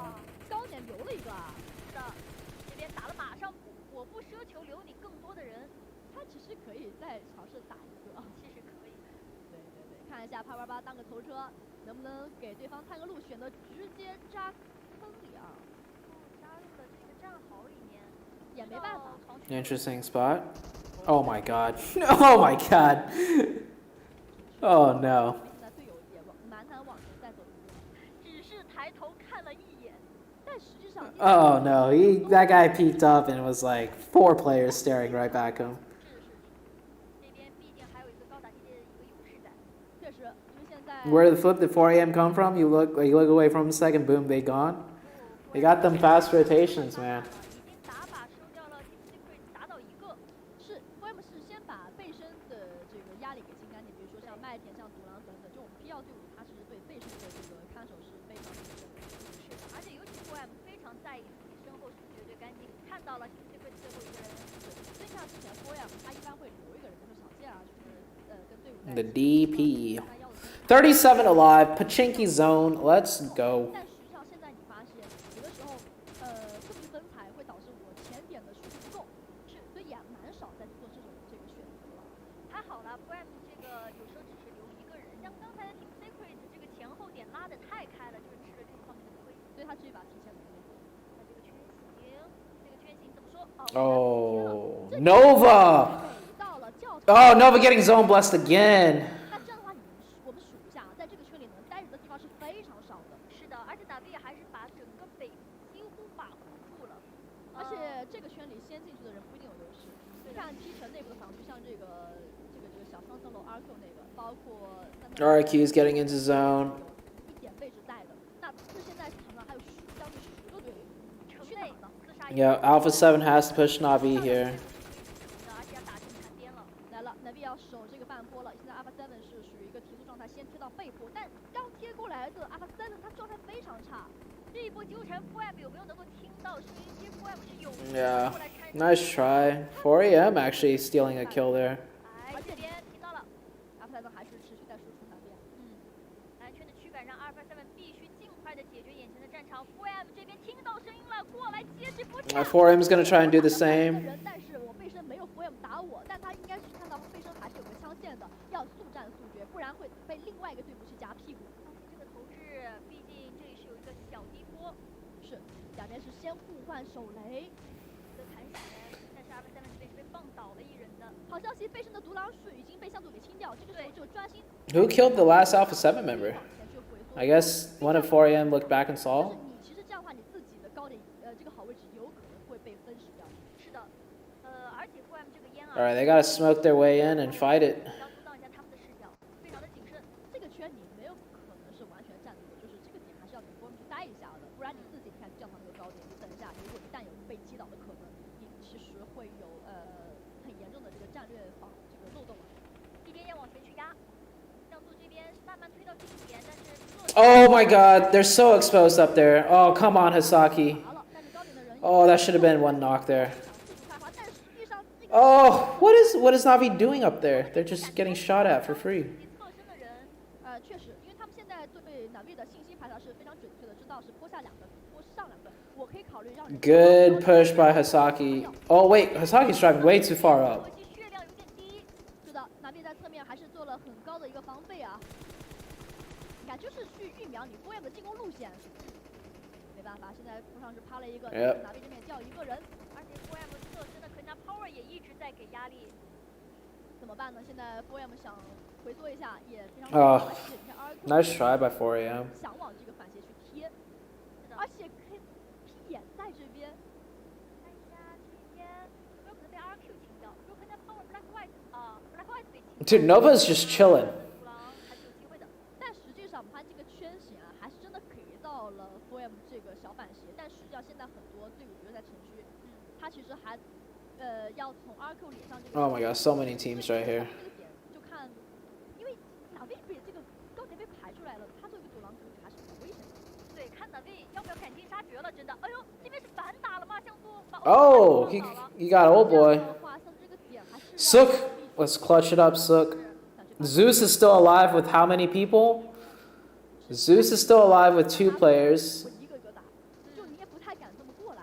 高点留了一个啊。是的，这边打了马上补，我不奢求留你更多的人，他其实可以再尝试打一个。其实可以。对，看一下888当个头车，能不能给对方探个路，选择直接扎坑里啊？加入了这个战壕里面，也没办法。Interesting spot. Oh my god. Oh my god. Oh no. 现在队友也蛮难往前再走一步，只是抬头看了一眼，但实际上。Oh no, that guy peeked up and it was like 4 players staring right back at him. 这边毕竟还有一个高打击的一个优势在。确实，因为现在。Where did the flip did 4 AM come from? You look away from a second, boom, they gone. They got them fast rotations, man. 已经打靶收掉了 Team Secret， 打倒一个。是 ，VM 是先把背身的这个压力给清干净，比如说像麦田、像独狼等等，这种 P1队伍，它其实对背身的这个看守是非常谨慎的。是的，而且尤其 VM 非常在意自己身后是绝对干净，看到了 Team Secret 最后一个人。就像之前 VM 他一般会留一个人，比如说小剑啊，就是跟队伍在。The DP. 37 alive, Pachinki zone, let's go. 但实际上现在你发现，有的时候，不平分财会导致我前点的数据不够，是，所以也蛮少在做这个选择了。还好了 ，VM 这个有时候只是留一个人，像刚才的 Team Secret 这个前后点拉的太开了，就是吃了这个方面的亏，所以他这一把提前没用。那这个圈型，怎么说？Oh, Nova! 到了教堂。Oh, Nova getting zone blessed again. 那这样的话，我们数一下，在这个圈里能待着的地方是非常少的。是的，而且打 V 还是把整个北几乎把护住了。而且这个圈里先进去的人不一定有优势。你看 P 城内部的防区，像这个小双层楼 RQ 那个，包括 RQ is getting into zone. 一点位置在的。那是现在场上还有将近10个队员，城内厮杀。Yeah, Alpha 7 has to push Navi here. 而且要打进残边了。来了 ，Navi 要守这个半坡了。现在 Alpha 7是属于一个提速状态，先贴到背坡，但刚贴过来的 Alpha 7他状态非常差。这一波纠缠 ，4M 有没有能够听到声音？其实 4M 是有。Yeah, nice try. 4 AM actually stealing a kill there. 而这边听到了 ，Alpha 7还是持续在输出残边。蓝圈的驱赶让Alpha 7必须尽快的解决眼前的战场。4M 这边听到声音了，过来接这波战。4M is gonna try and do the same. 但是我背身没有 4M 打我，但他应该是看到背身还是有个枪线的，要速战速决，不然会被另外一个队伍去夹屁股。这个投掷，毕竟这里是有一个小低坡。是，两边是先互换手雷的残血，但是Alpha 7这边是被放倒了一人的。好消息，背身的独狼术已经被向导给清掉，这个时候就专心。Who killed the last Alpha 7 member? I guess one of 4 AM looked back and saw. 你其实这样的话，你自己的高点这个好位置有可能会被分食掉。是的，而且 4M 这个烟啊。Alright, they gotta smoke their way in and fight it. 要阻挡一下他们的视角，非常的谨慎。这个圈你没有可能是完全站住的，就是这个点还是要给 4M 去待一下的，不然你自己看降到那个高点，你等一下，如果一旦有被击倒的可能，你其实会有很严重的这个战略这个漏洞。一边要往前去压，像素这边慢慢推到近点，但是。Oh my god, they're so exposed up there. Oh, come on, Hisaki. Oh, that should have been one knock there. Oh, what is Navi doing up there? They're just getting shot at for free. 确实，因为他们现在对Navi的信息排查是非常准确的，知道是坡下2个，坡上2个。我可以考虑让。Good push by Hisaki. Oh wait, Hisaki's driving way too far up. 血量有点低。是的，Navi在侧面还是做了很高的一个防备啊。你看，就是去预瞄你 4M 的进攻路线。没办法，现在坡上是趴了一个，Navi 这边掉一个人，而且 4M 侧身的可拿 power 也一直在给压力。怎么办呢？现在 4M 想回缩一下，也非常。Nice try by 4 AM. 想往这个反斜去贴，而且 P 也在这边。看一下这边有没有可能被 RQ 清掉？如果可能 power Black White 啊 ，Black White 被清。Dude, Nova's just chilling. 但实际上，他这个圈型啊，还是真的给到了 4M 这个小反斜。但实际上，现在很多队伍，比如在城区，他其实还要从 RQ 脸上这个。Oh my god, so many teams right here. 就看，因为Navi被这个高点被排出来了，他作为一个独狼族还是很危险的。对，看Navi要不要赶尽杀绝了，真的。哎呦，这边是反打了吗？像素把。Oh, he got old boy. Sook, let's clutch it up, Sook. Zeus is still alive with how many people? Zeus is still alive with 2 players. 一个个打，就你也不太敢这么过来。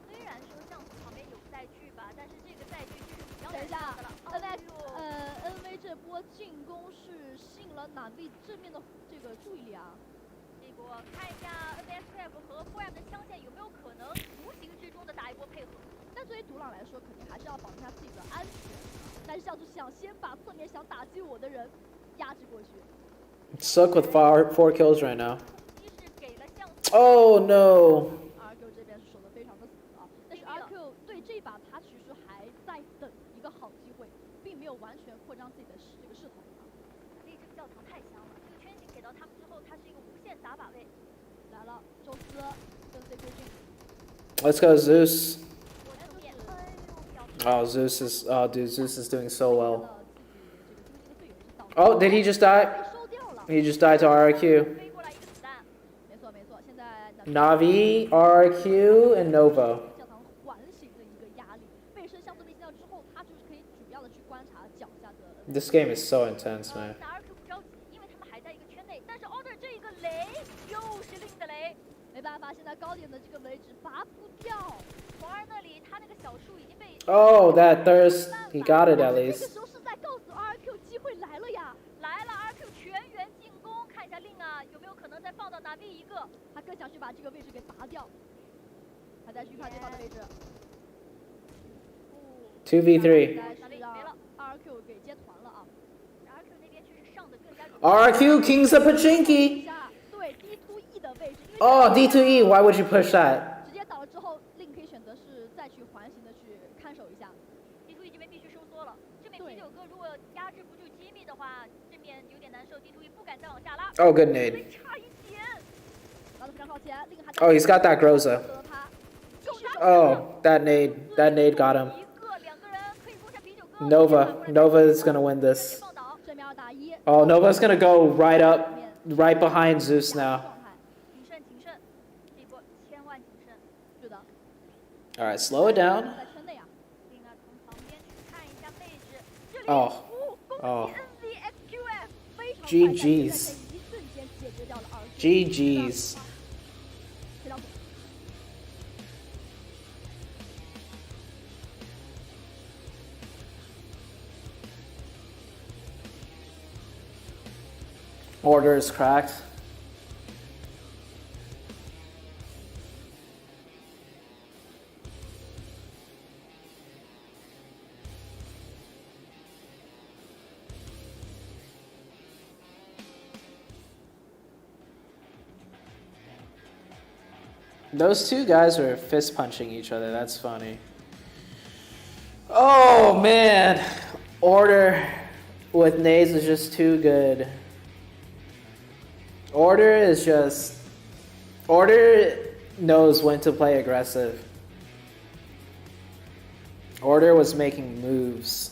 虽然说像素旁边有载具吧，但是这个载具其实比较等一下难上的了。 ，NV 这波进攻是吸引了哪位正面的这个注意力啊？这波看一下 NBSF 和 4M 的枪线有没有可能无形之中的打一波配合。但对于独狼来说，肯定还是要保证他自己的安全。但是像素想先把侧面想打击我的人压制过去。 Suck with 4 kills right now. 一是给了像 Oh no. RQ 这边是守得非常的死啊，但是 RQ 对这把他其实还在等一个好机会，并没有完全扩张自己的这个势头啊。这个教堂太香了，这个圈形给到他们之后，它是一个无限打靶位。来了，宙斯跟 CQ 君。 Let's go Zeus. 我正面，哎呦， Oh, Zeus is, oh dude, Zeus is doing so well. 哦 Oh, did he just die? 被收掉了。 He just died to RQ. 飞过来一个子弹。没错没错，现在 Navi, RQ, and Nova. 教堂环形的一个压力，背身相对被击掉之后，他就是可以主要的去观察脚下的。This game is so intense, man. 打 RQ 不着急，因为他们还在一个圈内，但是 Order 这一个雷又是另的雷。没办法，现在高点的这个位置拔不掉。从而那里他那个小树已经被 Oh, that thirst. He got it at 这个 least. 时候是在告诉 RQ 机会来了呀。来了 RQ 全员进攻，看一下令啊有没有可能再放到哪边一个。他更想去把这个位置给拔掉，还在预判对方的位置。 2v3. 现在是让 RQ 给接团了啊。 RQ 那边却是上的更加容易。 RQ, Kings of Pachinki. 对 D2E 的位置，因为 Oh, D2E. Why would you push that? 直接倒了之后，令可以选择是再去环形的去看守一下。 地图已经被必须收缩了，这面啤酒哥如果压制不住机密的话，这面有点难受。地图也不敢再往下拉。 Oh, good nade. 差一点。拉得非常靠前，令还 Oh, he's got that Groza. 得他。 Oh, that nade got him. 一个两个人可以攻下啤酒哥。 Nova is gonna win this. 放倒。正面2打1。 Oh, Nova's gonna go right up, right behind Zeus now. 谨慎谨慎，这波千万谨慎。是的。 All right, slow it down. 在圈内啊。另外从旁边去看一下位置。这里 Oh, 恭 oh. 喜 NZXQF。 非常快 GG's 在一瞬间解决掉了RQ。 GG's. 非常 Order is cracked. Those two guys were fist punching each other. That's funny. Oh man, Order with nades is just too good. Order knows when to play aggressive. Order was making moves.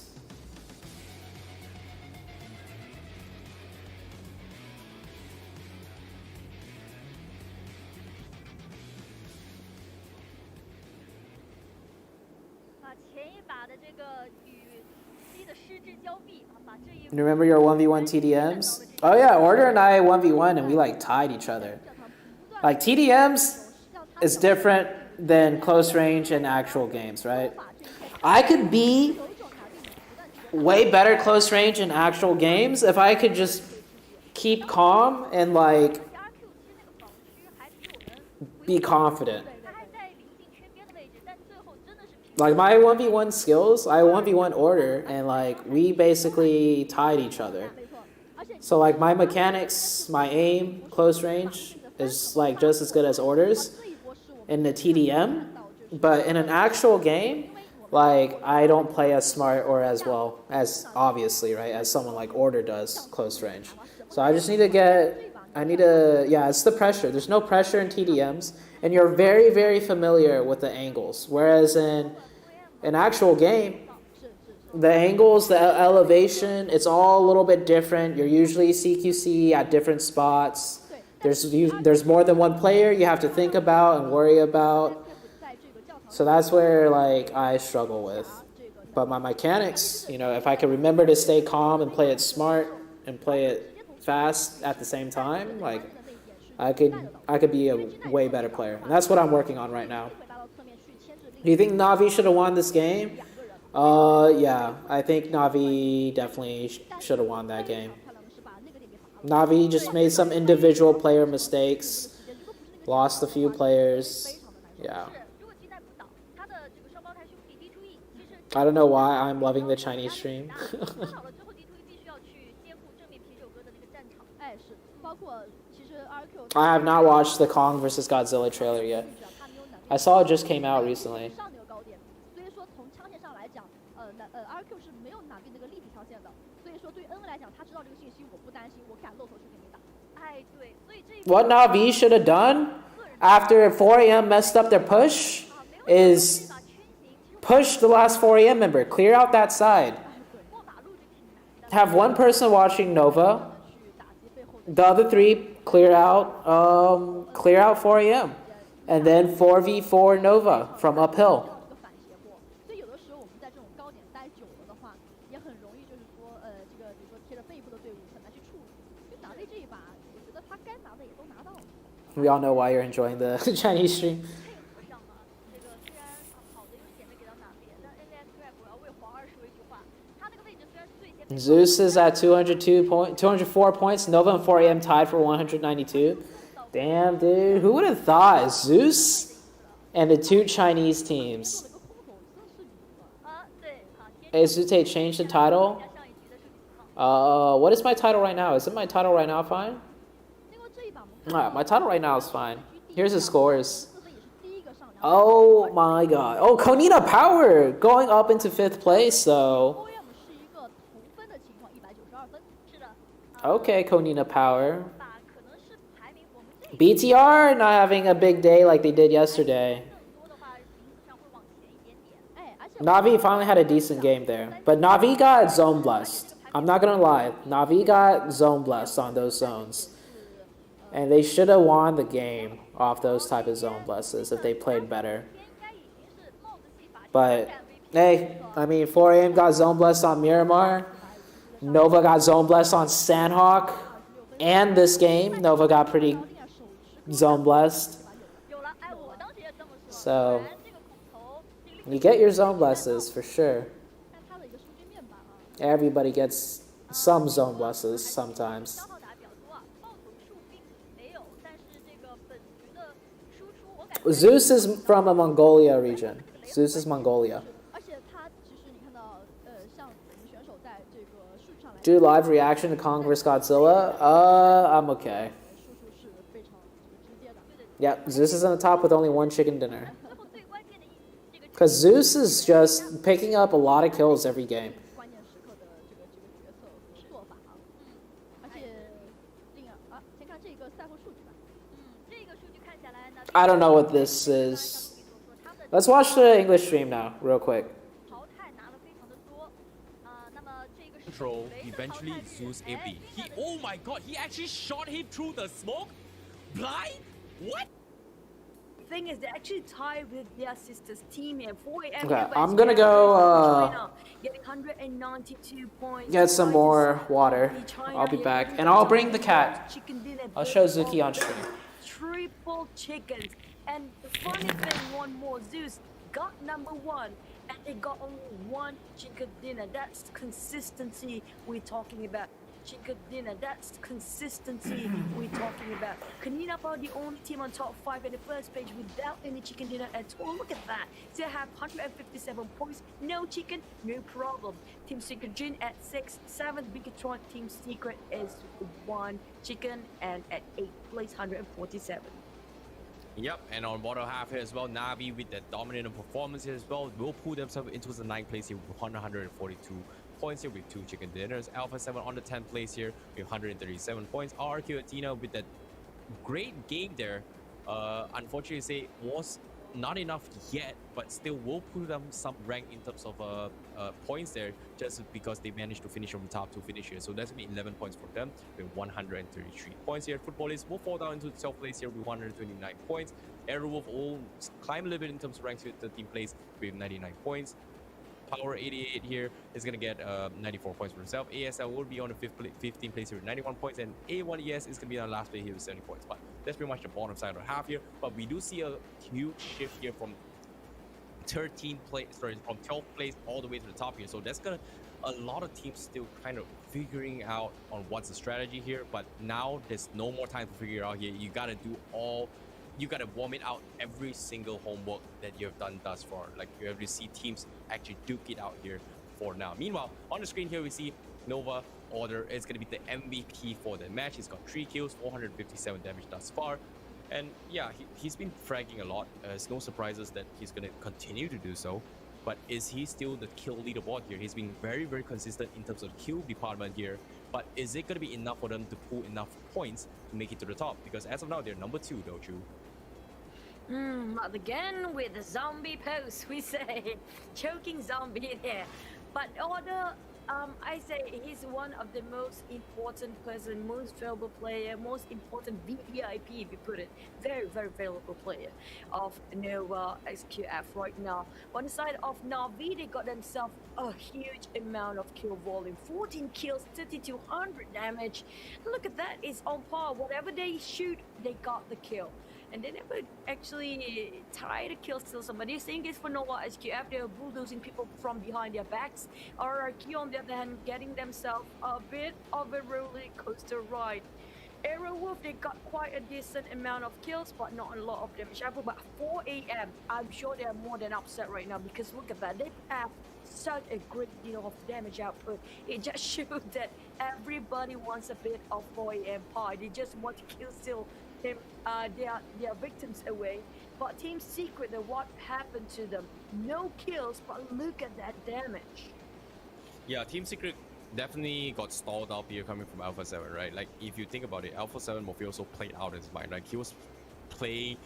You remember your 1v1 TDMs? Oh yeah, Order and I 1v1 and we like tied each other. Like TDMs is different than close range and actual games, right? I could be way better close range in actual games if I could just keep calm and like be confident. Like my 1v1 skills, I 1v1 Order and like we basically tied each other. So like my mechanics, my aim, close range is like just as good as Order's in the TDM. But in an actual game, like I don't play as smart or as well as obviously, right, as someone like Order does close range. So I just need to yeah, it's the pressure. There's no pressure in TDMs and you're very, very familiar with the angles. Whereas in an actual game, the angles, the elevation, it's all a little bit different. You're usually CQC at different spots. There's more than one player you have to think about and worry about. So that's where like I struggle with. But my mechanics, you know, if I can remember to stay calm and play it smart and play it fast at the same time, like I could be a way better player. And that's what I'm working on right now. Do you think Navi should have won this game? Yeah, I think Navi definitely should have won that game. Navi just made some individual player mistakes, lost a few players. Yeah. I don't know why I'm loving the Chinese stream. I have not watched the Kong vs Godzilla trailer yet. I saw it just came out recently. What Navi should have done after 4 a.m. messed up their push is push the last 4 a.m. member, clear out that side. Have one person watching Nova, the other 3 clear out 4 a.m. and then 4v4 Nova from uphill. We all know why you're enjoying the Chinese stream. Zeus is at 204 points. Nova and 4 a.m. tied for 192. Damn, dude. Who would have thought? Zeus and the 2 Chinese teams. Hey, ZooTay, change the title. What is my title right now? Isn't my title right now fine? My title right now is fine. Here's the scores. Oh my god. Oh, Konina Power going up into 5th place, so. Okay, Konina Power. BTR not having a big day like they did yesterday. Navi finally had a decent game there. But Navi got zone blessed. I'm not gonna lie. Navi got zone blessed on those zones. And they should have won the game off those type of zone blesses if they played better. But, hey, I mean, 4 a.m. got zone blessed on Miramar. Nova got zone blessed on Sandhawk. And this game, Nova got pretty zone blessed. So, you get your zone blesses for sure. Everybody gets some zone blesses sometimes. Zeus is from a Mongolia region. Zeus is Mongolia. Do live reaction to Kong vs Godzilla? I'm okay. Yep, Zeus is on the top with only 1 chicken dinner. Because Zeus is just picking up a lot of kills every game. I don't know what this is. Let's watch the English stream now, real quick. Control. Eventually, Zeus empty. Oh my god, he actually shot him through the smoke? Blind? What? Thing is, they actually tie with their sister's team here. 4 a.m. Okay, I'm gonna go getting 192 points. Get some more water. I'll be back. And I'll bring the cat. I'll show Zuki on stream. Triple chickens. And the funny thing, one more, Zeus got number 1. And they got only 1 chicken dinner. That's consistency we're talking about. Chicken dinner, that's consistency we're talking about. Kanina are the only team on top 5 in the first page without any chicken dinner at all. Look at that. They have 157 points. No chicken, no problem. Team Secret Jin at 6th, 7th. Bigatron Team Secret is 1 chicken, and at 8th place, 147. Yep, and on bottom half here as well, Navi with that dominant performance here as well will pull themselves into the 9th place here with 142 points here with 2 chicken dinners. Alpha 7 on the 10th place here with 137 points. RQ Athena with that great game there. Unfortunately, say was not enough yet, but still will put them some rank in terms of points there, just because they managed to finish on the top 2 finish here. So that's be 11 points for them with 133 points here. Footballists will fall down into the 12th place here with 129 points. Airwolf will climb a little bit in terms of ranks with 13th place with 99 points. Power 88 here is going to get 94 points for himself. ASL will be on the 15th place here with 91 points, and A1ES is going to be on the last place here with 70 points. But that's pretty much the bottom side of the half here. But we do see a huge shift here from 12th place all the way to the top here. So that's gonna a lot of teams still kind of figuring out on what's the strategy here. But now there's no more time to figure out here. You gotta warm it out every single homework that you have done thus far. Like you have to see teams actually duke it out here for now. Meanwhile, on the screen here we see Nova Order is gonna be the MVP for the match. He's got 3 kills, 457 damage thus far. And yeah, he's been fragging a lot. It's no surprises that he's going to continue to do so. But is he still the kill leaderboard here? He's been very, very consistent in terms of the kill department here. But is it going to be enough for them to pull enough points to make it to the top? Because as of now, they're number 2, don't you? Not again with the zombie pose, we say. Choking zombie there. But Order, I say he's one of the most important person, most valuable player, most important VIP, if you put it. Very, very valuable player of Nova XQF right now. On the side of Na'Vi, they got themselves a huge amount of kill volume. 14 kills, 3200 damage. Look at that, it's on par. Whatever they shoot, they got the kill. And they never actually try to kill still somebody. Same case for Nova HQF, they're bulldozing people from behind their backs. RRQ on the other hand, getting themselves a bit of a roller coaster ride. Arrow Wolf, they got quite a decent amount of kills, but not a lot of damage output. But 4 AM, I'm sure they're more than upset right now because look at that, they have such a great deal of damage output. It just shows that everybody wants a bit of 4 AM pie. They just want to kill still their victims away. But Team Secret, what happened to them? No kills, but look at that damage. Yeah, Team Secret definitely got stalled up here coming from Alpha 7, right? Like if you think about it, Alpha 7 Mafioso played out his mind. Like he was playing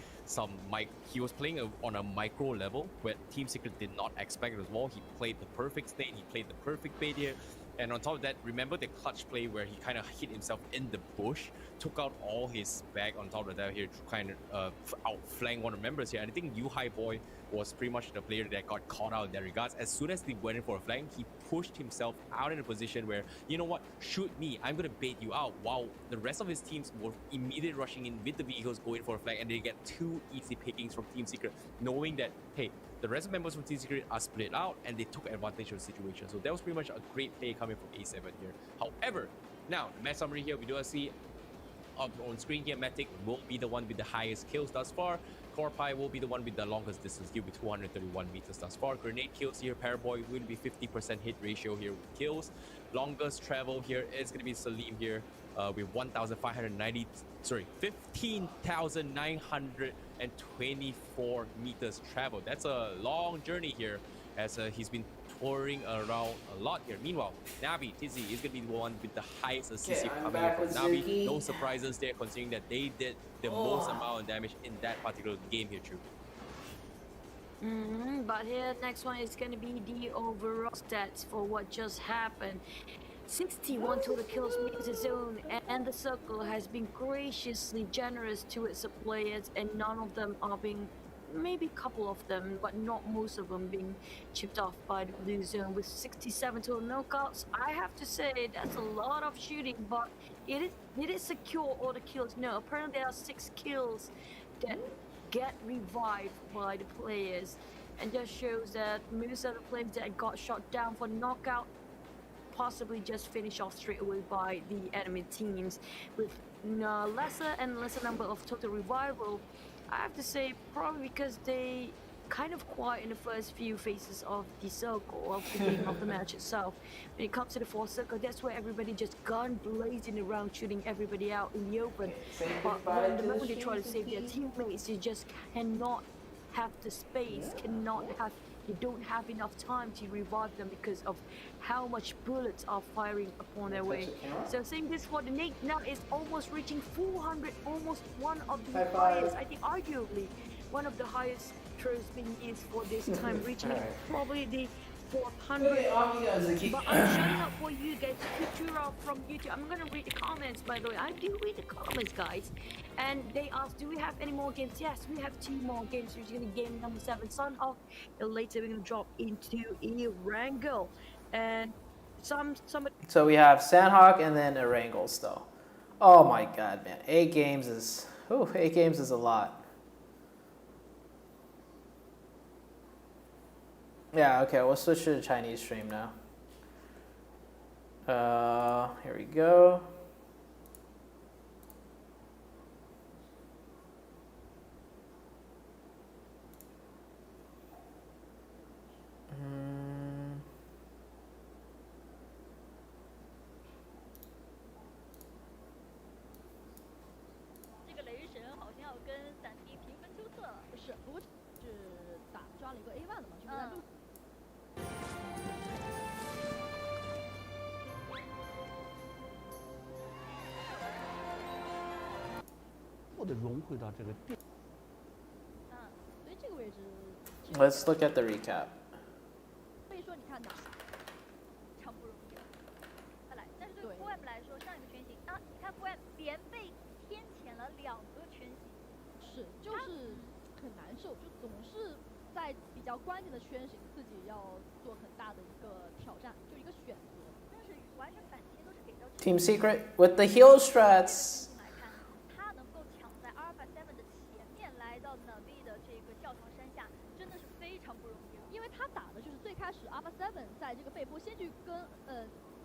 on a micro level where Team Secret did not expect it as well. He played the perfect state, he played the perfect bait here. And on top of that, remember the clutch play where he kind of hit himself in the bush, took out all his bag on top of that here to kind of outflank one of the members here. And I think Yu Hai Boy was pretty much the player that got caught out in that regards. As soon as they went in for a flank, he pushed himself out in a position where, you know what, shoot me, I'm going to bait you out, while the rest of his teams were immediately rushing in with the vehicles going for a flank, and they get 2 easy pickings from Team Secret, knowing that, hey, the rest of the members from Team Secret are split out and they took advantage of the situation. So that was pretty much a great play coming from A7 here. However, now, the match summary here, we do see on screen here, Matic will be the one with the highest kills thus far. Corpai will be the one with the longest distance kill with 231 meters thus far. Grenade kills here, Paraboy will be 50% hit ratio here with kills. Longest travel here is going to be Salim here with 15,924 meters travel. That's a long journey here as he's been touring around a lot here. Meanwhile, Navi, Tizzy is going to be the one with the highest assist here coming in from Navi. No surprises there considering that they did the most amount of damage in that particular game here, True. But here, next one is going to be the overall stats for what just happened. 61 total kills with the zone, and the circle has been graciously generous to its players, and none of them are being, maybe a couple of them, but not most of them, being chipped off by the blue zone. With 67 total knockouts, I have to say that's a lot of shooting, but did it secure all the kills? No, apparently there are 6 kills that get revived by the players, and just shows that most of the players that got shot down for knockout possibly just finish off straight away by the enemy teams. With lesser and lesser number of total revival, I have to say probably because they kind of quiet in the first few phases of the circle of the game of the match itself. When it comes to the 4th circle, that's where everybody just gun blazing around, shooting everybody out in the open. But when the moment they try to save their teammates, you just cannot have the space, you don't have enough time to revive them because of how much bullets are firing upon their way. So saying this for the Nate now is almost reaching 400, almost one of the highest, I think arguably one of the highest throws being used for this time, reaching probably the 400. But I'm shutting up for you guys. Kutura from YouTube. I'm gonna read the comments, by the way. I do read the comments, guys. And they asked, do we have any more games? Yes, we have 2 more games. We're gonna game number 7, Sun Off. And later we're gonna drop into Erangel. And so we have Sandhawk and then Erangel still. Oh my god, man. 8 games is a lot. Yeah, okay, we'll switch to the Chinese stream now. Here we go. Let's look at the recap. 所以说你看哪，非常不容易。再来，但是对 4M 来说，上一个圈型啊，你看 4M 连被天谴了2个圈型，是，就是很难受，就总是在比较关键的圈型自己要做很大的一个挑战，就一个选择。但是完全反切都是给到 Team Secret with the heal strats. 来看，他能够抢在 Alpha 7的前面来到 Navi 的这个教堂山下，真的是非常不容易。因为他打的就是最开始 Alpha 7在这个背坡先去跟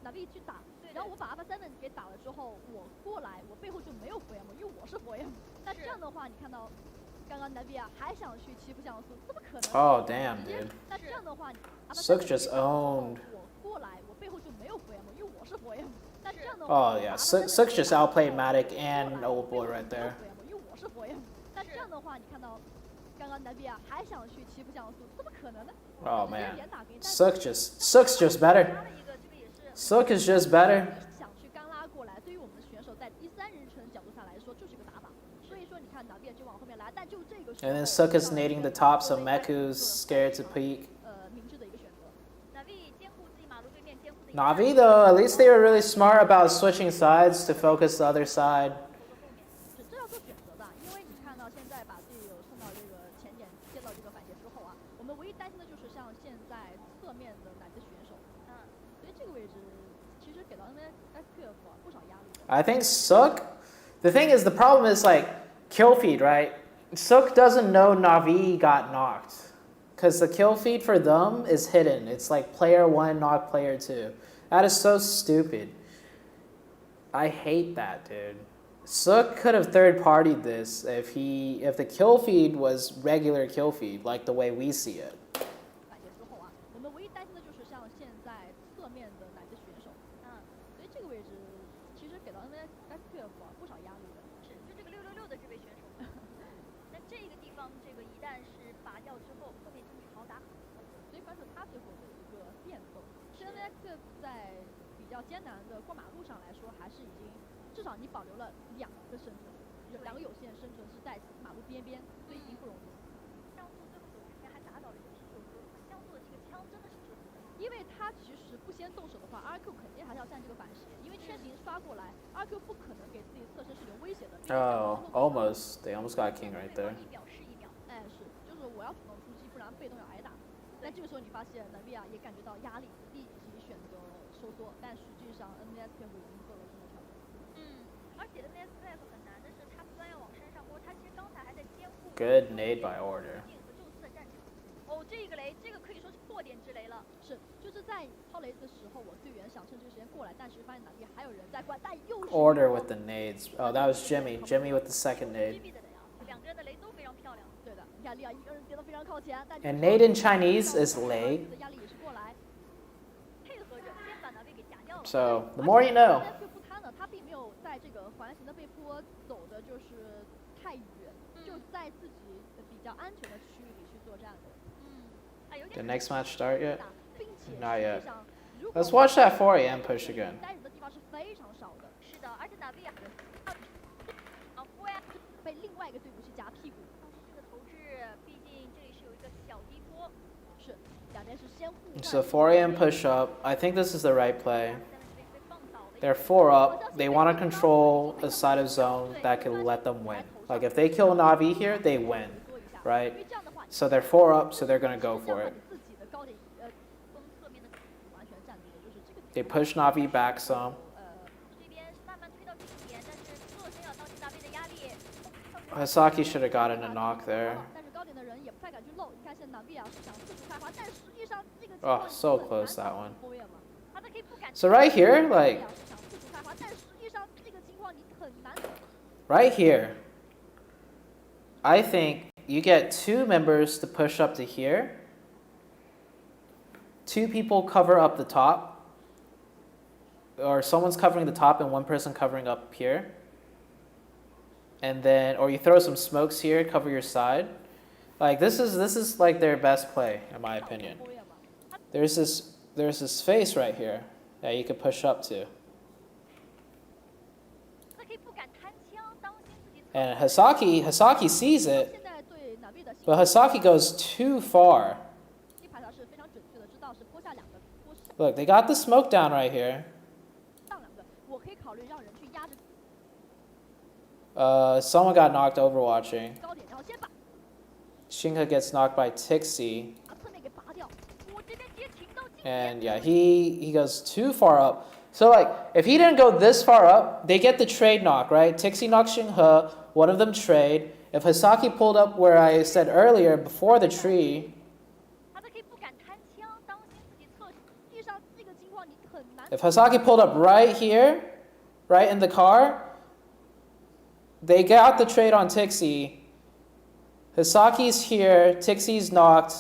Navi 去打，然后我把 Alpha 7给打了之后，我过来我背后就没有 4M， 因为我是 4M。那这样的话，你看到刚刚 Navi 还想去欺负像素，怎么可能 ？Oh damn, dude. 那这样的话，Sook just owned. 我过来我背后就没有 4M， 因为我是 4M。那这样的话 ，Oh yeah, Sook just outplayed Matic and Old Boy right there. 因为我是 4M。那这样的话，你看到刚刚 Navi 还想去欺负像素，怎么可能呢？ Oh man, Sook's just better. Sook is just better. 想去刚拉过来，对于我们的选手在第3人称角度上来说就是一个打法。所以说你看 Navi 就往后面来，但就这个时候 And then Sook is nading the top, so Meku's scared to peek. 明智的一个选择。Navi 兼顾自己马路对面，兼顾自己。Navi though, at least they were really smart about switching sides to focus the other side. 这要做选择的，因为你看到现在把队友送到这个前点，接到这个反斜之后啊，我们唯一担心的就是像现在侧面的哪些选手，所以这个位置其实给到 NSQF 不少压力。I think Sook. The thing is, the problem is like kill feed, right? Sook doesn't know Navi got knocked, because the kill feed for them is hidden. It's like player 1 knocked player 2. That is so stupid. I hate that, dude. Sook could have third-partied this if the kill feed was regular kill feed, like the way we see it. 反斜之后啊，我们唯一担心的就是像现在侧面的哪些选手，所以这个位置其实给到 NSQF 不少压力的。是，就这个666的这位选手，那这个地方这个一旦是拔掉之后，后面真的是好打。所以关注他最后的一个变动。其实 NSQF 在比较艰难的过马路上来说，还是已经至少你保留了2个生存，2个有限生存是在马路边边，所以已经不容易。像素最后走之前还打倒了一个啤酒哥，像素的这个枪真的是准的。因为他其实不先动手的话 ，RQ 肯定还是要占这个反斜，因为圈型刷过来 ，RQ 不可能给自己侧身是有威胁的。Oh, almost. They almost got king right there. 1秒是1秒。哎，是，就是我要主动出击，不然被动要挨打。但这个时候你发现 Navi 也感觉到压力，立即选择收缩，但实际上 NSQF 已经做了这么调整。而且 NSQF 很难的是，他不断要往山上摸，他其实刚才还在监护。Good nade by order. 哦，这个雷，这个可以说是破点之雷了。是，就是在抛雷的时候，我队员想趁这个时间过来，但是发现哪边还有人在管，但又是 Order with the nades. Oh, that was Jimmy. Jimmy with the second nade. 2个人的雷都非常漂亮。对的，你看利亚一个人跌得非常靠前，但 And nade in Chinese is lay. 压力也是过来，配合着先把哪位给夹掉了。 So the more you know. 不贪呢，他并没有在这个环形的背坡走的就是太远，就在自己比较安全的区域里去作战的。Did next match start yet? 并且 Not yet. 实际上 Let's watch that 4 a.m. push again. 待人的地方是非常少的。是的，而且哪位被另外一个队伍去夹屁股。这个投掷，毕竟这里是有一个小低坡。是，两边是先互换。 So 4am push up. I think this is the right play. They're 4 up. They want to control a side of zone that can let them win. Like if they kill Na'Vi here, they win, right? So they're 4 up, so they're going to go for it. They push Na'Vi back some. Hasaki should have gotten a knock there. Oh, so close, that one. So right here, like, right here, I think you get 2 members to push up to here. 2 people cover up the top. Or someone's covering the top and 1 person covering up here. And then, or you throw some smokes here, cover your side. Like this is like their best play, in my opinion. There's this face right here that you could push up to. And Hasaki sees it, but Hasaki goes too far. Look, they got the smoke down right here. Someone got knocked overwatching. Xinghe gets knocked by Tixi. And yeah, he goes too far up. So like, if he didn't go this far up, they get the trade knock, right? Tixi knocks Xinghe, one of them trade. If Hasaki pulled up where I said earlier, before the tree, if Hasaki pulled up right here, right in the car, they got the trade on Tixi. Hasaki's here, Tixi's knocked.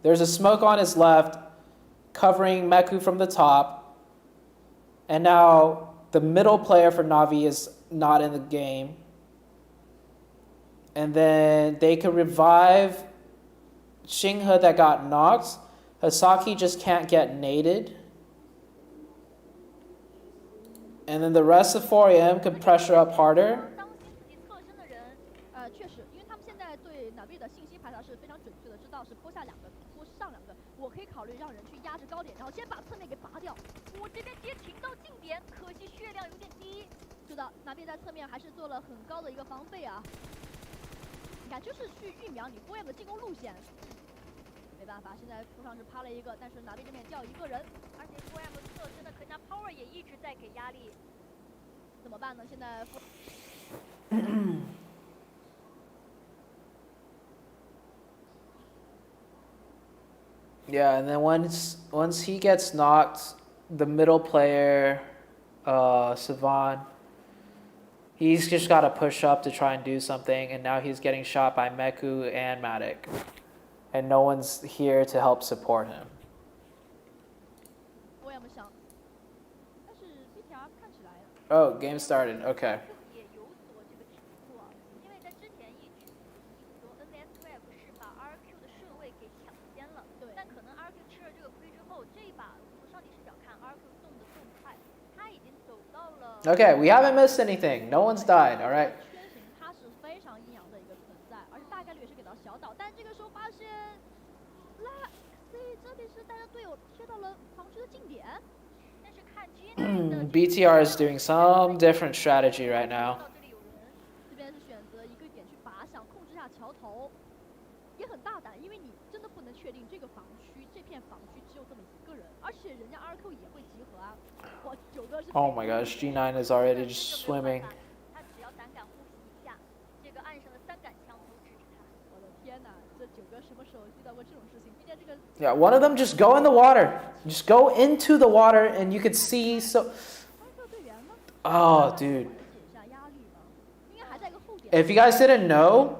There's a smoke on his left, covering Meku from the top. And now the middle player for Na'Vi is not in the game. And then they could revive Xinghe that got knocked. Hasaki just can't get naded. And then the rest of 4am could pressure up harder. Yeah, and then once he gets knocked, the middle player, Savan, he's just got to push up to try and do something, and now he's getting shot by Meku and Matic. And no one's here to help support him. Oh, game started. Okay. Okay, we haven't missed anything. No one's died, all right? BTR is doing some different strategy right now. Oh my gosh, G9 is already just swimming. Yeah, one of them just go in the water. Just go into the water and you could see so... Oh, dude. If you guys didn't know...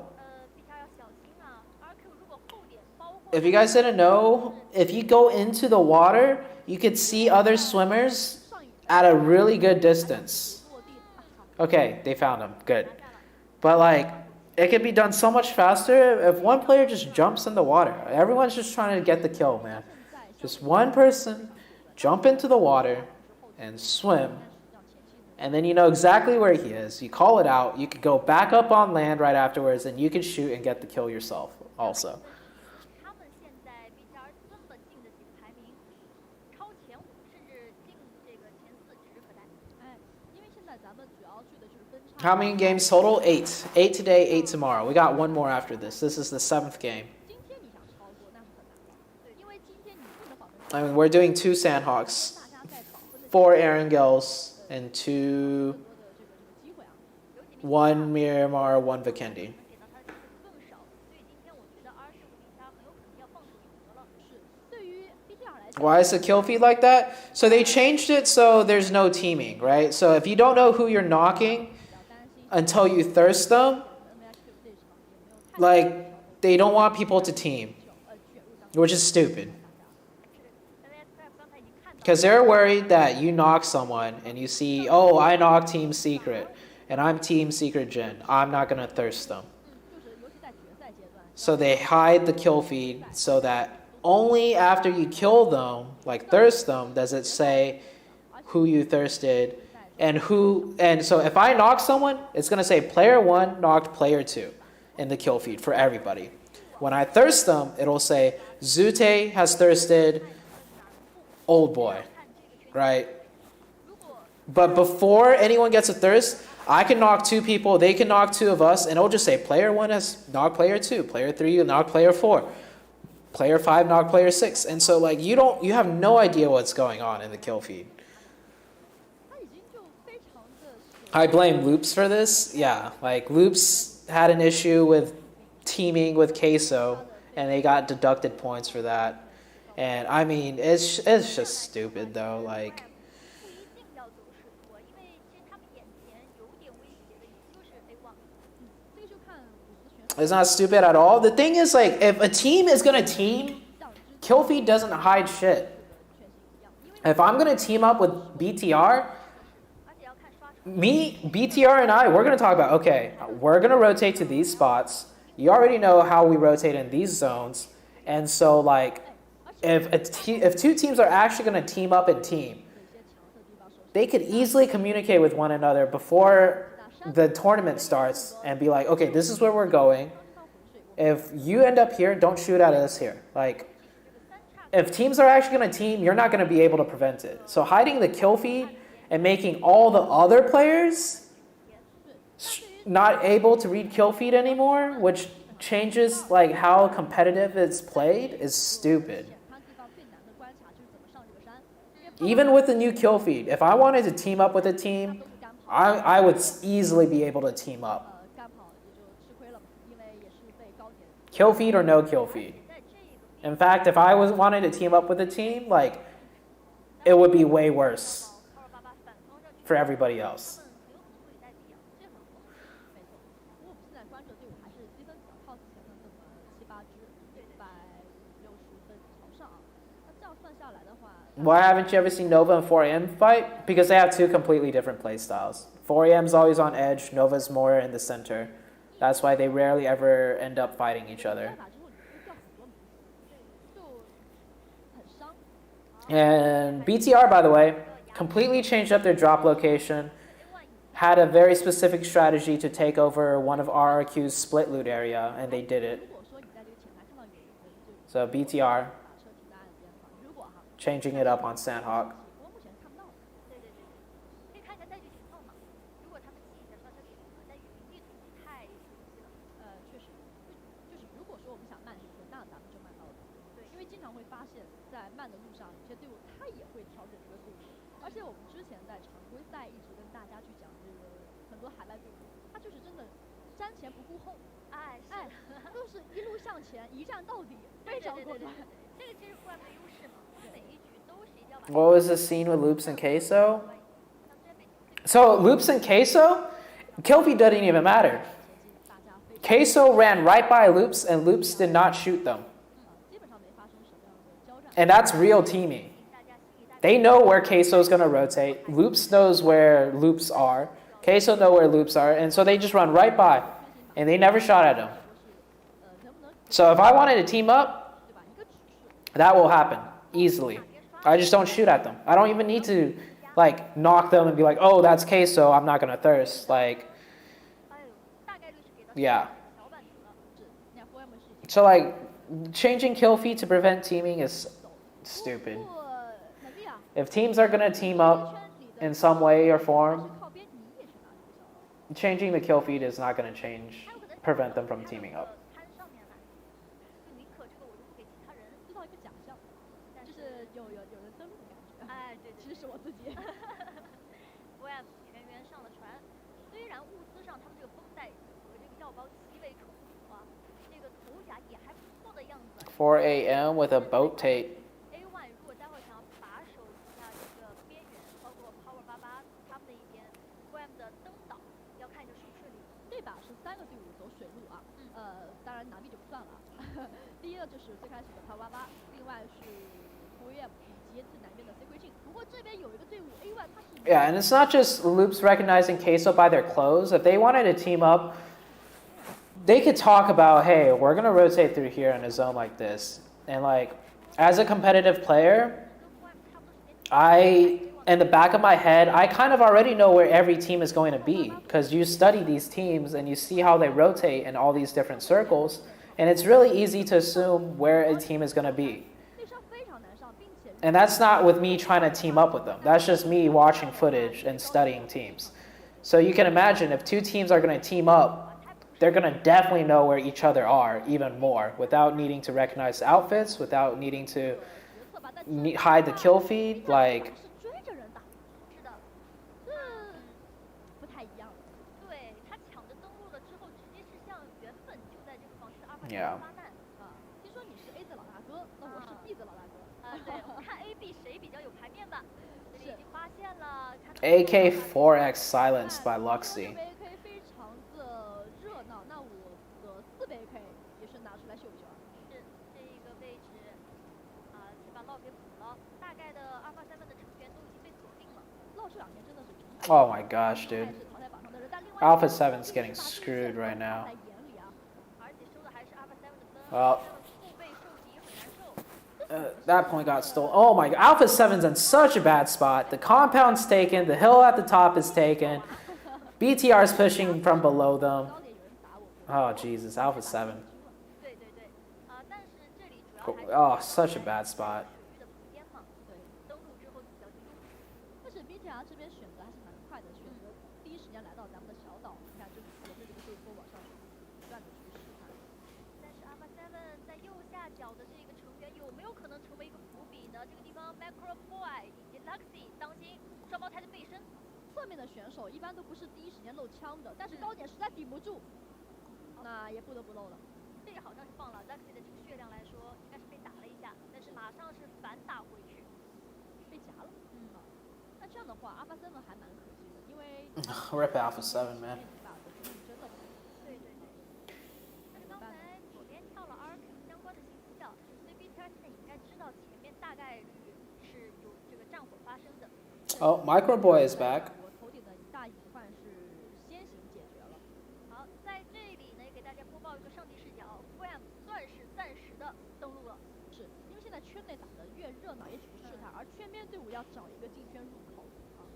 If you go into the water, you could see other swimmers at a really good distance. Okay, they found him. Good. But like, it could be done so much faster if one player just jumps in the water. Everyone's just trying to get the kill, man. Just one person jump into the water and swim. And then you know exactly where he is. You call it out. You could go back up on land right afterwards and you can shoot and get the kill yourself also. How many games total? 8. 8 today, 8 tomorrow. We got one more after this. This is the 7th game. I mean, we're doing 2 Sandhawks, 4 Erangels, and 1 Miramar, 1 Vikendi. Why is the kill feed like that? So they changed it so there's no teaming, right? So if you don't know who you're knocking until you thirst them, like, they don't want people to team, which is stupid. Because they're worried that you knock someone and you see, oh, I knocked Team Secret and I'm Team Secret Gen. I'm not going to thirst them. So they hide the kill feed so that only after you kill them, like thirst them, does it say who you thirsted and who. And so if I knock someone, it's going to say player 1 knocked player 2 in the kill feed for everybody. When I thirst them, it'll say ZooTay has thirsted Old Boy, right? But before anyone gets a thirst, I can knock 2 people, they can knock 2 of us, and it'll just say player 1 has knocked player 2, player 3 knocked player 4, player 5 knocked player 6. And so like you have no idea what's going on in the kill feed. I blame Loops for this. Yeah, like Loops had an issue with teaming with Queso and they got deducted points for that. And I mean, it's just stupid though. Like, it's not stupid at all. The thing is, like, if a team is gonna team, kill feed doesn't hide shit. If I'm gonna team up with BTR, BTR and I, we're gonna talk about, okay, we're gonna rotate to these spots. You already know how we rotate in these zones, and so like, if 2 teams are actually going to team up and team, they could easily communicate with one another before the tournament starts and be like, okay, this is where we're going. If you end up here, don't shoot at us here. Like, if teams are actually going to team, you're not going to be able to prevent it. So hiding the kill feed and making all the other players not able to read kill feed anymore, which changes like how competitive it's played, is stupid. Even with the new kill feed, if I wanted to team up with a team, I would easily be able to team up. Kill feed or no kill feed. In fact, if I wanted to team up with a team, like, it would be way worse for everybody else. Why haven't you ever seen Nova and 4AM fight? Because they have 2 completely different play styles. 4AM's always on edge, Nova's more in the center. That's why they rarely ever end up fighting each other. And BTR, by the way, completely changed up their drop location, had a very specific strategy to take over one of RRQ's split loot area, and they did it. So BTR, changing it up on Sandhawk. What was the scene with Loops and Queso? So Loops and Queso, kill feed doesn't even matter. Queso ran right by Loops and Loops did not shoot them. And that's real teaming. They know where Queso's going to rotate. Loops knows where Loops are. Queso know where Loops are. And so they just run right by. And they never shot at him. So if I wanted to team up, that will happen easily. I just don't shoot at them. I don't even need to like knock them and be like, oh, that's Queso, I'm not going to thirst. Like, yeah. So like, changing kill feed to prevent teaming is stupid. If teams are going to team up in some way or form, changing the kill feed is not going to change, prevent them from teaming up. 摊上面来，就宁可这个我就不给其他人。知道一个奖项，就是有人登录的感觉。哎，对，其实是我自己。WM 全员上了船，虽然物资上他们这个绷带和这个药包极为充足啊，这个头甲也还不错的样子。4 a.m. with a boat tape. A1 如果待会想要把守一下这个边缘，包括 Power 88他们那一边 ，WM 的登岛要看一下顺不顺利。这把是3个队伍走水路啊，当然拿币就不算了。第一个就是最开始的 Power 88，另外是 WM 以及最南边的 C 规进。不过这边有一个队伍 A1，它是 Yeah, and it's not just Loops recognizing Queso by their clothes. If they wanted to team up, they could talk about, hey, we're going to rotate through here in a zone like this. And like, as a competitive player, in the back of my head, I kind of already know where every team is going to be because you study these teams and you see how they rotate in all these different circles. And it's really easy to assume where a team is going to be. And that's not with me trying to team up with them. That's just me watching footage and studying teams. So you can imagine if two teams are going to team up, they're going to definitely know where each other are even more without needing to recognize outfits, without needing to hide the kill feed. Like, yeah. 听说你是 A 字老大哥，那我是 B 字老大哥。对，我们看 A、B 谁比较有牌面吧。这里已经发现了。AK4X silenced by Luxy. 4杯 AK 非常的热闹，那我的4杯 AK 也是拿出来秀一秀啊。是这一个位置啊，先把 Lock 给补了。大概的 Alpha 7的成员都已经被锁定了。Lock 这两天真的是。Oh my gosh, dude. Alpha 7's getting screwed right now. Well, that point got stolen. Oh my god, Alpha 7's in such a bad spot. The compound's taken, the hill at the top is taken. BTR's pushing from below them. Oh Jesus, Alpha 7. Oh, such a bad spot. 但是 BTR 这边选择还是蛮快的，选择第一时间来到咱们的小岛，你看就沿着这个对坡往上不断的去试探。但是 Alpha 7在右下角的这个成员有没有可能成为一个伏笔呢？这个地方 Macro Boy 以及 Luxy 当心双胞胎的背身。侧面的选手一般都不是第一时间漏枪的，但是高点实在顶不住，那也不得不漏了。这个好像是放了 Luxy 的这个血量来说，应该是被打了一下，但是马上是反打回去，被夹了。那这样的话 ，Alpha 7还蛮可惜的，因为 Rip Alpha 7, man. 真的。对。但是刚才左边跳了 RQ 相关的信息啊，所以 BTR 现在应该知道前面大概率是有这个战火发生的。Oh, Micro Boy is back. 我头顶的一大隐患是先行解决了。好，在这里呢，给大家播报一个上帝视角 ，WM 算是暂时的登陆了。是因为现在圈内打得越热闹，也只是试探，而圈边队伍要找一个进圈入口啊。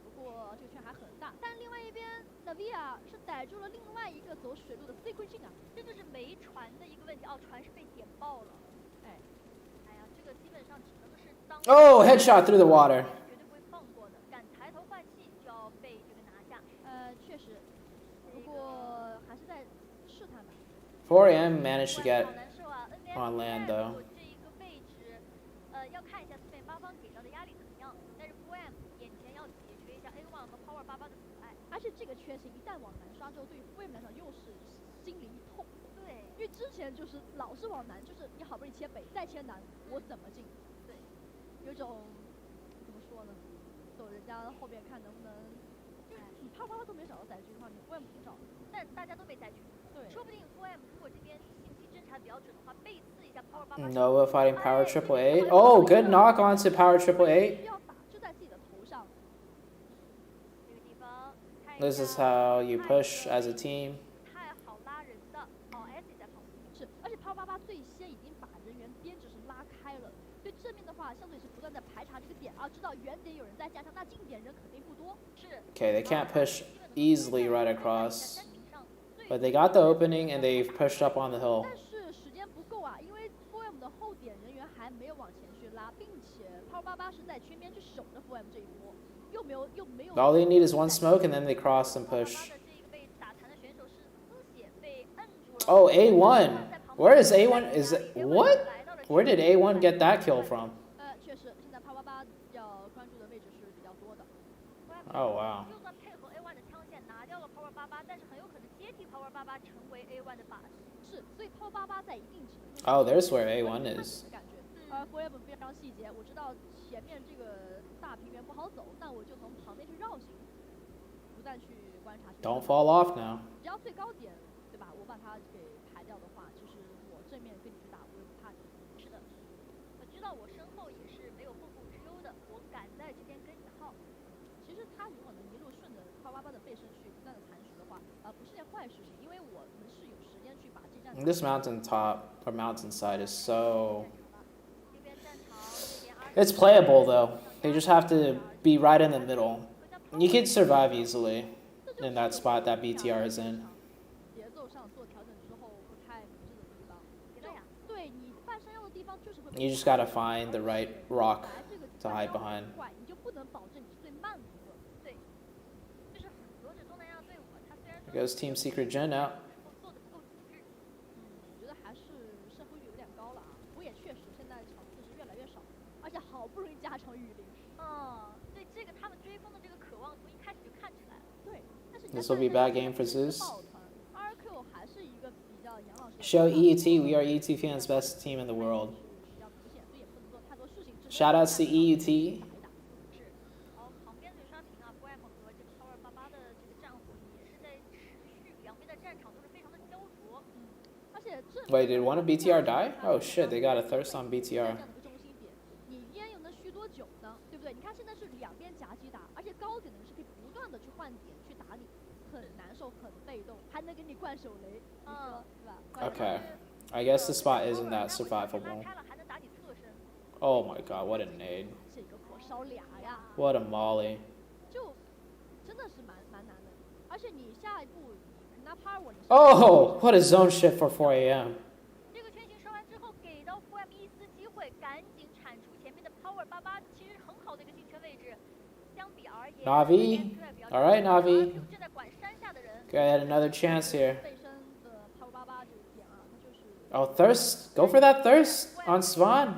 不过这个圈还很大，但另外一边 Navia 是逮住了另外一个走水路的 C 规进啊，这就是没船的一个问题哦，船是被点爆了。哎呀，这个基本上只能是当。Oh, headshot through the water. 绝对不会放过的，敢抬头换气就要被这个拿下。确实，不过还是在试探吧。4am managed to get on land though. 这一个位置，要看一下四面八方给到的压力怎么样。但是 WM 眼前要解决一下 A1 和 Power 88的阻碍。而且这个缺陷一旦往南刷之后，对于 WM 来讲又是心里一痛。对，因为之前就是老是往南，就是你好不容易切北，再切南，我怎么进？对，有种怎么说呢？走人家后边看能不能，你Power 88都没找到载具的话，你 WM 不找，但大家都被载具。对，说不定 WM 如果这边信息侦查比较准的话，背刺一下 Power 88。Nova fighting Power 888. Oh, good knock onto Power 888. 要打就在自己的头上。这个地方。This is how you push as a team. 太好拉人的，哦 ，S 在旁边。是，而且Power 88最先已经把人员编制是拉开了，所以正面的话相对是不断在排查这个点啊，知道远点有人在加强，那近点人肯定不多。是。Okay, they can't push easily right across. But they got the opening and they've pushed up on the hill. 但是时间不够啊，因为 4M 的后点人员还没有往前去拉，并且Power 88是在圈边去守着4M这一波， All they need is one smoke and then they cross and push. Oh, A1. Where is A1? Is it what? Where did A1 get that kill from? 确实，现在888要关注的位置是比较多的。 Oh wow. 就算配合 A1 的枪线拿掉了 Power 88，但是很有可能接替 Power 88成为 A1 的靶子。是，所以 Power 88在一定程度 Oh, there's where A1 is. 感觉，Forever 非常细节，我知道前面这个大平原不好走，那我就从旁边去绕行，不断去观察。Don't fall off now. 只要最高点，对吧？我把它给排掉的话，其实我正面跟你去打，我也不怕你。是的，我知道我身后也是没有后顾之忧的，我敢在这边跟你耗。其实他如果能一路顺着888的背身去不断的盘旋的话，不是件坏事情，因为我们是有时间去把这站。This mountain top or mountainside is so. It's playable though. They just have to be right in the middle. You can survive easily in that spot that BTR is in. 节奏上做调整之后不太明智的地方。对你半山腰的地方就是会。You just gotta find the right rock to hide behind. 你就不能保证你是最慢的一个。对，就是很多这东南亚队伍，他虽然。There goes Team Secret Gen out. 我觉得还是胜负欲有点高了啊。不过也确实现在场次是越来越少，而且好不容易加场雨林。对这个他们追风的这个渴望从一开始就看出来了。对，但是 This will be a bad game for Zeus. RQ 还是一个比较养老。Show EUT, we are EUT fans' best team in the world. Shoutouts to EUT. 是，旁边的刷屏啊 ，Bram 和这个 Power 88的这个战火也是在持续，两边的战场都是非常的焦灼。而且这。Wait, did one of BTR die? Oh shit, they got a thirst on BTR. 你烟又能续多久呢？对不对？你看现在是两边夹击打，而且高点的人是可以不断的去换点去打你，很难受，很被动，还能给你灌手雷，你说是吧 Okay, I guess the spot isn't that survivable. Oh my god, what a nade. 这个火烧俩呀 What a molly. 就真的是蛮难的，而且你下一步你 Napar 我。Oh, what a zone shift for 4 a.m. 这个圈型刷完之后，给到 Bram 一丝机会，赶紧铲除前面的 Power 88，其实很好的一个进圈位置。相比而言 Navi, all right, Navi. 正在管山下的人。Got another chance here. 背身的 Power 88这个点啊，它就是。Oh, thirst. Go for that thirst on Swan.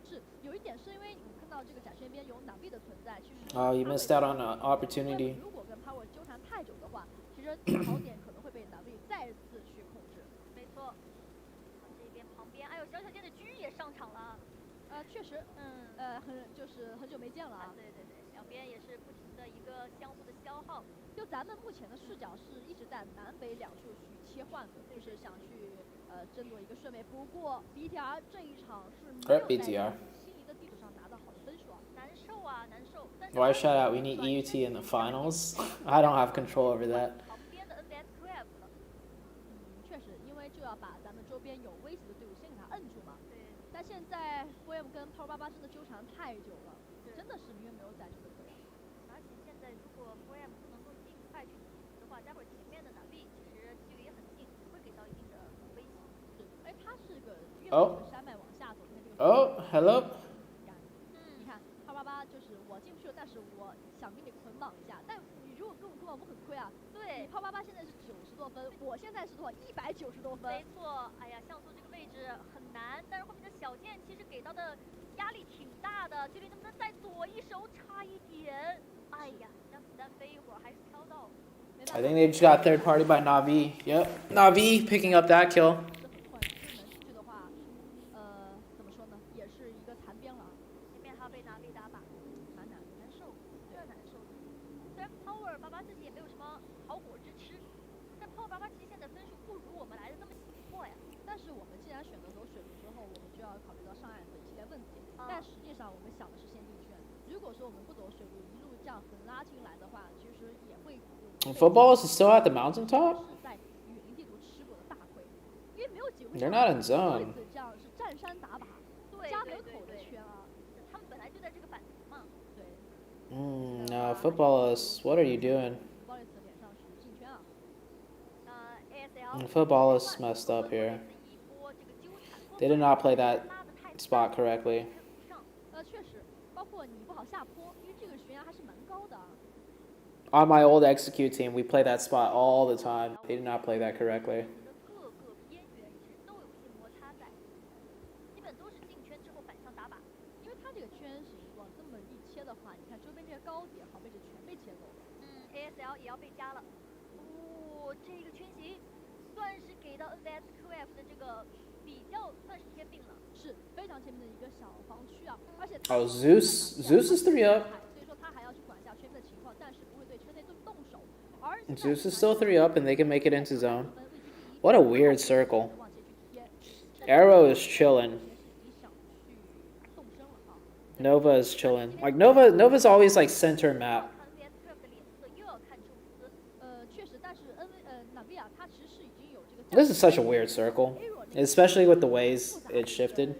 是有一点是因为你看到这个展圈边有Navi的存在，其实。Oh, you missed out on an opportunity. 如果跟 Power 纠缠太久的话，其实好点可能会被Navi再次去控制。没错。这边旁边，哎呦，小小剑的狙也上场了。确实，就是很久没见了啊。对，两边也是不停的一个相互的消耗。就咱们目前的视角是一直在南北两处去切换的，就是想去争夺一个顺位。不过 BTR 这一场是没有在心仪的地图上拿到好的分数啊，难受啊，难受。Why shout out? We need EUT in the finals. I don't have control over that. 旁边的 NBS Crab 了。确实，因为就要把咱们周边有威胁的队伍先给他摁住嘛。对。但现在 Forever 跟 Power 88真的纠缠太久了，真的是因为没有载具的可能。而且现在如果 Forever 不能够尽快去的话，待会儿前面的Navi其实距离也很近，会给到一定的威胁。是，他是个越往山脉往下走的这个。Oh, hello. 你看Power 88就是我进不去了，但是我想跟你捆绑一下，但你如果跟我捆绑，我很亏啊。对，Power 88现在是90多分，我现在是多少？190多分。没错，哎呀，像素这个位置很难，但是后面的小剑其实给到的压力挺大的，距离能不能再左一手差一点。哎呀，让子弹飞一会儿，还是飘到。I think they just got third party by Navi. Yep, Navi picking up that kill. 怎么说呢，也是一个残边了。前面还要被Navi打靶，蛮难受，有点难受。虽然 Power 88自己也没有什么好果之吃，但 Power 88其实现在分数不如我们来的这么紧迫呀。但是我们既然选择走水路之后，我们就要考虑到上岸的一系列问题。但实际上我们想的是先进圈。如果说我们不走水路，一路这样横拉进来的话，其实也会。Football is still at the mountaintop? 是在雨林地图吃过的大亏，因为没有几回。They're not in zone. 这样是占山打靶，家门口的圈啊，他们本来就在这个板层嘛。对。No, Footballists, what are you doing? Footballists 脸上是进圈啊。Footballists messed up here. They did not play that spot correctly. 确实，包括你不好好下坡，因为这个悬崖还是蛮高的。On my old execute team, we play that spot all the time. They did not play that correctly. 各个边缘其实都有一些摩擦在，基本都是进圈之后反向打靶。因为它这个圈型往这么一切的话，你看周边这些高点好位置全被切走了。ASL 也要被加了。哦，这个圈型算是给到 NVSQF 的这个比较算是贴病了，是非常前面的一个小防区啊，而且 Oh, Zeus is 3 up. 所以说他还要去管一下圈内的情况，但是不会对圈内动手。而 Zeus is still 3 up, and they can make it into zone. What a weird circle. Arrow is chilling. Nova is chilling. Like Nova's always like center map. NVSQF 的脸色又要看宙斯。确实，但是纳维亚他其实是已经有这个。This is such a weird circle, especially with the ways it shifted.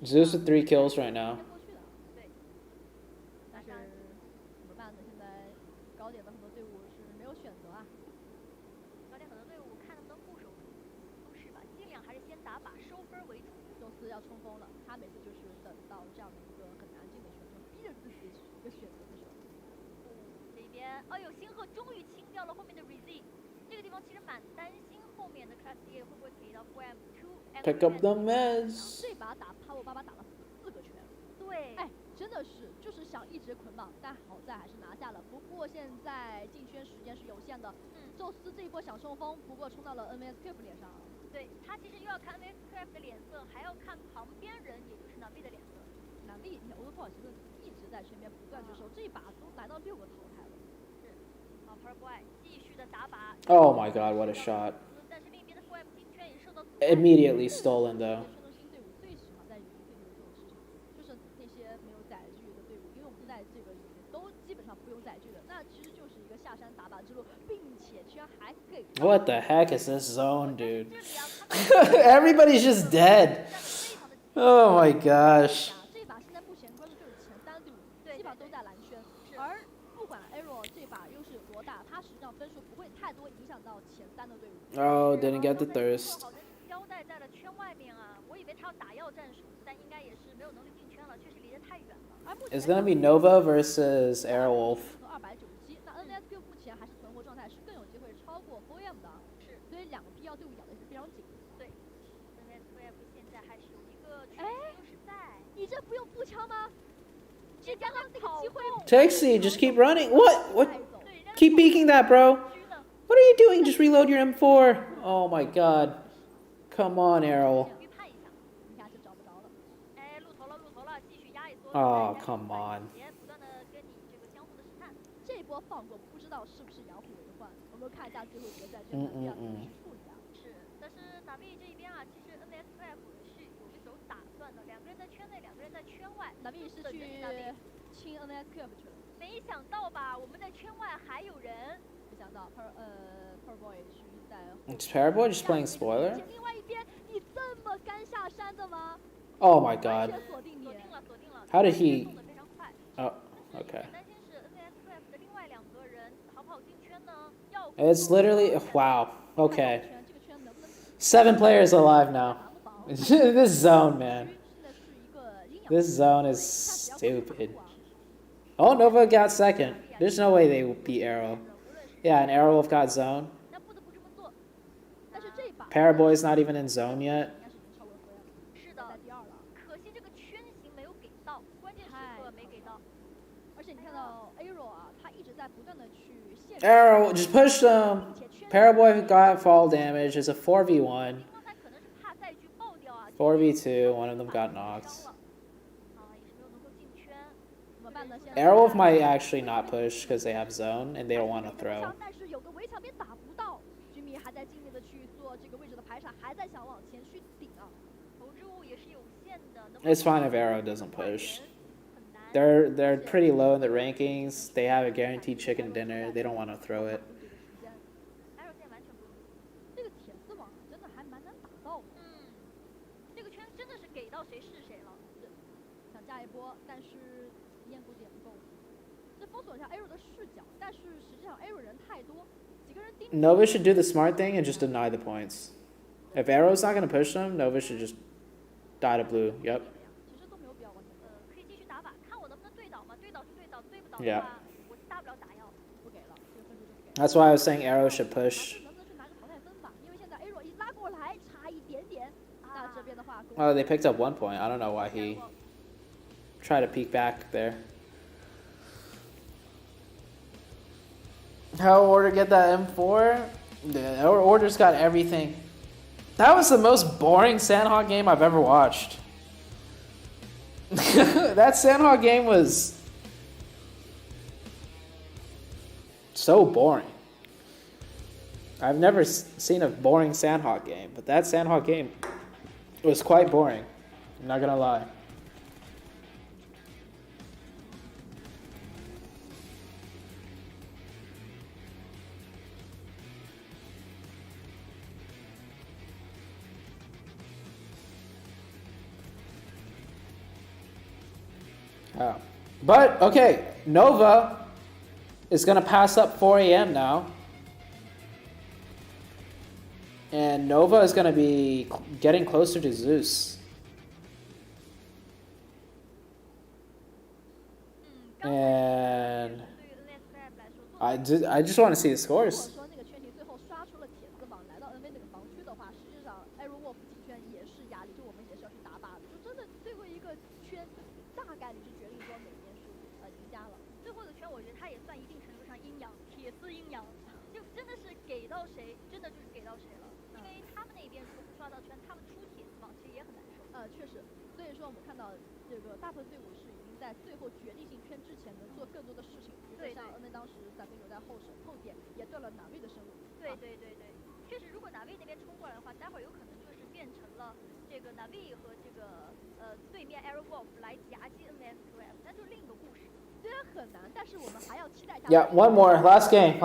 Zeus with 3 kills right now. 但是怎么办呢？现在高点的很多队伍是没有选择啊。高点很多队伍看能不能固守优势吧，尽量还是先打靶收分为主。宙斯要冲锋了，他每次就是等到这样的一个很难进的选择，逼着自己一个选择的时候。这边，哎呦，星河终于清掉了后面的 Rez， 这个地方其实蛮担心后面的 Class D 会不会给到 4M2。Pick up the meds. 这把打帕沃爸爸打了4个圈。对，哎，真的是就是想一直捆绑，但好在还是拿下了。不过现在进圈时间是有限的。宙斯这一波想冲锋，不过冲到了 NVSQF 脸上。对他其实又要看 NVSQF 的脸色，还要看旁边人，也就是南 B 的脸色。南 B， 你看欧德布尔其实一直在圈边不断之手，这一把都来到6个淘汰了。是，好 Purboy 继续的打靶。Oh my god, what a shot. 但是另一边的 4M 进圈也受到阻碍。Immediately stolen though. 选择新队伍最喜欢在于这个这种市场，就是那些没有载具的队伍，因为我们在这个里面都基本上不用载具的，那其实就是一个下山打靶之路，并且居然还给。What the heck is this zone, dude? Everybody's just dead. Oh my gosh. 这把现在目前关注就是前3队伍，基本上都在蓝圈，而不管 Arrow 这把优势有多大，它实际上分数不会太多影响到前3的队伍。Oh, didn't get the thirst. 交代在了圈外面啊，我以为他要打药战术，但应该也是没有能力进圈了，确实离得太远了。It's gonna be Nova versus Airwolf. 297，那 NSQ 目前还是存活状态，是更有机会超过 4M 的。是，所以2个 P 要队伍咬的是非常紧。对 ，NSQF 现在还是有一个圈优势在。你这不用步枪吗？这刚刚那个机会。Taxi, just keep running. What? Keep peeking that, bro. What are you doing? Just reload your M4. Oh my god. Come on, Arrow. Oh, come on. 这一波放过，不知道是不是杨虎为的换。我们看一下最后决赛这场比赛去处理啊。是，但是打 B 这一边啊，其实 NSQF 是有一手打算的，2个人在圈内，2个人在圈外。打 B 是去清 NSQF 去了。没想到吧，我们在圈外还有人。没想到 Purboy 是在。Is Paraboy just playing spoiler? 另外一边，你这么敢下山的吗 Oh my god. 锁定你。How did he? Oh, okay. It's literally wow. Okay. 7 players alive now. This zone, man. This zone is stupid. Oh, Nova got second. There's no way they beat Arrow. Yeah, and Airwolf got zone. Paraboy's not even in zone yet. 是的，可惜这个圈型没有给到，关键时刻没给到。而且你看到 Arrow 啊，他一直在不断的去限制。Arrow just pushed them. Paraboy got fall damage. It's a 4v1. 4v2. One of them got knocked. Airwolf might actually not push because they have zone and they don't want to throw. It's fine if Arrow doesn't push. They're pretty low in the rankings. They have a guaranteed chicken dinner. They don't want to throw it. 这个铁丝网真的还蛮难打到的。这个圈真的是给到谁是谁了。想加一波，但是验估计也不够。这封锁一下 Arrow 的视角，但是实际上 Arrow 人太多，几个人盯。Nova should do the smart thing and just deny the points. If Arrow's not going to push them, Nova should just die to blue. Yep. 对不倒的 Yeah. 话，我大不了打药。不给了，这个分数就不给了。 That's why I was saying Arrow should push. 能不能去拿个淘汰分吧？因为现在 A 若一拉过来，差一点点。那这边的话， Oh, they picked up 1 point. I don't know why he tried to peek back there. How Order get that M4? Yeah, Order's got everything. That was the most boring Sandhawk game I've ever watched. That Sandhawk game was so boring. I've never seen a boring Sandhawk game, but that Sandhawk game was quite boring. I'm not gonna lie. Oh. But, okay, Nova is going to pass up 4 a.m. now. And Nova is going to be getting closer to Zeus. And I just want to see the scores. 如果说那个圈体最后刷出了铁丝网，来到 NV 那个防区的话，实际上 Arrow Wolf 几圈也是压力，就我们也是要去打靶的，就真的最后一个圈大概率是决定说哪边是赢家了。最后的圈，我觉得他也算一定程度上阴阳，铁丝阴阳，就真的是给到谁，真的就是给到谁了。因为他们那边如果不刷到圈，他们出铁丝网其实也很难受。确实，所以说我们看到这个大部分队伍是已经在最后决定性圈之前能做更多的事情，比如说像 NV 当时伞兵留在后手后点也断了哪位的生路。对，确实，如果哪位那边冲过来的话，待会儿有可能就是变成了这个哪位和这个对面 Arrow Wolf 来夹击 NS Class， 那就另一个故事。虽然很难，但是我们还要期待一下。Yeah, one more. Last game.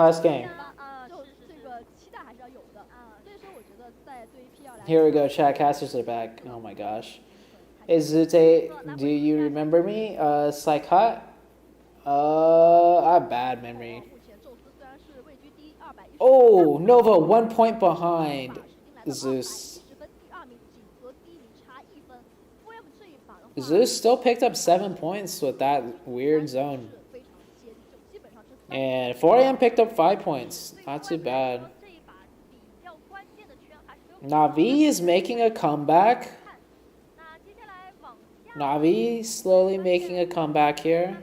就这个期待还是要有的。所以说我觉得在对于 P2来 Here we go. Chat casters are back. Oh my gosh. Hey ZooTay, do you remember me? Psychot? I have bad memory. 目前宙斯虽然是位居第210。Oh, Nova 1 point behind Zeus. Zeus still picked up 7 points with that weird zone. And 4AM picked up 5 points. Not too bad. Navi is making a comeback. Navi slowly making a comeback here.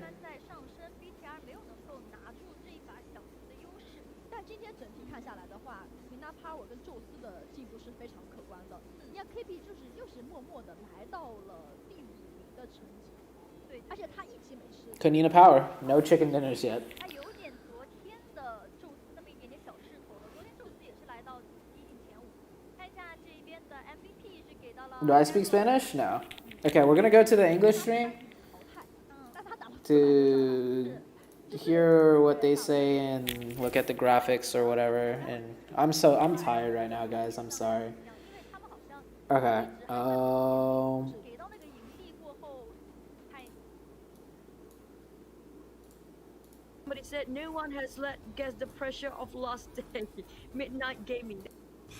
但今天整体看下来的话 ，Mina Power 跟宙斯的进步是非常可观的。你看 KP 又是默默的来到了第5名的成绩，对，而且他一起没失。Kanina Power, no chicken dinners yet. 他有点昨天的宙斯那么一点点小势头了。昨天宙斯也是来到接近前5。看一下这边的 MVP 是给到了。Do I speak Spanish? No. Okay, we're gonna go to the English stream to hear what they say and look at the graphics or whatever. And I'm tired right now, guys. I'm sorry. Okay. Somebody said no one has let guess the pressure of last day. Midnight gaming.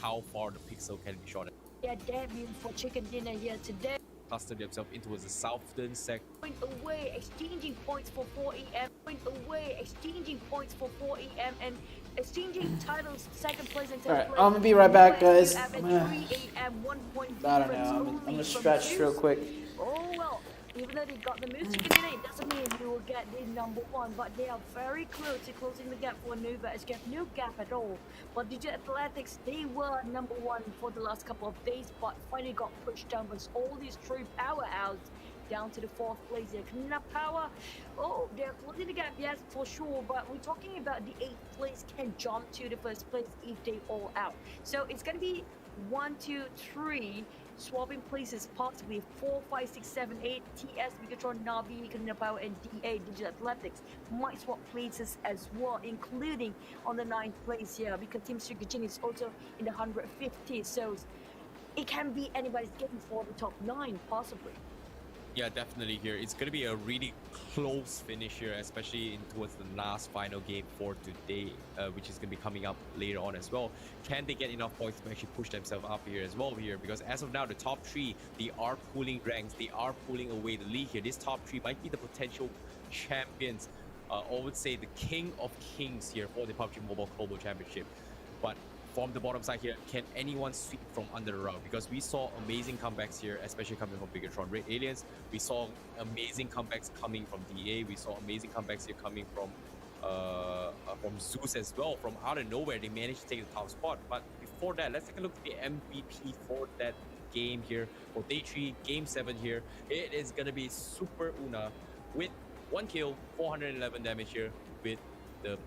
How far the pixel can be shot. Yeah, debut for chicken dinner here today. Clustered themselves into the southern sector. Point away, exchanging points for 4 AM. Point away, exchanging points for 4 AM and exchanging titles, second place and third place. I'm gonna be right back, guys. At 3 AM, 1 point I don't know. I'm gonna stretch real quick. Oh well, even though they got the moves chicken dinner, it doesn't mean you will get the #1, but they are very close to closing the gap for Nova. It's got no gap at all. But Digit Athletics, they were #1 for the last couple of days, but finally got pushed down with all these true powerhouses down to the 4th place here. Kanina Power, oh, they're closing the gap, yes, for sure, but we're talking about the 8th place can jump to the 1st place if they all out. So it's gonna be 1, 2, 3 swapping places, possibly 4, 5, 6, 7, 8. TS, Megatron, Navi, Kanina Power, and DA, Digital Athletics might swap places as well, including on the 9th place here, because Team Sugar is also in the 150. So it can be anybody's game for the top 9, possibly. Yeah, definitely here. It's going to be a really close finish here, especially towards the last final game for today, which is going to be coming up later on as well. Can they get enough points to actually push themselves up here as well here? Because as of now, the top 3, they are pulling ranks. They are pulling away the lead here. This top 3 might be the potential champions I would say the king of kings here for the PUBG Mobile Global Championship. But from the bottom side here, can anyone sweep from under the rug? Because we saw amazing comebacks here, especially coming from Bigatron Red Aliens. We saw amazing comebacks coming from DA. We saw amazing comebacks here coming from Zeus as well. From out of nowhere, they managed to take the top spot. But before that, let's take a look at the MVP for that game here. For day 3, game 7 here, it is going to be Super Una with 1 kill, 411 damage here with the,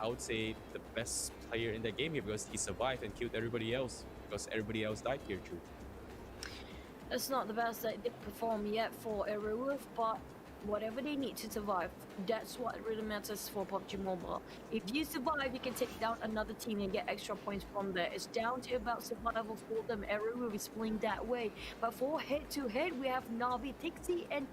I would say, the best player in that game here, because he survived and killed everybody else, because everybody else died here too. It's not the best that they perform yet for Aerowolf, but whatever they need to survive, that's what really matters for PUBG Mobile. If you survive, you can take down another team and get extra points from there. It's down to about survival for them. Aerowolf is playing that way. But for head-to-head, we have Navi, Tixi, and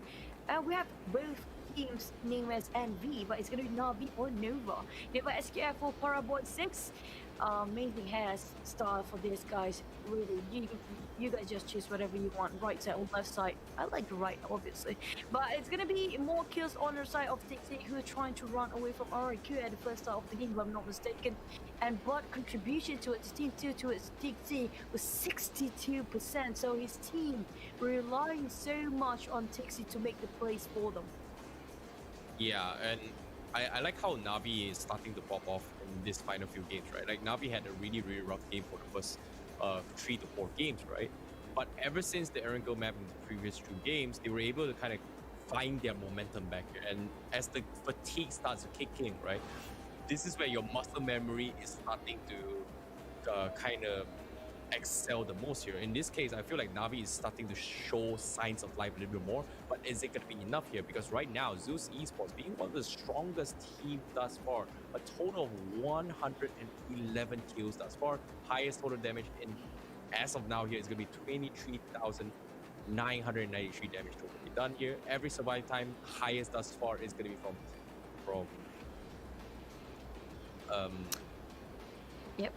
we have both teams named as NV, but it's going to be Navi or Nova. Nova SQF for Paraboy 6. Amazing hairstyle for these guys. Really, you guys just choose whatever you want, right side or left side. I like the right, obviously, but it's gonna be more kills on the side of Tixi, who are trying to run away from RIQ at the first start of the game, if I'm not mistaken. And Bot contribution to its team too, to its Tixi, was 62%. So his team relying so much on Tixi to make the plays for them. Yeah, and I like how Navi is starting to pop off in this final few games, right? Like, Navi had a really rough game for the first 3 to 4 games, right? But ever since the Erangel map in the previous 2 games, they were able to kind of find their momentum back here. And as the fatigue starts to kick in, right, this is where your muscle memory is starting to kind of excel the most here. In this case, I feel like Navi is starting to show signs of life a little bit more, but is it going to be enough here? Because right now, Zeus Esports, being one of the strongest teams thus far, a total of 111 kills thus far, highest total damage in, as of now here, is going to be 23,993 damage totally done here. Every survive time, highest thus far is going to be from Yep.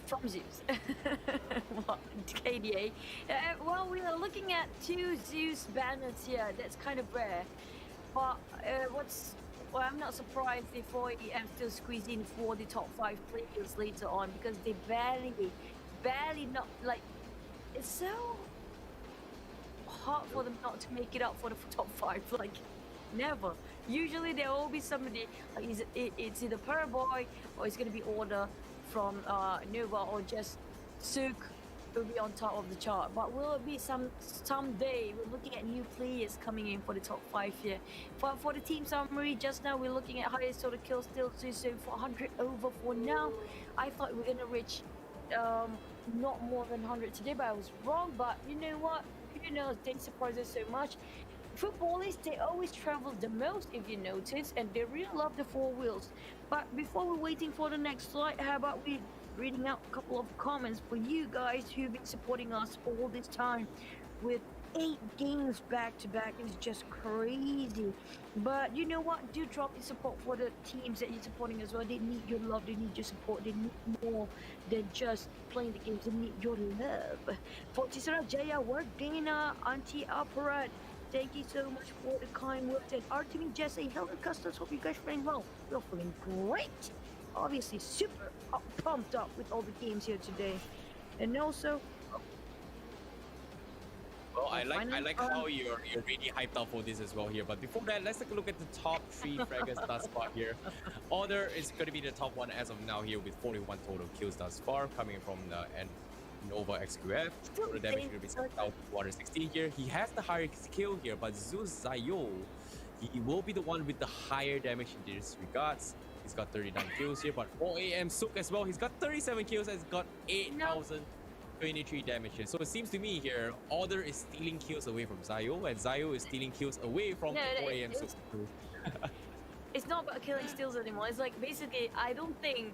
From Zeus. Well, KDA. Well, we are looking at 2 Zeus banners here. That's kind of rare. But well, I'm not surprised if OEM still squeeze in for the top 5 players later on, because they barely not, like, it's so hard for them not to make it up for the top 5. Like, never. Usually there will be somebody, like, it's either Paraboy or it's going to be Order from Nova, or just Sook will be on top of the chart. But will it be someday? We're looking at new players coming in for the top 5 here. For the team summary, just now we're looking at highest total kills still, so 400 over for now. I thought we were gonna reach not more than 100 today, but I was wrong. But you know what? Who knows? They surprise us so much. Footballers, they always travel the most, if you notice, and they really love the 4 wheels. But before we're waiting for the next slide, how about we reading out a couple of comments for you guys who've been supporting us all this time with 8 games back to back. It's just crazy. But you know what? Do drop your support for the teams that you're supporting as well. They need your love, they need your support, they need more than just playing the games. They need your love. For Tisara Jaya, Work Dana, Auntie Aparat, thank you so much for the kind words. And Artemis Jesse, hello Customs, hope you guys are feeling well. We're feeling great. Obviously super pumped up with all the games here today. And also, well, I like how you're really hyped up for this as well here. But before that, let's take a look at the top 3 fraggers thus far here. Order is going to be the top one as of now here with 41 total kills thus far, coming from the Nova XQF. Total damage will be 7,216 here. He has the highest kill here, but Zeus Zayo, he will be the one with the higher damage in this regards. He's got 39 kills here, but 4AM Sook as well. He's got 37 kills and he's got 8,023 damage here. So it seems to me here, Order is stealing kills away from Zayo, and Zayo is stealing kills away from 4AM Sook. It's not about killing steals anymore. It's like, basically, I don't think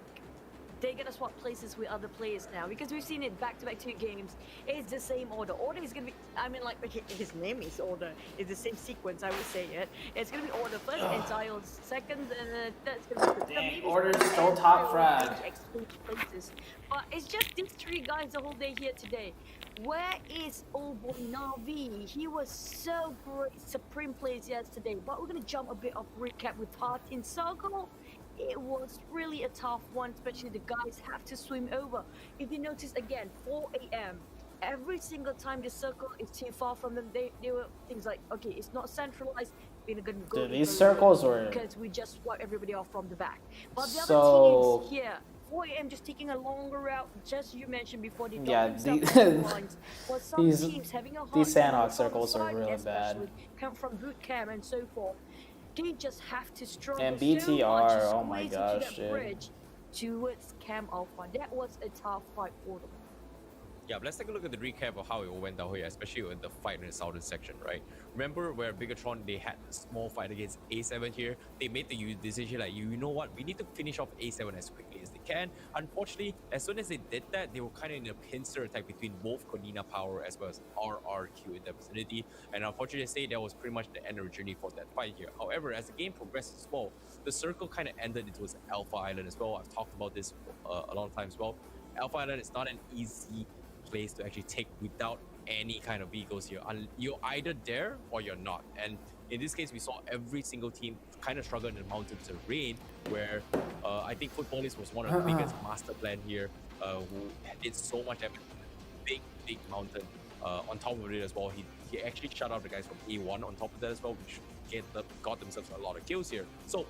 they're gonna swap places with other players now because we've seen it back-to-back 2 games. It's the same order. Order is gonna be, I mean, like, his name is Order. It's the same sequence, I would say it. It's gonna be Order first, Exiles second, and third's gonna be Dang, Order's still top frag. Places. But it's just these 3 guys the whole day here today. Where is old boy Navi? He was so great, supreme plays yesterday. But we're gonna jump a bit of recap with Heart in Circle. It was really a tough one, especially the guys have to swim over. If you notice again, 4 a.m. Every single time the circle is too far from them, they were things like, okay, it's not centralized. We're gonna go. Dude, these circles were because we just swipe everybody off from the back. But the so... other teams here. 4 a.m. just taking a longer route, just you mentioned before. They these Sandhawk circles are really bad. Come from boot camp and so forth. They just have to struggle and BTR, so oh my gosh, dude. Bridge towards Camp Alpha. That was a tough fight for them. Yeah, but let's take a look at the recap of how it all went down here, especially in the fight in the southern section, right? Remember where Bigatron, they had a small fight against A7 here. They made the decision like, you know what, we need to finish off A7 as quickly as they can. Unfortunately, as soon as they did that, they were kind of in a pincer attack between both Konina Power as well as RRQ in the vicinity. And unfortunately, they say that was pretty much the end of the journey for that fight here. However, as the game progressed as well, the circle kind of ended into its Alpha Island as well. I've talked about this a lot of times as well. Alpha Island is not an easy place to actually take without any kind of vehicles here. You're either there or you're not. And in this case, we saw every single team kind of struggle in the mountain terrain, where I think Footballis was one of the biggest master plan here, who did so much damage. Big mountain. On top of it as well, he actually shut out the guys from A1 on top of that as well, which got themselves a lot of kills here. So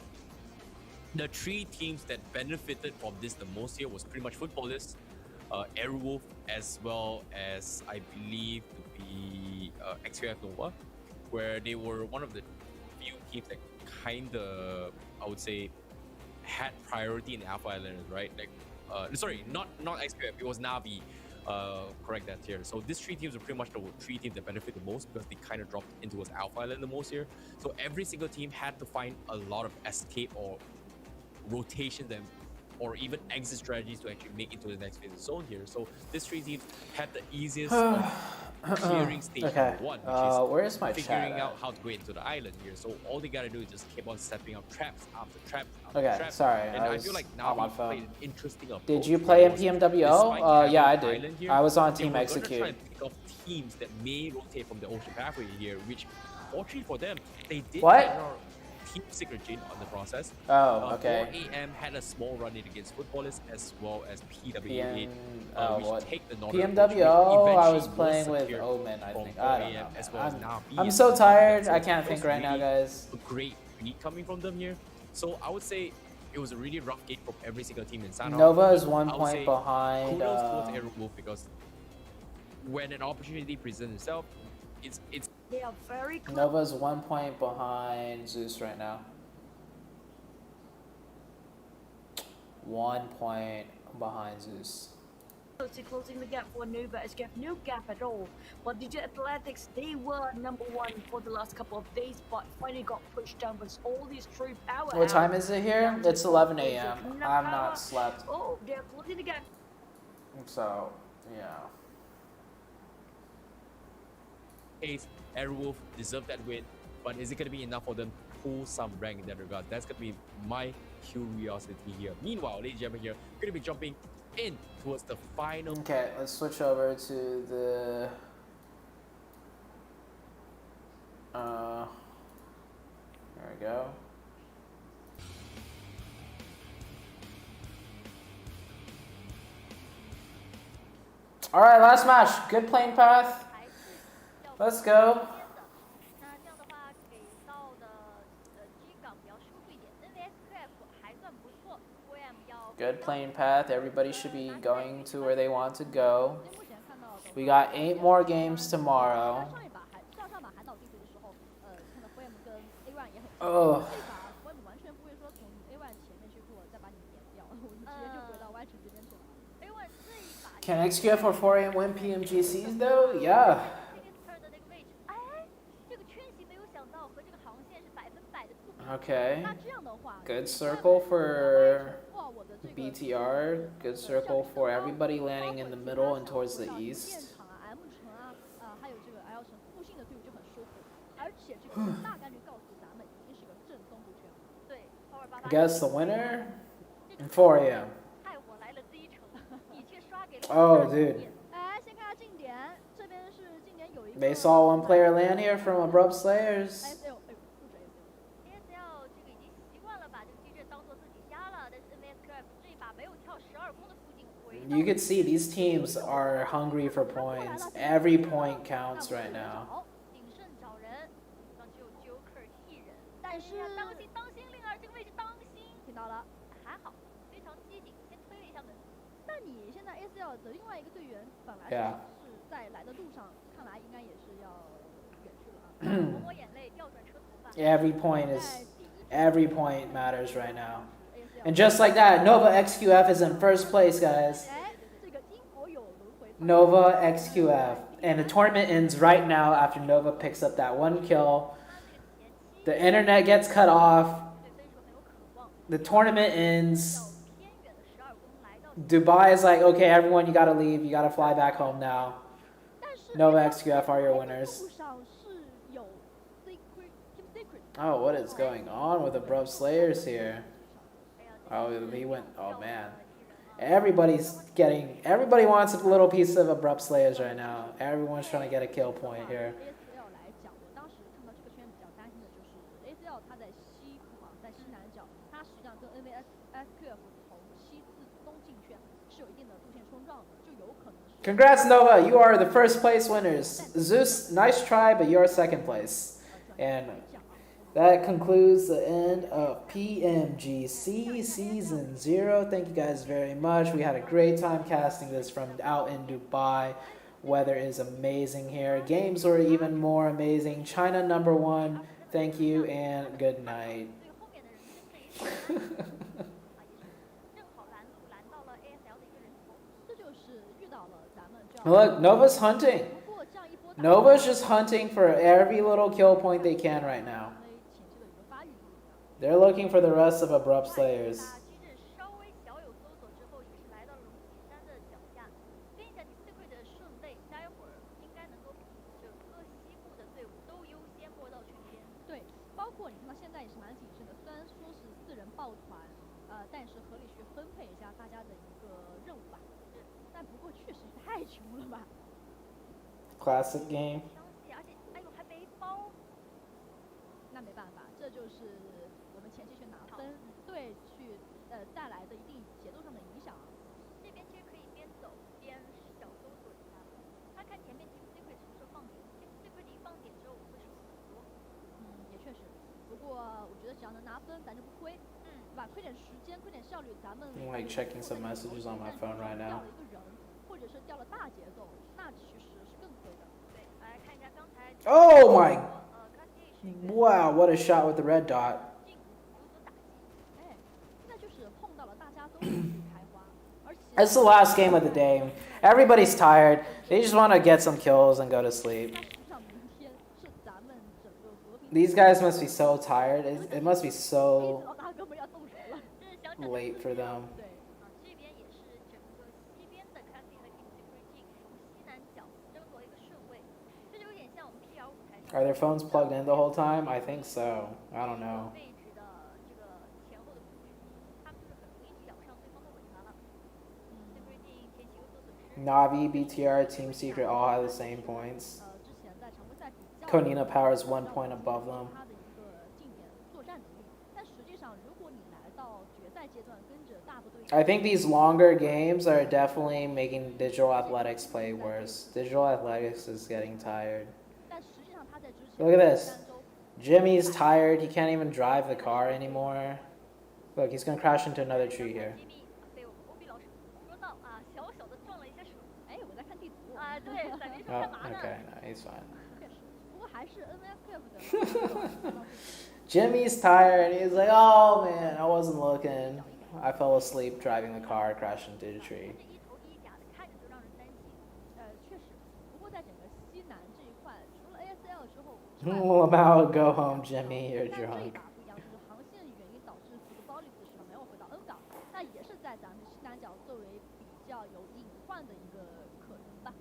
the 3 teams that benefited from this the most here was pretty much Footballists, Airwolf, as well as I believe to be XQF Nova, where they were one of the few teams that kind of, I would say, had priority in the Alpha Islanders, right? Like, sorry, not XQF, it was Navi. Correct that here. So these 3 teams are pretty much the 3 teams that benefit the most because they kind of dropped into Alpha Island the most here. So every single team had to find a lot of escape or rotation them, or even exit strategies to actually make it to the next phase of zone here. So these 3 teams had the easiest of clearing stage okay. 1, which is where's my figuring chat out how to go into the island here. So all they gotta do is just keep on stepping up traps after trap after okay, trap. sorry, And I feel like now we played an interesting approach. Did you play in PMWO? Yeah, I did. Here, I was on they Team were gonna Execute. try and pick up teams that may rotate from the ocean pathway here, which fortunately for them, they did What? Team Secret Jin on the process. Oh, okay. 4 AM had a small run in against Footballists as well as PWA, which take the northern PMWO, I was playing with Omen, I think. I don't know. as well as now I'm so tired, I can't think right now, guys. A great beat coming from them here. So I would say it was a really rough game from every single team in Sanhok. Nova is 1 point behind. Kudos towards Aerowolf, because when an opportunity presents itself, it's they are very close. Nova's 1 point behind Zeus right now. 1 point behind Zeus. Closing the gap for Nova SKF, no gap at all. But DJ Athletics, they were number 1 for the last couple of days, but finally got pushed down with all these true power. What time is it here? It's 11 a.m. I've not slept. Oh, they're closing the gap. So, yeah. Airwolf deserved that win, but is it going to be enough for them to pull some rank in that regard? That's going to be my curiosity here. Meanwhile, ladies and gentlemen, here, we're going to be jumping in towards the final. Okay, let's switch over to the there we go. All right, last match. Good playing path. Let's go. Good playing path. Everybody should be going to where they want to go. We got 8 more games tomorrow. Oh. Can XQF for 4 AM win PMGCs though? Yeah. Okay. 那这样的话 Good 你 circle 在 for 哇我的这个 BTR. Good circle for everybody landing in the middle and towards the 电 east. 场啊 M 城啊还有这个 L 城附近的队伍就很舒服，而且这个大概率告诉咱们已经是个正宗补圈。对，Power 88。Guess the winner? 4 a.m. 害我来了第一城，你却刷给了 Oh, dude. 哎，先看下近点，这边是近点有一个 They saw one player land here from Abrupt Slayers. ASL， 哎，不准 ASL 这个已经习惯了把这个地震当做自己家了，但是 NVSQF 这一把没有跳12宫的附近回到。 You could see these teams are hungry for points. Every point counts right now. 谨慎找人，上只有 Joker 一人，但是当心当心，令儿这个位置当心，听到了。还好，非常机警，先推了一下门。但你现在 ACL 的另外一个队员本来 Yeah. 是在来的路上，看来应该也是要远去了啊。抹抹眼泪，调转车头发。Every point matters right now. And just like that, Nova XQF is in first place, guys. 哎，这个因果有轮回。Nova XQF. And the tournament ends right now after Nova picks up that 1 kill. The internet gets cut off. The tournament ends. Dubai is like, okay, everyone, you gotta leave. You gotta fly back home now. Nova XQF are your winners. 路上是有 Secret Oh, what is going on with Abrupt Slayers here? Oh, he went. Oh, man. Everybody wants a little piece of Abrupt Slayers right now. Everyone's trying to get a kill point here. ACL 来讲，我当时看到这个圈比较担心的就是 ACL 它在西部啊，在西南角，它实际上跟 NVSQF 从西至东进圈是有一定的路线冲撞的，就有可能是。Congrats, Nova. You are the first place winners. Zeus, nice try, but you're second place. And that concludes the end of PMGC Season 0. Thank you guys very much. We had a great time casting this from out in Dubai. Weather is amazing here. Games were even more amazing. China #1. Thank you and good night. Look, Nova's hunting. Nova's just hunting for every little kill point they can right now. They're looking for the rest of Abrupt Slayers. Classic game. 那没办法，这就是我们前期去拿分对去带来的一定节奏上的影响。这边其实可以边走边小搜索一下。他看前面 Team Secret 什么时候放点 ，Team Secret 一放点之后会输很多。也确实。不过我觉得只要能拿分，咱就不亏。对吧？亏点时间，亏点效率，咱们。I'm like checking some messages on my phone right now. 掉了一个人，或者是掉了大节奏，那其实是更亏的。对，来看一下刚才。Oh my! Wow, what a shot with the red dot. It's the last game of the day. Everybody's tired. They just want to get some kills and go to sleep. These guys must be so tired. It must be so late for them. Are their phones plugged in the whole time? I think so. I don't know. Navi, BTR, Team Secret all have the same points. Konina Power is 1 point above them. I think these longer games are definitely making Digital Athletics play worse. Digital Athletics is getting tired. Look at this. Jimmy's tired. He can't even drive the car anymore. Look, he's going to crash into another tree here. Oh, okay. No, he's fine. Jimmy's tired. He's like, oh, man, I wasn't looking. I fell asleep driving the car, crashed into the tree. Lamau, go home, Jimmy. You're drunk. 在咱们西南角作为比较有隐患的一个可能吧。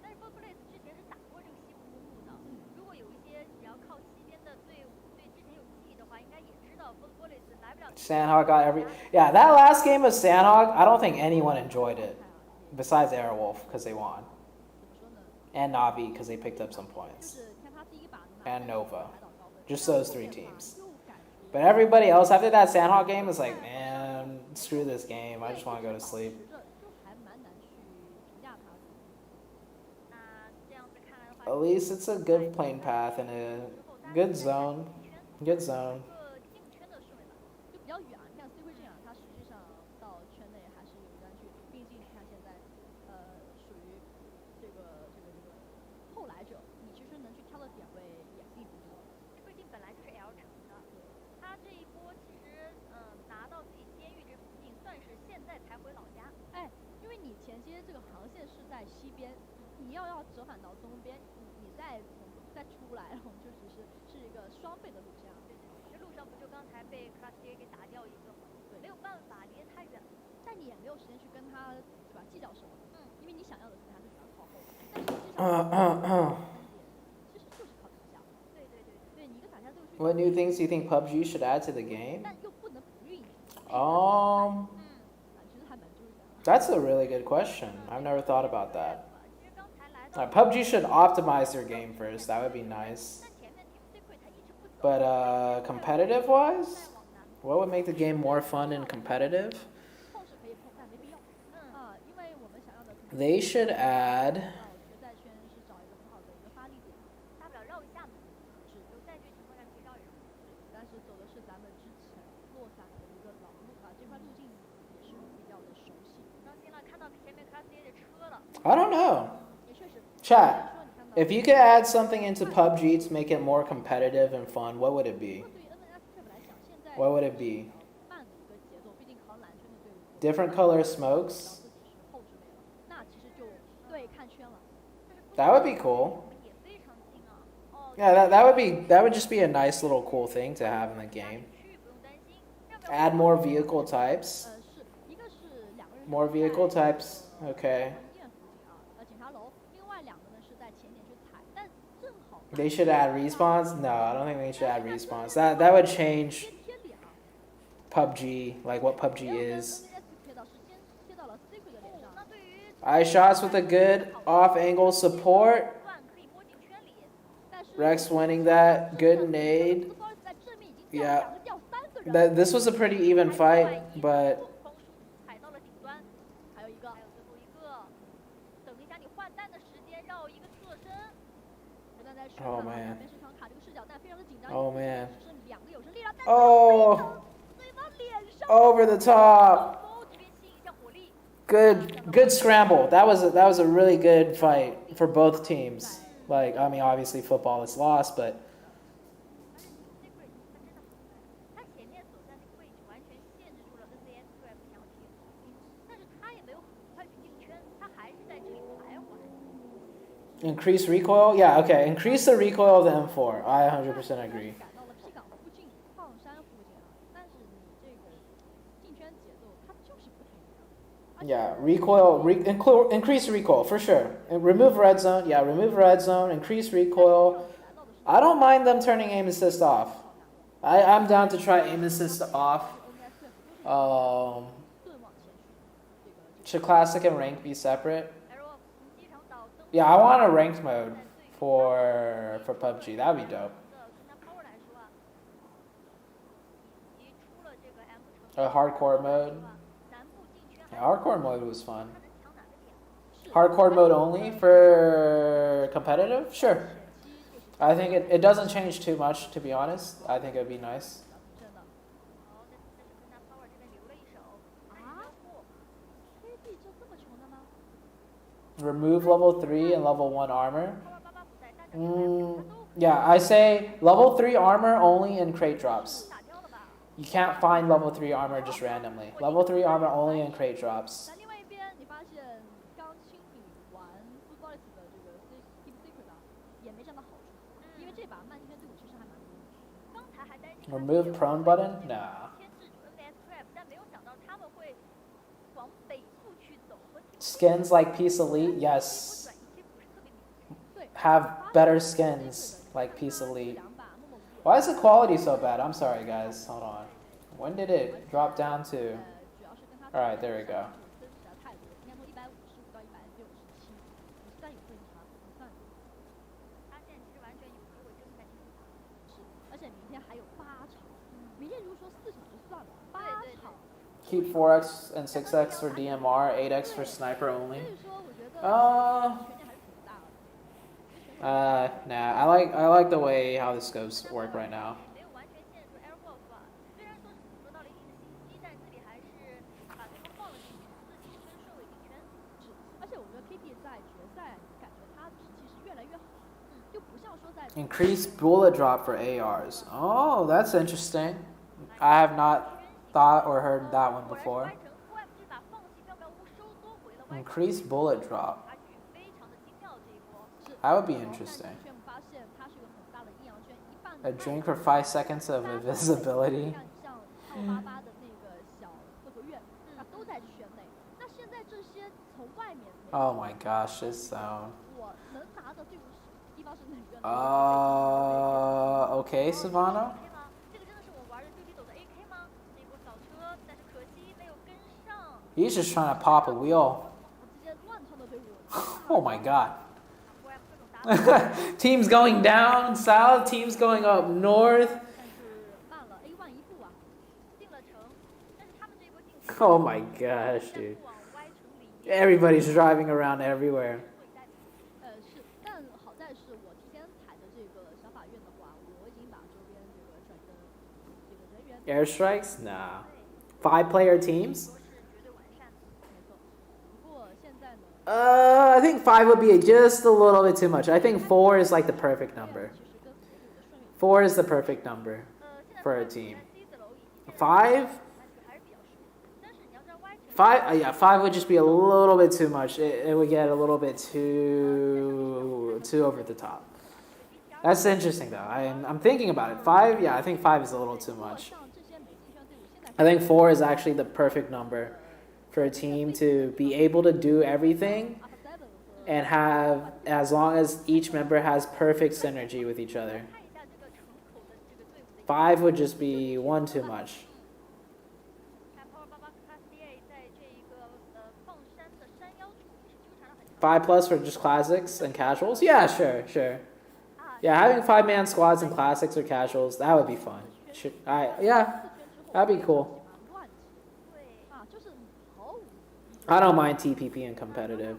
但是 f o r b l a z e 之前是打过这个西部公路的，如果有一些只要靠西边的队伍对之前有记忆的话，应该也知道 f o r b l a z e 来不了。Sandhog got every. Yeah, that last game of Sandhog, I don't think anyone enjoyed it, besides Airwolf because they won, 怎么说呢？ and Navi because they picked up some 就 points, 是你看他第一把拿 and Nova. 海岛高分， Just 但 those 后 three 面吧 teams. 就感觉 But everybody else after that Sandhog game was like, man, screw this game. I just want to go to sleep. 就还蛮难去评价他的。那这样子看来的话， At least it's a good playing path and a good zone. Good zone. 一个进圈的顺位吧。就比较远啊，你看 C 会这样，他实际上到圈内还是有一段距离。毕竟你看现在，属于这个后来者，你其实能去挑的点位也并不多。毕竟本来就是 L 城的，他这一波其实拿到自己监狱这附近，算是现在才回老家。哎，因为你前期这个航线是在西边，你要折返到东边，你再出来，然后就只是一个双倍的路线啊。对对对，这路上不就刚才被 Class A 给打掉一个吗？对，没有办法，离得太远了。但你也没有时间去跟他对吧计较什么，因为你想要的是还是比较靠后。但实际上，其实就是靠打架。对对对对，你一个打架这个去。What new things do you think PUBG should add to the game? 但又不能不运营。其实还蛮纠结的。 That's a really good question. I've never thought about that. PUBG should optimize their game first. That would be nice. But competitive wise, what would make the game more fun and competitive? 碰是可以碰，但没必要。因为我们想要的。They should add. 决赛圈是找一个很好的一个发力点，大不了绕一下嘛。是有带队情况下可以绕一绕。但是走的是咱们之前落伞的一个老路啊，这块路径也是比较的熟悉。伤心了，看到前面 Class A 的车了。I don't know. 也确实。 Chat. If you could add something into PUBG to make it more competitive and fun, what would it be? What would it be? Different color smokes? That would be cool. Yeah, that would just be a nice little cool thing to have in the game. Add more vehicle types. More vehicle types. Okay. They should add respawns? No, I don't think they should add respawns. That would change PUBG, like what PUBG is. Eye shots with a good off-angle support. Rex winning that. Good nade. Yeah. This was a pretty even fight, but... Oh man. Oh man. Oh! Over the top. Good scramble. That was a really good fight for both teams. Like, I mean, obviously football is lost, but increase recoil? Yeah, okay. Increase the recoil of the M4. I 100% agree. Yeah, recoil, increase recoil for sure. And remove red zone. Yeah, remove red zone. Increase recoil. I don't mind them turning aim assist off. I'm down to try aim assist off. Should classic and rank be separate? Yeah, I want a ranked mode for PUBG. That would be dope. A hardcore mode. Yeah, hardcore mode was fun. Hardcore mode only for competitive? Sure. I think it doesn't change too much, to be honest. I think it would be nice. Remove level 3 and level 1 armor. Yeah, I say level 3 armor only in crate drops. You can't find level 3 armor just randomly. Level 3 armor only in crate drops. Remove prone button? Nah. Skins like Peace Elite, yes. Have better skins like Peace Elite. Why is the quality so bad? I'm sorry, guys. Hold on. When did it drop down to? Alright, there we go. Keep 4x and 6x for DMR, 8x for sniper only. Nah, I like the way how the scopes work right now. Increased bullet drop for ARs. Oh, that's interesting. I have not thought or heard that one before. Increased bullet drop. That would be interesting. A drink for 5 seconds of invisibility. Oh my gosh, this sound. Okay, Savannah. He's just trying to pop a wheel. Oh my god. Teams going down south, teams going up north. Oh my gosh, dude. Everybody's driving around everywhere. Airstrikes? Nah. 5-player teams? I think 5 would be just a little bit too much. I think 4 is like the perfect number. 4 is the perfect number for a team. 5? 5? Yeah, 5 would just be a little bit too much. It would get a little bit too over the top. That's interesting though. I'm thinking about it. 5? Yeah, I think 5 is a little too much. I think 4 is actually the perfect number for a team to be able to do everything and have, as long as each member has perfect synergy with each other. 5 would just be one too much. 5+ for just classics and casuals? Yeah, sure. Yeah, having 5-man squads and classics or casuals, that would be fun. Yeah, that'd be cool. I don't mind TPP and competitive.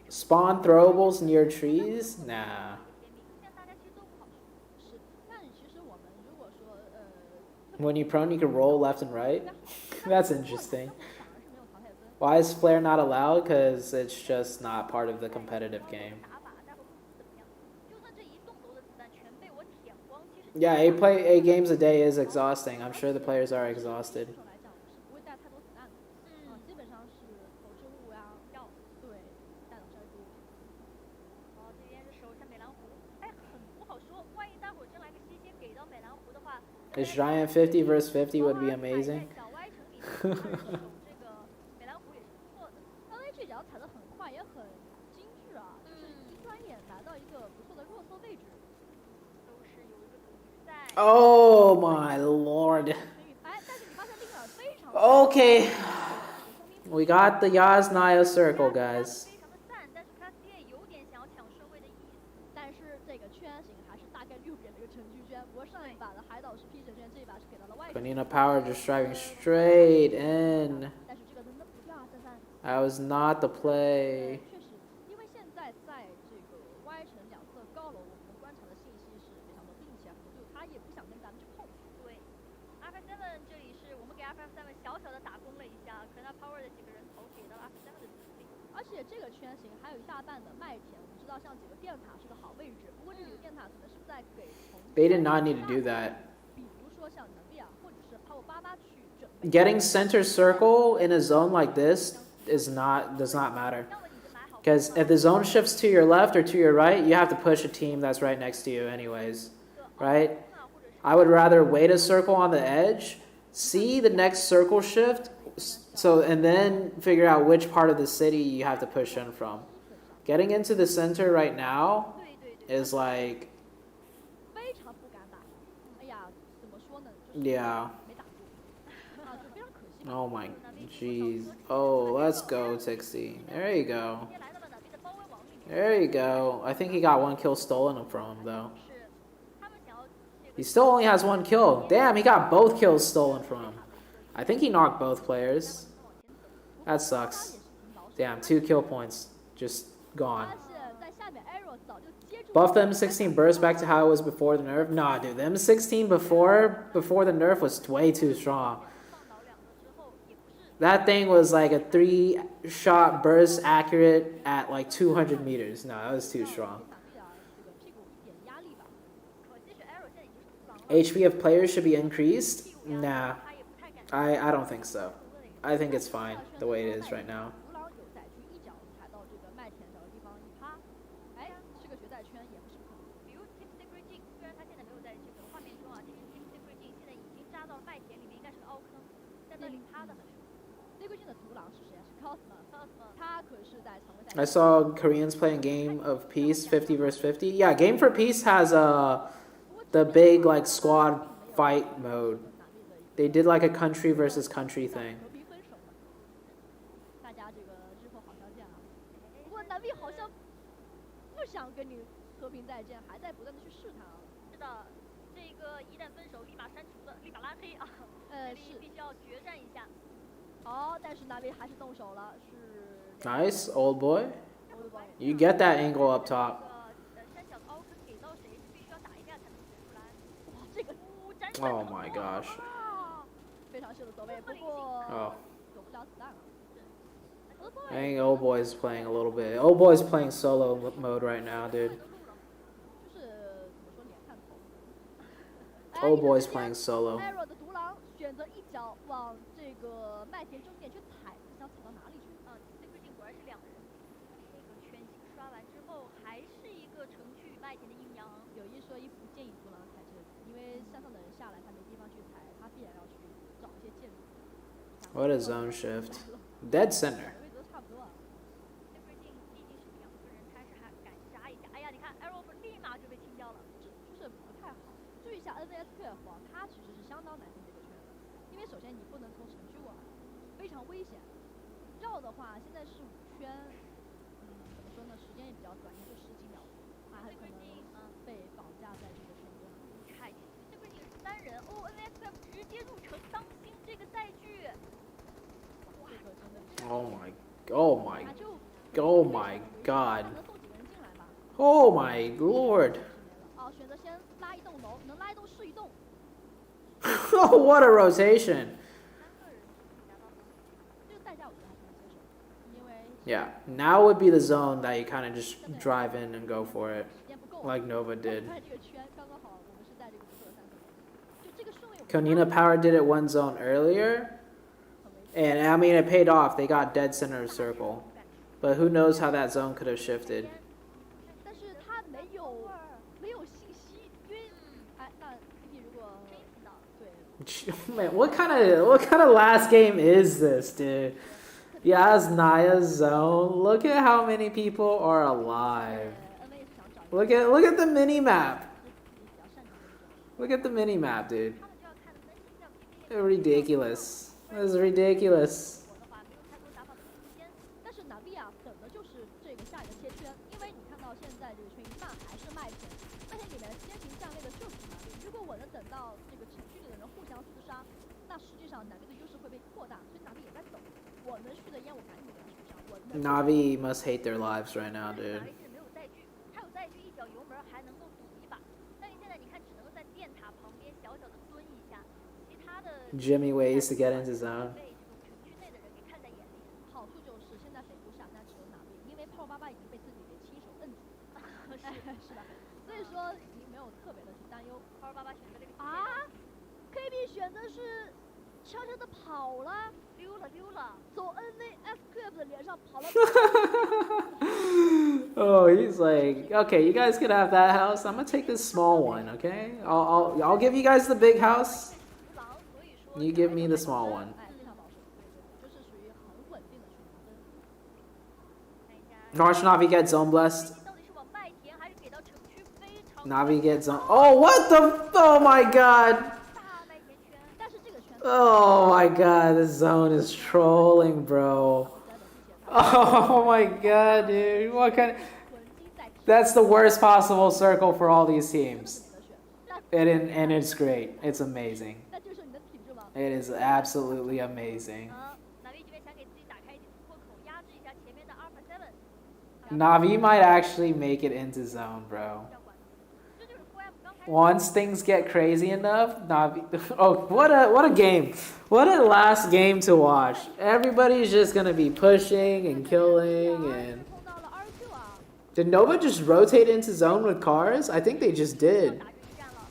Spawn throwables near trees? Nah. When you're prone, you can roll left and right? That's interesting. Why is flare not allowed? Because it's just not part of the competitive game. Yeah, 8 games a day is exhausting. I'm sure the players are exhausted. This giant 50 versus 50 would be amazing. Oh my lord. Okay. We got the Yasnaya circle, guys. Vanina Power just driving straight in. That was not the play. They did not need to do that. Getting center circle in a zone like this does not matter. Because if the zone shifts to your left or to your right, you have to push a team that's right next to you anyways. Right? I would rather wait a circle on the edge, see the next circle shift, so and then figure out which part of the city you have to push in from. Getting into the center right now is like, yeah. Oh my jeez. Oh, let's go, Tixie. There you go. There you go. I think he got 1 kill stolen from him though. He still only has 1 kill. Damn, he got both kills stolen from him. I think he knocked both players. That sucks. Damn, 2 kill points. Just gone. Buff the M16 burst back to how it was before the nerf? Nah, dude. The M16 before the nerf was way too strong. That thing was like a 3-shot burst accurate at like 200 meters. No, that was too strong. HP of players should be increased? Nah, I don't think so. I think it's fine the way it is right now. I saw Koreans playing Game of Peace 50 versus 50. Yeah, Game for Peace has the big like squad fight mode. They did like a country versus country thing. Nice, old boy. You get that angle up top. Oh my gosh. Oh. I think old boy's playing a little bit. Old boy's playing solo mode right now, dude. Old boy's playing solo. What a zone shift. Dead center. Oh my god. Oh my lord. Oh, what a rotation. Yeah, now would be the zone that you kind of just drive in and go for it, like Nova did. Konina Power did it one zone earlier, and I mean it paid off. They got dead center of circle, but who knows how that zone could have shifted. Man, what kind of last game is this, dude? Yasnaya's zone. Look at how many people are alive. Look at the mini map. Look at the mini map, dude. Ridiculous. This is ridiculous. Navi must hate their lives right now, dude. Jimmy ways to get into zone. Oh, he's like, okay, you guys can have that house. I'm gonna take this small one, okay? I'll give you guys the big house. You give me the small one. 哎，非常保守，对，就是属于很稳定的去拿分。 Watch Navi get zone blessed. 到底是往外填还是给到城区非常 Navi get zone. Oh, what the? Oh my god. 大外填圈，但是这个圈 Oh my god, this zone is trolling, bro. Oh my god, dude. What kind of... 混迹在 That's the worst possible circle for all these teams. And it's great. It's amazing. 那就是你的品质吗？ It is absolutely amazing. 哪位这边想给自己打开一点突破口，压制一下前面的 Alpha 7。 Navi might actually make it into zone, bro. 这就是 4M 刚开始 Once things get crazy enough, Navi... Oh, what a game. What a last game to watch. Everybody's just gonna be pushing and killing and... 碰到了2Q 啊， Did Nova just rotate into zone with cars? I think they just did. 打这一战了。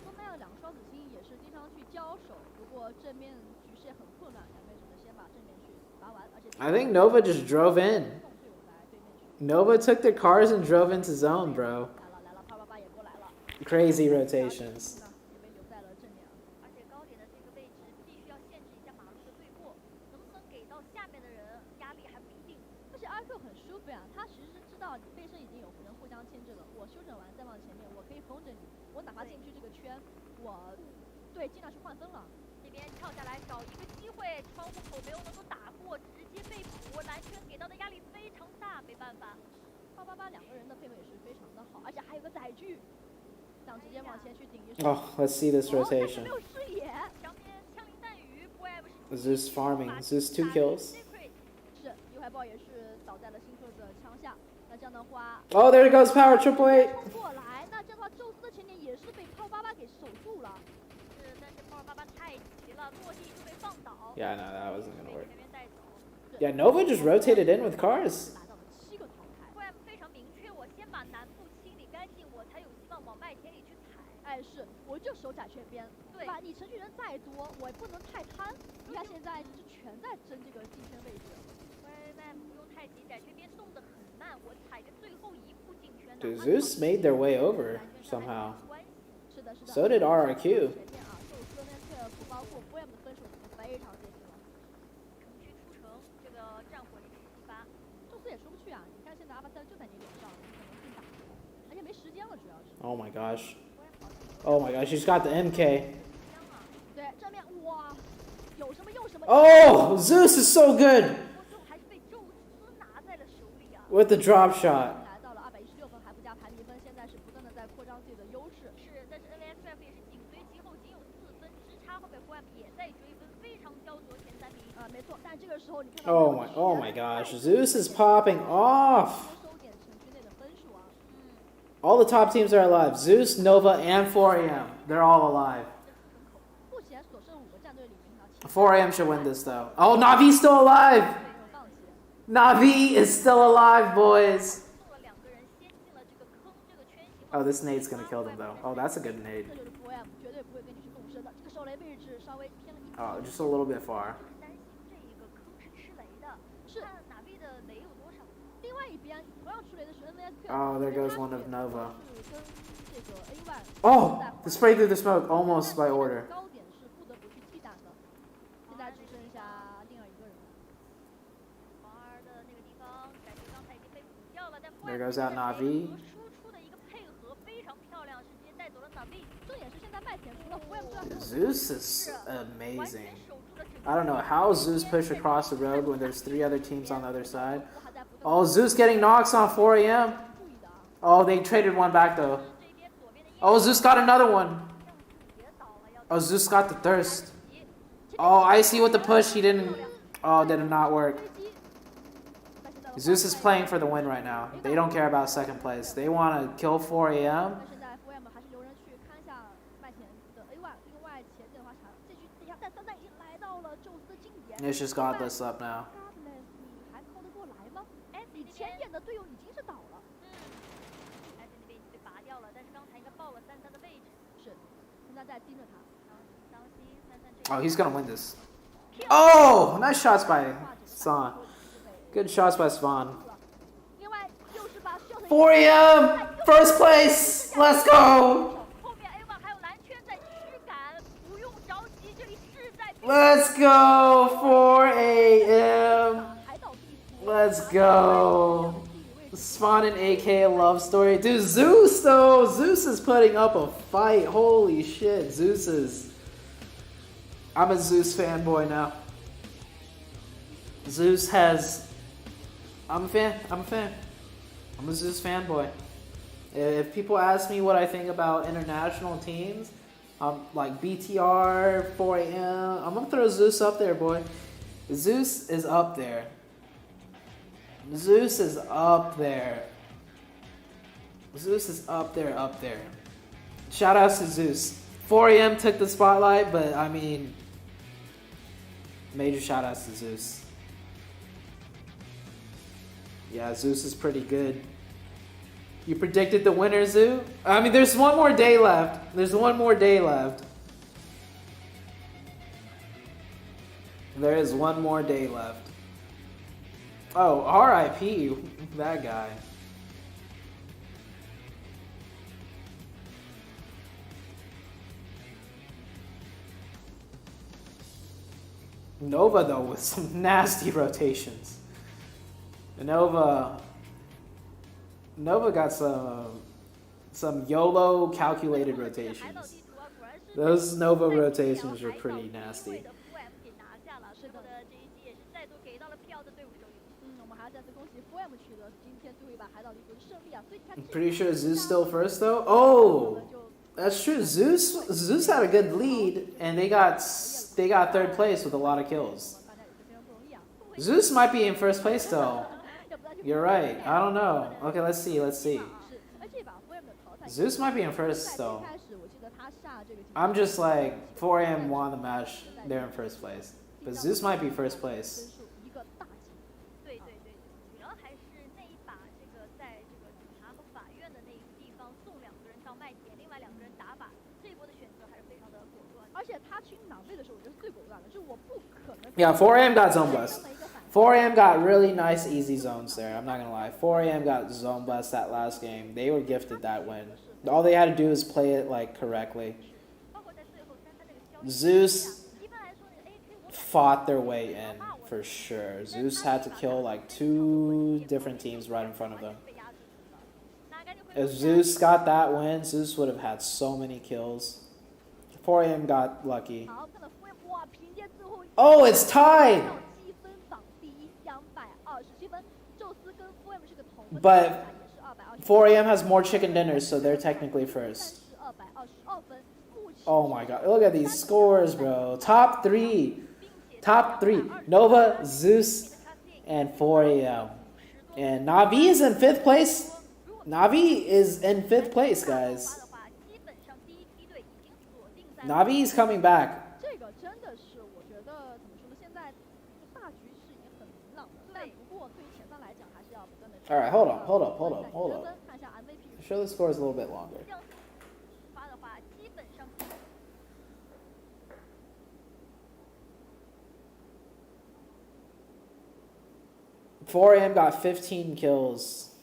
东南亚两个双子星也是经常去交手，不过正面局势也很混乱，两边只能先把正面去拔完，而且 I think Nova just drove in. 送队友来对面去。 Nova took their cars and drove into zone, bro. 来了，帕巴也过来了， Crazy rotations. 也被留在了正面。而且高点的这个位置必须要限制一下马路的对过，能不能给到下面的人压力还不一定。而且2Q 很舒服呀，他其实是知道你背身已经有人互相牵制了，我休整完再往前面，我可以封着你，我哪怕进去这个圈，我对尽量去换分了。这边跳下来找一个机会，窗户口没有能够打过，直接被捕。蓝圈给到的压力非常大，没办法。288两个人的配合也是非常的好，而且还有个载具，想直接往前去顶一手。 Oh, let's see this 但是 rotation. 没有视野。上面枪林弹雨 4M 是 Zeus farming. Zeus 2 kills. 是，右海豹也是倒在了星兽的枪下。那这样的话， Oh, there goes power, triple eight. 冲过来，那这样的话，宙斯的前点也是被288给守住了。是，但是288太急了，落地就被放倒。 Yeah, no, that wasn't gonna work. 前面带走。 Yeah, Nova just rotated in with cars. 拿到了7个淘汰。 4M 非常明确，我先把南部清理干净，我才有希望往麦田里去踩。哎，是，我就守窄圈边，对吧？你程序员再多，我也不能太贪。你看现在就全在争这个进圈位置。 4M 不用太急，窄圈边动得很慢，我踩着最后一步进圈。 Dude, Zeus made their way over somehow. 是的，是的。 So did RRQ. 前面啊，宙斯跟特不包括 4M 的分手已经非常接近了。城区出城，这个战火力激发。宙斯也出不去啊！你看现在阿巴塞就在你脸上，你可能更打，而且没时间了，主要是。 Oh my gosh. Oh my gosh, she's got the MK. 对，正面哇，有什么用什么。 Oh, Zeus is so good 最后还是被宙斯拿在了手里啊！ with the drop shot. 来到了216分，还不加排名分，现在是不断的在扩张自己的优势。是，但是 NVSF 也是紧随其后，仅有4分之差，后面 4M 也在追分，非常焦灼前3名。没错，但这个时候你看到 Oh my gosh, Zeus is popping off. 收点程序内的分数啊。 All the top teams are alive. Zeus, Nova, and 4AM. They're all alive. 目前所剩5个战队里面呢， 4AM should win this though. Oh, Navi's still alive. 没有放弃。 Navi is still alive, boys. 送了2个人先进了这个坑，这个圈型。 Oh, this nade's gonna kill them though. Oh, that's a good nade. 这就是 4M 绝对不会跟你去共生的。这个手雷位置稍微偏了一点。 Oh, just a little bit far. 担心这一个坑是吃雷的，是看哪位的雷有多少。另外一边同样出雷的是 NVSQ。 Oh, there goes one of Nova. 是跟这个 A1。 Oh, the spray through the smoke, almost by order. 高点是不得不去替代的。现在只剩下另外一个人。黄儿的那个地方，感觉刚才已经被补掉了，但 There goes out Navi. 和输出的一个配合非常漂亮，是直接带走了 Navi。重点是现在麦田除了 4M 之外， Zeus is amazing. 完全守住了整个 I don't know how Zeus pushed across the road when there's 3 other teams on the other side. Oh, Zeus getting knocks on 4AM. Oh, they traded one back though. 这边左边的 Oh, Zeus got another one. 也倒了，要 Oh, Zeus got the thirst. Oh, I see with the push. He didn't. Oh, did not work. Zeus is playing for the win right now. They don't care about second place. They want to kill 4AM. 现在 4M 还是留人去看一下麦田的 A1。另外前阵的话，这局底下但3弹已经来到了宙斯的近点。 It's just godless up now. Godless，你还靠得过来吗？哎，你前点的队友已经是倒了。艾森那边已经被拔掉了，但是刚才应该报了33的位置。是，现在在盯着他。当心33这 Oh, he's gonna win this. Oh, nice shots by Svan. Good shots by Svan. 另外又是把 4AM, first place. Let's go. 后面 A1 还有蓝圈在驱赶，不用着急，这里势在必 Let's go, 4 a.m. Let's go. Spawn and AK love story. Dude, Zeus though. Zeus is putting up a fight. Holy shit. Zeus is... I'm a Zeus fanboy now. Zeus has... I'm a fan. I'm a Zeus fanboy. If people ask me what I think about international teams, like BTR, 4 a.m., I'm gonna throw Zeus up there, boy. Zeus is up there. Zeus is up there. Zeus is up there. Shout outs to Zeus. 4 a.m. took the spotlight, but I mean, major shout outs to Zeus. Yeah, Zeus is pretty good. You predicted the winner, Zoo? I mean, there's one more day left. There is one more day left. Oh, R.I.P. that guy. Nova, though, with some nasty rotations. Nova got some YOLO calculated rotations. Those Nova rotations are pretty nasty. I'm pretty sure Zeus still first though. Oh, that's true. Zeus had a good lead, and they got third place with a lot of kills. Zeus might be in first place though. You're right. I don't know. Okay, let's see. Zeus might be in first though. I'm just like 4 a.m. won the match. They're in first place, but Zeus might be first place. Yeah, 4 a.m. got zone blast. 4 a.m. got really nice easy zones there. I'm not gonna lie. 4 a.m. got zone blast that last game. They were gifted that win. All they had to do is play it like correctly. Zeus fought their way in for sure. Zeus had to kill like 2 different teams right in front of them. If Zeus got that win, Zeus would have had so many kills. 4 a.m. got lucky. Oh, it's tied! But 4 a.m. has more chicken dinners, so they're technically first. Oh my god, look at these scores, bro. Top three. Nova, Zeus, and 4 a.m. And Navi is in 5th place. Navi is in 5th place, guys. Navi is coming back. Alright, hold up. Show the scores a little bit longer. .4am got 15 kills.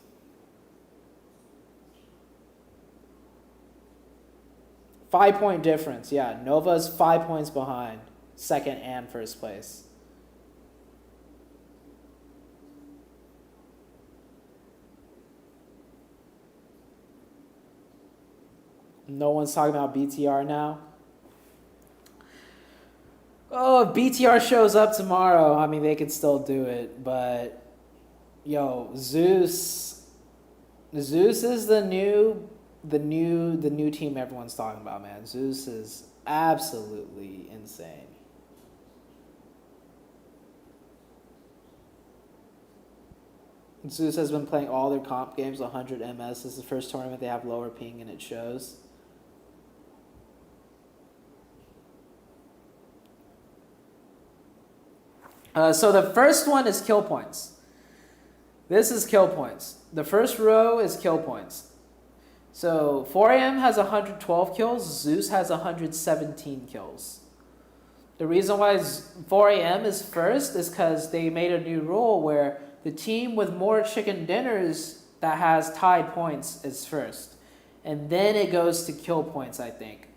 Five-point difference, yeah. Nova's 5 points behind, second and first place. No one's talking about BTR now. Oh, if BTR shows up tomorrow, I mean, they could still do it, but yo, Zeus is the new team everyone's talking about, man. Zeus is absolutely insane. Zeus has been playing all their comp games 100 MS. This is the first tournament they have lower ping, and it shows. So the first one is kill points. This is kill points. The first row is kill points. So 4am has 112 kills. Zeus has 117 kills. The reason why 4am is first is because they made a new rule where the team with more chicken dinners that has tied points is first. And then it goes to kill points, I think.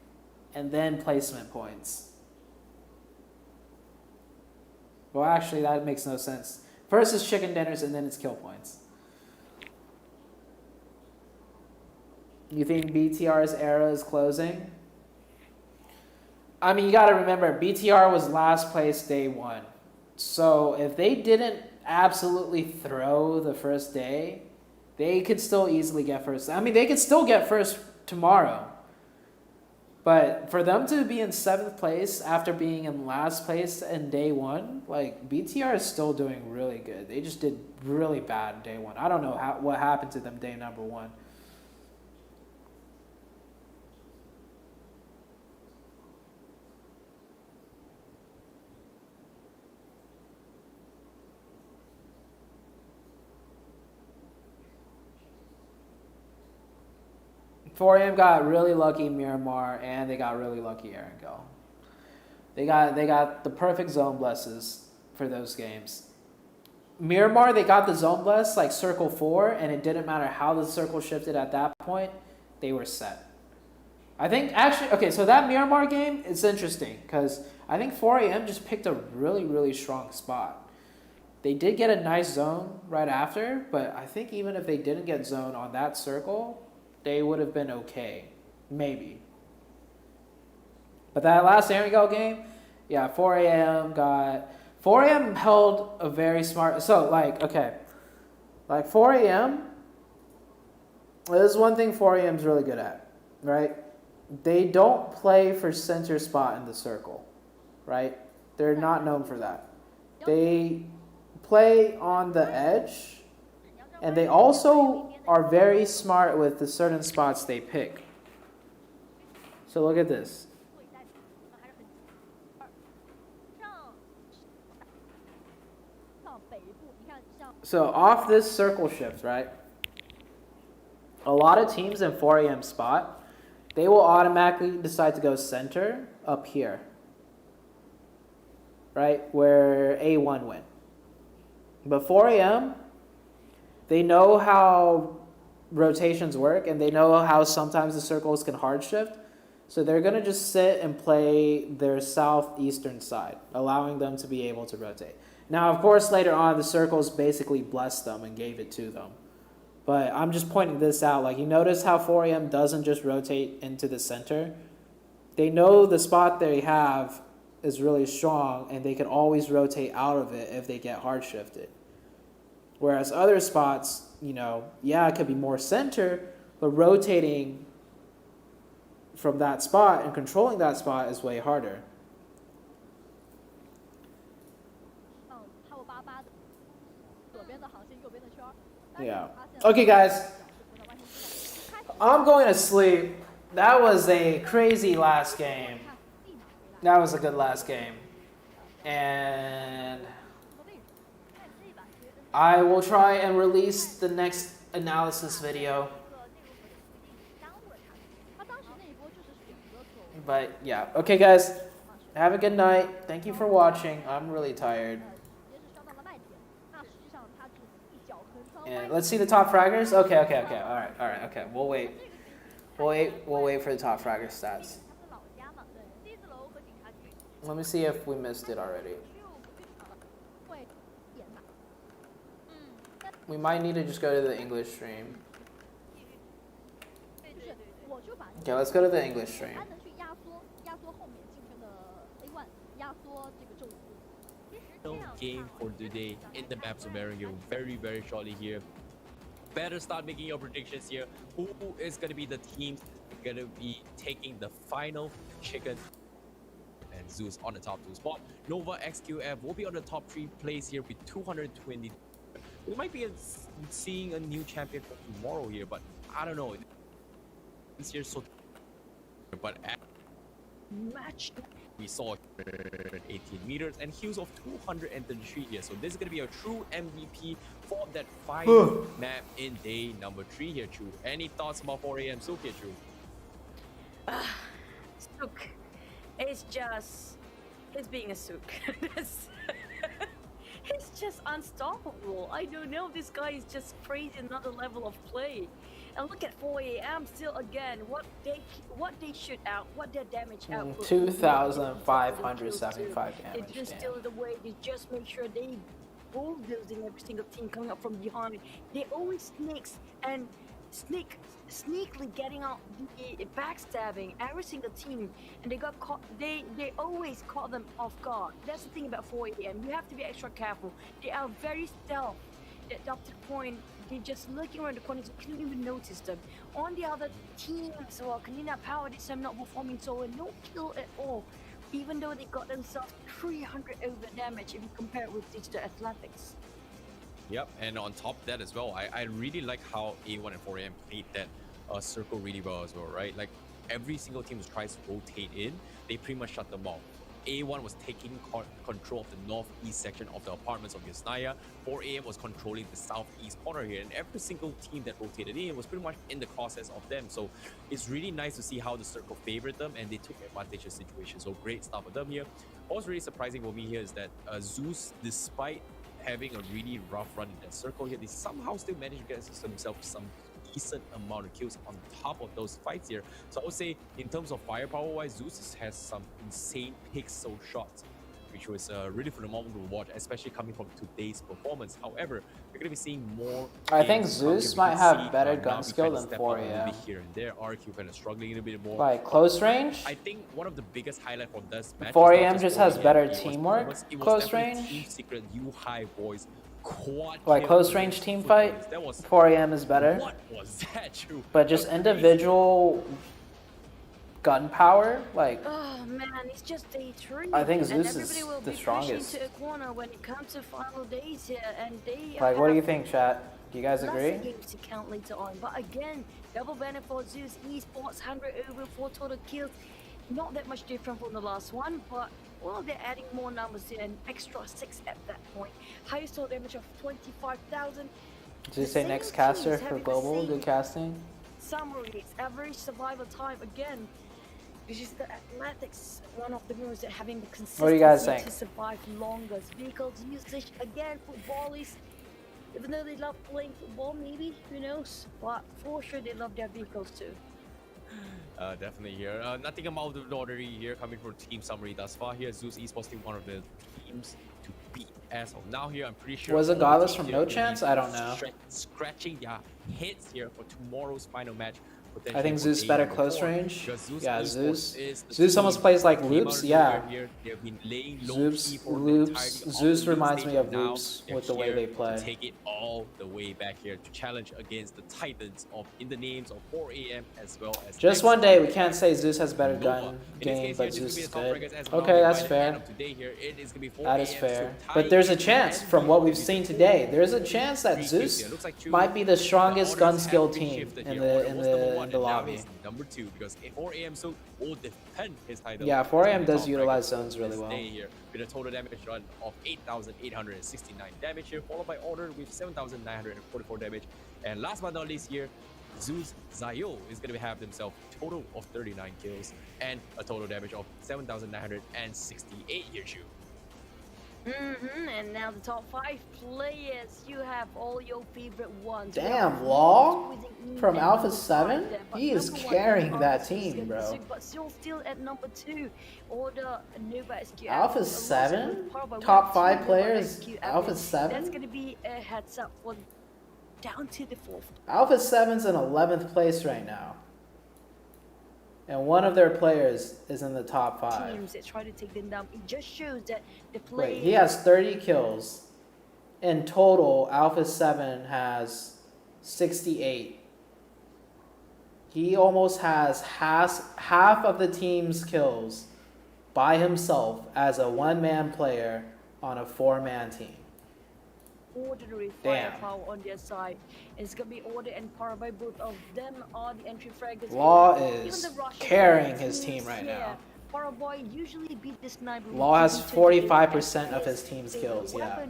And then placement points. Well, actually, that makes no sense. First is chicken dinners, and then it's kill points. You think BTR's era is closing? I mean, you got to remember, BTR was last place day one. So if they didn't absolutely throw the first day, they could still easily get first. I mean, they could still get first tomorrow. But for them to be in 7th place after being in last place in day one, like, BTR is still doing really good. They just did really bad day one. I don't know what happened to them day number one. 4AM got really lucky Miramar, and they got really lucky Erangel. They got the perfect zone blesses for those games. Miramar, they got the zone bless like circle 4, and it didn't matter how the circle shifted at that point, they were set. I think actually, okay, so that Miramar game is interesting because I think 4AM just picked a really, really strong spot. They did get a nice zone right after, but I think even if they didn't get zone on that circle, they would have been okay. Maybe. But that last Erangel game, yeah, 4AM held a very smart, so like, okay, like 4AM, this is one thing 4AM's really good at, right? They don't play for center spot in the circle, right? They're not known for that. They play on the edge, and they also are very smart with the certain spots they pick. So look at this. So off this circle shift, right? A lot of teams in 4AM spot, they will automatically decide to go center up here, right? Where A1 went. But 4AM, they know how rotations work, and they know how sometimes the circles can hard shift. So they're going to just sit and play their southeastern side, allowing them to be able to rotate. Now, of course, later on, the circles basically blessed them and gave it to them. But I'm just pointing this out. Like, you notice how 4AM doesn't just rotate into the center? They know the spot they have is really strong, and they can always rotate out of it if they get hard shifted. Whereas other spots, you know, yeah, it could be more center, but rotating from that spot and controlling that spot is way harder. Yeah. Okay, guys. I'm going to sleep. That was a crazy last game. That was a good last game. And I will try and release the next analysis video. But yeah. Okay, guys. Have a good night. Thank you for watching. I'm really tired. And let's see the top fraggers. Okay. All right. Okay. We'll wait. We'll wait for the top fragger stats. Let me see if we missed it already. We might need to just go to the English stream. Okay, let's go to the English stream. Game for today in the maps of Erangel very, very shortly here. Better start making your predictions here. Who is going to be the team going to be taking the final chicken? And Zeus on the top 2 spot. Nova XQF will be on the top 3 place here with 220. We might be seeing a new champion for tomorrow here, but I don't know. This year's so. But at match, we saw 18 meters and Hughes of 233 here. So this is going to be a true MVP for that final map in day number 3 here, Chu. Any thoughts about 4AM Sook here, Chu? Sook. It's being a Sook. It's just unstoppable. I don't know. This guy is just crazy, another level of play. And look at 4AM still again. What they shoot out, what their damage output. 2,575 damage. They just steal it away. They just make sure they bulldozing every single team coming up from behind. They always sneakily getting out the backstabbing every single team, and they got caught. They always caught them off guard. That's the thing about 4AM. You have to be extra careful. They are very stealth. Up to the point they're just looking around the corners. You couldn't even notice them. On the other teams, well, Canina Power this time not performing so well. No kill at all, even though they got themselves 300 over damage if you compare it with Digital Athletics. Yep, and on top of that as well, I really like how A1 and 4AM played that circle really well as well, right? Like every single team that tries to rotate in, they pretty much shut them off. A1 was taking control of the northeast section of the apartments of Yasnaya. 4AM was controlling the southeast corner here, and every single team that rotated in was pretty much in the process of them. So it's really nice to see how the circle favored them, and they took advantage of the situation. So great stuff for them here. What's really surprising for me here is that Zeus, despite having a really rough run in that circle here, they somehow still managed to get themselves some decent amount of kills on top of those fights here. So I would say in terms of firepower wise, Zeus has some insane pixel shots, which was really phenomenal to watch, especially coming from today's performance. However, we're going to be seeing more. I think Zeus might have better gun skill than 4AM. Here and there, RQ kind of struggling a little bit more. Like close range? I think one of the biggest highlights from this match 4AM just has better teamwork, close range. Team Secret U-High boys. Like close range team fight, 4AM is better. What was that, Drew? But just individual gun power, like. Oh man, it's just day 3. I think Zeus is the strongest. To a corner when it comes to final days here, and they like, what do you think, chat? Do you guys agree? Games to count later on, but again, double banner for Zeus Esports, 100 over 4 total kills. Not that much different from the last one, but well, they're adding more numbers here, an extra 6 at that point. Highest total damage of 25,000. Did you say next caster for global? Good casting. Summaries, average survival time again. This is the Athletics, one of the moves that having the consistency what do you guys think? To survive longer. Vehicles usage again, footballists. Even though they love playing football, maybe, who knows? But for sure they love their vehicles too. Definitely here. Nothing out of the ordinary here coming from team summary thus far here. Zeus Esports team, one of the teams to beat as of now here. I'm pretty sure. Was it Godless from No Chance? I don't know. Scratching their heads here for tomorrow's final match. I think Zeus better close range. Yeah, Zeus. Zeus almost plays like Loops. Yeah. Zeus reminds me of Loops with the way they play. Take it all the way back here to challenge against the Titans in the names of 4AM as well as. Just one day, we can't say Zeus has better gun game, but Zeus is good. Okay, that's fair. That is fair. But there's a chance, from what we've seen today, there's a chance that Zeus might be the strongest gun skill team in the lobby. Number 2, because 4AM so will defend his title. Yeah, 4AM does utilize zones really well. Here with a total damage run of 8,869 damage here, followed by Order with 7,944 damage. And last but not least here, Zeus Zayo is going to have himself a total of 39 kills and a total damage of 7,968 here, Chu. And now the top 5 players, you have all your favorite ones. Damn, Law from Alpha 7? He is carrying that team, bro. But still at number 2, Order Nova SQ. Alpha 7? Top 5 players, Alpha 7? That's going to be a heads up for down to the 4th. Alpha 7's in 11th place right now. And one of their players is in the top 5. Teams that try to take them down. It just shows that the play. Wait, he has 30 kills. In total, Alpha 7 has 68. He almost has half of the team's kills by himself as a one-man player on a 4-man team. Ordinary firepower on their side. It's gonna be Order and Power by both of them are the entry fraggers. Law is carrying his team right now. Paraboy usually beat this sniper. Law has 45% of his team's kills, yeah.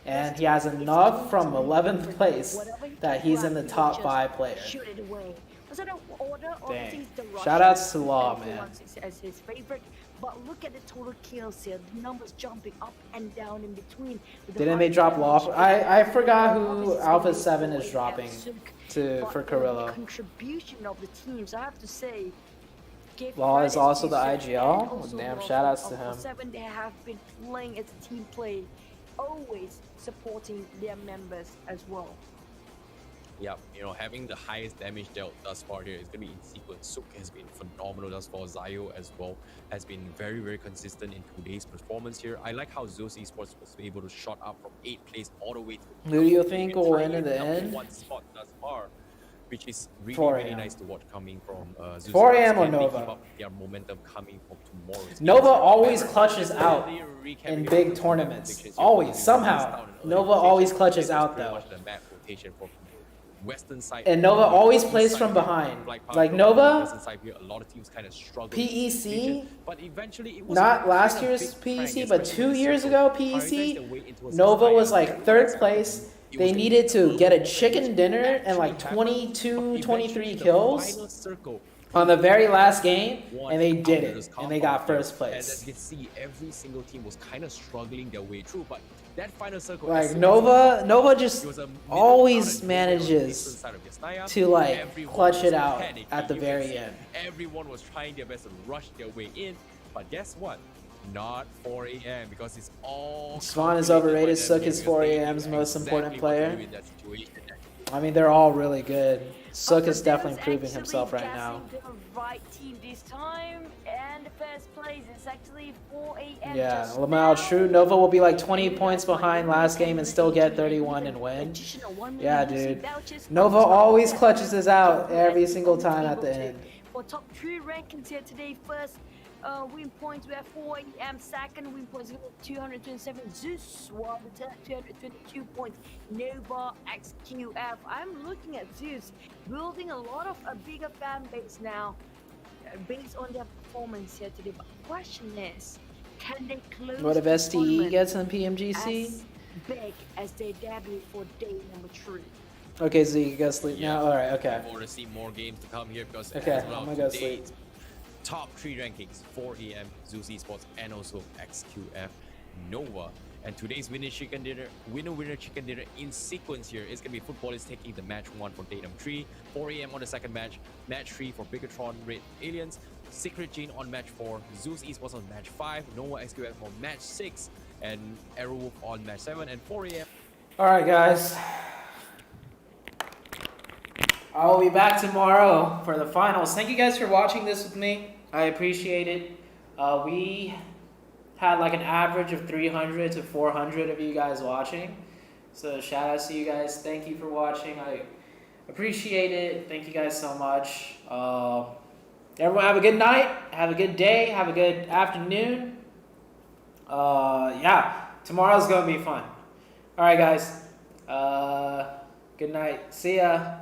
And he has enough from 11th place that he's in the top 5 players. Shoot it away. So the order of Dang. things, the Shoutouts to Russian Law, everyone man. sees as his favorite. But look at the total kills here. The numbers jumping up and down in between. With the Didn't high they drop Law? damage. I forgot who Obviously, Alpha they 7 is always dropping have Zook, for but the Carrillo. contribution of the teams, I have to say, give Law is credit also to the Zook IGL? and also Damn, Law shoutouts from to him. Alpha 7. They have been playing as a team play, always supporting their members as well. Yep, you know, having the highest damage dealt thus far here is going to be in sequence. Sook has been phenomenal thus far. Zayo as well has been very, very consistent in today's performance here. I like how Zeus Esports was able to shot up from 8th place all the way to Who do you think will win in the end? #1 spot thus far, which is 4 really, really AM. nice to watch coming from Zeus. 4 AM or Can they Nova? keep up their momentum coming from tomorrow's Nova games? always However, clutches just out quickly recap in here big the tournaments. predictions here. Always, We somehow. missed out on early Nova rotation. always clutches This was out, pretty though. much the map rotation for Western side. And Nova always plays East from side, behind. Black Power Like from Nova, Western side here, a lot of teams kind of struggle. PEC, but eventually it was not a last kind of year's big PEC, prank, but especially 2 when years Circle ago prioritized PEC, their way into a Nova was semifinal. like 3rd place. It was They gonna needed be to get a close, chicken but dinner it and like actually happened. 22, But 23 eventually the kills final circle on the very last game, won and they did out of this it, and they got compound here. 1st And place. as you can see, every single team was kind of struggling their way through, but that final circle, Like as soon as Nova it just was a middle always crowd and manages Nova on the eastern side of Yasnaya, to like everyone clutch was it out panicking. at the You can very see end. Everyone was trying their best to rush their way in, but guess what? Not 4 AM because it's all Swan is calculated by overrated. them Sook is because 4 they knew AM's most important exactly what to player. do in that situation. I mean, they're all really good. Sook is Alpha definitely Seven's proving actually himself right now. guessing the right team this time, and the first place is actually 4 AM. Yeah, just Lamau, now. true. Nova will be like 20 And points that's why behind Nova last game and and still get AG 31 even and win. additional 1 Yeah, million dude. vouchers Nova on top always of clutches that. this out Nova every is single time at able the to- end. For top 3 rankings here today, first win points we have 4 AM, second win points we have 227 Zeus, while the third 222 points Nova XQF. I'm looking at Zeus building a lot of a bigger fan base now based on their performance here today. But the question is, can they close What if the STE tournament gets in PMGC? as big as they debut for day number 3? Okay, so you go sleep now? Alright, okay. I want to see more games to come here because Okay, as well, I'm gonna go today, sleep. Top 3 rankings, 4 AM, Zeus Esports, and also XQF Nova. And today's winner chicken dinner in sequence here is going to be Footballers taking the match 1 for day number 3, 4 AM on the second match, match 3 for Bigatron Red Aliens, Secret Gene on match 4, Zeus Esports on match 5, Nova XQF on match 6, and Arrowwolf on match 7, and 4 AM. Alright, guys. I will be back tomorrow for the finals. Thank you guys for watching this with me. I appreciate it. We had like an average of 300 to 400 of you guys watching. So shout out to you guys. Thank you for watching. I appreciate it. Thank you guys so much. Everyone have a good night. Have a good day. Have a good afternoon. Yeah, tomorrow's going to be fun. All right, guys. Good night. See ya.